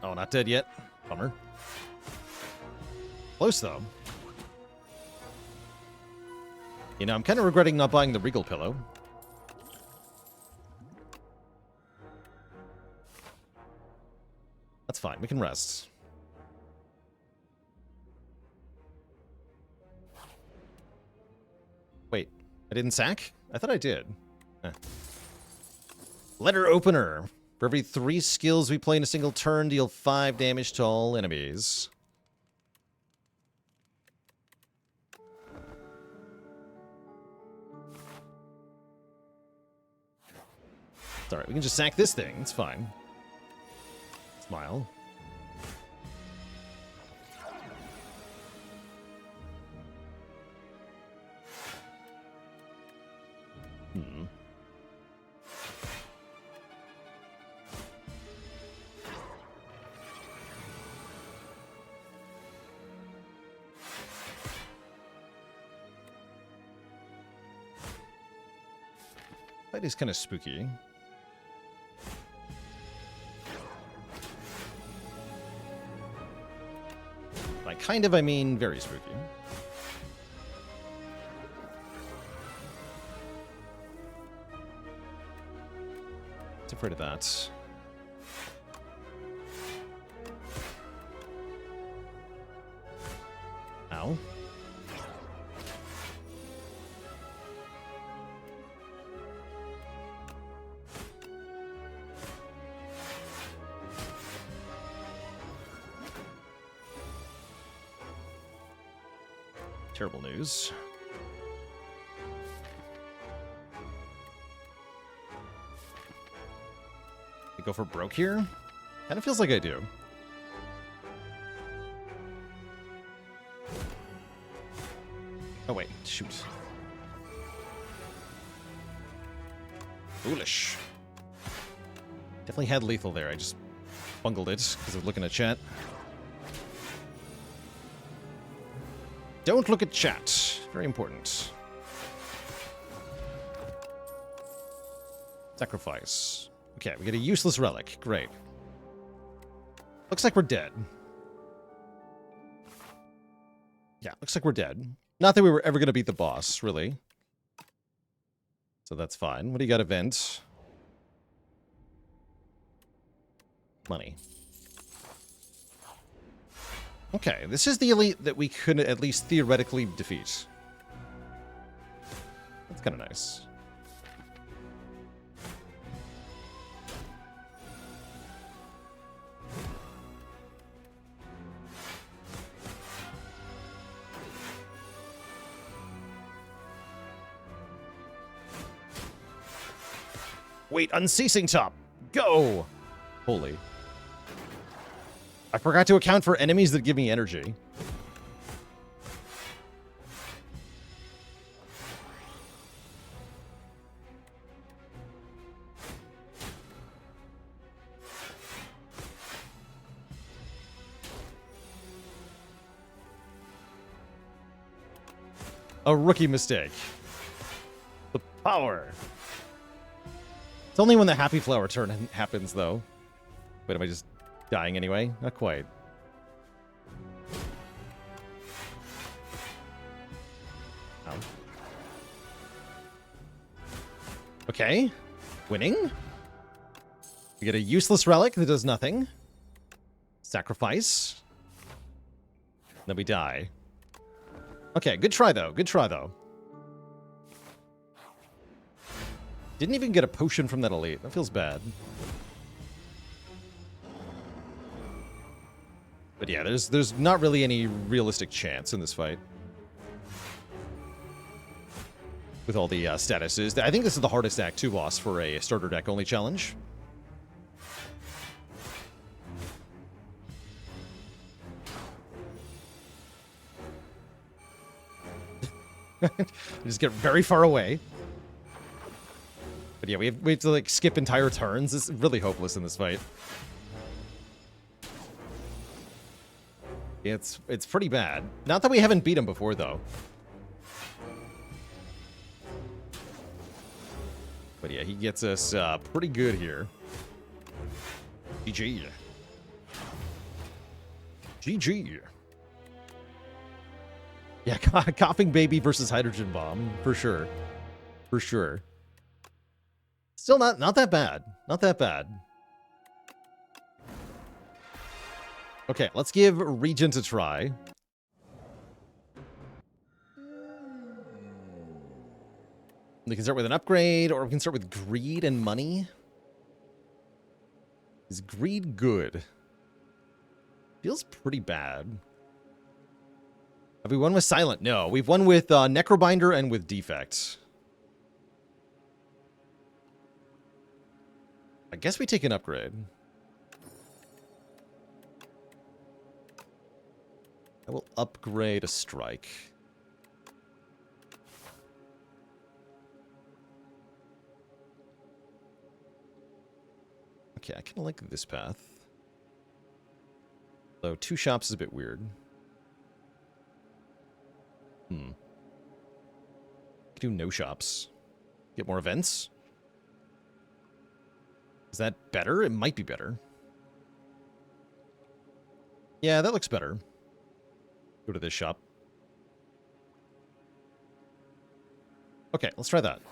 Oh, not dead yet. Bummer. Close, though. You know, I'm kind of regretting not buying the Regal Pillow. That's fine. We can rest. Wait. I didn't sack? I thought I did. Letter Opener. For every 3 skills we play in a single turn, deal 5 damage to all enemies. It's alright, we can just sack this thing. It's fine. Smile. That is kind of spooky. By kind of, I mean very spooky. It's afraid of that. Ow. Terrible news. I go for broke here? Kind of feels like I do. Oh wait, shoot. Foolish. Definitely had lethal there. I just bungled it because I was looking at chat. Don't look at chat. Very important. Sacrifice. Okay, we get a useless relic. Great. Looks like we're dead. Yeah, looks like we're dead. Not that we were ever going to beat the boss, really. So that's fine. What do you got, event? Money. Okay, this is the elite that we could at least theoretically defeat. That's kind of nice. Wait, unceasing top. Go! Holy. I forgot to account for enemies that give me energy. A rookie mistake. The power. It's only when the happy flower turn happens, though. Wait, am I just dying anyway? Not quite. Ow. Okay. Winning. We get a useless relic that does nothing. Sacrifice. Then we die. Okay, good try, though. Good try, though. Didn't even get a potion from that elite. That feels bad. But yeah, there's not really any realistic chance in this fight. With all the statuses. I think this is the hardest Act 2 boss for a starter deck only challenge. Just get very far away. But yeah, we have to like skip entire turns. It's really hopeless in this fight. It's pretty bad. Not that we haven't beat him before, though. But yeah, he gets us pretty good here. GG. GG. Yeah, coughing baby versus hydrogen bomb, for sure. For sure. Still not that bad. Not that bad. Okay, let's give Regent a try. We can start with an upgrade, or we can start with greed and money. Is greed good? Feels pretty bad. Have we won with Silent? No, we've won with Necrobinder and with Defect. I guess we take an upgrade. I will upgrade a strike. Okay, I kind of like this path. Though 2 shops is a bit weird. Do no shops. Get more events. Is that better? It might be better. Yeah, that looks better. Go to this shop. Okay, let's try that.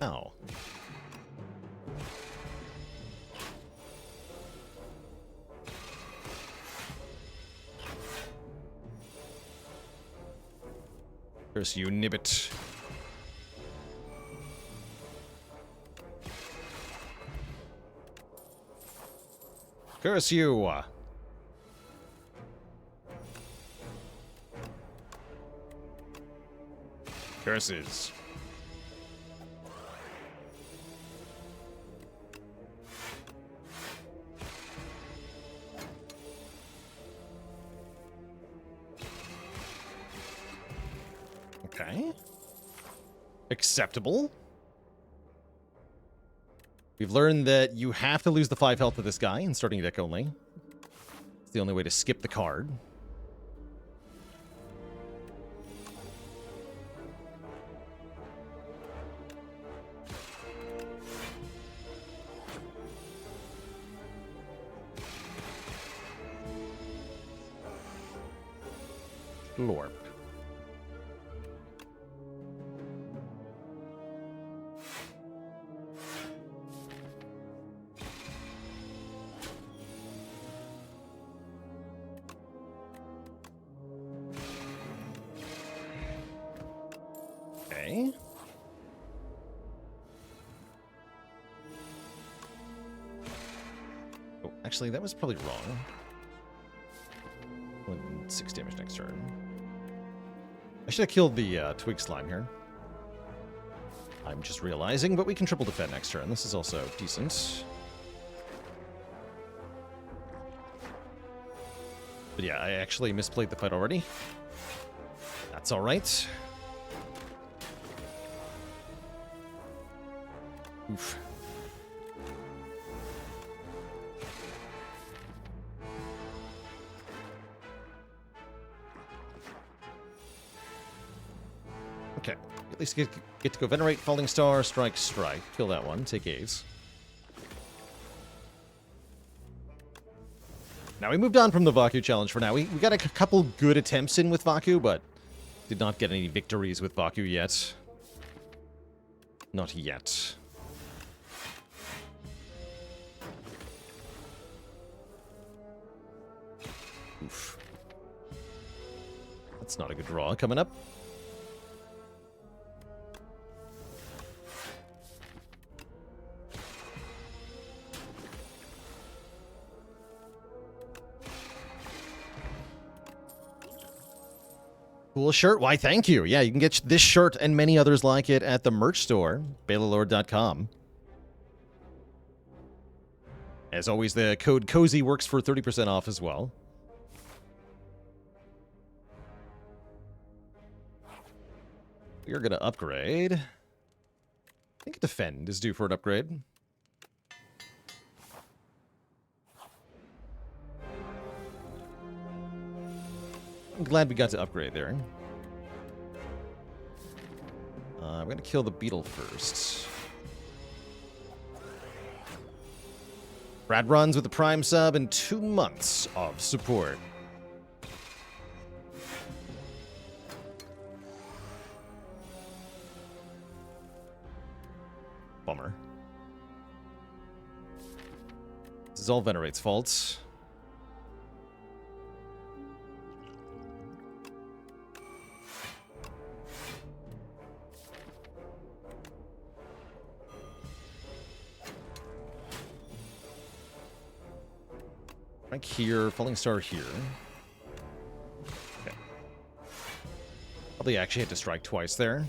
Ow. Curse you, nibbit. Curse you! Curses. Okay. Acceptable. We've learned that you have to lose the 5 health to this guy in starting deck only. It's the only way to skip the card. Lorp. Okay. Oh, actually, that was probably wrong. 6 damage next turn. I should have killed the Twig Slime here. I'm just realizing, but we can triple defend next turn. This is also decent. But yeah, I actually misplayed the fight already. That's alright. Oof. Okay, at least get to go Venerate, Falling Star, Strike, Strike. Kill that one, take A's. Now, we moved on from the Vaku challenge for now. We got a couple good attempts in with Vaku, but did not get any victories with Vaku yet. Not yet. Oof. That's not a good draw coming up. Cool shirt. Why, thank you. Yeah, you can get this shirt and many others like it at the merch store, baylord.com. As always, the code COZY works for 30% off as well. We are going to upgrade. I think Defend is due for an upgrade. I'm glad we got to upgrade there. I'm going to kill the Beetle first. Brad runs with the Prime sub and 2 months of support. Bummer. This is all Venerate's fault. Right here, Falling Star here. Okay. Probably actually had to strike twice there.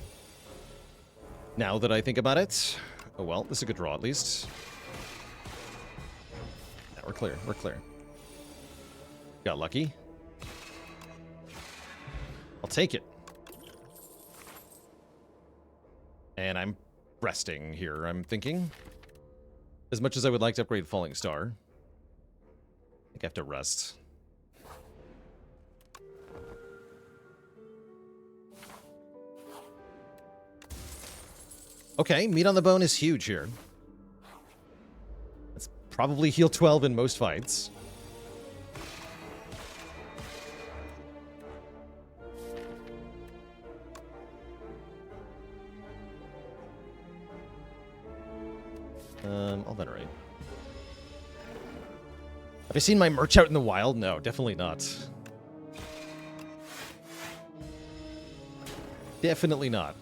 Now that I think about it. Oh well, this is a good draw at least. Now we're clear, we're clear. Got lucky. I'll take it. And I'm resting here, I'm thinking. As much as I would like to upgrade Falling Star. I think I have to rest. Okay, meat on the bone is huge here. That's probably heal 12 in most fights. I'll venerate. Have I seen my merch out in the wild? No, definitely not. Definitely not.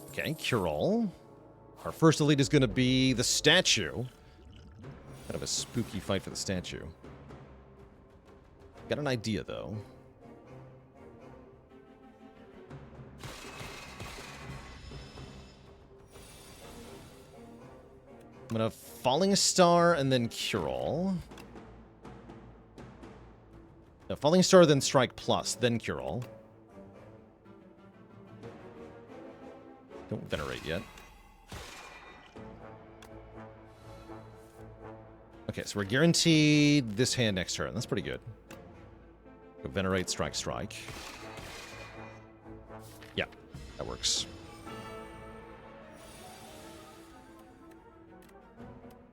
Okay, Cure All. Our first elite is going to be the statue. Kind of a spooky fight for the statue. Got an idea, though. I'm gonna Falling Star and then Cure All. No, Falling Star, then Strike Plus, then Cure All. Don't Venerate yet. Okay, so we're guaranteed this hand next turn. That's pretty good. Go Venerate, Strike, Strike. Yeah, that works.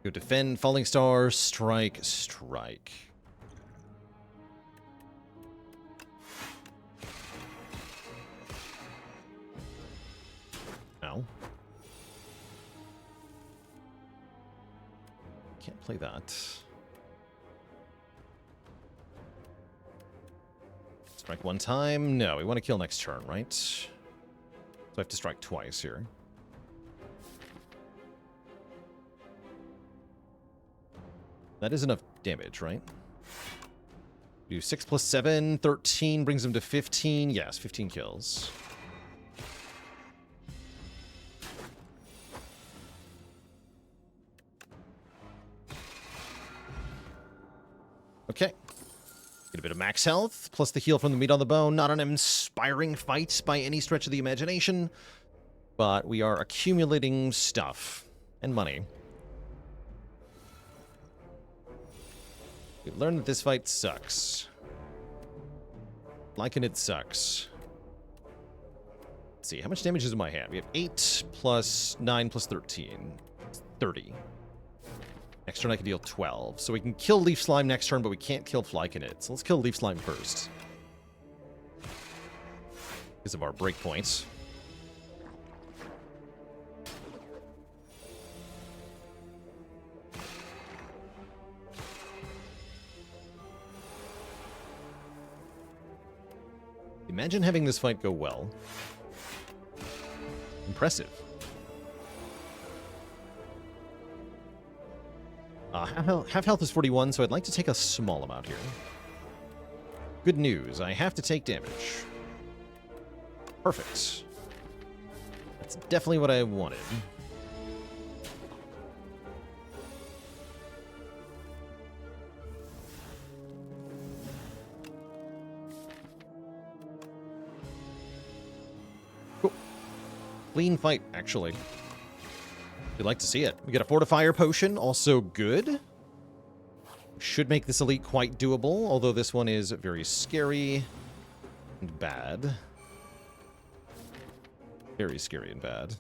Go Defend, Falling Star, Strike, Strike. No. Can't play that. Strike one time? No, we want to kill next turn, right? So I have to strike twice here. That is enough damage, right? Do 6 plus 7, 13 brings him to 15. Yes, 15 kills. Okay. Get a bit of max health, plus the heal from the meat on the bone. Not an inspiring fight by any stretch of the imagination, but we are accumulating stuff and money. We've learned that this fight sucks. Like it sucks. Let's see, how much damage is in my hand? We have 8 plus 9 plus 13. 30. Next turn I can deal 12. So we can kill Leaf Slime next turn, but we can't kill Flyconid. So let's kill Leaf Slime first. Because of our breakpoints. Imagine having this fight go well. Impressive. Half health is 41, so I'd like to take a small amount here. Good news, I have to take damage. Perfect. That's definitely what I wanted. Cool. Clean fight, actually. We'd like to see it. We get a Fortifier Potion, also good. Should make this elite quite doable, although this one is very scary and bad. Very scary and bad.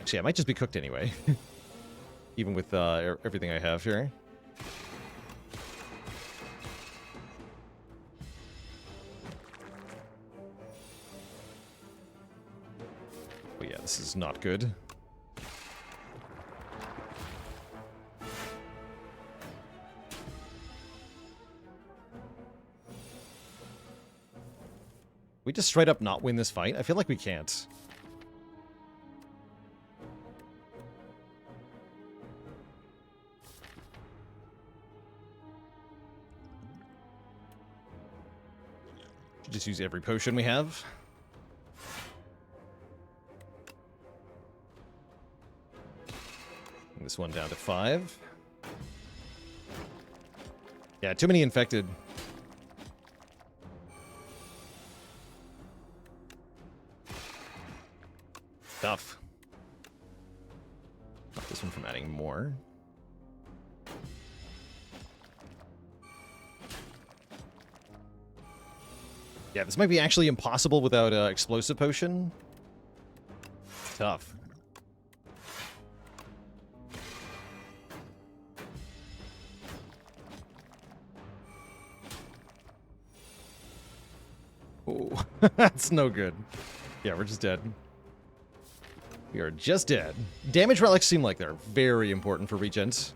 Actually, I might just be cooked anyway. Even with everything I have here. Oh yeah, this is not good. We just straight up not win this fight? I feel like we can't. Should just use every potion we have. Bring this one down to 5. Yeah, too many infected. Tough. Stop this one from adding more. Yeah, this might be actually impossible without explosive potion. Tough. Oh, that's no good. Yeah, we're just dead. We are just dead. Damage relics seem like they're very important for Regent.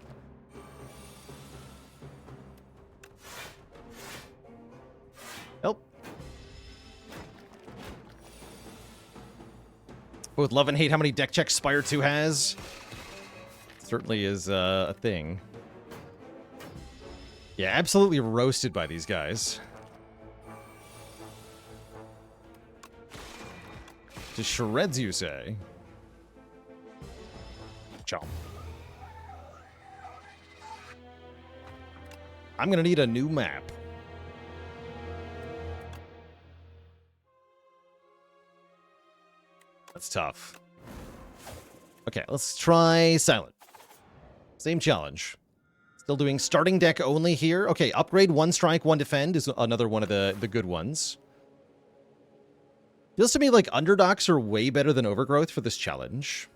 Help. Both love and hate how many deck checks Spire 2 has. Certainly is a thing. Yeah, absolutely roasted by these guys. To shreds, you say? Chomp. I'm gonna need a new map. That's tough. Okay, let's try Silent. Same challenge. Still doing starting deck only here. Okay, upgrade 1 strike, 1 defend is another one of the good ones. Feels to me like Underdocs are way better than Overgrowth for this challenge.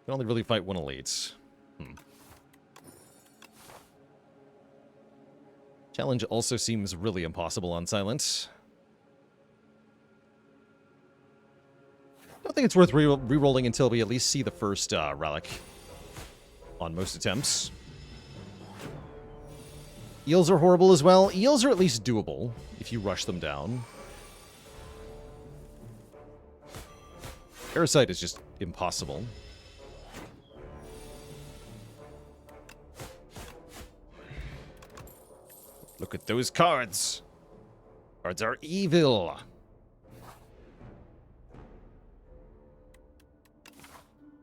Can only really fight 1 elite. Challenge also seems really impossible on Silent. I don't think it's worth re-rolling until we at least see the first relic on most attempts. Eels are horrible as well. Eels are at least doable if you rush them down. Parasite is just impossible. Look at those cards. Cards are evil.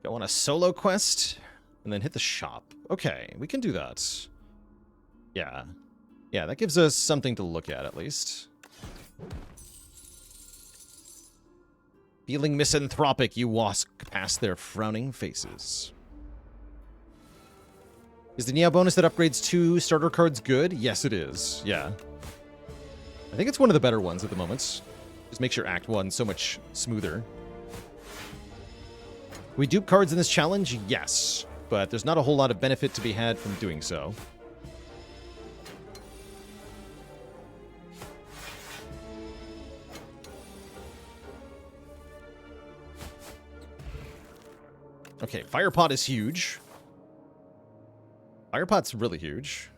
Go on a solo quest and then hit the shop. Okay, we can do that. Yeah. Yeah, that gives us something to look at least. Feeling misanthropic, you wask past their frowning faces. Is the Neo bonus that upgrades 2 starter cards good? Yes, it is. Yeah. I think it's one of the better ones at the moment. Just makes your Act 1 so much smoother. We dupe cards in this challenge? Yes. But there's not a whole lot of benefit to be had from doing so. Okay, Firepot is huge. Firepot's really huge.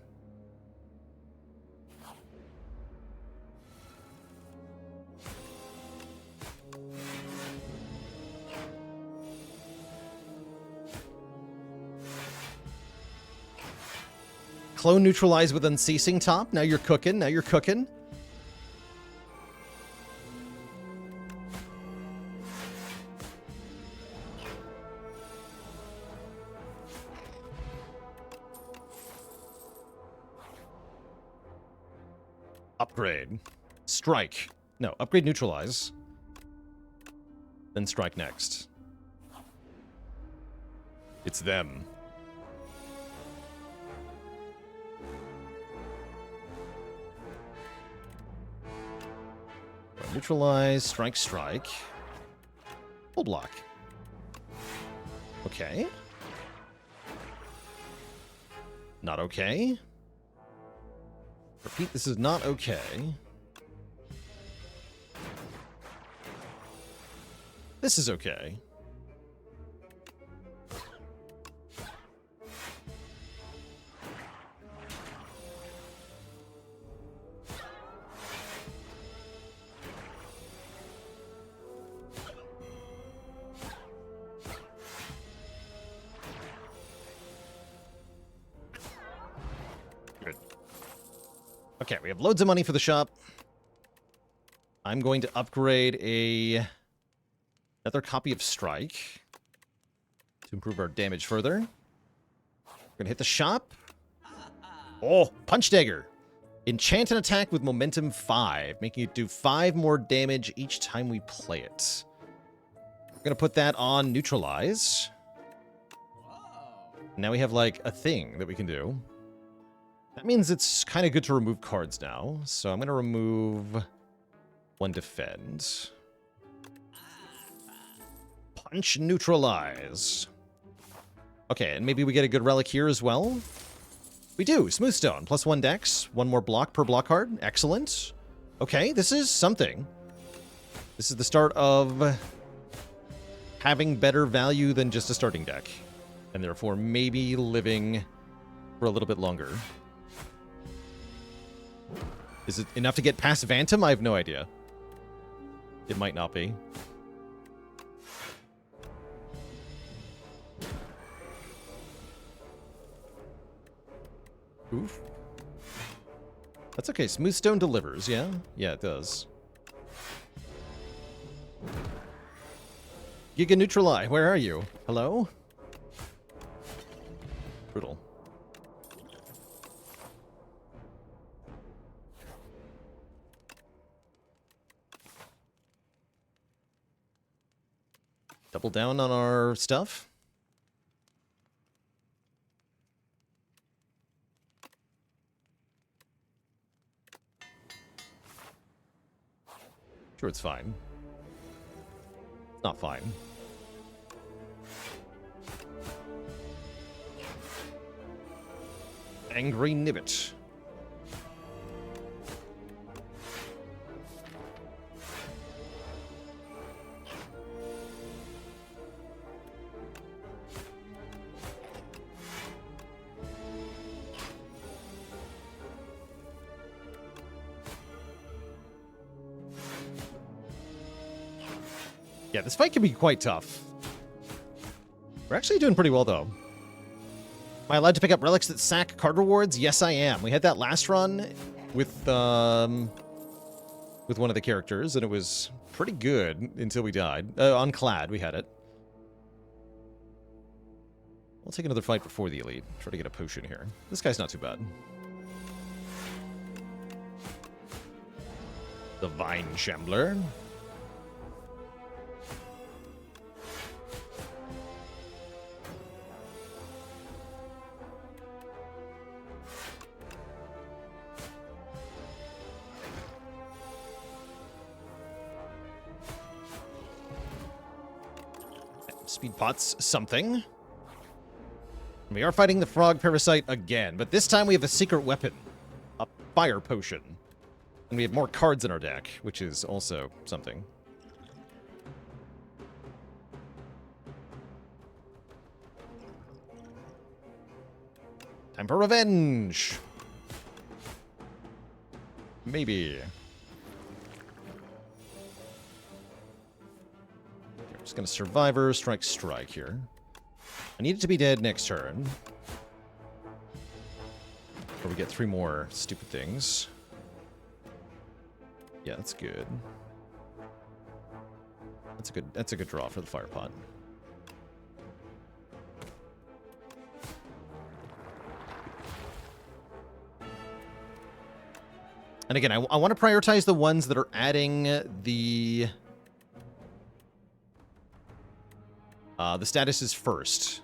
Clone neutralize with Unceasing top. Now you're cooking. Now you're cooking. Upgrade. Strike. No, upgrade neutralize. Then strike next. It's them. Neutralize, strike, strike. Full block. Okay. Not okay. Repeat, this is not okay. This is okay. Okay, we have loads of money for the shop. I'm going to upgrade another copy of Strike to improve our damage further. We're going to hit the shop. Oh, Punch Dagger. Enchant an attack with momentum 5, making it do 5 more damage each time we play it. We're going to put that on Neutralize. Now we have, like, a thing that we can do. That means it's kind of good to remove cards now. So I'm going to remove 1 defend. Punch neutralize. Okay, and maybe we get a good relic here as well. We do. Smoothstone. Plus 1 dex. 1 more block per block card. Excellent. Okay, this is something. This is the start of having better value than just a starting deck. And therefore maybe living for a little bit longer. Is it enough to get past Phantom? I have no idea. It might not be. Oof. That's okay. Smooth stone delivers, yeah? Yeah, it does. Giga Neutrali, where are you? Hello? Brutal. Double down on our stuff. Sure, it's fine. It's not fine. Angry Nibbit. Yeah, this fight can be quite tough. We're actually doing pretty well, though. Am I allowed to pick up relics that sack card rewards? Yes, I am. We had that last run with one of the characters, and it was pretty good until we died. On Clad, we had it. We'll take another fight before the elite. Try to get a potion here. This guy's not too bad. The Vine Shambler. Speed pot's something. We are fighting the frog parasite again, but this time we have a secret weapon. A fire potion. And we have more cards in our deck, which is also something. Time for revenge! Maybe. Just gonna Survivor, strike here. I need it to be dead next turn. Or we get 3 more stupid things. Yeah, that's good. That's a good draw for the fire pot. And again, I want to prioritize the ones that are adding the statuses first.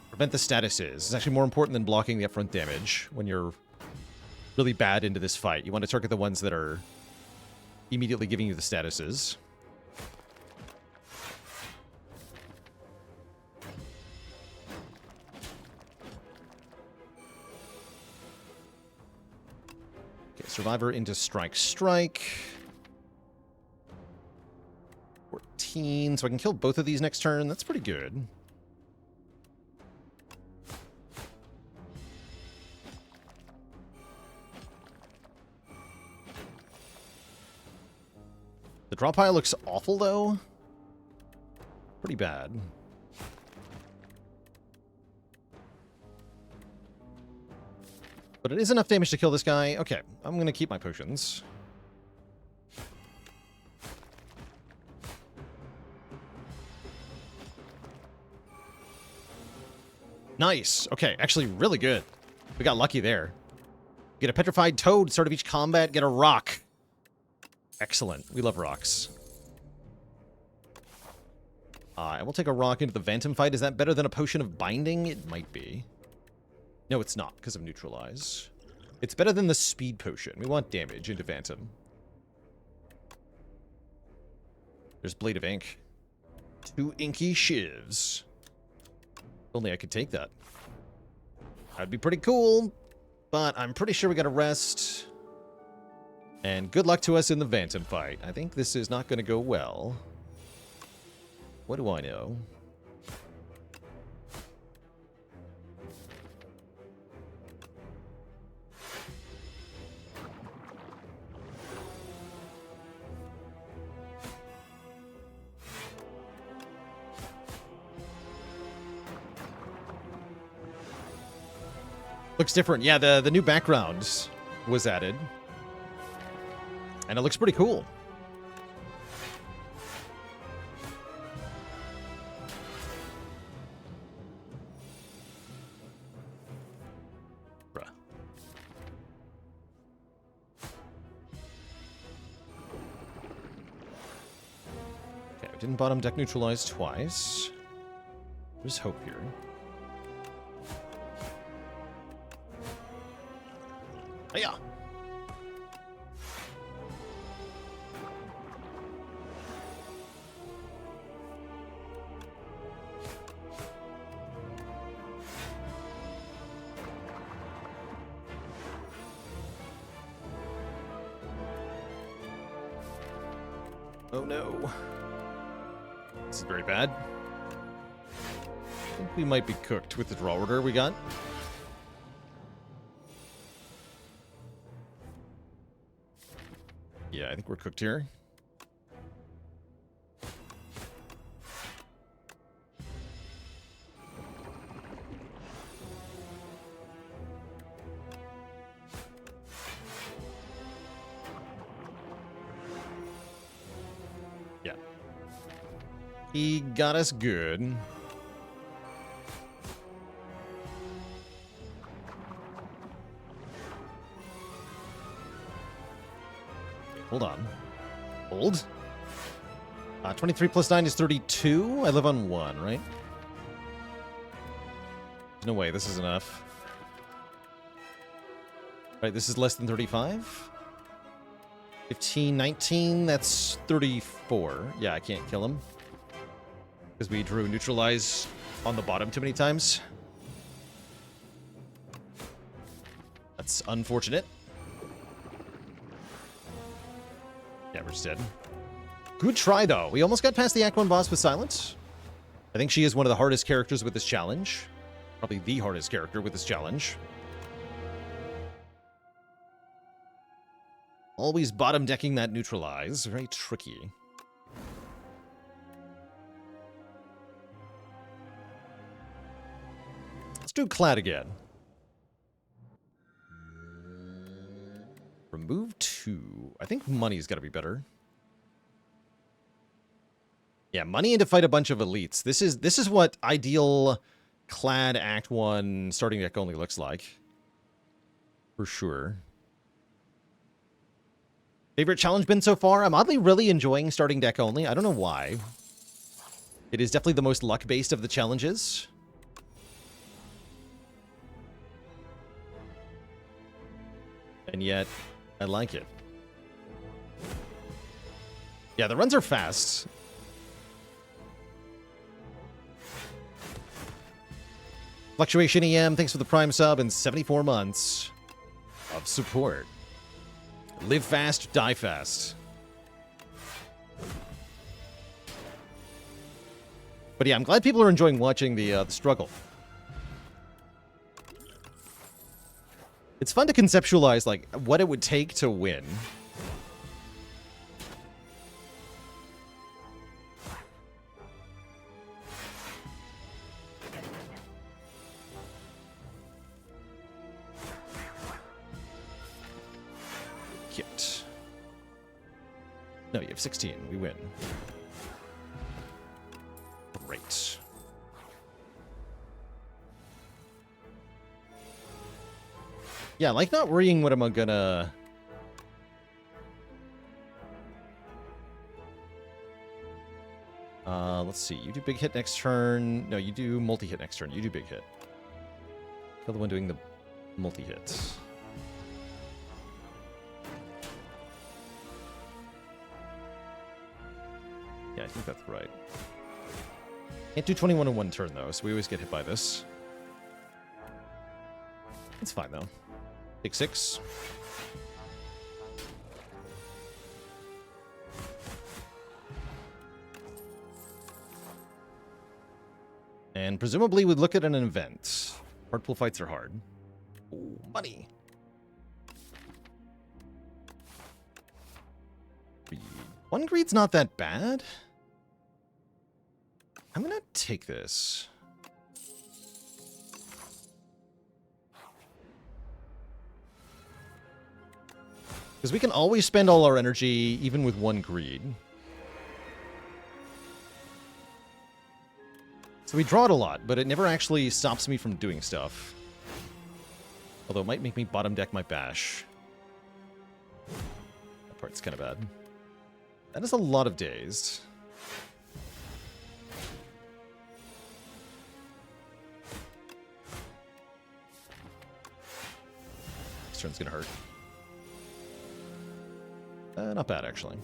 Prevent the statuses. It's actually more important than blocking the upfront damage when you're really bad into this fight. You want to target the ones that are immediately giving you the statuses. Okay, Survivor into strike. 14, so I can kill both of these next turn. That's pretty good. The draw pile looks awful, though. Pretty bad. But it is enough damage to kill this guy. Okay, I'm going to keep my potions. Nice. Okay, actually really good. We got lucky there. Get a petrified toad, start of each combat, get a rock. Excellent. We love rocks. I will take a rock into the Phantom fight. Is that better than a potion of binding? It might be. No, it's not, because of neutralize. It's better than the speed potion. We want damage into Phantom. There's Blade of Ink. 2 inky shivs. If only I could take that. That'd be pretty cool, but I'm pretty sure we gotta rest. And good luck to us in the Phantom fight. I think this is not gonna go well. What do I know? Looks different. Yeah, the new background was added. And it looks pretty cool. Bruh. Okay, I didn't bottom deck neutralize twice. There's hope here. Yeah. Oh no. This is very bad. I think we might be cooked with the draw order we got. Yeah, I think we're cooked here. Yeah. He got us good. Hold on. Hold. 23 plus 9 is 32. I live on 1, right? No way, this is enough. Right, this is less than 35. 15, 19, that's 34. Yeah, I can't kill him. Because we drew neutralize on the bottom too many times. That's unfortunate. Yeah, we're just dead. Good try, though. We almost got past the Act 1 boss with silence. I think she is one of the hardest characters with this challenge. Probably the hardest character with this challenge. Always bottom decking that neutralize. Very tricky. Let's do Clad again. Remove 2. I think money's got to be better. Yeah, money and to fight a bunch of elites. This is what ideal Clad Act 1 starting deck only looks like. For sure. Favorite challenge bin so far? I'm oddly really enjoying starting deck only. I don't know why. It is definitely the most luck-based of the challenges. And yet, I like it. Yeah, the runs are fast. Fluctuation EM, thanks for the Prime sub and 74 months of support. Live fast, die fast. But yeah, I'm glad people are enjoying watching the struggle. It's fun to conceptualize, like, what it would take to win. Hit. No, you have 16. We win. Great. Yeah, like not worrying what am I gonna... let's see. You do big hit next turn. No, you do multi-hit next turn. You do big hit. Kill the one doing the multi-hit. Yeah, I think that's right. Can't do 21 in one turn, though, so we always get hit by this. It's fine, though. Take 6. And presumably we'd look at an event. Hard pool fights are hard. Ooh, money. One greed's not that bad. I'm gonna take this. Because we can always spend all our energy, even with one greed. So we draw it a lot, but it never actually stops me from doing stuff. Although it might make me bottom deck my bash. That part's kind of bad. That is a lot of dazed. This turn's gonna hurt. Not bad, actually.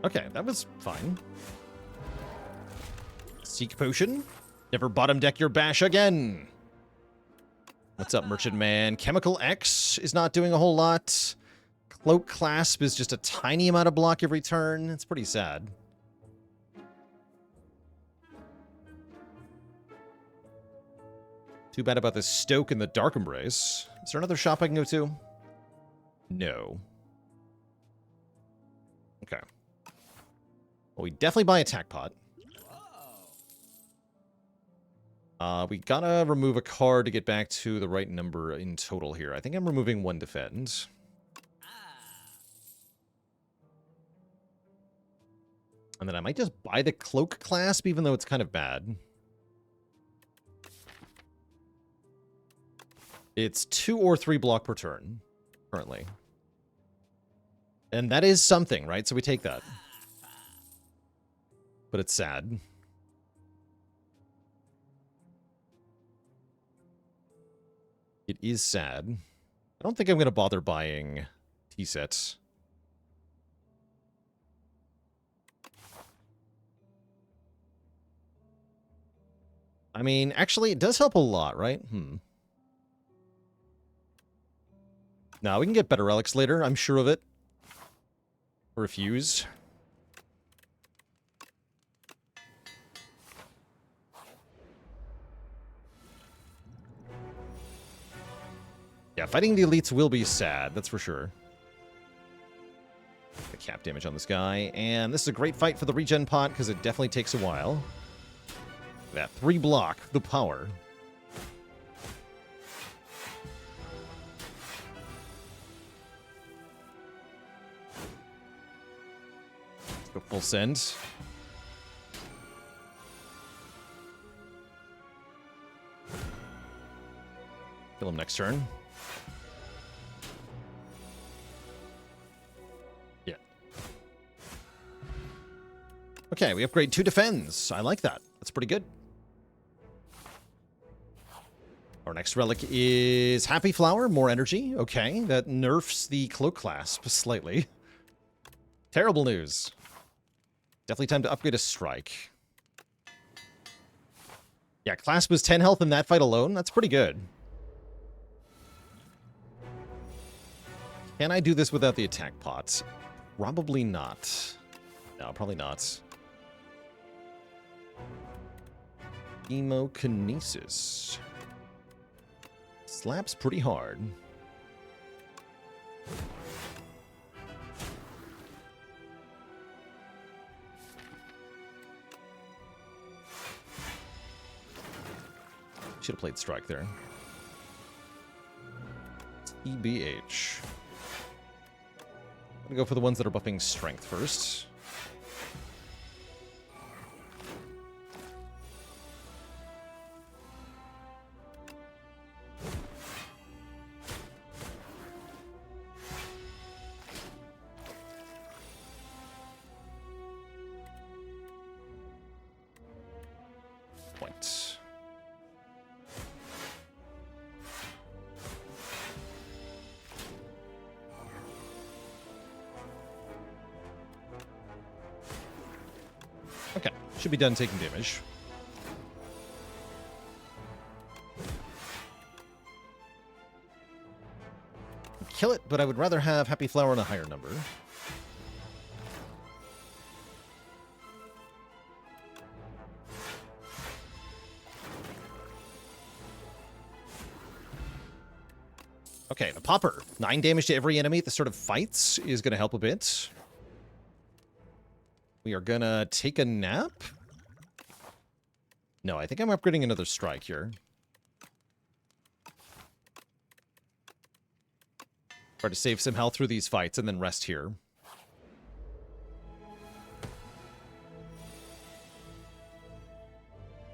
Okay, that was fine. Seek Potion. Never bottom deck your bash again. What's up, Merchant Man? Chemical X is not doing a whole lot. Cloak Clasp is just a tiny amount of block every turn. It's pretty sad. Too bad about this Stoke and the Dark Embrace. Is there another shop I can go to? No. Okay. Well, we definitely buy Attack Pot. We gotta remove a card to get back to the right number in total here. I think I'm removing one Defend. And then I might just buy the Cloak Clasp, even though it's kind of bad. It's 2 or 3 block per turn, currently. And that is something, right? So we take that. But it's sad. It is sad. I don't think I'm going to bother buying T-sets. I mean, actually, it does help a lot, right? No, we can get better relics later. I'm sure of it. Refuse. Yeah, fighting the elites will be sad, that's for sure. The cap damage on this guy. And this is a great fight for the regen pot, because it definitely takes a while. That 3 block, the power. Let's go full send. Kill him next turn. Yeah. Okay, we upgrade 2 defends. I like that. That's pretty good. Our next relic is Happy Flower, more energy. Okay, that nerfs the Cloak Clasp slightly. Terrible news. Definitely time to upgrade a Strike. Yeah, Clasp was 10 health in that fight alone. That's pretty good. Can I do this without the attack pot? Probably not. No, probably not. Chemokinesis. Slaps pretty hard. Should have played Strike there. TBH. I'm gonna go for the ones that are buffing Strength first. Point. Okay, should be done taking damage. Kill it, but I would rather have Happy Flower on a higher number. Okay, the Popper. 9 damage to every enemy at the start of fights is going to help a bit. We are going to take a nap. No, I think I'm upgrading another Strike here. Try to save some health through these fights and then rest here.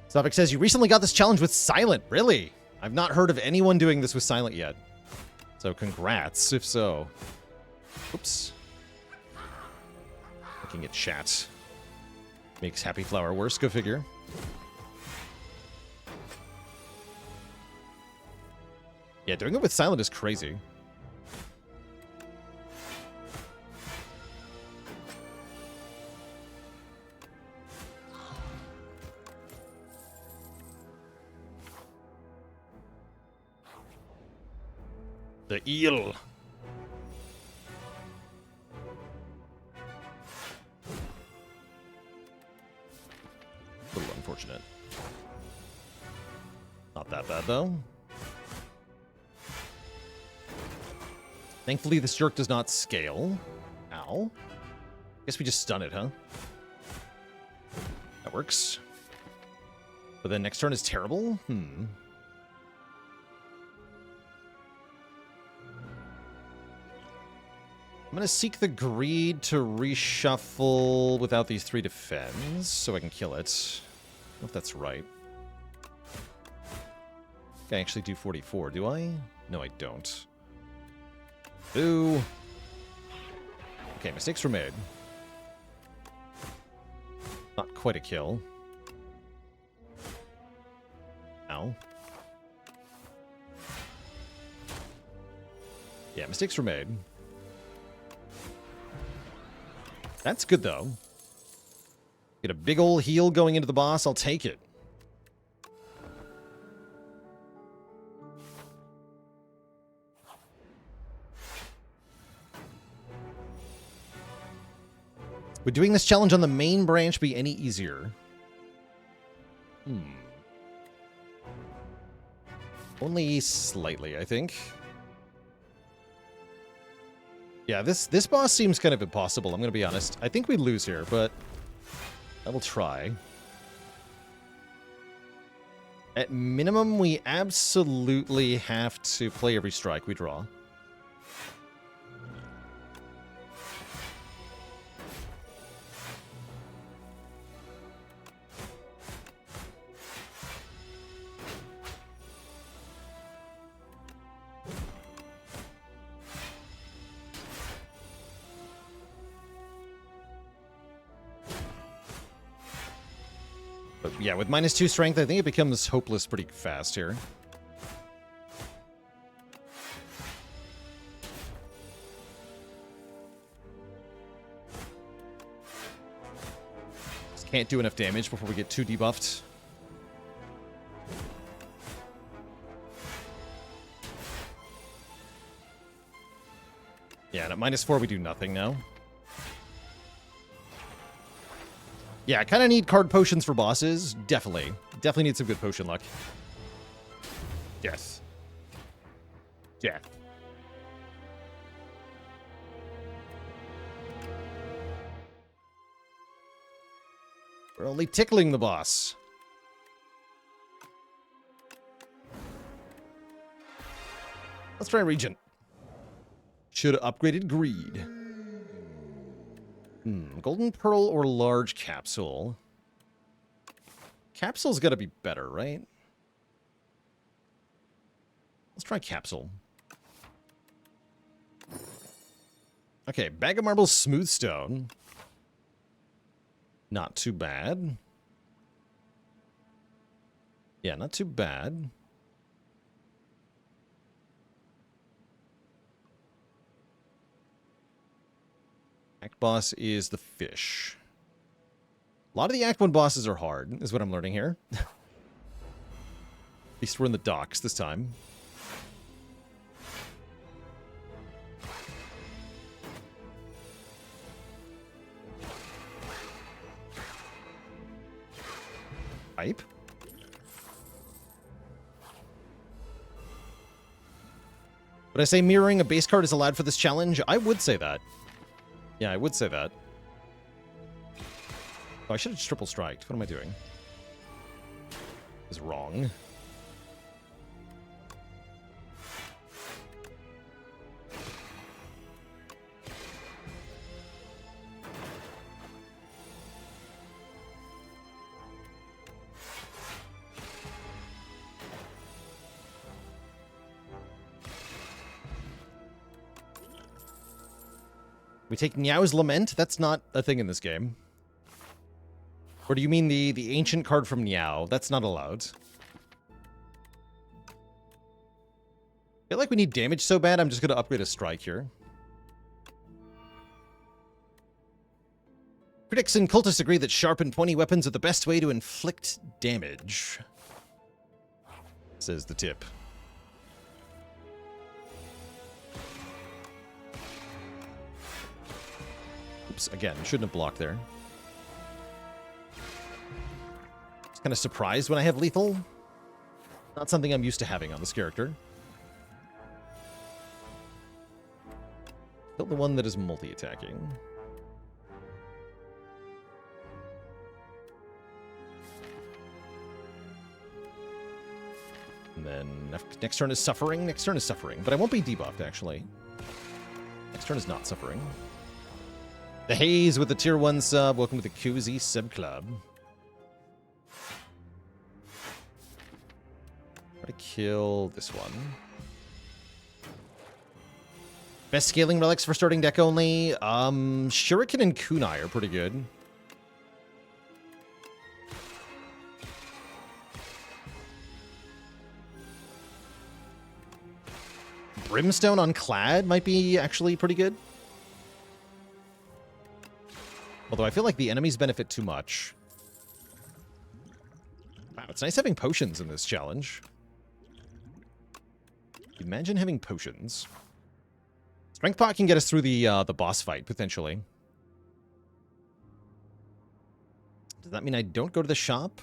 Suffolk says, you recently got this challenge with Silent. Really? I've not heard of anyone doing this with Silent yet. So congrats, if so. Oops. Looking at chat. Makes Happy Flower worse, go figure. Yeah, doing it with Silent is crazy. The eel. A little unfortunate. Not that bad, though. Thankfully, this jerk does not scale. Ow. Guess we just stun it, huh? That works. But then next turn is terrible? I'm going to seek the greed to reshuffle without these 3 defends, so I can kill it. I don't know if that's right. I actually do 44, do I? No, I don't. Boo! Okay, mistakes were made. Not quite a kill. Ow. Yeah, mistakes were made. That's good, though. Get a big ol' heal going into the boss. I'll take it. Would doing this challenge on the main branch be any easier? Only slightly, I think. Yeah, this boss seems kind of impossible, I'm going to be honest. I think we lose here, but I will try. At minimum, we absolutely have to play every strike we draw. Yeah, with -2 strength, I think it becomes hopeless pretty fast here. Just can't do enough damage before we get too debuffed. Yeah, and at -4 we do nothing now. Yeah, I kind of need card potions for bosses. Definitely. Definitely need some good potion luck. Death. Death. We're only tickling the boss. Let's try Regent. Should have upgraded Greed. Golden Pearl or Large Capsule? Capsule's got to be better, right? Let's try Capsule. Okay, Bag of Marbles, Smooth Stone. Not too bad. Yeah, not too bad. Act boss is the fish. A lot of the Act 1 bosses are hard, is what I'm learning here. At least we're in the docks this time. Pipe? Would I say mirroring a base card is allowed for this challenge? I would say that. Yeah, I would say that. Oh, I should have just triple striked. What am I doing? Is wrong. We take Niao's Lament? That's not a thing in this game. Or do you mean the ancient card from Niao? That's not allowed. I feel like we need damage so bad, I'm just going to upgrade a strike here. Critics and cultists agree that sharp and pointy weapons are the best way to inflict damage, says the tip. Oops, again, shouldn't have blocked there. Just kind of surprised when I have lethal. Not something I'm used to having on this character. Still the one that is multi-attacking. And then next turn is Suffering. Next turn is Suffering, but I won't be debuffed, actually. Next turn is not Suffering. The Haze with the tier 1 sub. Welcome to the Koozie Sub Club. Try to kill this one. Best scaling relics for starting deck only. Shuriken and Kunai are pretty good. Brimstone on Clad might be actually pretty good. Although I feel like the enemies benefit too much. Wow, it's nice having potions in this challenge. Imagine having potions. Strength pot can get us through the boss fight, potentially. Does that mean I don't go to the shop?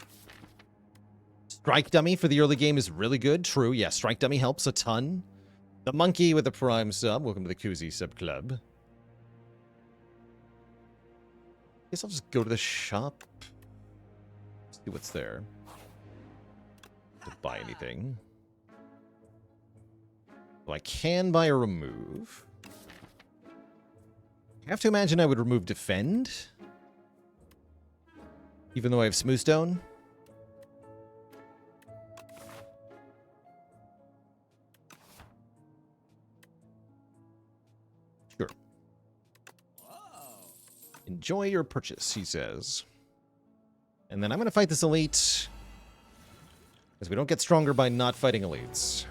Strike Dummy for the early game is really good. True, yeah, Strike Dummy helps a ton. The Monkey with the Prime sub. Welcome to the Koozie Sub Club. Guess I'll just go to the shop. See what's there. To buy anything. Well, I can buy a remove. I have to imagine I would remove Defend. Even though I have Smoothstone. Sure. Enjoy your purchase, he says. And then I'm going to fight this elite. Because we don't get stronger by not fighting elites.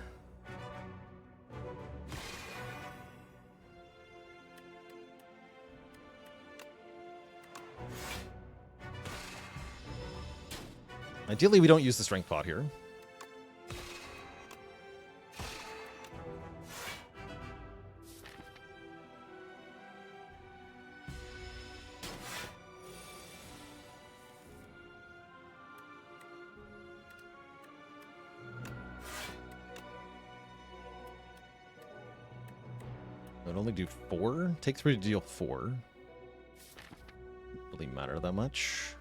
Ideally, we don't use the strength pot here. I'd only do 4. Take 3 to deal 4. Doesn't really matter that much.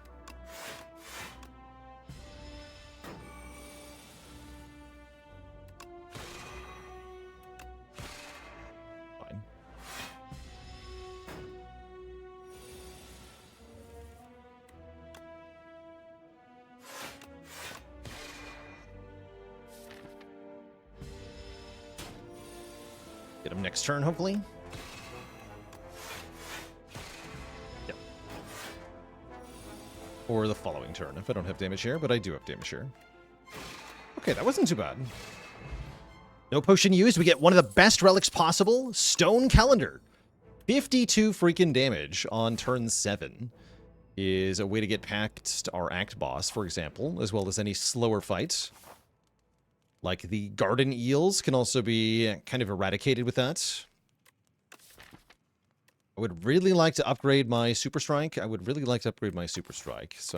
Get him next turn, hopefully. Yep. Or the following turn, if I don't have damage here, but I do have damage here. Okay, that wasn't too bad. No potion used. We get one of the best relics possible. Stone Calendar. 52 freaking damage on turn 7 is a way to get past our Act Boss, for example, as well as any slower fight. Like the garden eels can also be kind of eradicated with that. I would really like to upgrade my Super Strike. So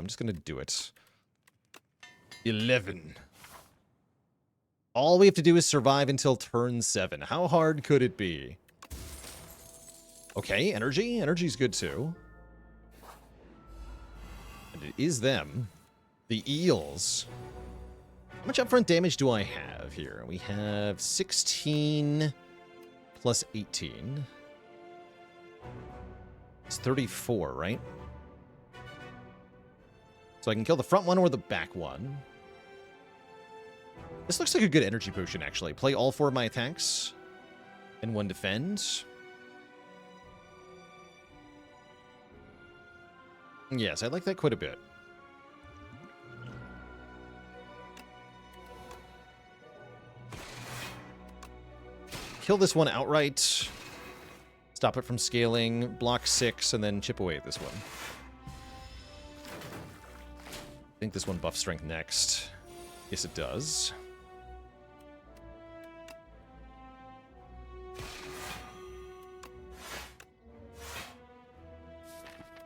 I'm just going to do it. 11. All we have to do is survive until turn 7. How hard could it be? Okay, energy. Energy's good too. And it is them. The eels. How much upfront damage do I have here? We have 16 plus 18. It's 34, right? So I can kill the front one or the back one. This looks like a good energy potion, actually. Play all 4 of my attacks and 1 defend. Yes, I like that quite a bit. Kill this one outright. Stop it from scaling. Block 6, and then chip away at this one. I think this one buffs strength next. Yes, it does.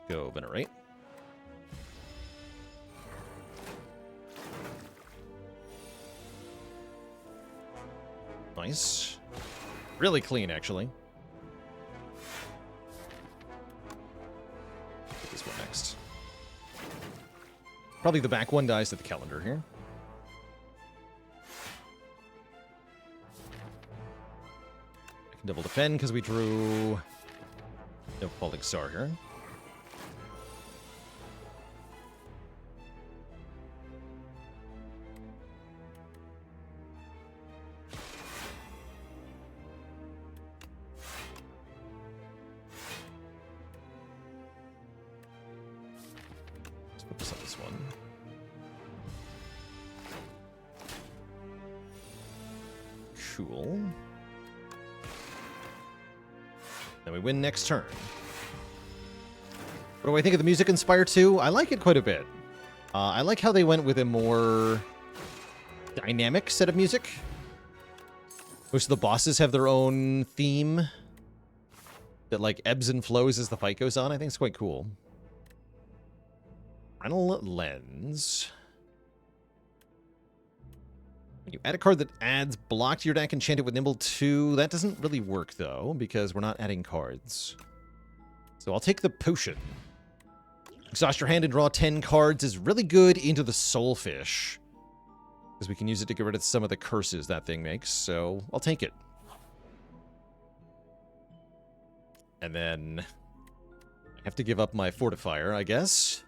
Go Venerate. Nice. Really clean, actually. Get this one next. Probably the back one dies to the calendar here. I can double defend because we drew no Falling Star here. Focus on this one. Cool. Then we win next turn. What do I think of the music in Spire 2? I like it quite a bit. I like how they went with a more dynamic set of music. Most of the bosses have their own theme that like ebbs and flows as the fight goes on. I think it's quite cool. Final Lens. When you add a card that adds block to your deck, enchant it with Nimble 2. That doesn't really work, though, because we're not adding cards. So I'll take the Potion. Exhaust your hand and draw 10 cards is really good into the Soulfish, because we can use it to get rid of some of the curses that thing makes, so I'll take it. And then I have to give up my Fortifier, I guess,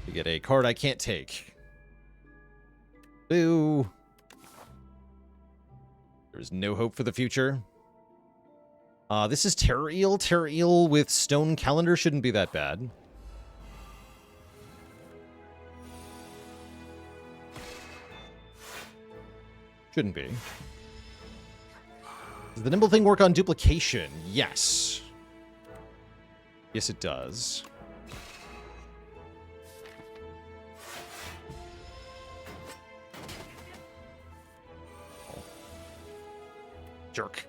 to get a card I can't take. Boo! There's no hope for the future. This is Terror Eel. Terror Eel with Stone Calendar shouldn't be that bad. Shouldn't be. Does the Nimble thing work on duplication? Yes. Yes, it does. Jerk.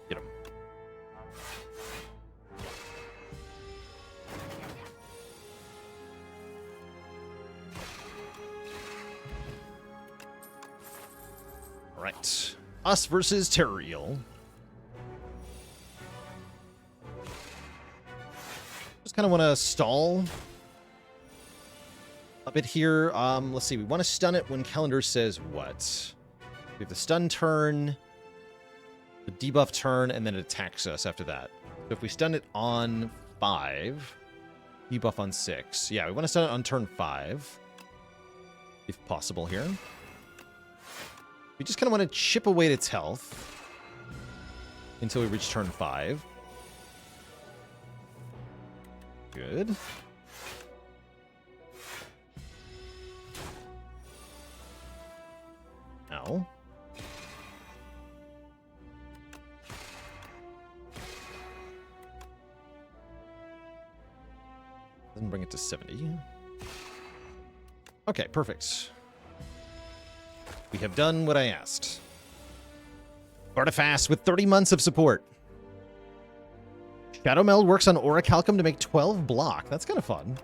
Get him. All right. Us versus Terror Eel. Just kind of want to stall a bit here. Let's see. We want to stun it when Calendar says what? We have the stun turn, the debuff turn, and then it attacks us after that. So if we stun it on 5, debuff on 6. Yeah, we want to stun it on turn 5, if possible here. We just kind of want to chip away at its health until we reach turn 5. Good. Ow. Doesn't bring it to 70. Okay, perfect. We have done what I asked. Artifast with 30 months of support. Shadow Meld works on Orichalcum to make 12 block. That's kind of fun.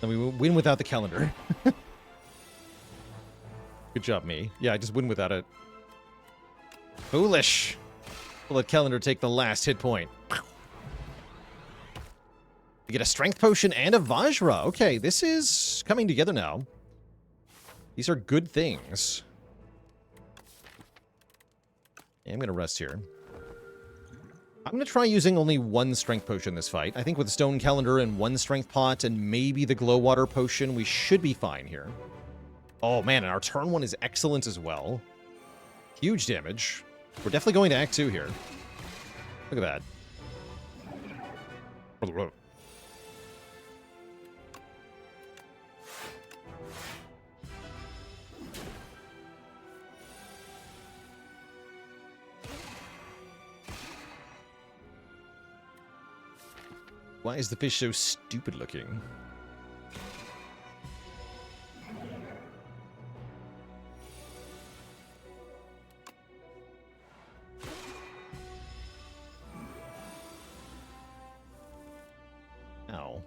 And we win without the calendar. Good job, me. Yeah, I just win without it. Foolish. We'll let Calendar take the last hit point. We get a Strength Potion and a Vajra. Okay, this is coming together now. These are good things. Yeah, I'm going to rest here. I'm going to try using only one strength potion this fight. I think with Stone Calendar and one strength pot and maybe the Glow Water potion, we should be fine here. Oh man, and our turn 1 is excellent as well. Huge damage. We're definitely going to Act 2 here. Look at that. Why is the fish so stupid looking? Ow.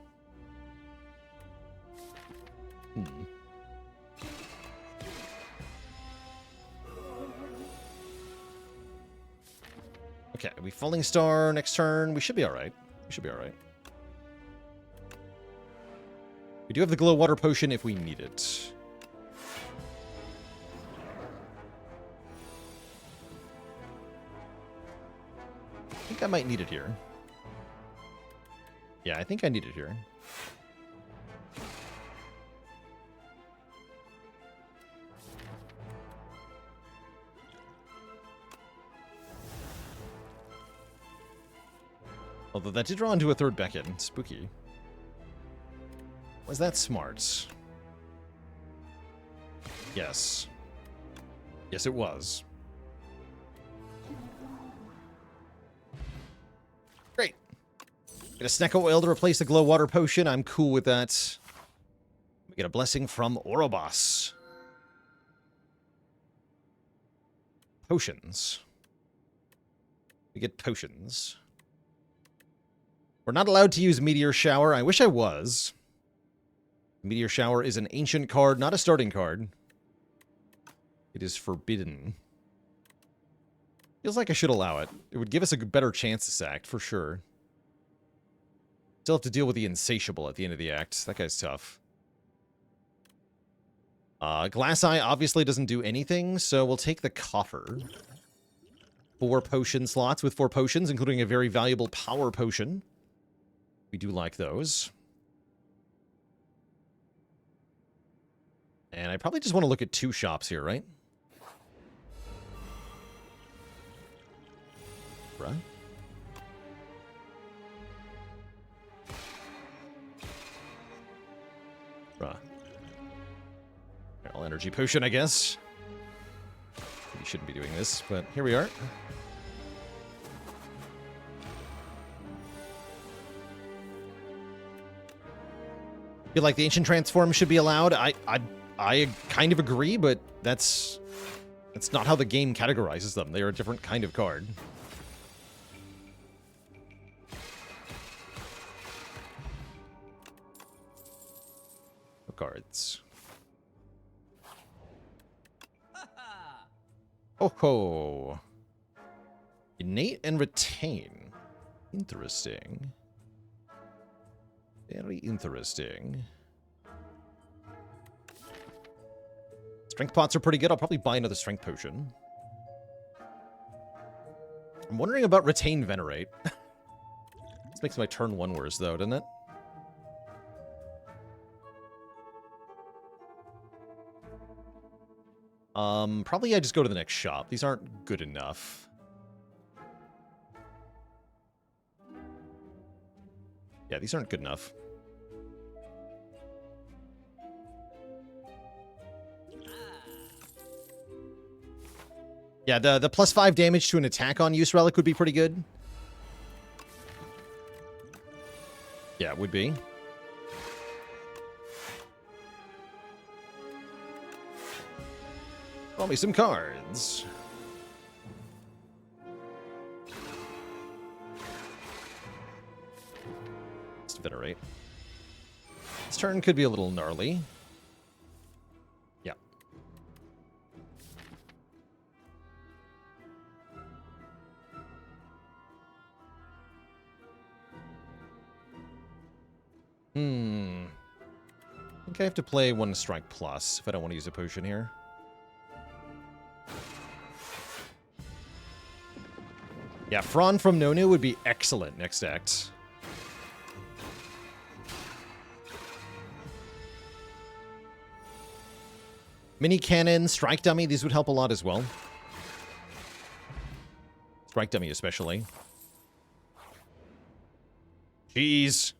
Okay, we Falling Star next turn. We should be alright. We should be alright. We do have the Glow Water potion if we need it. I think I might need it here. Yeah, I think I need it here. Although that did draw into a third beacon. Spooky. Was that smart? Yes. Yes, it was. Great. Get a Snecko Oil to replace the Glow Water potion. I'm cool with that. We get a blessing from Orobos. Potions. We get potions. We're not allowed to use Meteor Shower. I wish I was. Meteor Shower is an ancient card, not a starting card. It is forbidden. Feels like I should allow it. It would give us a better chance to sack, for sure. Still have to deal with the Insatiable at the end of the act. That guy's tough. Glass Eye obviously doesn't do anything, so we'll take the Coffer. 4 potion slots with 4 potions, including a very valuable Power Potion. We do like those. And I probably just want to look at 2 shops here, right? Bruh. Bruh. All energy potion, I guess. We shouldn't be doing this, but here we are. Feel like the Ancient Transform should be allowed. I kind of agree, but that's not how the game categorizes them. They are a different kind of card. Cards. Oh ho! Innate and Retain. Interesting. Very interesting. Strength pots are pretty good. I'll probably buy another strength potion. I'm wondering about Retain Venerate. This makes my turn 1 worse, though, doesn't it? Probably I just go to the next shop. These aren't good enough. Yeah, these aren't good enough. Yeah, the +5 damage to an attack on use relic would be pretty good. Yeah, it would be. Draw me some cards. Let's Venerate. This turn could be a little gnarly. Yeah. think I have to play 1 strike plus if I don't want to use a potion here. Yeah, Fron from Nonu would be excellent next act. Mini Cannon, Strike Dummy, these would help a lot as well. Strike Dummy especially. Cheese.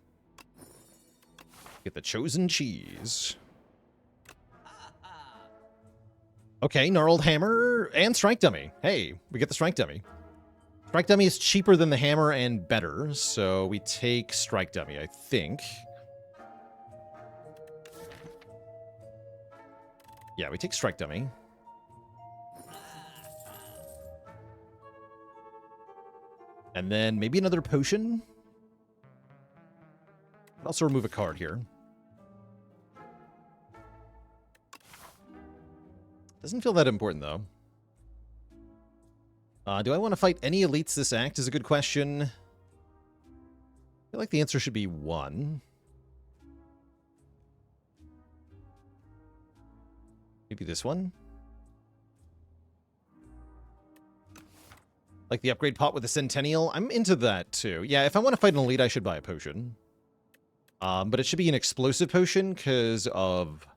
Get the chosen cheese. Okay, Gnarled Hammer and Strike Dummy. Hey, we get the Strike Dummy. Strike Dummy is cheaper than the Hammer and better, so we take Strike Dummy, I think. Yeah, we take Strike Dummy. And then maybe another potion. I'll also remove a card here. Doesn't feel that important, though. Do I want to fight any elites this act is a good question. I feel like the answer should be 1. Maybe this one? Like the upgrade pot with the Centennial? I'm into that, too. Yeah, if I want to fight an elite, I should buy a potion. But it should be an explosive potion because of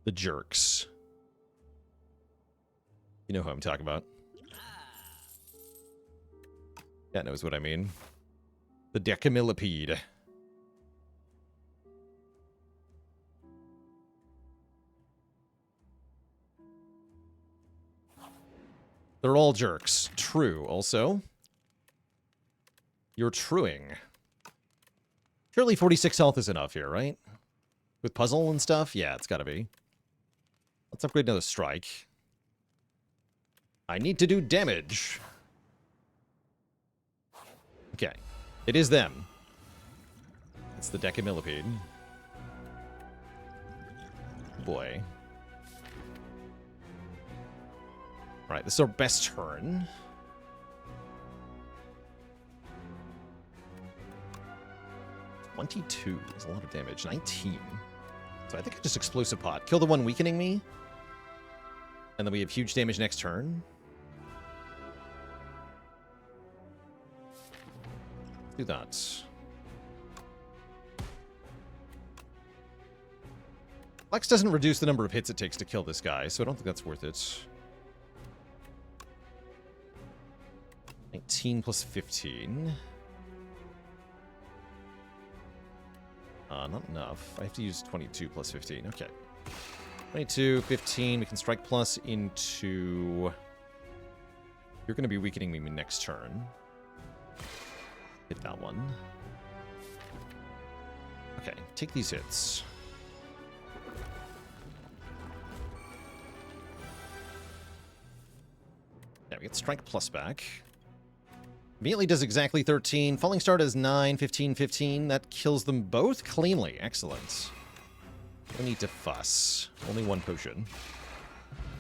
the jerks. You know who I'm talking about. That knows what I mean. The Decamillipede. They're all jerks. True, also. You're truing. Surely 46 health is enough here, right? With puzzle and stuff? Yeah, it's gotta be. Let's upgrade another strike. I need to do damage. Okay. It is them. It's the Decamillipede. Boy. Alright, this is our best turn. $22 is a lot of damage. 19. So I think I just explosive pot. Kill the one weakening me. And then we have huge damage next turn. Do that. Flex doesn't reduce the number of hits it takes to kill this guy, so I don't think that's worth it. 19 plus 15. Not enough. I have to use 22 plus 15. Okay. 22, 15. We can strike plus into... You're going to be weakening me next turn. Hit that one. Okay, take these hits. Yeah, we get strike plus back. Immediately does exactly 13. Falling Star does 9, 15, 15. That kills them both cleanly. Excellent. No need to fuss. Only 1 potion.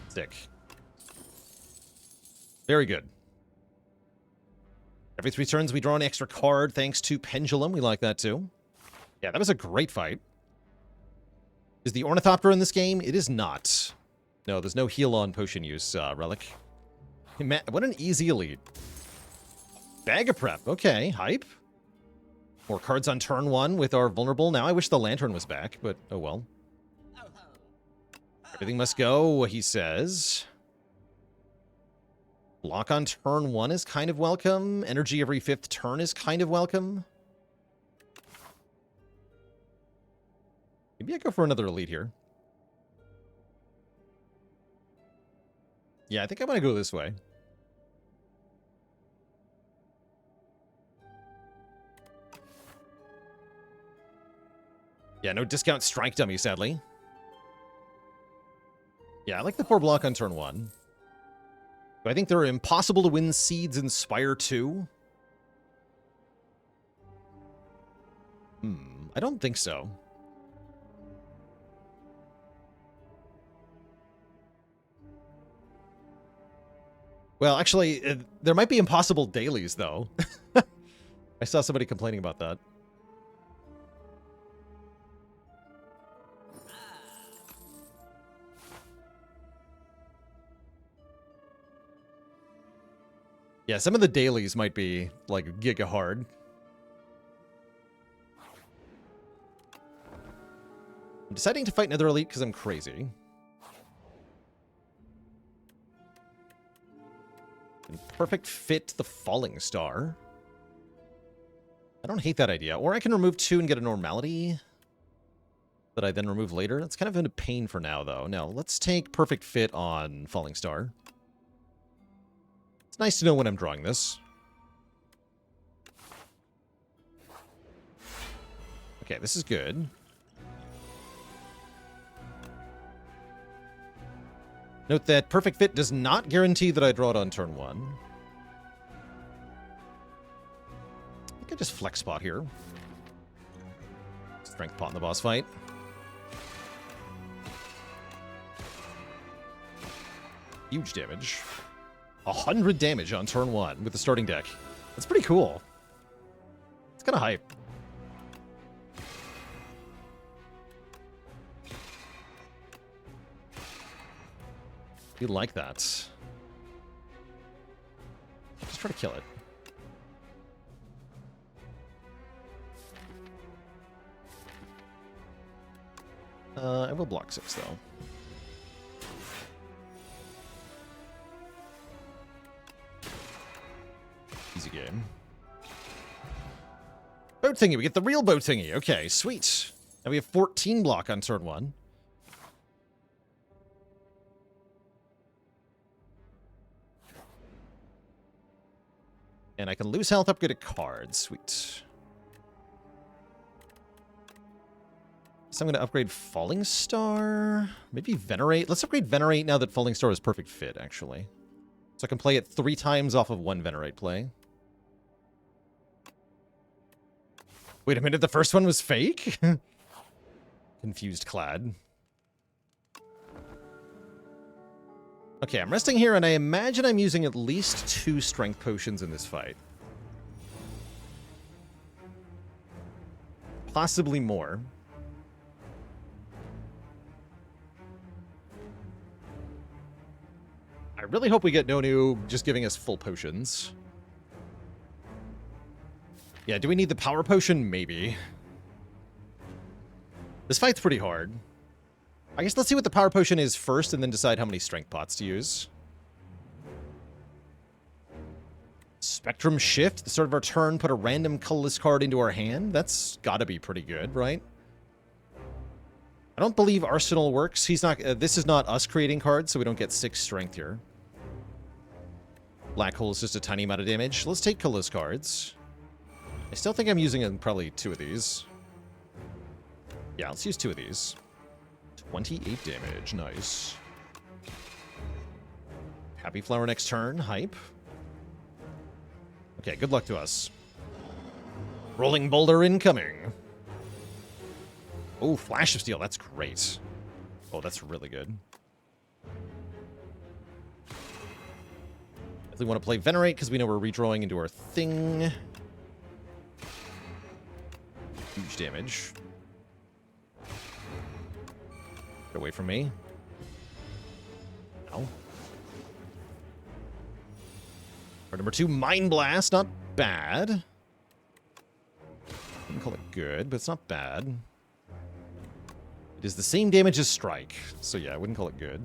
Sick. Very good. Every 3 turns, we draw an extra card thanks to Pendulum. We like that, too. Yeah, that was a great fight. Is the Ornithopter in this game? It is not. No, there's no heal on potion use, Relic. Hey, man, what an easy elite. Bag of Prep. Okay, hype. More cards on turn 1 with our vulnerable. Now I wish the Lantern was back, but oh well. Everything must go, he says. Block on turn 1 is kind of welcome. Energy every 5th turn is kind of welcome. Maybe I go for another elite here. Yeah, I think I'm going to go this way. Yeah, no discount strike dummy, sadly. Yeah, I like the 4 block on turn 1. Do I think they're impossible to win seeds in Spire 2? I don't think so. Well, actually, there might be impossible dailies, though. I saw somebody complaining about that. Yeah, some of the dailies might be, like, giga hard. I'm deciding to fight Nether Elite because I'm crazy. And perfect fit the Falling Star. I don't hate that idea. Or I can remove 2 and get a normality that I then remove later. That's kind of in a pain for now, though. No, let's take perfect fit on Falling Star. It's nice to know when I'm drawing this. Okay, this is good. Note that perfect fit does not guarantee that I draw it on turn 1. I think I just flex spot here. Strength pot in the boss fight. Huge damage. 100 damage on turn 1 with the starting deck. That's pretty cool. It's kind of hype. You like that. Just try to kill it. I will block 6, though. Easy game. Boat thingy. We get the real boat thingy. Okay, sweet. Now we have 14 block on turn 1. And I can lose health, upgrade a card. Sweet. So I'm going to upgrade Falling Star. Maybe Venerate. Let's upgrade Venerate now that Falling Star is perfect fit, actually. So I can play it 3 times off of 1 Venerate play. Wait a minute, the first one was fake? Confused Clad. Okay, I'm resting here, and I imagine I'm using at least 2 strength potions in this fight. Possibly more. I really hope we get Nonu just giving us full potions. Yeah, do we need the power potion? Maybe. This fight's pretty hard. I guess let's see what the power potion is first and then decide how many strength pots to use. Spectrum Shift. At the start of our turn, put a random colorless card into our hand. That's gotta be pretty good, right? I don't believe Arsenal works. He's not. This is not us creating cards, so we don't get 6 strength here. Black Hole is just a tiny amount of damage. Let's take colorless cards. I still think I'm using probably 2 of these. Yeah, let's use 2 of these. 28 damage. Nice. Happy Flower next turn. Hype. Okay, good luck to us. Rolling Boulder incoming. Oh, Flash of Steel. That's great. Oh, that's really good. Definitely want to play Venerate because we know we're redrawing into our thing. Huge damage. Get away from me. No. Card number 2, Mind Blast. Not bad. Wouldn't call it good, but it's not bad. It is the same damage as Strike. So yeah, I wouldn't call it good.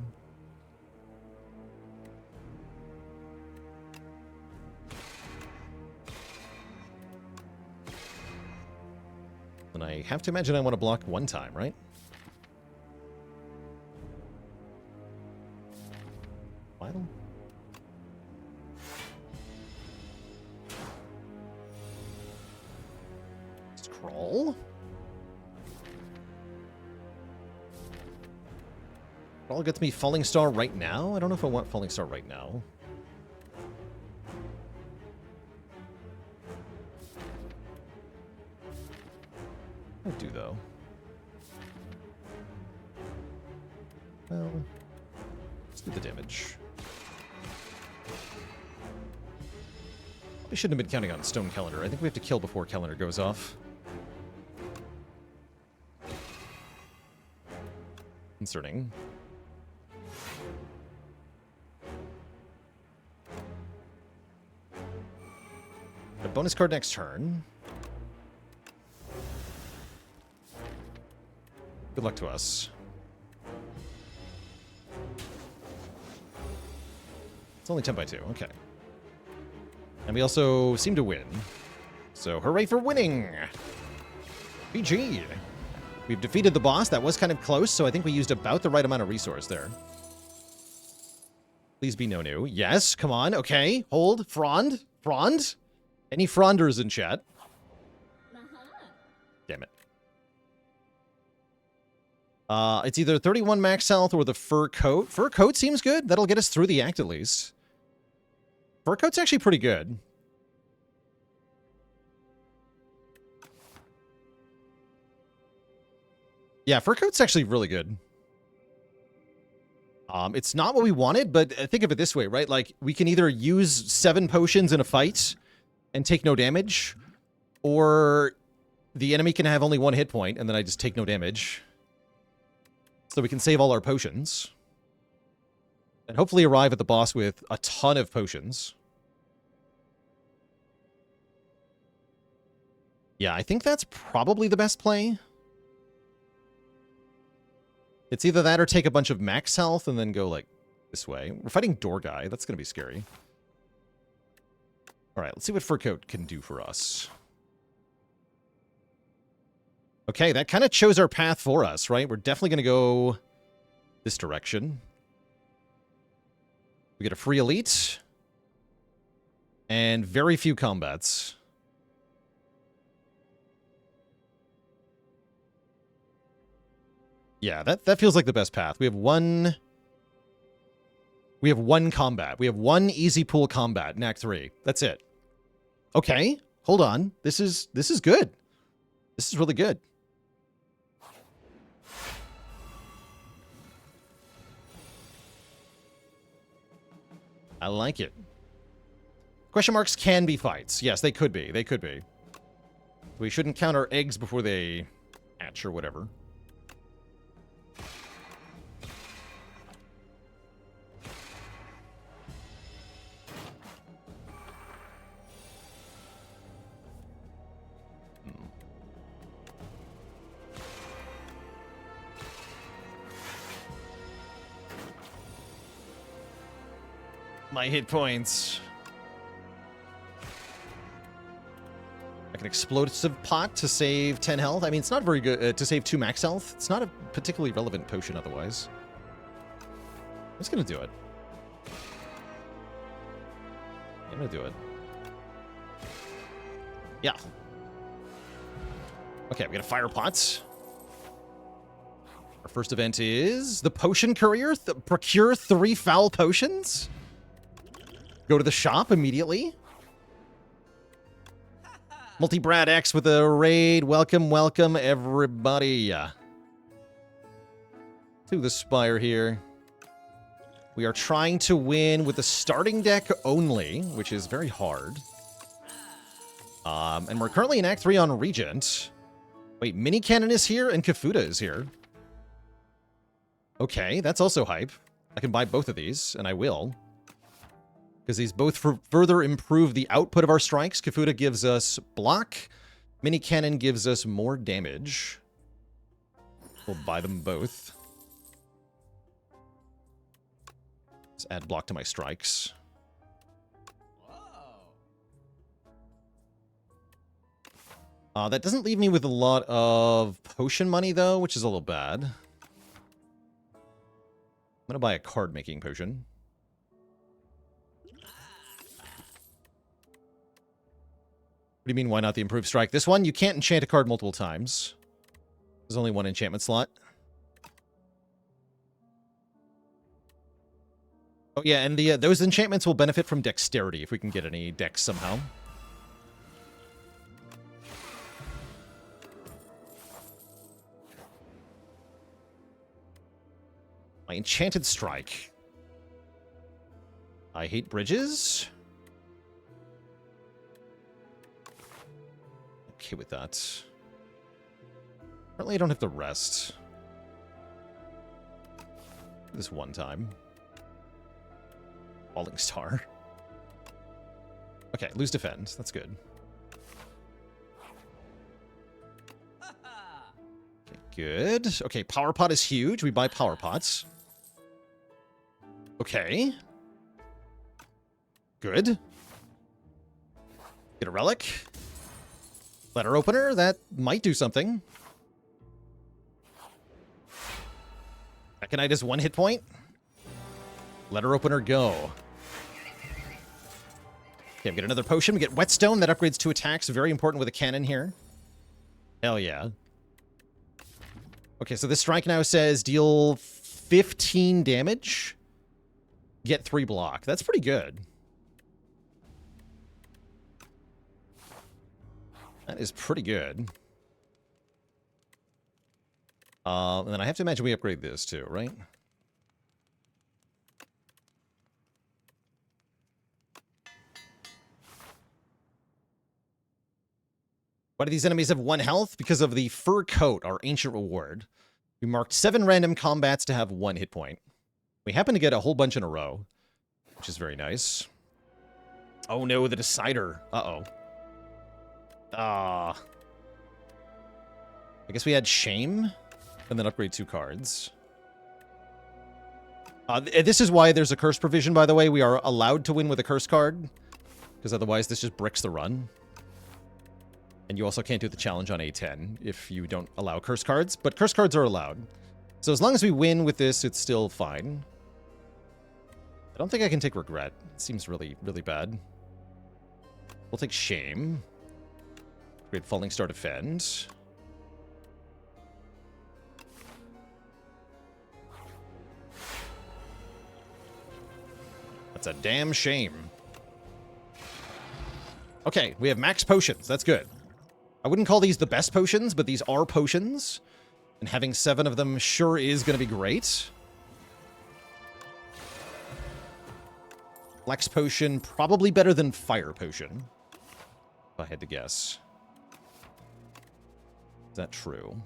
And I have to imagine I want to block 1 time, right? Vital? Scroll? Scroll gets me Falling Star right now? I don't know if I want Falling Star right now. I do, though. Well, let's do the damage. We shouldn't have been counting on Stone Calendar. I think we have to kill before Calendar goes off. Concerning. bonus card next turn. Good luck to us. It's only 10 by 2. Okay. And we also seem to win. So, hooray for winning! GG! We've defeated the boss. That was kind of close, so I think we used about the right amount of resource there. Please be no new. Yes, come on. Okay, hold. Frond? Frond? Any Fronders in chat? Damn it. It's either 31 max health or the fur coat. Fur coat seems good. That'll get us through the act at least. Fur coat's actually pretty good. Yeah, fur coat's actually really good. It's not what we wanted, but think of it this way, right? Like, we can either use 7 potions in a fight and take no damage, or the enemy can have only 1 hit point, and then I just take no damage. So we can save all our potions. And hopefully arrive at the boss with a ton of potions. Yeah, I think that's probably the best play. It's either that or take a bunch of max health and then go, like, this way. We're fighting Door Guy. That's going to be scary. Alright, let's see what Fur Coat can do for us. Okay, that kind of chose our path for us, right? We're definitely going to go this direction. We get a free elite. And very few combats. Yeah, that feels like the best path. We have one combat. We have one easy pool combat in Act 3. That's it. Okay, hold on. This is good. This is really good. I like it. Question marks can be fights. Yes, they could be. They could be. We shouldn't count our eggs before they hatch or whatever. My hit points. Like an explosive pot to save 10 health. I mean, it's not very good to save 2 max health. It's not a particularly relevant potion otherwise. I'm just gonna do it. I'm gonna do it. Yeah. Okay, we got a fire pot. Our first event is the Potion Courier. Procure 3 foul potions. Go to the shop immediately. Multi-Brad X with a raid. Welcome, welcome, everybody. To the Spire here. We are trying to win with the starting deck only, which is very hard. And we're currently in Act 3 on Regent. Wait, Mini Cannon is here and Kafuda is here. Okay, that's also hype. I can buy both of these, and I will. Because these both further improve the output of our strikes. Kafuda gives us block. Mini Cannon gives us more damage. We'll buy them both. Let's add block to my strikes. That doesn't leave me with a lot of potion money, though, which is a little bad. I'm going to buy a card-making potion. What do you mean, why not the improved strike? This one, you can't enchant a card multiple times. There's only 1 enchantment slot. Oh, yeah, and those enchantments will benefit from dexterity, if we can get any dex somehow. My enchanted strike. I hate bridges. Okay with that. Apparently I don't have to rest. This one time. Falling Star. Okay, lose defend. That's good. Good. Okay, Power Pot is huge. We buy Power Pots. Okay. Good. Get a Relic. Letter Opener. That might do something. Mechanite is 1 hit point. Letter Opener, go. Okay, we get another potion. We get Whetstone. That upgrades 2 attacks. Very important with a cannon here. Hell yeah. Okay, so this strike now says deal 15 damage. Get 3 block. That's pretty good. That is pretty good. And then I have to imagine we upgrade this too, right? Why do these enemies have 1 health? Because of the fur coat, our ancient reward. We marked 7 random combats to have 1 hit point. We happen to get a whole bunch in a row, which is very nice. Oh no, the Decider. Uh-oh. I guess we had Shame, and then upgrade 2 cards. This is why there's a curse provision, by the way. We are allowed to win with a curse card, because otherwise this just bricks the run. And you also can't do the challenge on A10 if you don't allow curse cards, but curse cards are allowed. So as long as we win with this, it's still fine. I don't think I can take Regret. It seems really, really bad. We'll take Shame. Great Falling Star Defend. That's a damn shame. Okay, we have max potions. That's good. I wouldn't call these the best potions, but these are potions. And having 7 of them sure is going to be great. Flex Potion, probably better than Fire Potion. If I had to guess. Is that true?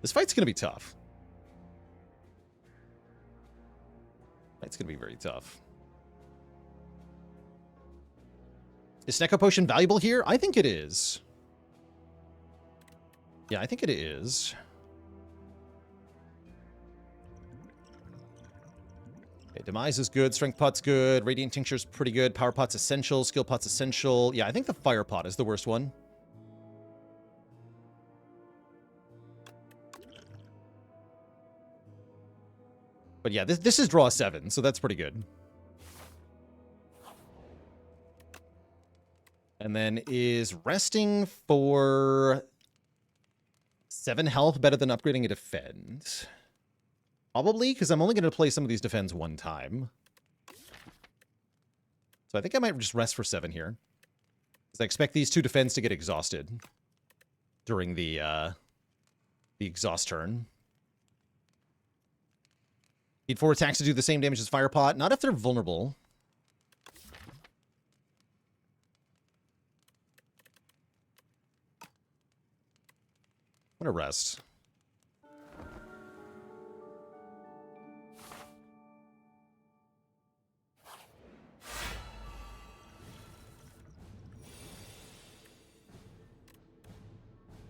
This fight's going to be tough. It's going to be very tough. Is Necro Potion valuable here? I think it is. Yeah, I think it is. Okay, Demise is good. Strength Pot's good. Radiant Tincture's pretty good. Power Pot's essential. Skill Pot's essential. Yeah, I think the Fire Pot is the worst one. But yeah, this is draw 7, so that's pretty good. And then is resting for 7 health better than upgrading a defend? Probably, because I'm only going to play some of these defends 1 time. So I think I might just rest for 7 here. Because I expect these 2 defends to get exhausted during the exhaust turn. Need 4 attacks to do the same damage as Fire Pot. Not if they're vulnerable. I'm gonna rest.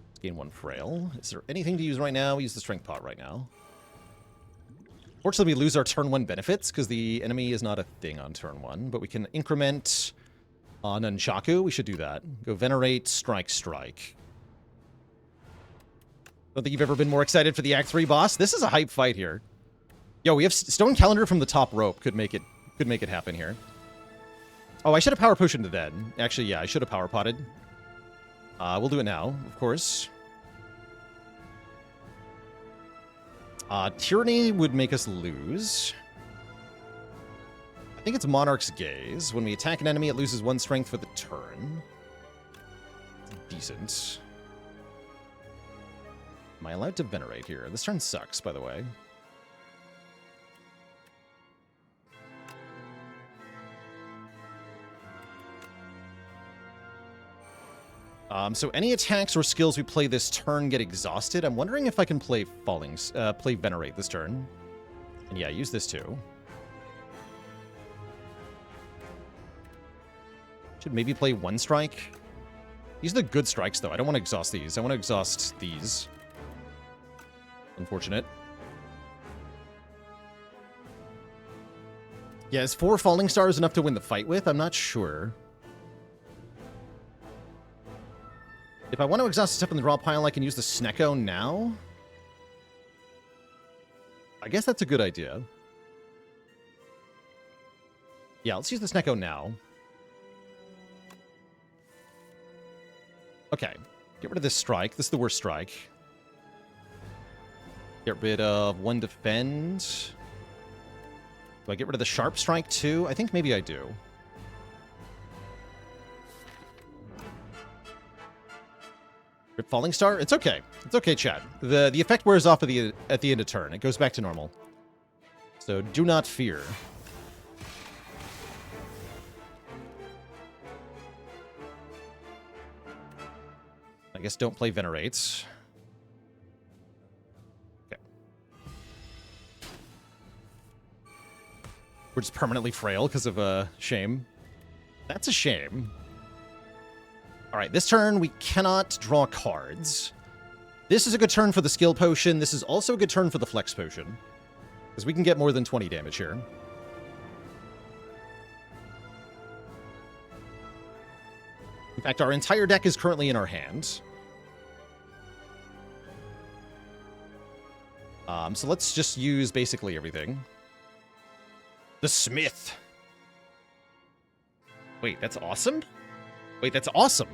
Let's gain 1 frail. Is there anything to use right now? We use the Strength Pot right now. Fortunately, we lose our turn 1 benefits because the enemy is not a thing on turn 1, but we can increment on Nunchaku. We should do that. Go Venerate, Strike, Strike. Don't think you've ever been more excited for the Act 3 boss. This is a hype fight here. Yo, we have Stone Calendar from the top rope. Could make it happen here. Oh, I should have Power Potioned that. Actually, yeah, I should have Power Potted. We'll do it now, of course. Tyranny would make us lose. I think it's Monarch's Gaze. When we attack an enemy, it loses 1 strength for the turn. Decent. Am I allowed to Venerate here? This turn sucks, by the way. So any attacks or skills we play this turn get exhausted. I'm wondering if I can play play Venerate this turn. And yeah, use this too. Should maybe play 1 strike These are the good strikes, though. I don't want to exhaust these. I want to exhaust these. Unfortunate. Yeah, is 4 Falling Stars enough to win the fight with? I'm not sure. If I want to exhaust stuff in the draw pile, I can use the Snecko now. I guess that's a good idea. Yeah, let's use the Snecko now. Okay. Get rid of this strike. This is the worst strike. Get rid of 1 defend. Do I get rid of the sharp strike too? I think maybe I do. Rip Falling Star? It's okay. It's okay, chat. The effect wears off at the end of turn. It goes back to normal. So do not fear. I guess don't play Venerates. Okay. We're just permanently frail because of shame. That's a shame. All right, this turn we cannot draw cards. This is a good turn for the skill potion. This is also a good turn for the flex potion, because we can get more than 20 damage here. In fact, our entire deck is currently in our hand. So let's just use basically everything. The Smith. Wait, that's awesome? Wait, that's awesome.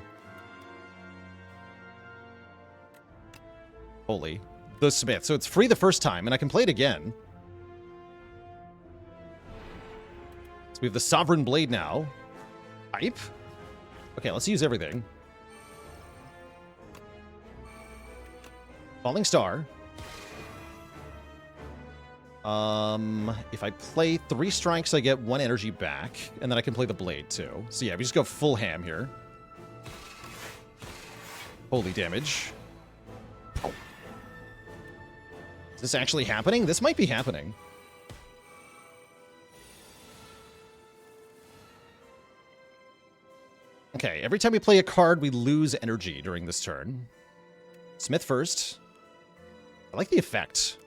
Holy. The Smith. So it's free the first time, and I can play it again. So we have the Sovereign Blade now. Pipe. Okay, let's use everything. Falling Star. If I play 3 strikes, I get 1 energy back, and then I can play the blade too. So yeah, we just go full ham here. Holy damage. Is this actually happening? This might be happening. Okay, every time we play a card, we lose energy during this turn. Smith first. I like the effect.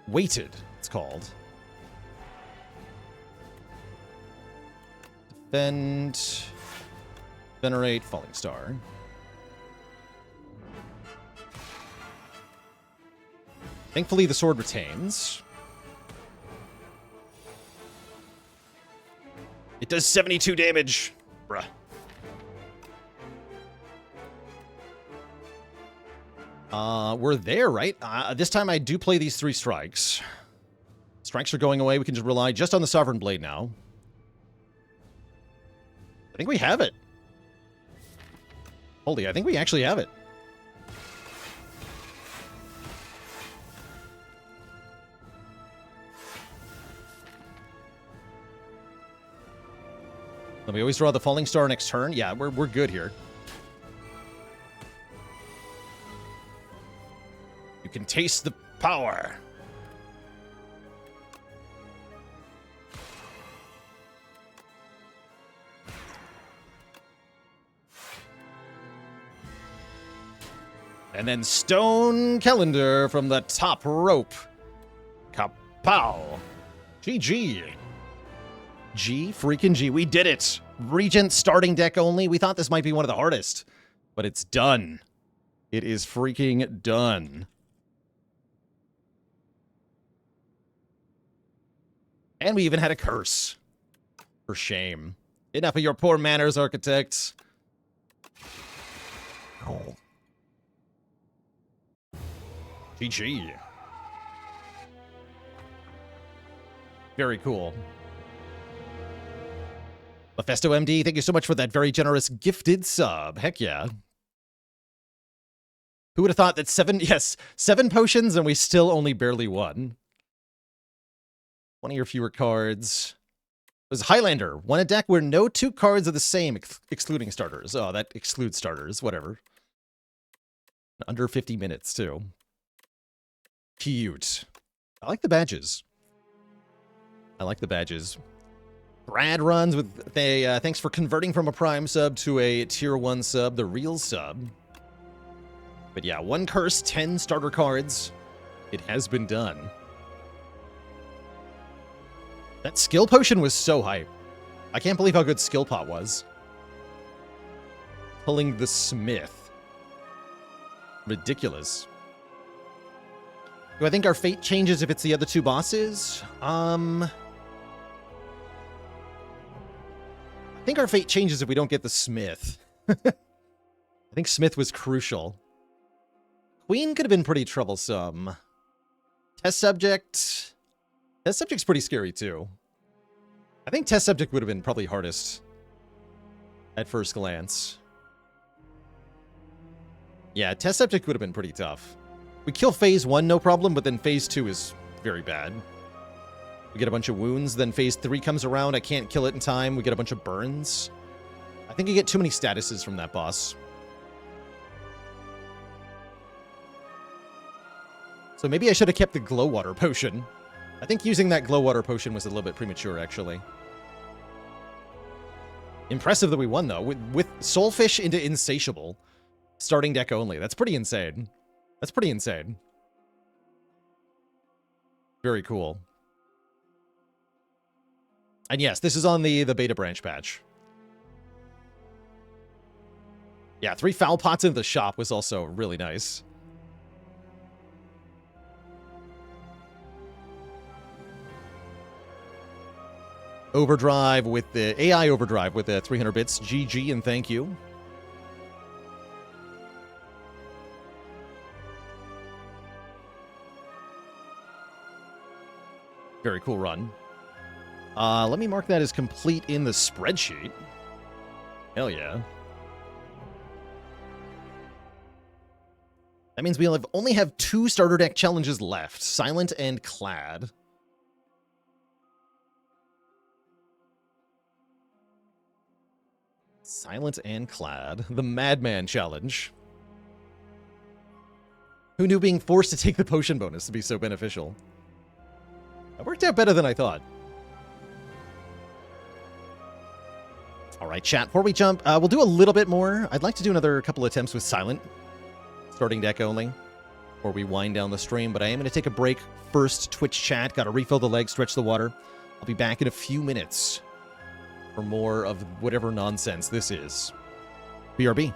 Weighted, it's called. Defend. Venerate. Falling Star. Thankfully, the sword retains. It does 72 damage. Bruh. We're there, right? This time I do play these 3 strikes. Strikes are going away. We can just rely just on the Sovereign Blade now. I think we have it. Holy, I think we actually have it. Then we always draw the Falling Star next turn. Yeah, we're good here. You can taste the power. And then Stone Calendar from the top rope. Kapow. GG. G freaking G. We did it. Regent starting deck only. We thought this might be one of the hardest, but it's done. It is freaking done. And we even had a curse. For shame. Enough of your poor manners, architects. Oh. GG. Very cool. Mephisto MD, thank you so much for that very generous gifted sub. Heck yeah. Who would have thought that 7 potions and we still only barely won? 20 or fewer cards. It was Highlander. Won a deck where no 2 cards are the same, excluding starters. Oh, that excludes starters. Whatever. Under 50 minutes, too. Cute. I like the badges. I like the badges. Brad runs with thanks for converting from a Prime sub to a Tier 1 sub, the real sub. But yeah, 1 curse, 10 starter cards. It has been done. That skill potion was so hype. I can't believe how good skill pot was. Pulling the Smith. Ridiculous. Do I think our fate changes if it's the other 2 bosses? I think our fate changes if we don't get the Smith. I think Smith was crucial. Queen could have been pretty troublesome. Test subject. Test subject's pretty scary too. I think test subject would have been probably hardest at first glance. Yeah, test subject would have been pretty tough. We kill phase 1, no problem, but then phase 2 is very bad. We get a bunch of wounds, then phase 3 comes around, I can't kill it in time, we get a bunch of burns. I think you get too many statuses from that boss. So maybe I should have kept the glow water potion. I think using that glow water potion was a little bit premature, actually. Impressive that we won, though. With Soulfish into Insatiable, starting deck only. That's pretty insane. That's pretty insane. Very cool. And yes, this is on the beta branch patch. Yeah, 3 foul pots in the shop was also really nice. Overdrive with the AI Overdrive with the 300 bits. GG and thank you. Very cool run. Let me mark that as complete in the spreadsheet. Hell yeah. That means we'll only have 2 starter deck challenges left. Silent and Clad. Silent and Clad. The Madman Challenge. Who knew being forced to take the potion bonus to be so beneficial? That worked out better than I thought. All right, chat, before we jump, we'll do a little bit more. I'd like to do another couple attempts with Silent. Starting deck only. Before we wind down the stream, but I am going to take a break. First, Twitch chat. Got to refill the legs, stretch the water. I'll be back in a few minutes for more of whatever nonsense this is. BRB.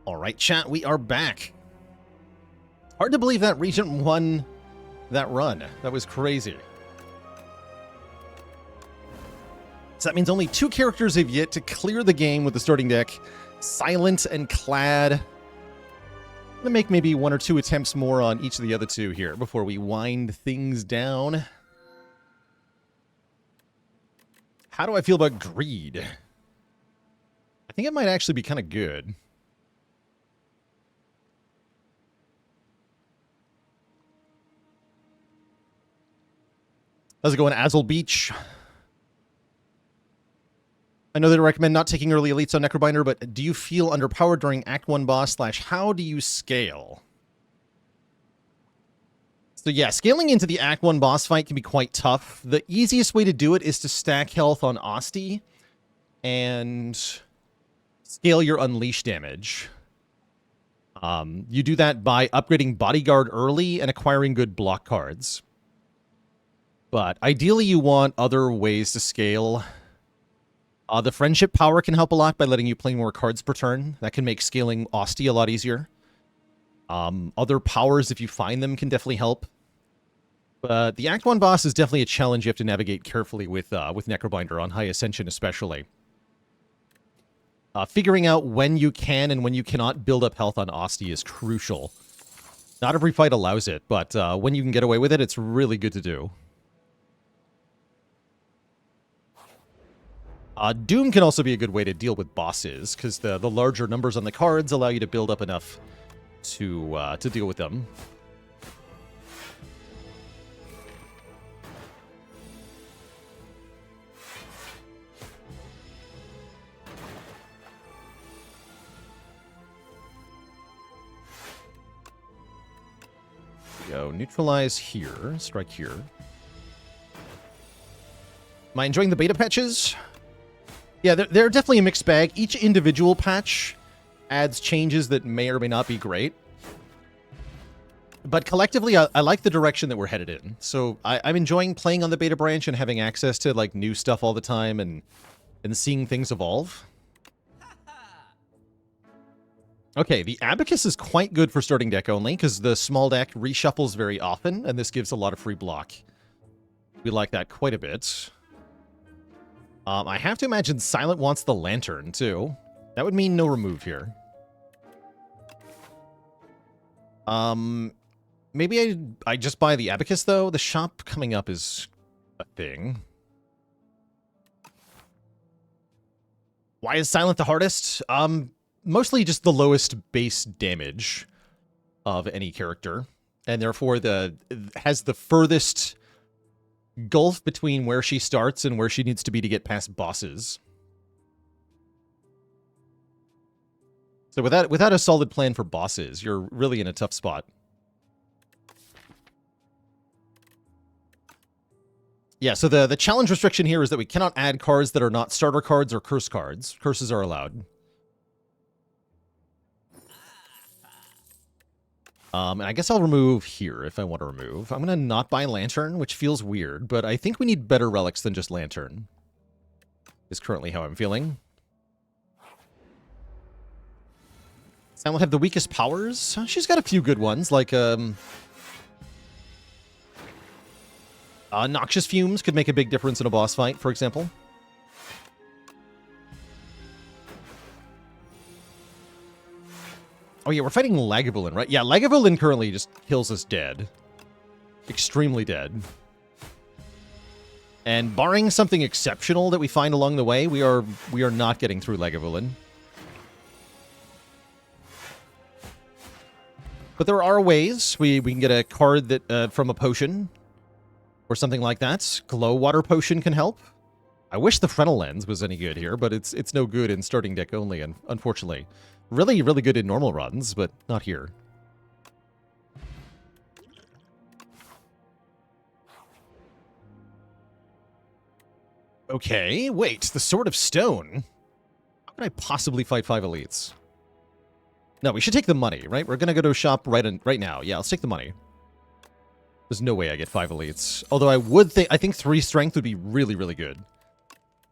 Alright, chat, we are back. Hard to believe that Regent won that run. That was crazy. So that means only 2 characters have yet to clear the game with the starting deck. Silent and Clad. I'm gonna make maybe 1 or 2 attempts more on each of the other 2 here before we wind things down. How do I feel about Greed? I think it might actually be kind of good. How's it going, Azul Beach? I know they recommend not taking early elites on Necrobinder, but do you feel underpowered during Act 1 boss / how do you scale? So yeah, scaling into the Act 1 boss fight can be quite tough. The easiest way to do it is to stack health on Asti and scale your Unleash damage. You do that by upgrading Bodyguard early and acquiring good block cards. But ideally, you want other ways to scale. The Friendship Power can help a lot by letting you play more cards per turn. That can make scaling Asti a lot easier. Other powers, if you find them, can definitely help. But the Act 1 boss is definitely a challenge you have to navigate carefully with Necrobinder, on High Ascension especially. Figuring out when you can and when you cannot build up health on Asti is crucial. Not every fight allows it, but when you can get away with it, it's really good to do. Doom can also be a good way to deal with bosses, because the larger numbers on the cards allow you to build up enough to deal with them. Go neutralize here, strike here. Am I enjoying the beta patches? Yeah, they're definitely a mixed bag. Each individual patch adds changes that may or may not be great. But collectively, I like the direction that we're headed in. So I'm enjoying playing on the beta branch and having access to like new stuff all the time and seeing things evolve. Okay, the Abacus is quite good for starting deck only, because the small deck reshuffles very often, and this gives a lot of free block. We like that quite a bit. I have to imagine Silent wants the Lantern, too. That would mean no remove here. Maybe I just buy the Abacus, though. The shop coming up is a thing. Why is Silent the hardest? Mostly just the lowest base damage of any character, and therefore has the furthest gulf between where she starts and where she needs to be to get past bosses. So without a solid plan for bosses, you're really in a tough spot. Yeah, so the challenge restriction here is that we cannot add cards that are not starter cards or curse cards. Curses are allowed. And I guess I'll remove here if I want to remove. I'm going to not buy Lantern, which feels weird, but I think we need better relics than just Lantern. Is currently how I'm feeling. Silent have the weakest powers. She's got a few good ones, like Noxious Fumes could make a big difference in a boss fight, for example. Oh yeah, we're fighting Lagavulin, right? Yeah, Lagavulin currently just kills us dead. Extremely dead. And barring something exceptional that we find along the way, we are not getting through Lagavulin. But there are ways. We can get a card that from a potion or something like that. Glow Water Potion can help. I wish the Frontal Lens was any good here, but it's no good in starting deck only, unfortunately. Really, really good in normal runs, but not here. Okay, wait, the Sword of Stone? How can I possibly fight 5 elites? No, we should take the money, right? We're gonna go to a shop right now. Yeah, let's take the money. There's no way I get 5 elites. Although I think 3 strength would be really, really good.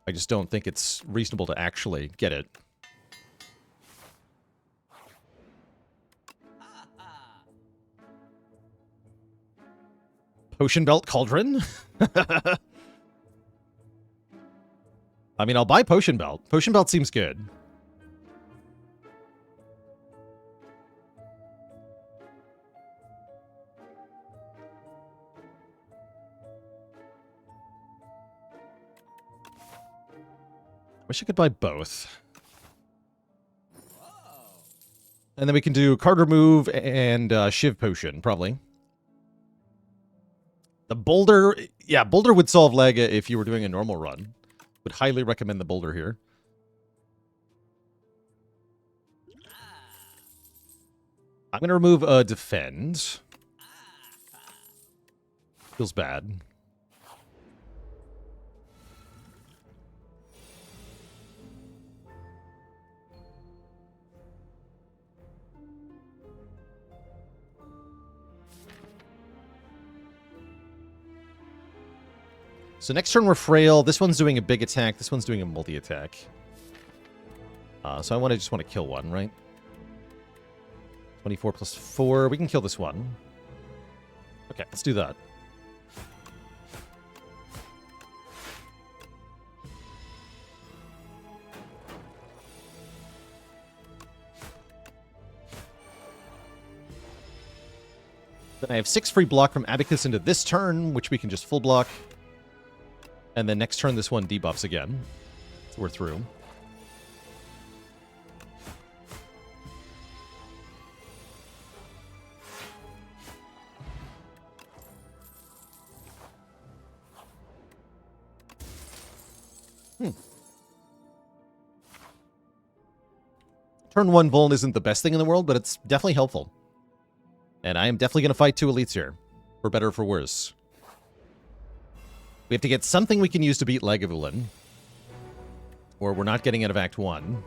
I just don't think it's reasonable to actually get it. Potion Belt Cauldron? I mean, I'll buy Potion Belt. Potion Belt seems good. Wish I could buy both. And then we can do card remove and Shiv Potion, probably. The Boulder... Yeah, Boulder would solve lag if you were doing a normal run. Would highly recommend the Boulder here. I'm going to remove Defend. Feels bad. So next turn we're Frail. This one's doing a big attack. This one's doing a multi-attack. So I just want to kill one, right? 24 plus 4. We can kill this one. Okay, let's do that. Then I have 6 free block from Abacus into this turn, which we can just full block. And then next turn, this one debuffs again. So we're through. Turn 1 Vuln isn't the best thing in the world, but it's definitely helpful. And I am definitely going to fight 2 elites here. For better or for worse. We have to get something we can use to beat Lagavulin. Or we're not getting out of Act 1.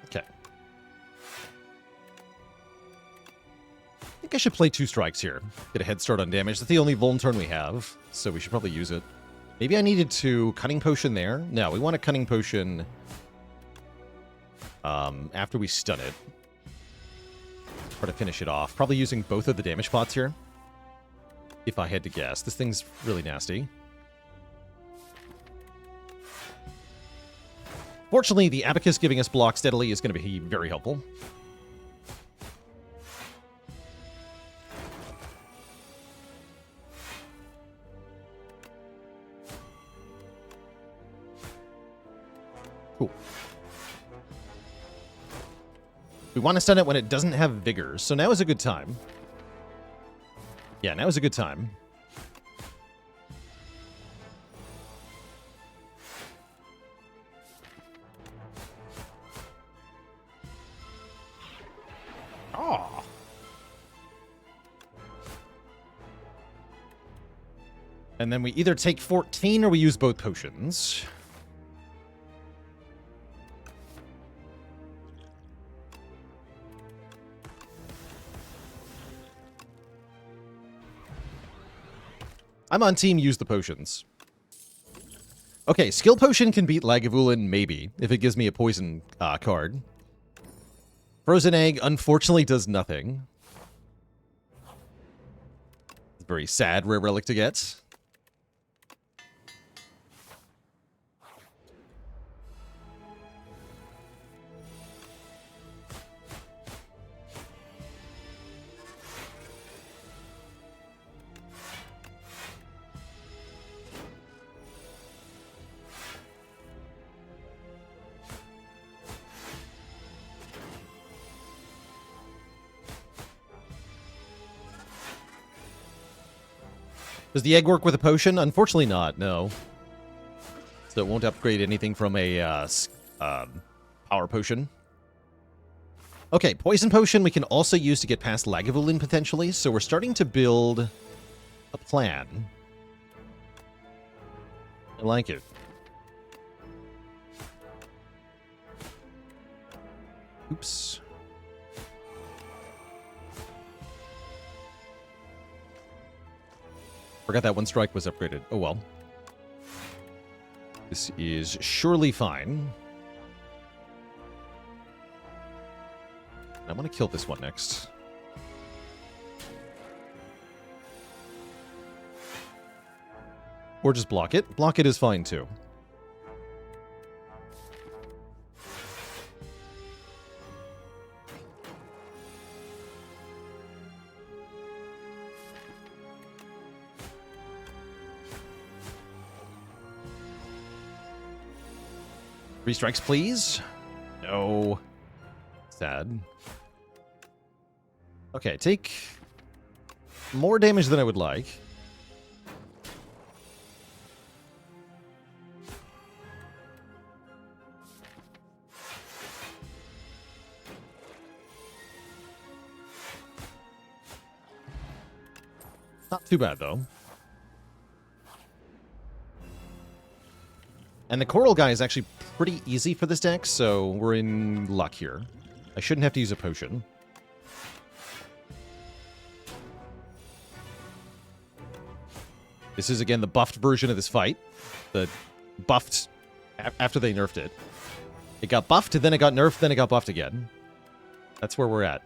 Okay. I think I should play 2 strikes here. Get a head start on damage. That's the only Vuln turn we have, so we should probably use it. Maybe I needed to Cunning Potion there. No, we want a Cunning Potion after we stun it. Try to finish it off. Probably using both of the damage pots here. If I had to guess. This thing's really nasty. Fortunately, the Abacus giving us block steadily is going to be very helpful. Cool. We want to stun it when it doesn't have Vigor, so now is a good time. Yeah, now is a good time. Oh. And then we either take 14 or we use both potions. I'm on team use the potions. Okay, skill potion can beat Lagavulin, maybe, if it gives me a poison card. Frozen Egg, unfortunately, does nothing. It's a very sad rare relic to get. Does the egg work with a potion? Unfortunately not, no. So it won't upgrade anything from a power potion. Okay, poison potion we can also use to get past Lagavulin potentially, so we're starting to build a plan. I like it. Oops. Forgot that one strike was upgraded. Oh well. This is surely fine. I want to kill this one next. Or just block it. Block it is fine too. Three strikes, please. No. Sad. Okay, take more damage than I would like. Not too bad, though. And the Coral guy is actually pretty easy for this deck, so we're in luck here. I shouldn't have to use a potion. This is, again, the buffed version of this fight. The buffed after they nerfed it. It got buffed, then it got nerfed, then it got buffed again. That's where we're at.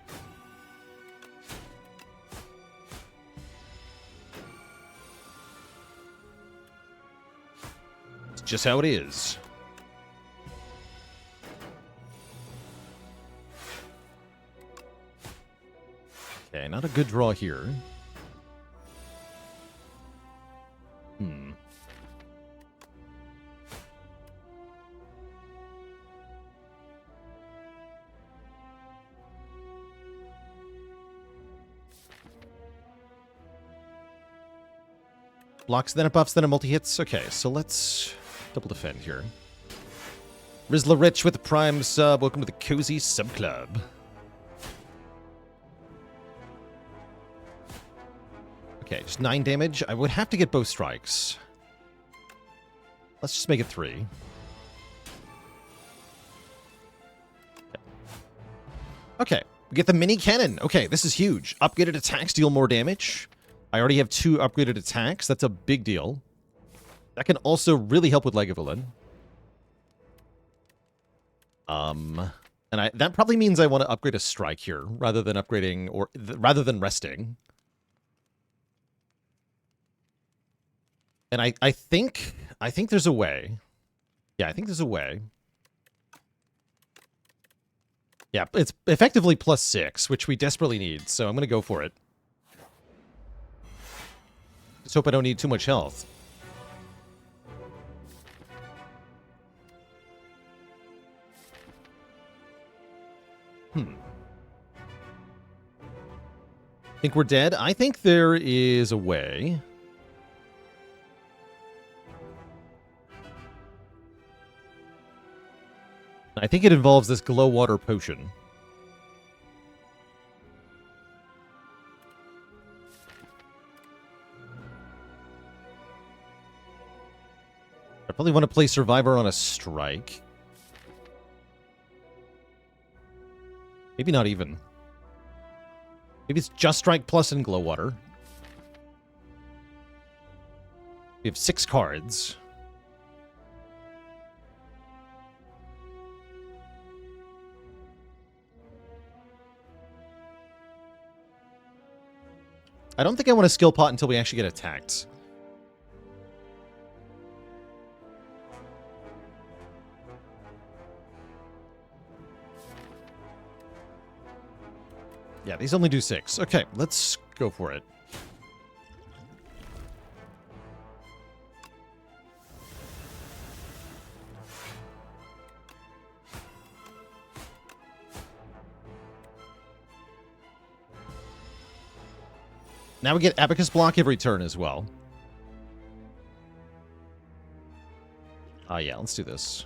It's just how it is. Okay, not a good draw here. Blocks, then it buffs, then it multi-hits. Okay, so let's double defend here. Rizzler Rich with the Prime sub. Welcome to the Cozy Sub Club. Okay, just 9 damage. I would have to get both strikes. Let's just make it 3. Okay, we get the mini cannon. Okay, this is huge. Upgraded attacks deal more damage. I already have 2 upgraded attacks. That's a big deal. That can also really help with Lagavulin. And that probably means I want to upgrade a strike here rather than upgrading or rather than resting. And I think there's a way. Yeah, I think there's a way. Yeah, it's effectively +6, which we desperately need, so I'm going to go for it. Just hope I don't need too much health. Think we're dead? I think there is a way. I think it involves this glow water potion. I probably want to play Survivor on a strike. Maybe not even. Maybe it's just strike plus and glow water. We have 6 cards. I don't think I want to skill pot until we actually get attacked. Yeah, these only do 6. Okay, let's go for it. Now we get Abacus block every turn as well. Yeah, let's do this.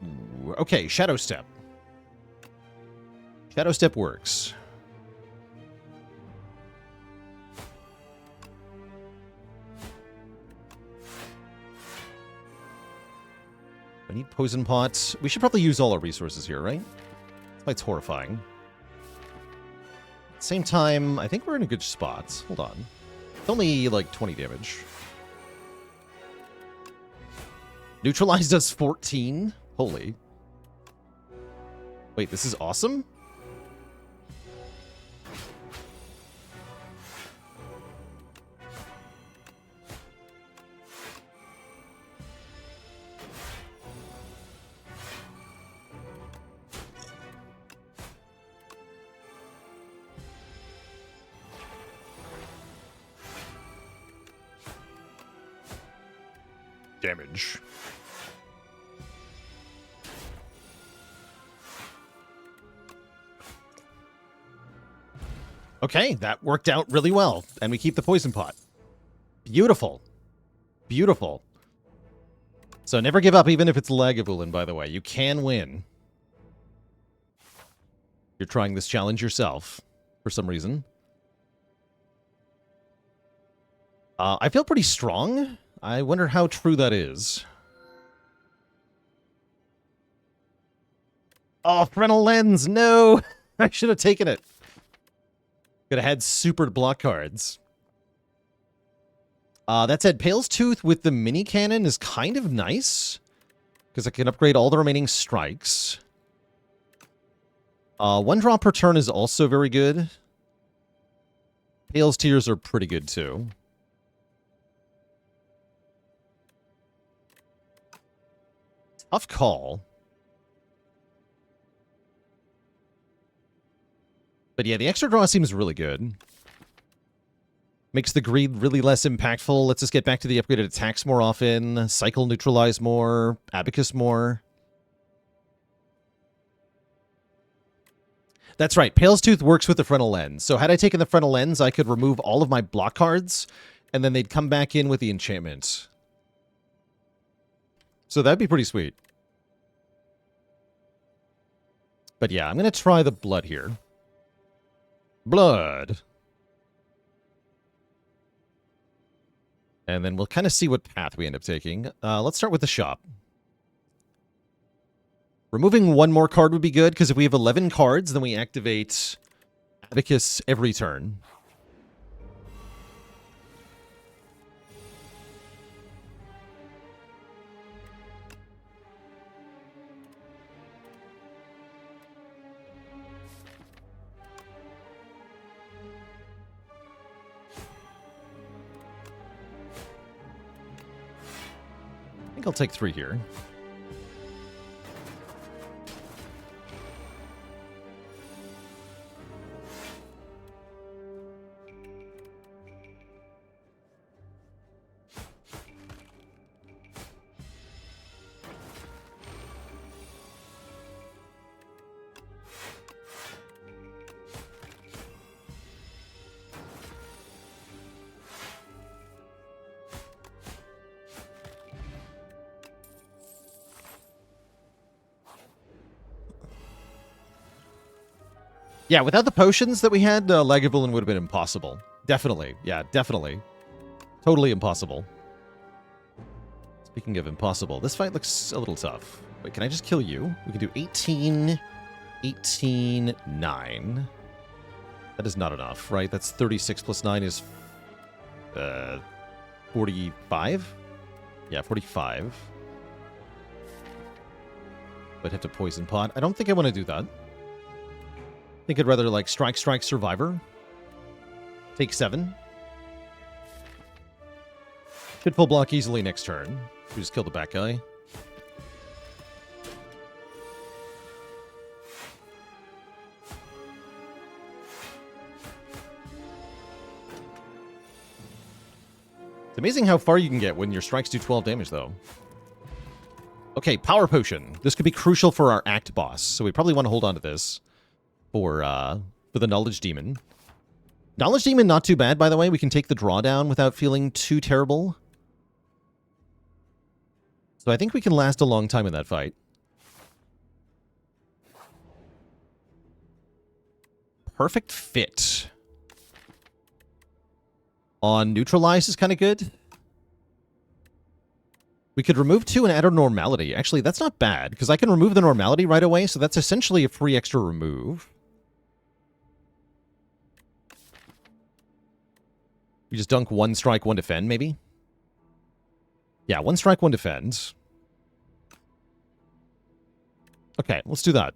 Ooh, okay, Shadow Step. Shadow Step works. I need Poison Pot. We should probably use all our resources here, right? This fight's horrifying. Same time, I think we're in a good spot. Hold on. It's only like 20 damage. Neutralize does 14? Holy. Wait, this is awesome? Damage. Okay, that worked out really well. And we keep the poison pot. Beautiful. Beautiful. So never give up, even if it's Lagavulin, by the way. You can win. You're trying this challenge yourself, for some reason. I feel pretty strong. I wonder how true that is. Oh, frontal lens, no! I should have taken it. Could have had super block cards. That said, Pale's Tooth with the mini cannon is kind of nice, because I can upgrade all the remaining strikes. One drop per turn is also very good. Pale's Tears are pretty good too. Tough call. But yeah, the extra draw seems really good. Makes the greed really less impactful. Lets us get back to the upgraded attacks more often. Cycle neutralize more. Abacus more. That's right. Pale's Tooth works with the frontal lens. So had I taken the frontal lens, I could remove all of my block cards, and then they'd come back in with the enchantment. So that'd be pretty sweet. But yeah, I'm going to try the blood here. Blood. And then we'll kind of see what path we end up taking. Let's start with the shop. Removing one more card would be good, because if we have 11 cards, then we activate Abacus every turn. I think I'll take 3 here. Yeah, without the potions that we had, Lagavulin would have been impossible. Definitely. Yeah, definitely. Totally impossible. Speaking of impossible, this fight looks a little tough. Wait, can I just kill you? We can do 18, 18, 9. That is not enough, right? That's 36 plus 9 is 45? Yeah, 45. But have to poison pot. I don't think I want to do that. I think I'd rather, like, Strike, Survivor. Take 7. Should full block easily next turn. We just kill the back guy. It's amazing how far you can get when your strikes do 12 damage, though. Okay, Power Potion. This could be crucial for our Act boss, so we probably want to hold on to this. For the Knowledge Demon. Knowledge Demon, not too bad, by the way. We can take the drawdown without feeling too terrible. So I think we can last a long time in that fight. Perfect Fit. On Neutralize is kind of good. We could remove 2 and add a Normality. Actually, that's not bad, because I can remove the Normality right away, so that's essentially a free extra remove. We just dunk 1 strike, 1 defend, maybe? Yeah, 1 strike, 1 defend. Okay, let's do that.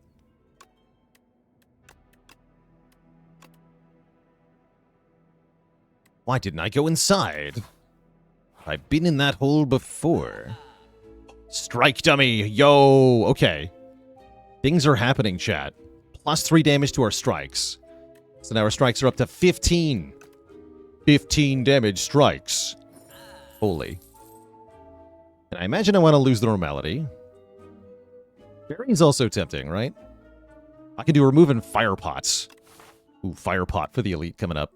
Why didn't I go inside? I've been in that hole before. Strike dummy, yo! Okay. Things are happening, chat. Plus 3 damage to our strikes. So now our strikes are up to 15. 15 damage strikes. Holy. And I imagine I want to lose the normality. Burying's also tempting, right? I can do remove and fire pots. Ooh, fire pot for the elite coming up.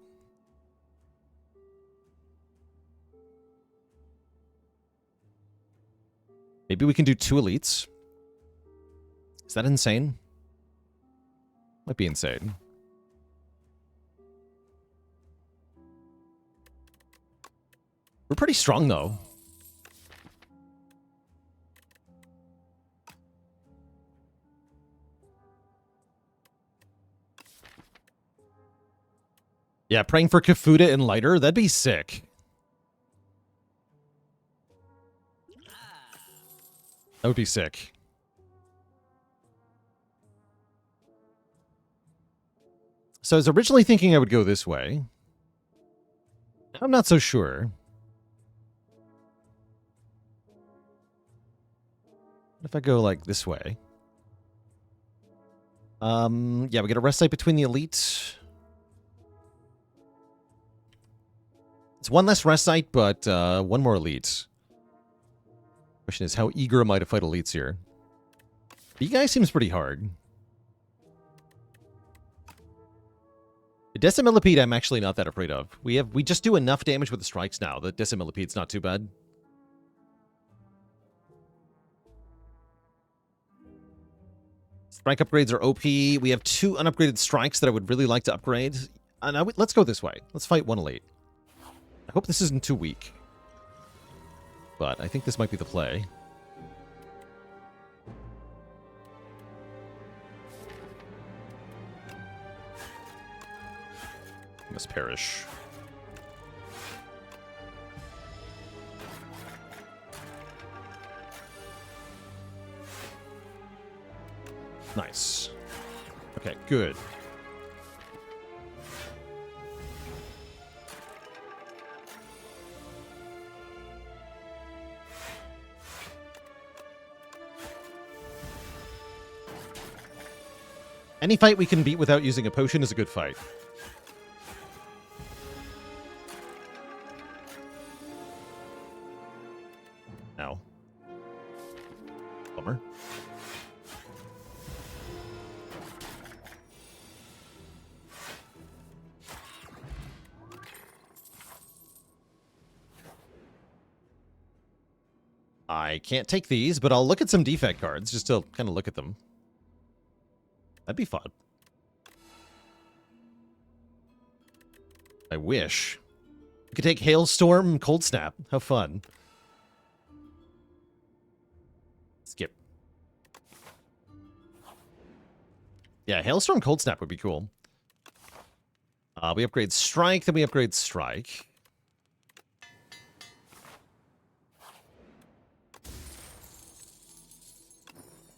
Maybe we can do 2 elites. Is that insane? Might be insane. We're pretty strong, though. Yeah, praying for Kafuda and Lighter, that'd be sick. That would be sick. So I was originally thinking I would go this way. I'm not so sure. What if I go, like, this way? Yeah, we get a rest site between the elites. It's 1 less rest site, but 1 more elite. Question is, how eager am I to fight elites here? The guy seems pretty hard. The Decimillipede I'm actually not that afraid of. We just do enough damage with the strikes now. The Decimillipede's not too bad. Strike upgrades are OP. We have 2 unupgraded strikes that I would really like to upgrade. And let's go this way. Let's fight 1 elite. I hope this isn't too weak. But I think this might be the play. Must perish. Nice. Okay, good. Any fight we can beat without using a potion is a good fight. Ow. Bummer. I can't take these, but I'll look at some defect cards just to kind of look at them. That'd be fun. I wish. We could take Hailstorm, Cold Snap. How fun. Skip. Yeah, Hailstorm, Cold Snap would be cool. We upgrade Strike, then we upgrade Strike.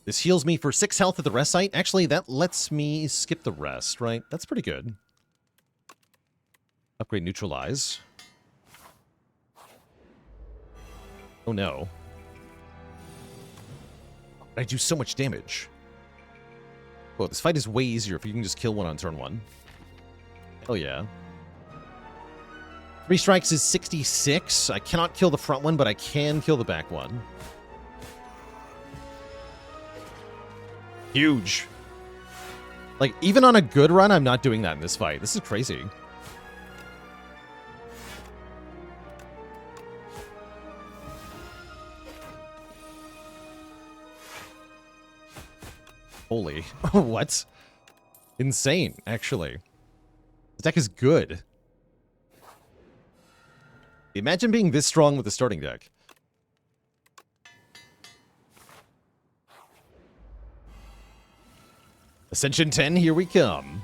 This heals me for 6 health at the rest site. Actually, that lets me skip the rest, right? That's pretty good. Upgrade Neutralize. Oh no. I do so much damage. Well, this fight is way easier if you can just kill one on turn 1. Hell yeah. 3 strikes is 66. I cannot kill the front one, but I can kill the back one. Huge. Like, even on a good run, I'm not doing that in this fight. This is crazy. Holy. What? Insane, actually. This deck is good. Imagine being this strong with the starting deck. Ascension 10, here we come.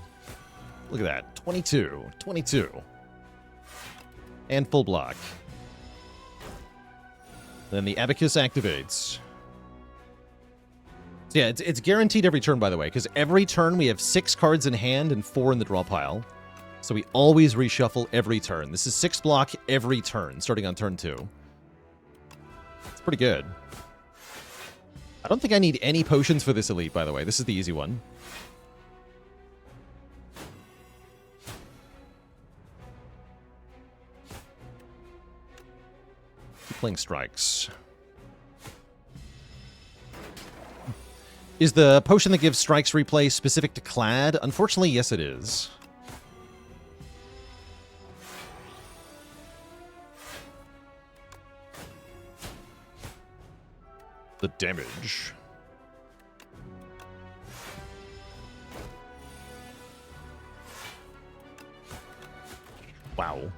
Look at that. 22. 22. And full block. Then the Abacus activates. So yeah, it's guaranteed every turn, by the way, because every turn we have 6 cards in hand and 4 in the draw pile. So we always reshuffle every turn. This is 6 block every turn, starting on turn 2. It's pretty good. I don't think I need any potions for this elite, by the way. This is the easy one. Keep playing strikes. Is the potion that gives strikes replay specific to Clad? Unfortunately, yes it is. The damage. Wow.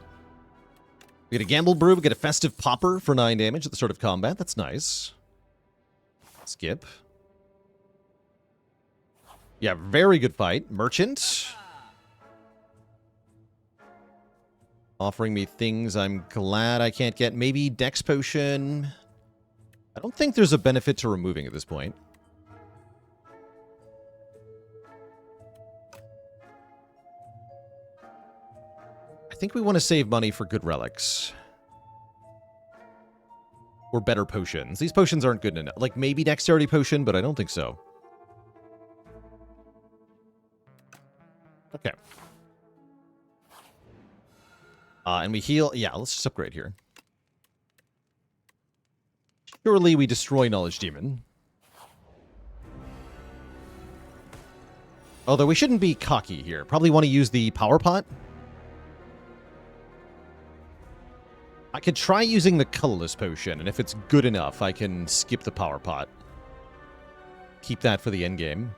We get a Gamble Brew, we get a Festive Popper for 9 damage at the start of combat. That's nice. Skip. Yeah, very good fight. Merchant. Offering me things I'm glad I can't get. Maybe Dex Potion. I don't think there's a benefit to removing at this point. I think we want to save money for good relics. Or better potions. These potions aren't good enough. Like, maybe Dexterity Potion, but I don't think so. Okay. And we heal. Yeah, let's just upgrade here. Surely we destroy Knowledge Demon. Although we shouldn't be cocky here. Probably want to use the Power Pot. I could try using the Colorless Potion, and if it's good enough, I can skip the Power Pot. Keep that for the endgame.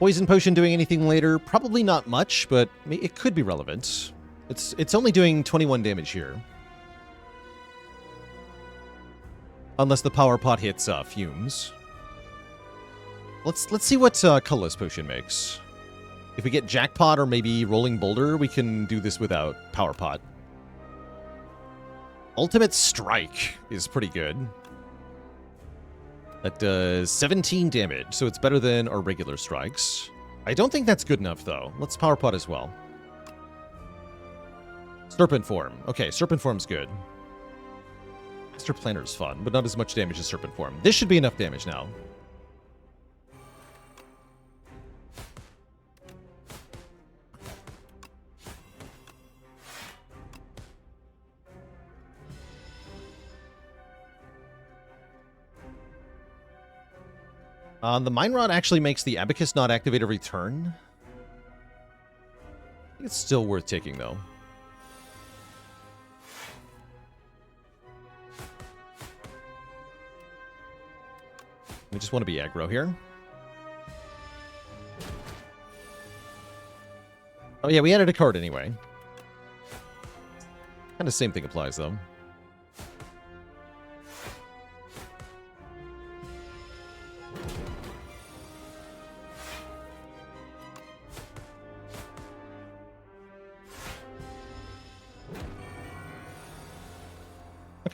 Poison Potion doing anything later? Probably not much, but it could be relevant. It's only doing 21 damage here. Unless the Power Pot hits Fumes. Let's see what Colorless Potion makes. If we get Jackpot or maybe Rolling Boulder, we can do this without Power Pot. Ultimate Strike is pretty good. That does 17 damage, so it's better than our regular strikes. I don't think that's good enough, though. Let's Power Pot as well. Serpent Form. Okay, Serpent Form's good. Master Planner's fun, but not as much damage as Serpent Form. This should be enough damage now. The Mine Rod actually makes the Abacus not activate every turn. I think it's still worth taking, though. We just want to be aggro here. Oh yeah, we added a card anyway. Kind of same thing applies, though.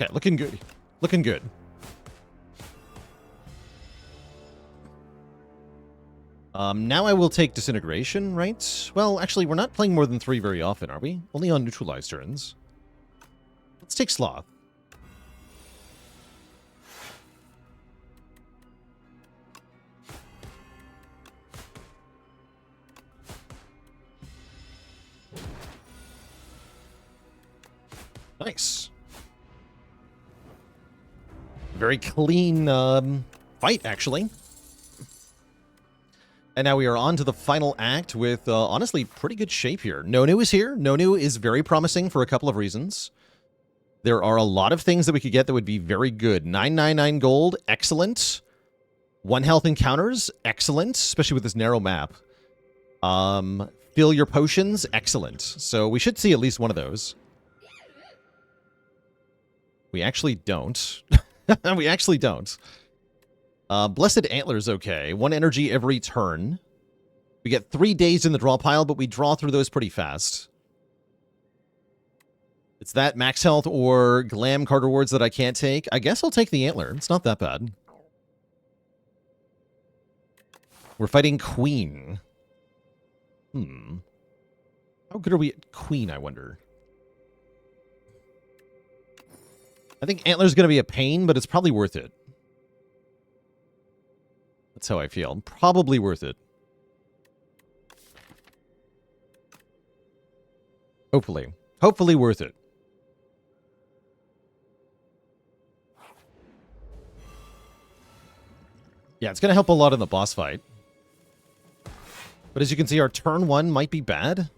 Okay, looking good. Looking good. Now I will take Disintegration, right? Well, actually, we're not playing more than 3 very often, are we? Only on neutralized turns. Let's take Sloth. Nice. Very clean fight, actually. And now we are on to the final act with, honestly, pretty good shape here. Nonu is here. Nonu is very promising for a couple of reasons. There are a lot of things that we could get that would be very good. 999 gold, excellent. 1 health encounters, excellent, especially with this narrow map. Fill your potions, excellent. So we should see at least one of those. We actually don't. We actually don't. Blessed Antler's okay. 1 energy every turn. We get 3 days in the draw pile, but we draw through those pretty fast. It's that max health or glam card rewards that I can't take. I guess I'll take the antler. It's not that bad. We're fighting Queen. How good are we at Queen, I wonder? I think Antler's going to be a pain, but it's probably worth it. That's how I feel. Probably worth it. Hopefully. Hopefully worth it. Yeah, it's going to help a lot in the boss fight. But as you can see, our turn 1 might be bad.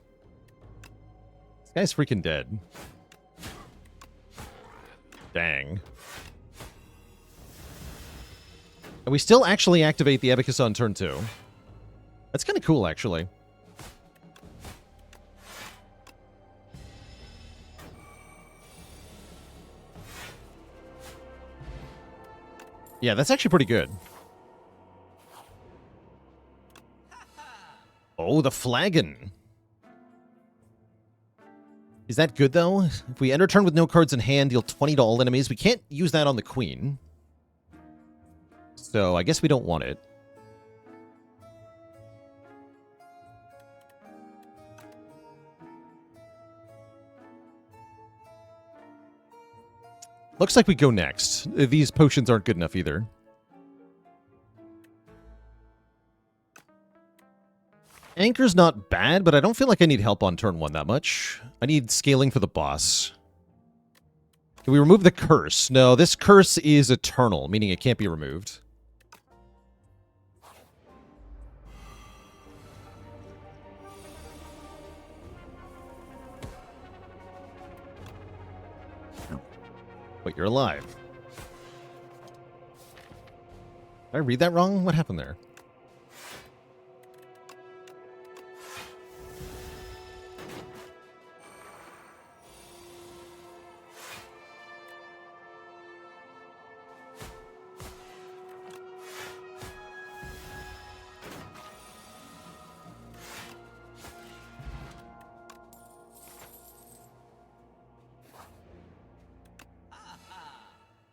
This guy's freaking dead. Dang. And we still actually activate the Abacus on turn 2. That's kind of cool, actually. Yeah, that's actually pretty good. Oh, the flagon. Is that good, though? If we enter turn with no cards in hand, deal 20 to all enemies. We can't use that on the queen. So I guess we don't want it. Looks like we go next. These potions aren't good enough either. Anchor's not bad, but I don't feel like I need help on turn 1 that much. I need scaling for the boss. Can we remove the curse? No, this curse is eternal, meaning it can't be removed. Wait, you're alive. Did I read that wrong? What happened there?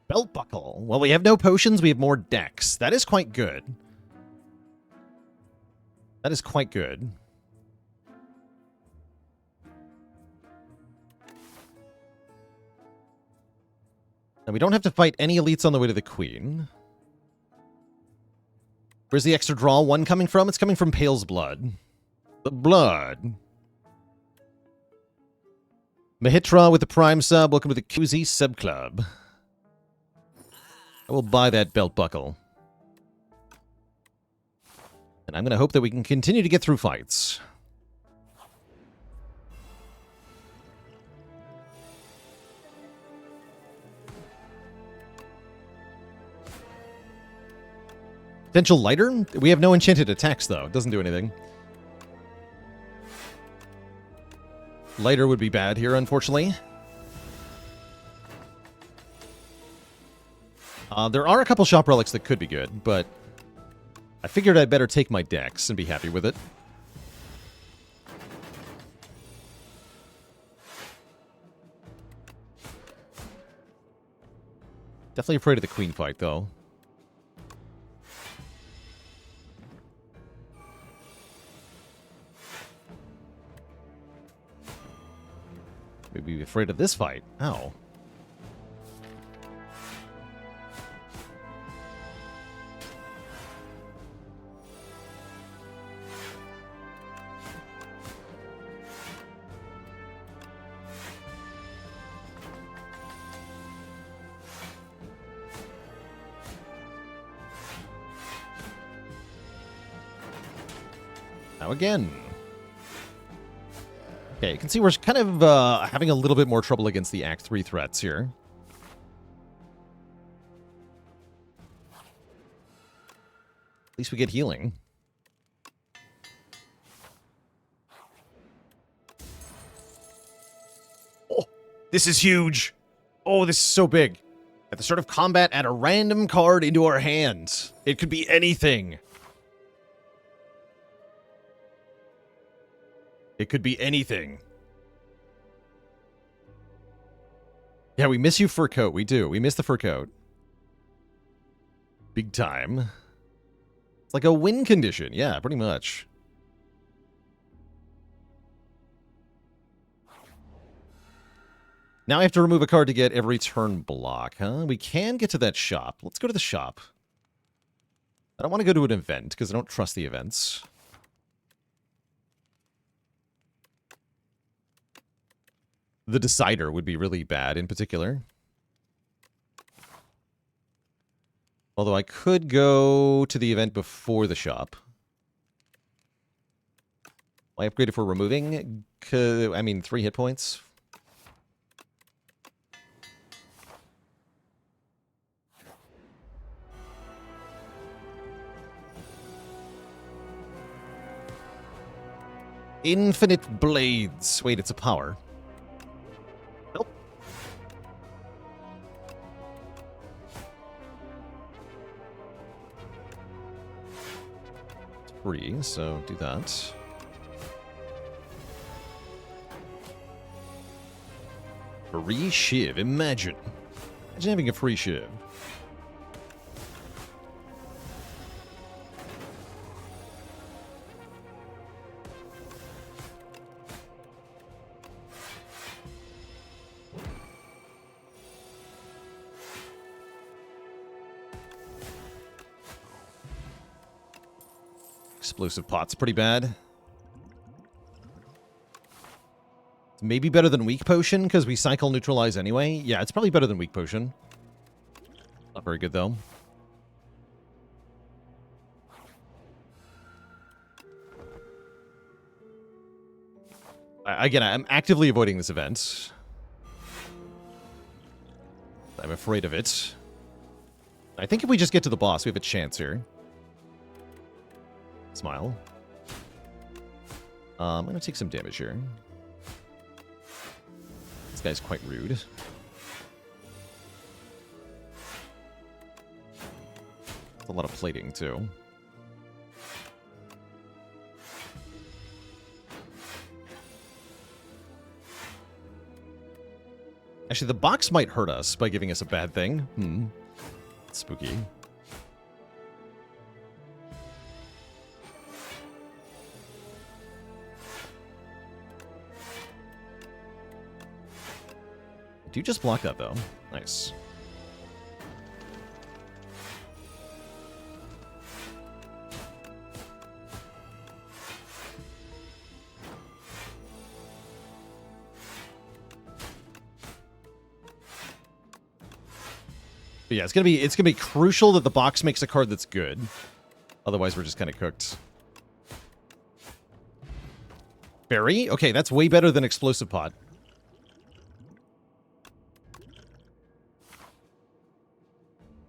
Belt buckle. Well, we have no potions, we have more decks. That is quite good. That is quite good. And we don't have to fight any elites on the way to the queen. Where's the extra draw 1 coming from? It's coming from Pale's blood. The blood. Mahitra with the prime sub. Welcome to the Koozie sub club. I will buy that belt buckle. And I'm going to hope that we can continue to get through fights. Potential lighter? We have no enchanted attacks, though. It doesn't do anything. Lighter would be bad here, unfortunately. There are a couple shop relics that could be good, but I figured I'd better take my decks and be happy with it. Definitely afraid of the queen fight, though. Maybe be afraid of this fight. Ow. Now again. Okay, you can see we're kind of having a little bit more trouble against the Act 3 threats here. At least we get healing. Oh, this is huge. Oh, this is so big. At the start of combat, add a random card into our hands. It could be anything. It could be anything. Yeah, we miss you, fur coat. We do. We miss the fur coat. Big time. It's like a win condition. Yeah, pretty much. Now I have to remove a card to get every turn block, huh? We can get to that shop. Let's go to the shop. I don't want to go to an event, because I don't trust the events. The Decider would be really bad in particular. Although I could go to the event before the shop. Why upgrade if we're removing? I mean, 3 hit points. Infinite Blades. Wait, it's a power. Nope. It's free, so do that. Free shiv. Imagine having a free shiv. Explosive pot's pretty bad. It's maybe better than weak potion, because we cycle neutralize anyway. Yeah, it's probably better than weak potion. Not very good, though. Again, I'm actively avoiding this event. I'm afraid of it. I think if we just get to the boss, we have a chance here. Smile. I'm going to take some damage here. This guy's quite rude. It's a lot of plating, too. Actually, the box might hurt us by giving us a bad thing. Spooky. Do you just block that, though? Nice. But yeah, it's gonna be crucial that the box makes a card that's good. Otherwise, we're just kind of cooked. Berry? Okay, that's way better than Explosive Pot.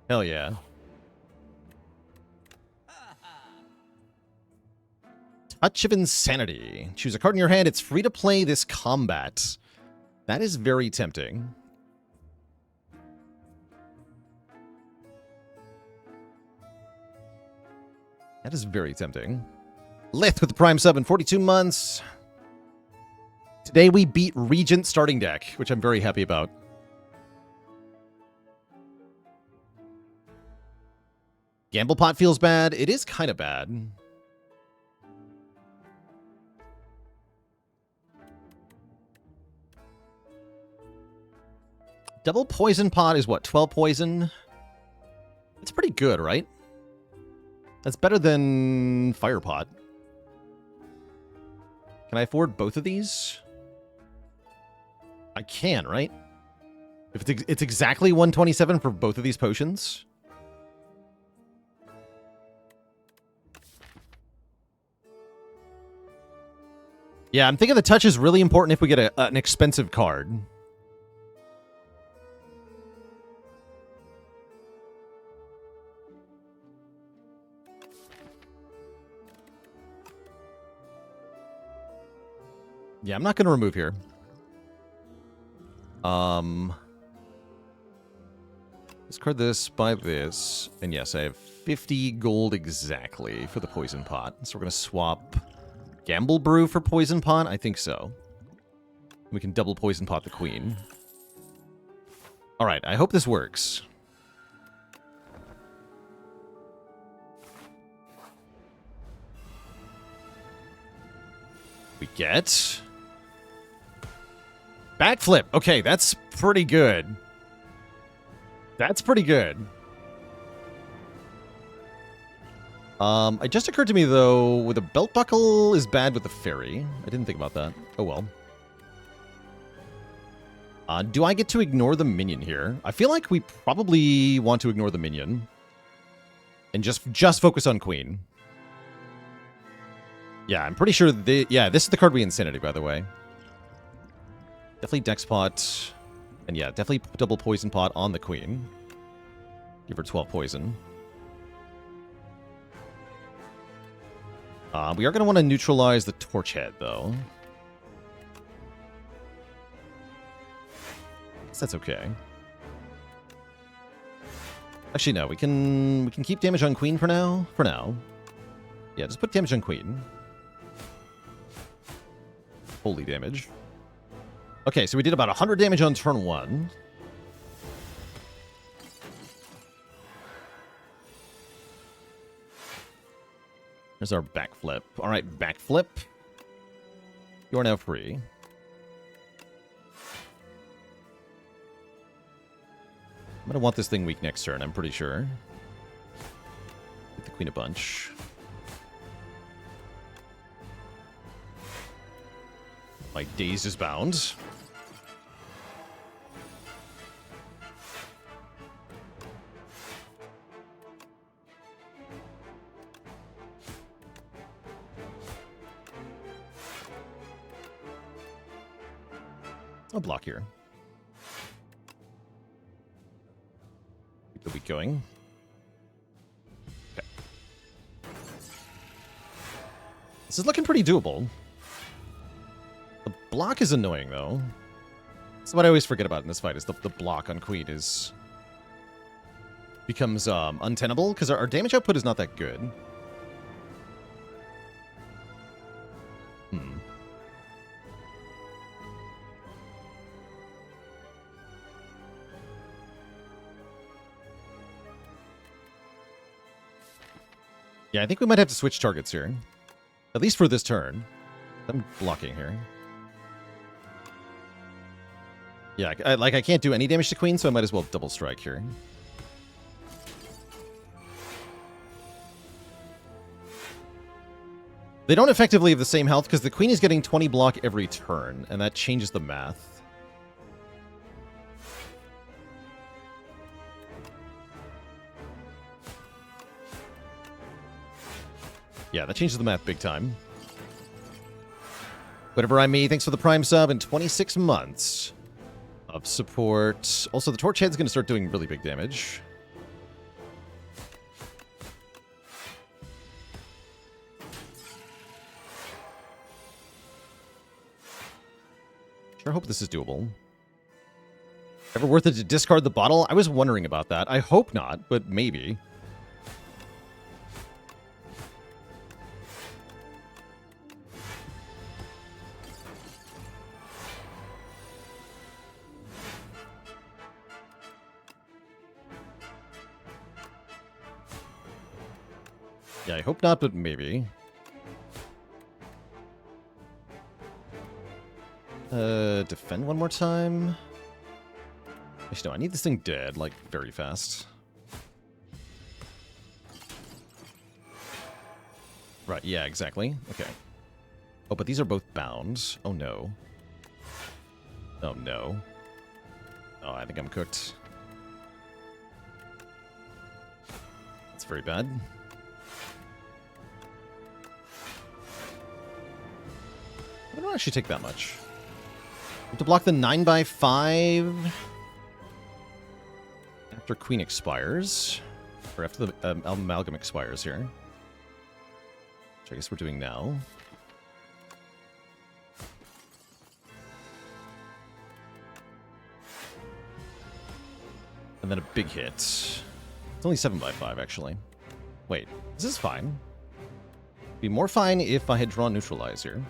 Hell yeah. Touch of Insanity. Choose a card in your hand. It's free to play this combat. That is very tempting. That is very tempting. Lith with the Prime sub in 42 months. Today we beat Regent starting deck, which I'm very happy about. Gamble Pot feels bad. It is kind of bad. Double Poison Pot is what, 12 poison? It's pretty good, right? That's better than Fire Pot. Can I afford both of these? I can, right? If it's exactly 127 for both of these potions. Yeah, I'm thinking the touch is really important if we get an expensive card. Yeah, I'm not going to remove here. Discard this, buy this, and yes, I have 50 gold exactly for the Poison Pot. So we're going to swap Gamble Brew for Poison Pot? I think so. We can double Poison Pot the Queen. Alright, I hope this works. We get... Backflip! Okay, that's pretty good. That's pretty good. It just occurred to me, though, with a belt buckle is bad with the fairy. I didn't think about that. Oh, well. Do I get to ignore the minion here? I feel like we probably want to ignore the minion. And just focus on Queen. Yeah, I'm pretty sure yeah, this is the card we Insanity, by the way. Definitely Dex Pot. And yeah, definitely double Poison Pot on the Queen. Give her 12 poison. We are going to want to neutralize the Torch Head, though. So that's okay. Actually, no. We can keep damage on Queen for now. For now. Yeah, just put damage on Queen. Holy damage. Okay, so we did about 100 damage on turn 1. There's our backflip. All right, backflip. You are now free. I'm going to want this thing weak next turn, I'm pretty sure. Get the Queen a bunch. My Daze is bound. I'll block here. Keep the weak going. Okay. This is looking pretty doable. The block is annoying, though. That's what I always forget about in this fight, is the block on Queen is... becomes untenable, because our damage output is not that good. Yeah, I think we might have to switch targets here. At least for this turn. I'm blocking here. Yeah, I can't do any damage to Queen, so I might as well double strike here. They don't effectively have the same health, because the Queen is getting 20 block every turn, and that changes the math. Yeah, that changes the math big time. Whatever I may, thanks for the Prime sub and 26 months of support. Also, the Torch Head's going to start doing really big damage. Sure hope this is doable. Ever worth it to discard the bottle? I was wondering about that. I hope not, but maybe. Yeah, I hope not, but maybe. Defend one more time. Actually, no, I need this thing dead, like, very fast. Right, yeah, exactly. Okay. Oh, but these are both bound. Oh, no. Oh, no. Oh, I think I'm cooked. That's very bad. I don't actually take that much. I have to block the 9x5 after Queen expires. Or after the Amalgam expires here. Which I guess we're doing now. And then a big hit. It's only 7x5, actually. Wait, this is fine. Be more fine if I had drawn Neutralize here.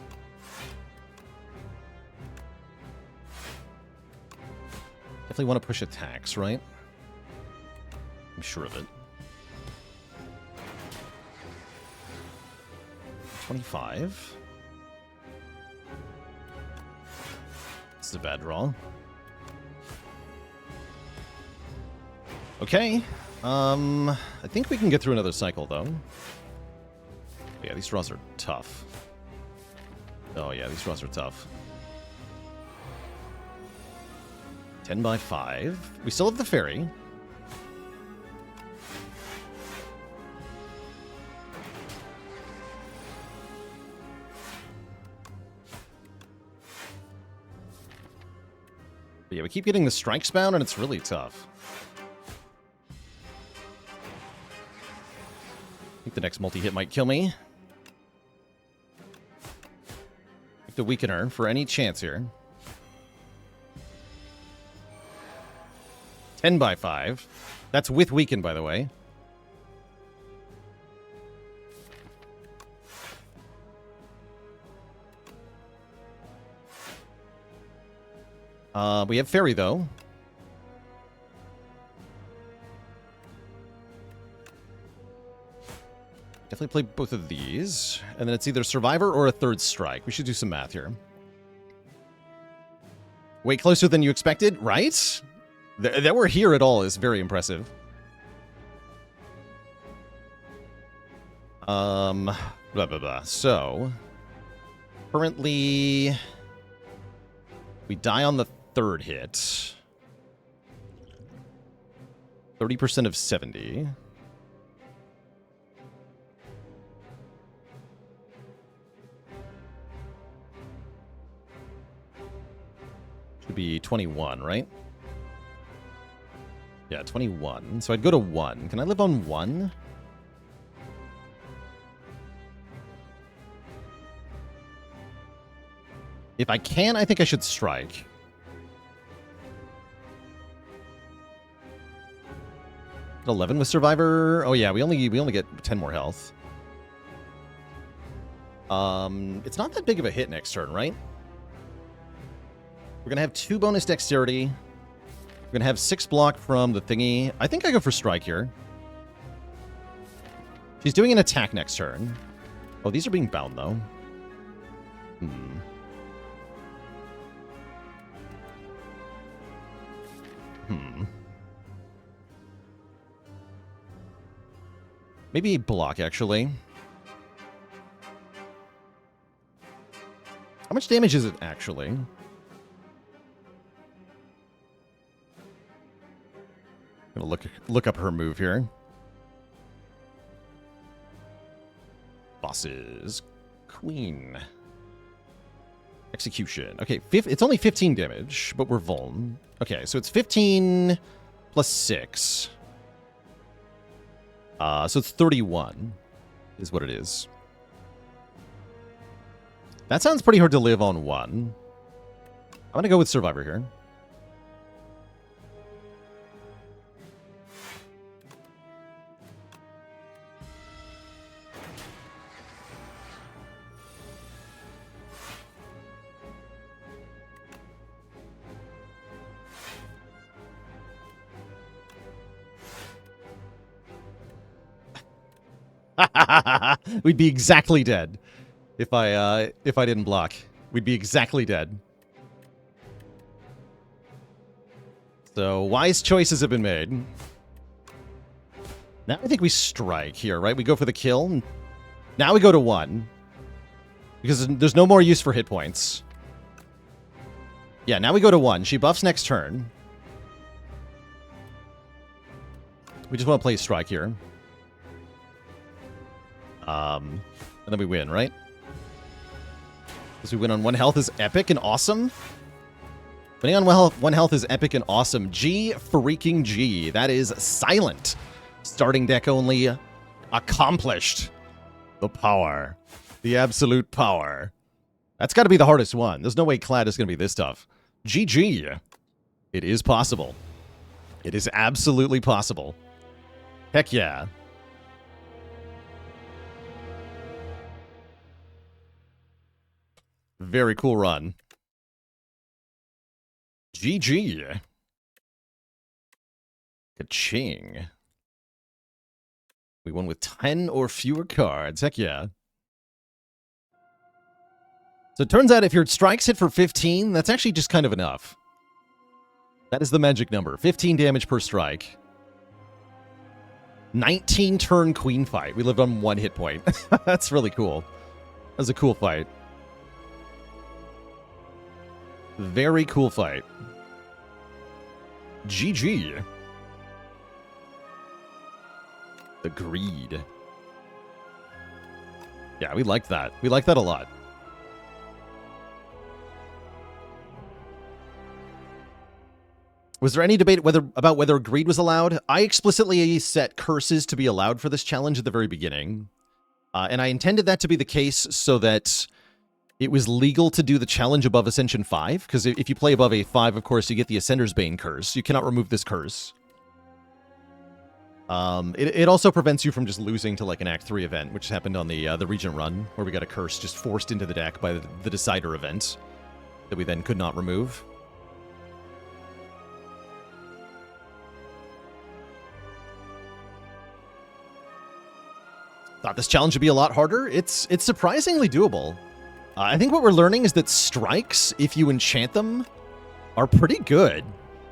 Definitely want to push attacks, right? I'm sure of it. 25. This is a bad draw. Okay. I think we can get through another cycle, though. Yeah, these draws are tough. Oh, yeah, these draws are tough. 10 by 5. We still have the fairy. But yeah, we keep getting the strikes bound, and it's really tough. I think the next multi-hit might kill me. Take the weakener for any chance here. 10 by 5. That's with weaken, by the way. We have fairy, though. Definitely play both of these. And then it's either survivor or a third strike. We should do some math here. Way closer than you expected, right? That we're here at all is very impressive. Blah, blah, blah. So, currently, we die on the third hit. 30% of 70. Should be 21, right? Yeah, 21. So I'd go to 1. Can I live on 1? If I can, I think I should strike. At 11 with Survivor. Oh yeah, we only get 10 more health. It's not that big of a hit next turn, right? We're gonna have 2 bonus dexterity. We're gonna have 6 block from the thingy. I think I go for strike here. She's doing an attack next turn. Oh, these are being bound though. Maybe block, actually. How much damage is it, actually? I'm gonna look up her move here. Bosses. Queen. Execution. Okay, it's only 15 damage, but we're vuln. Okay, so it's 15 plus 6. So it's 31 is what it is. That sounds pretty hard to live on 1. I'm going to go with Survivor here. We'd be exactly dead if I didn't block. We'd be exactly dead. So wise choices have been made. Now I think we strike here, right? We go for the kill. Now we go to 1 because there's no more use for hit points. Yeah, now we go to 1. She buffs next turn. We just want to play strike here. And then we win, right? Because we win on 1 health is epic and awesome. Winning on 1 health is epic and awesome. G freaking G. That is silent. Starting deck only. Accomplished. The power. The absolute power. That's got to be the hardest one. There's no way Clad is going to be this tough. GG. It is possible. It is absolutely possible. Heck yeah. Very cool run. GG. Ka-ching. We won with 10 or fewer cards. Heck yeah. So it turns out if your strikes hit for 15, that's actually just kind of enough. That is the magic number. 15 damage per strike. 19 turn queen fight. We lived on 1 hit point. That's really cool. That was a cool fight. Very cool fight. GG. The greed. Yeah, we liked that. We liked that a lot. Was there any debate about whether greed was allowed? I explicitly set curses to be allowed for this challenge at the very beginning. And I intended that to be the case so that it was legal to do the challenge above Ascension 5. Because if you play above a 5, of course, you get the Ascender's Bane curse. You cannot remove this curse. It also prevents you from just losing to like an Act 3 event, which happened on the Regent run, where we got a curse just forced into the deck by the Decider event that we then could not remove. Thought this challenge would be a lot harder. It's surprisingly doable. I think what we're learning is that strikes, if you enchant them, are pretty good.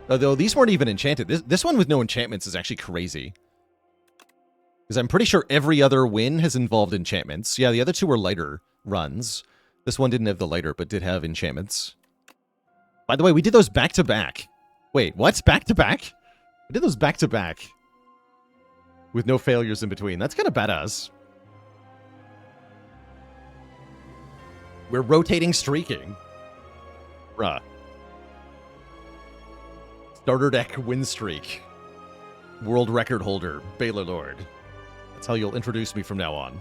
Although these weren't even enchanted. This one with no enchantments is actually crazy. Because I'm pretty sure every other win has involved enchantments. Yeah, the other two were lighter runs. This one didn't have the lighter, but did have enchantments. By the way, we did those back-to-back. Wait, what? Back-to-back? We did those back-to-back. With no failures in between. That's kind of badass. We're rotating streaking. Bruh. Starter deck win streak. World record holder, Baylor Lord. That's how you'll introduce me from now on.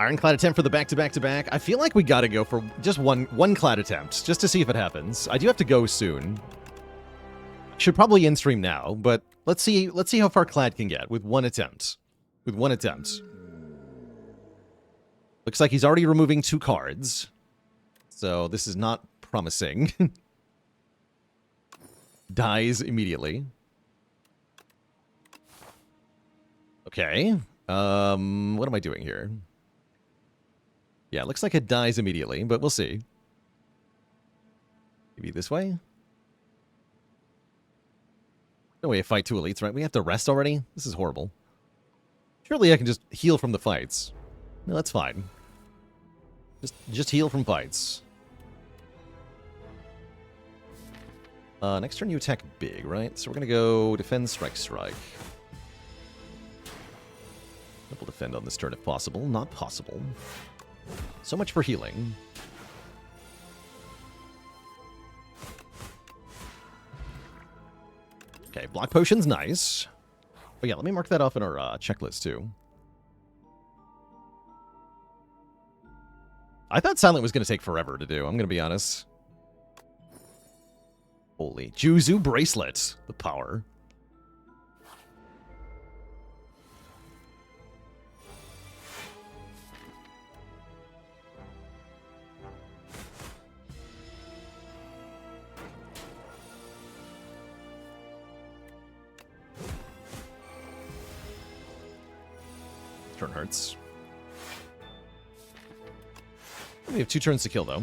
Ironclad attempt for the back-to-back-to-back. I feel like we gotta go for just one clad attempt, just to see if it happens. I do have to go soon. Should probably end stream now, but let's see how far clad can get with one attempt. With one attempt. Looks like he's already removing 2 cards. So this is not promising. Dies immediately. Okay. What am I doing here? Yeah, it looks like it dies immediately, but we'll see. Maybe this way? No way to fight 2 elites, right? We have to rest already? This is horrible. Surely I can just heal from the fights. No, that's fine. Just heal from fights. Next turn you attack big, right? So we're gonna go defend, strike, strike. Double defend on this turn if possible. Not possible. So much for healing. Okay, block potion's nice. But yeah, let me mark that off in our checklist too. I thought Silent was going to take forever to do, I'm going to be honest. Holy. Juzu Bracelet. The power. Turn hurts. We have 2 turns to kill, though.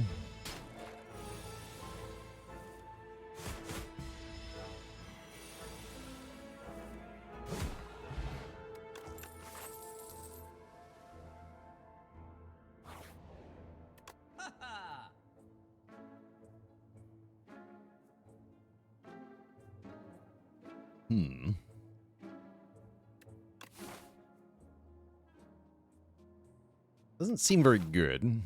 Doesn't seem very good.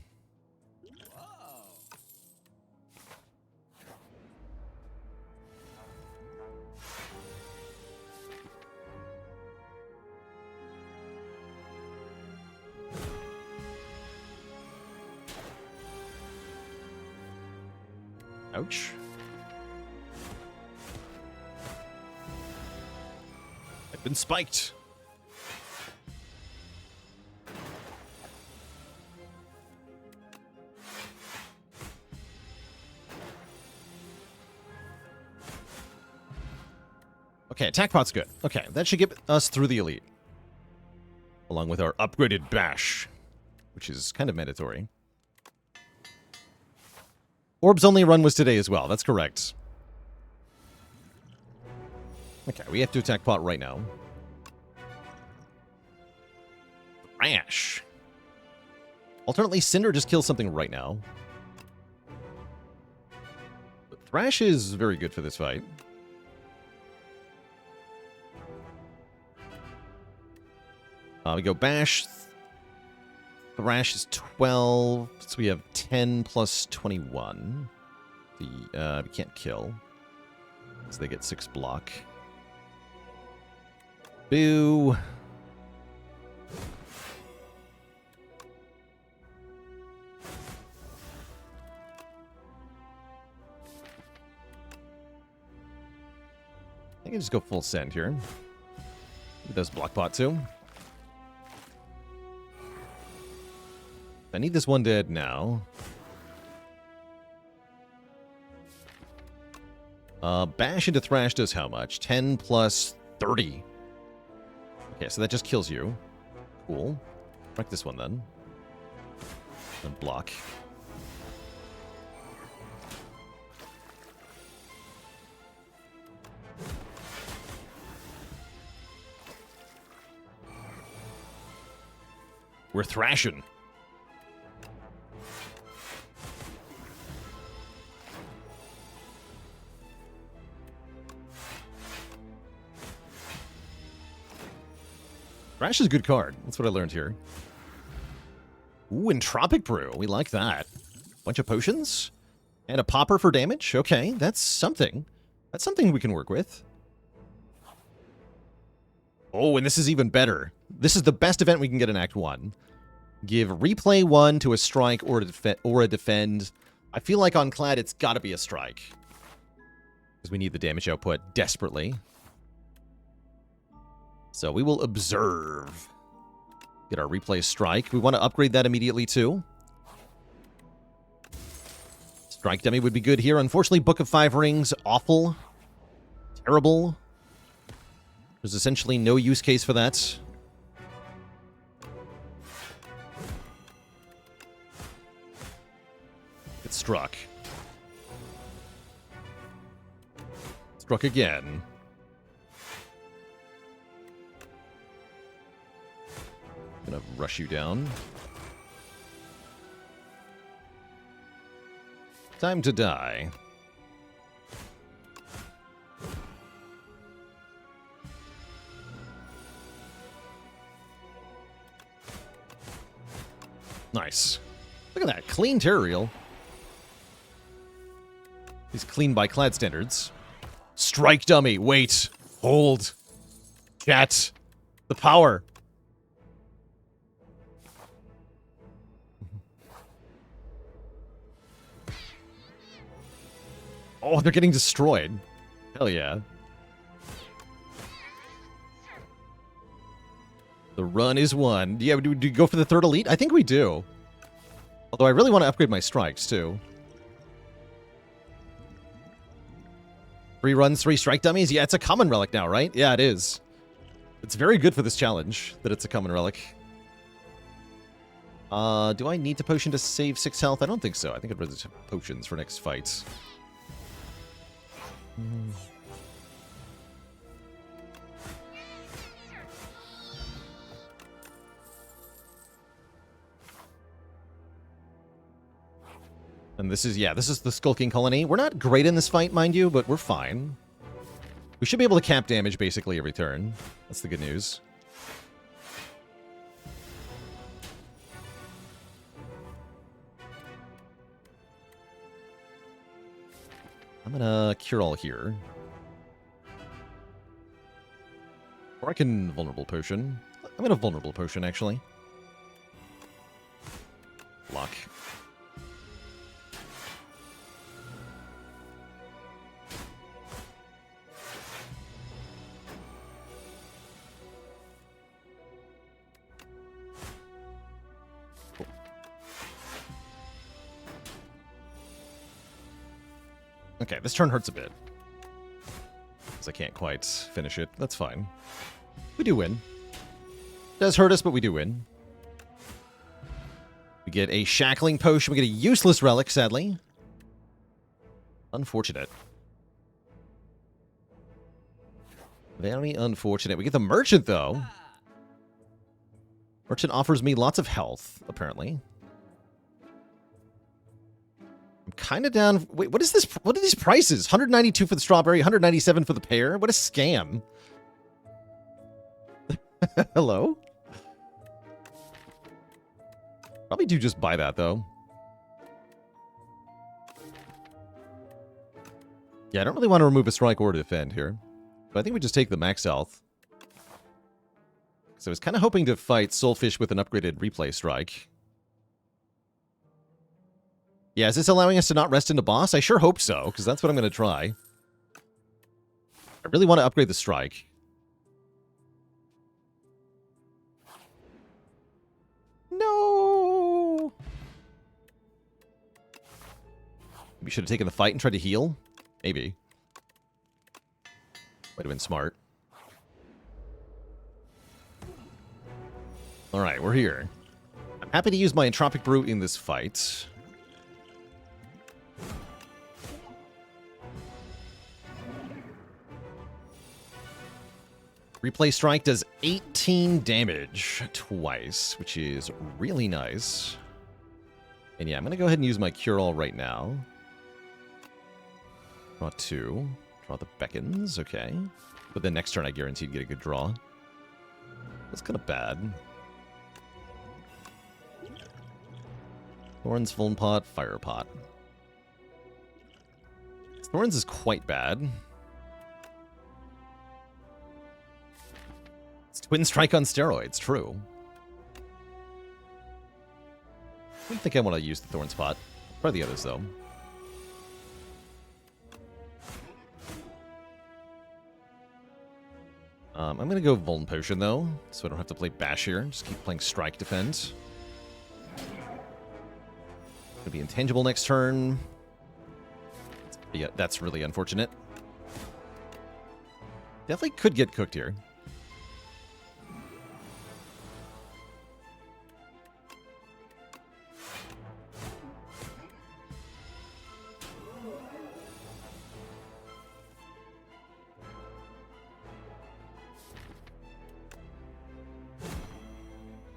Ouch. I've been spiked. Okay, attack pot's good. Okay, that should get us through the elite. Along with our upgraded bash, which is kind of mandatory. Orbs only run was today as well. That's correct. Okay, we have to attack pot right now. Thrash. Alternately, Cinder just kills something right now. But Thrash is very good for this fight. We go Bash. Thrash is 12. So we have 10 plus 21. We can't kill. So they get 6 block. Boo. I can just go full send here. It does block pot too. I need this one dead now. Bash into Thrash does how much? 10 plus 30. Okay, so that just kills you. Cool. Wreck this one then. And block. We're thrashing. Thrash is a good card. That's what I learned here. Ooh, Entropic Brew. We like that. Bunch of potions. And a popper for damage. Okay, that's something. That's something we can work with. Oh, and this is even better. This is the best event we can get in Act 1. Give replay 1 to a strike or a defend. I feel like on Clad it's got to be a strike. Because we need the damage output desperately. So we will observe. Get our replay strike. We want to upgrade that immediately too. Strike dummy would be good here. Unfortunately, Book of 5 Rings, awful. Terrible. There's essentially no use case for that. It struck. Struck again. Gonna rush you down. Time to die. Nice. Look at that. Clean Terrarial. He's clean by Clad standards. Strike dummy. Wait. Hold. Chat. The power. Oh, they're getting destroyed. Hell yeah. The run is won. Yeah, do we go for the third elite? I think we do. Although I really want to upgrade my strikes, too. 3 runs, 3 strike dummies? Yeah, it's a common relic now, right? Yeah, it is. It's very good for this challenge that it's a common relic. Do I need to potion to save 6 health? I don't think so. I think I'd rather have potions for next fight. And this is, yeah, this is the Skulking Colony. We're not great in this fight, mind you, but we're fine. We should be able to cap damage basically every turn. That's the good news. I'm gonna Cure All here. Or I can Vulnerable Potion. I'm gonna Vulnerable Potion, actually. Block. Okay, this turn hurts a bit. because I can't quite finish it. That's fine. We do win. Does hurt us, but we do win. We get a shackling potion. We get a useless relic, sadly. Unfortunate. Very unfortunate. We get the merchant, though. Merchant offers me lots of health, apparently. I'm kind of down. Wait, what is this? What are these prices? 192 for the strawberry, 197 for the pear? What a scam. Hello? Probably do just buy that, though. Yeah, I don't really want to remove a strike or defend here. But I think we just take the max health. So I was kind of hoping to fight Soulfish with an upgraded replay strike. Yeah, is this allowing us to not rest into boss? I sure hope so, because that's what I'm going to try. I really want to upgrade the strike. No! We should have taken the fight and tried to heal? Maybe. Might have been smart. Alright, we're here. I'm happy to use my Entropic Brew in this fight. Replay Strike does 18 damage twice, which is really nice. And yeah, I'm going to go ahead and use my Cure-All right now. Draw 2. Draw the Beckons, okay. But then next turn I guaranteed get a good draw. That's kind of bad. Thorns, Vuln Pot, Fire Pot. Thorns is quite bad. It's Twin Strike on steroids, true. I don't think I want to use the Thorns Pot. Probably the others, though. I'm going to go Vuln Potion, though, so I don't have to play Bash here. Just keep playing Strike Defend. Gonna be intangible next turn. Yeah, that's really unfortunate. Definitely could get cooked here.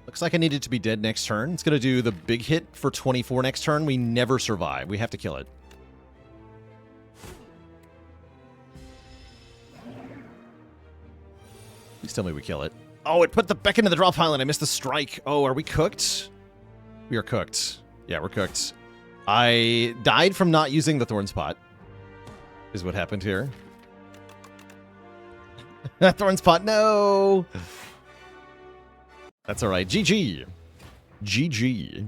Looks like I needed to be dead next turn. It's going to do the big hit for 24 next turn. We never survive. We have to kill it. Please tell me we kill it. Oh, it put the Beck into the draw pile and I missed the strike. Oh, are we cooked? We are cooked. Yeah, we're cooked. I died from not using the Thorns Pot, is what happened here. Thorns Pot, no! That's alright. GG. GG.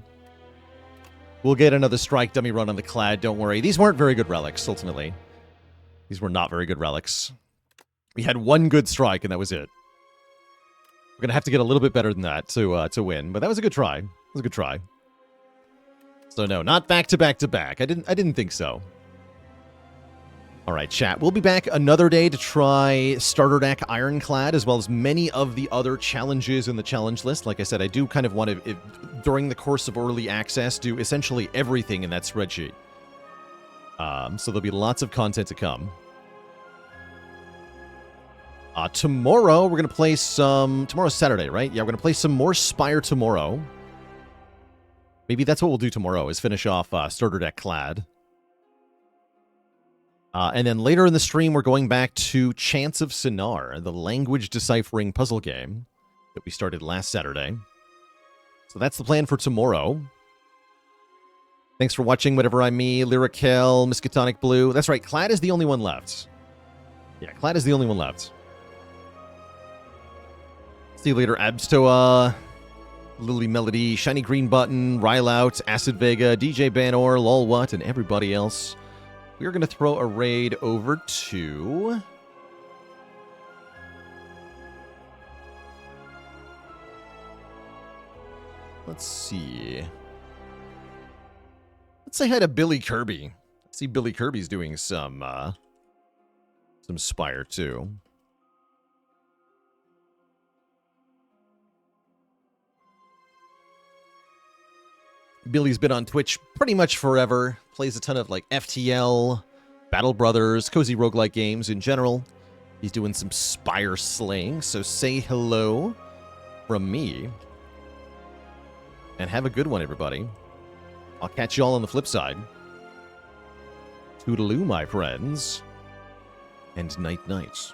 We'll get another strike dummy run on the Clad, don't worry. These weren't very good relics, ultimately. These were not very good relics. We had one good strike, and that was it. We're going to have to get a little bit better than that to win, but that was a good try. It was a good try. So no, not back to back to back. I didn't think so. Alright, chat. We'll be back another day to try Starter Deck Ironclad, as well as many of the other challenges in the challenge list. Like I said, I do kind of want to, during the course of early access, do essentially everything in that spreadsheet. So there'll be lots of content to come. Tomorrow, we're going to play some... Tomorrow's Saturday, right? Yeah, we're going to play some more Spire tomorrow. Maybe that's what we'll do tomorrow, is finish off Starter Deck Clad. And then later in the stream, we're going back to Chants of Sinar, the language deciphering puzzle game that we started last Saturday. So that's the plan for tomorrow. Thanks for watching, Whatever I'm Me, Lyrical, Miskatonic Blue. That's right, Clad is the only one left. Yeah, Clad is the only one left. See you later, Abstoa, Lily Melody, Shiny Green Button, Rylout, Acid Vega, DJ Banor, Lolwut, and everybody else. We're going to throw a raid over to... Let's see. Let's say hi to Billy Kirby. I see Billy Kirby's doing some Some Spire, too. Billy's been on Twitch pretty much forever. Plays a ton of, like, FTL, Battle Brothers, cozy roguelike games in general. He's doing some Spire slaying, so say hello from me. And have a good one, everybody. I'll catch you all on the flip side. Toodaloo, my friends. And night-night.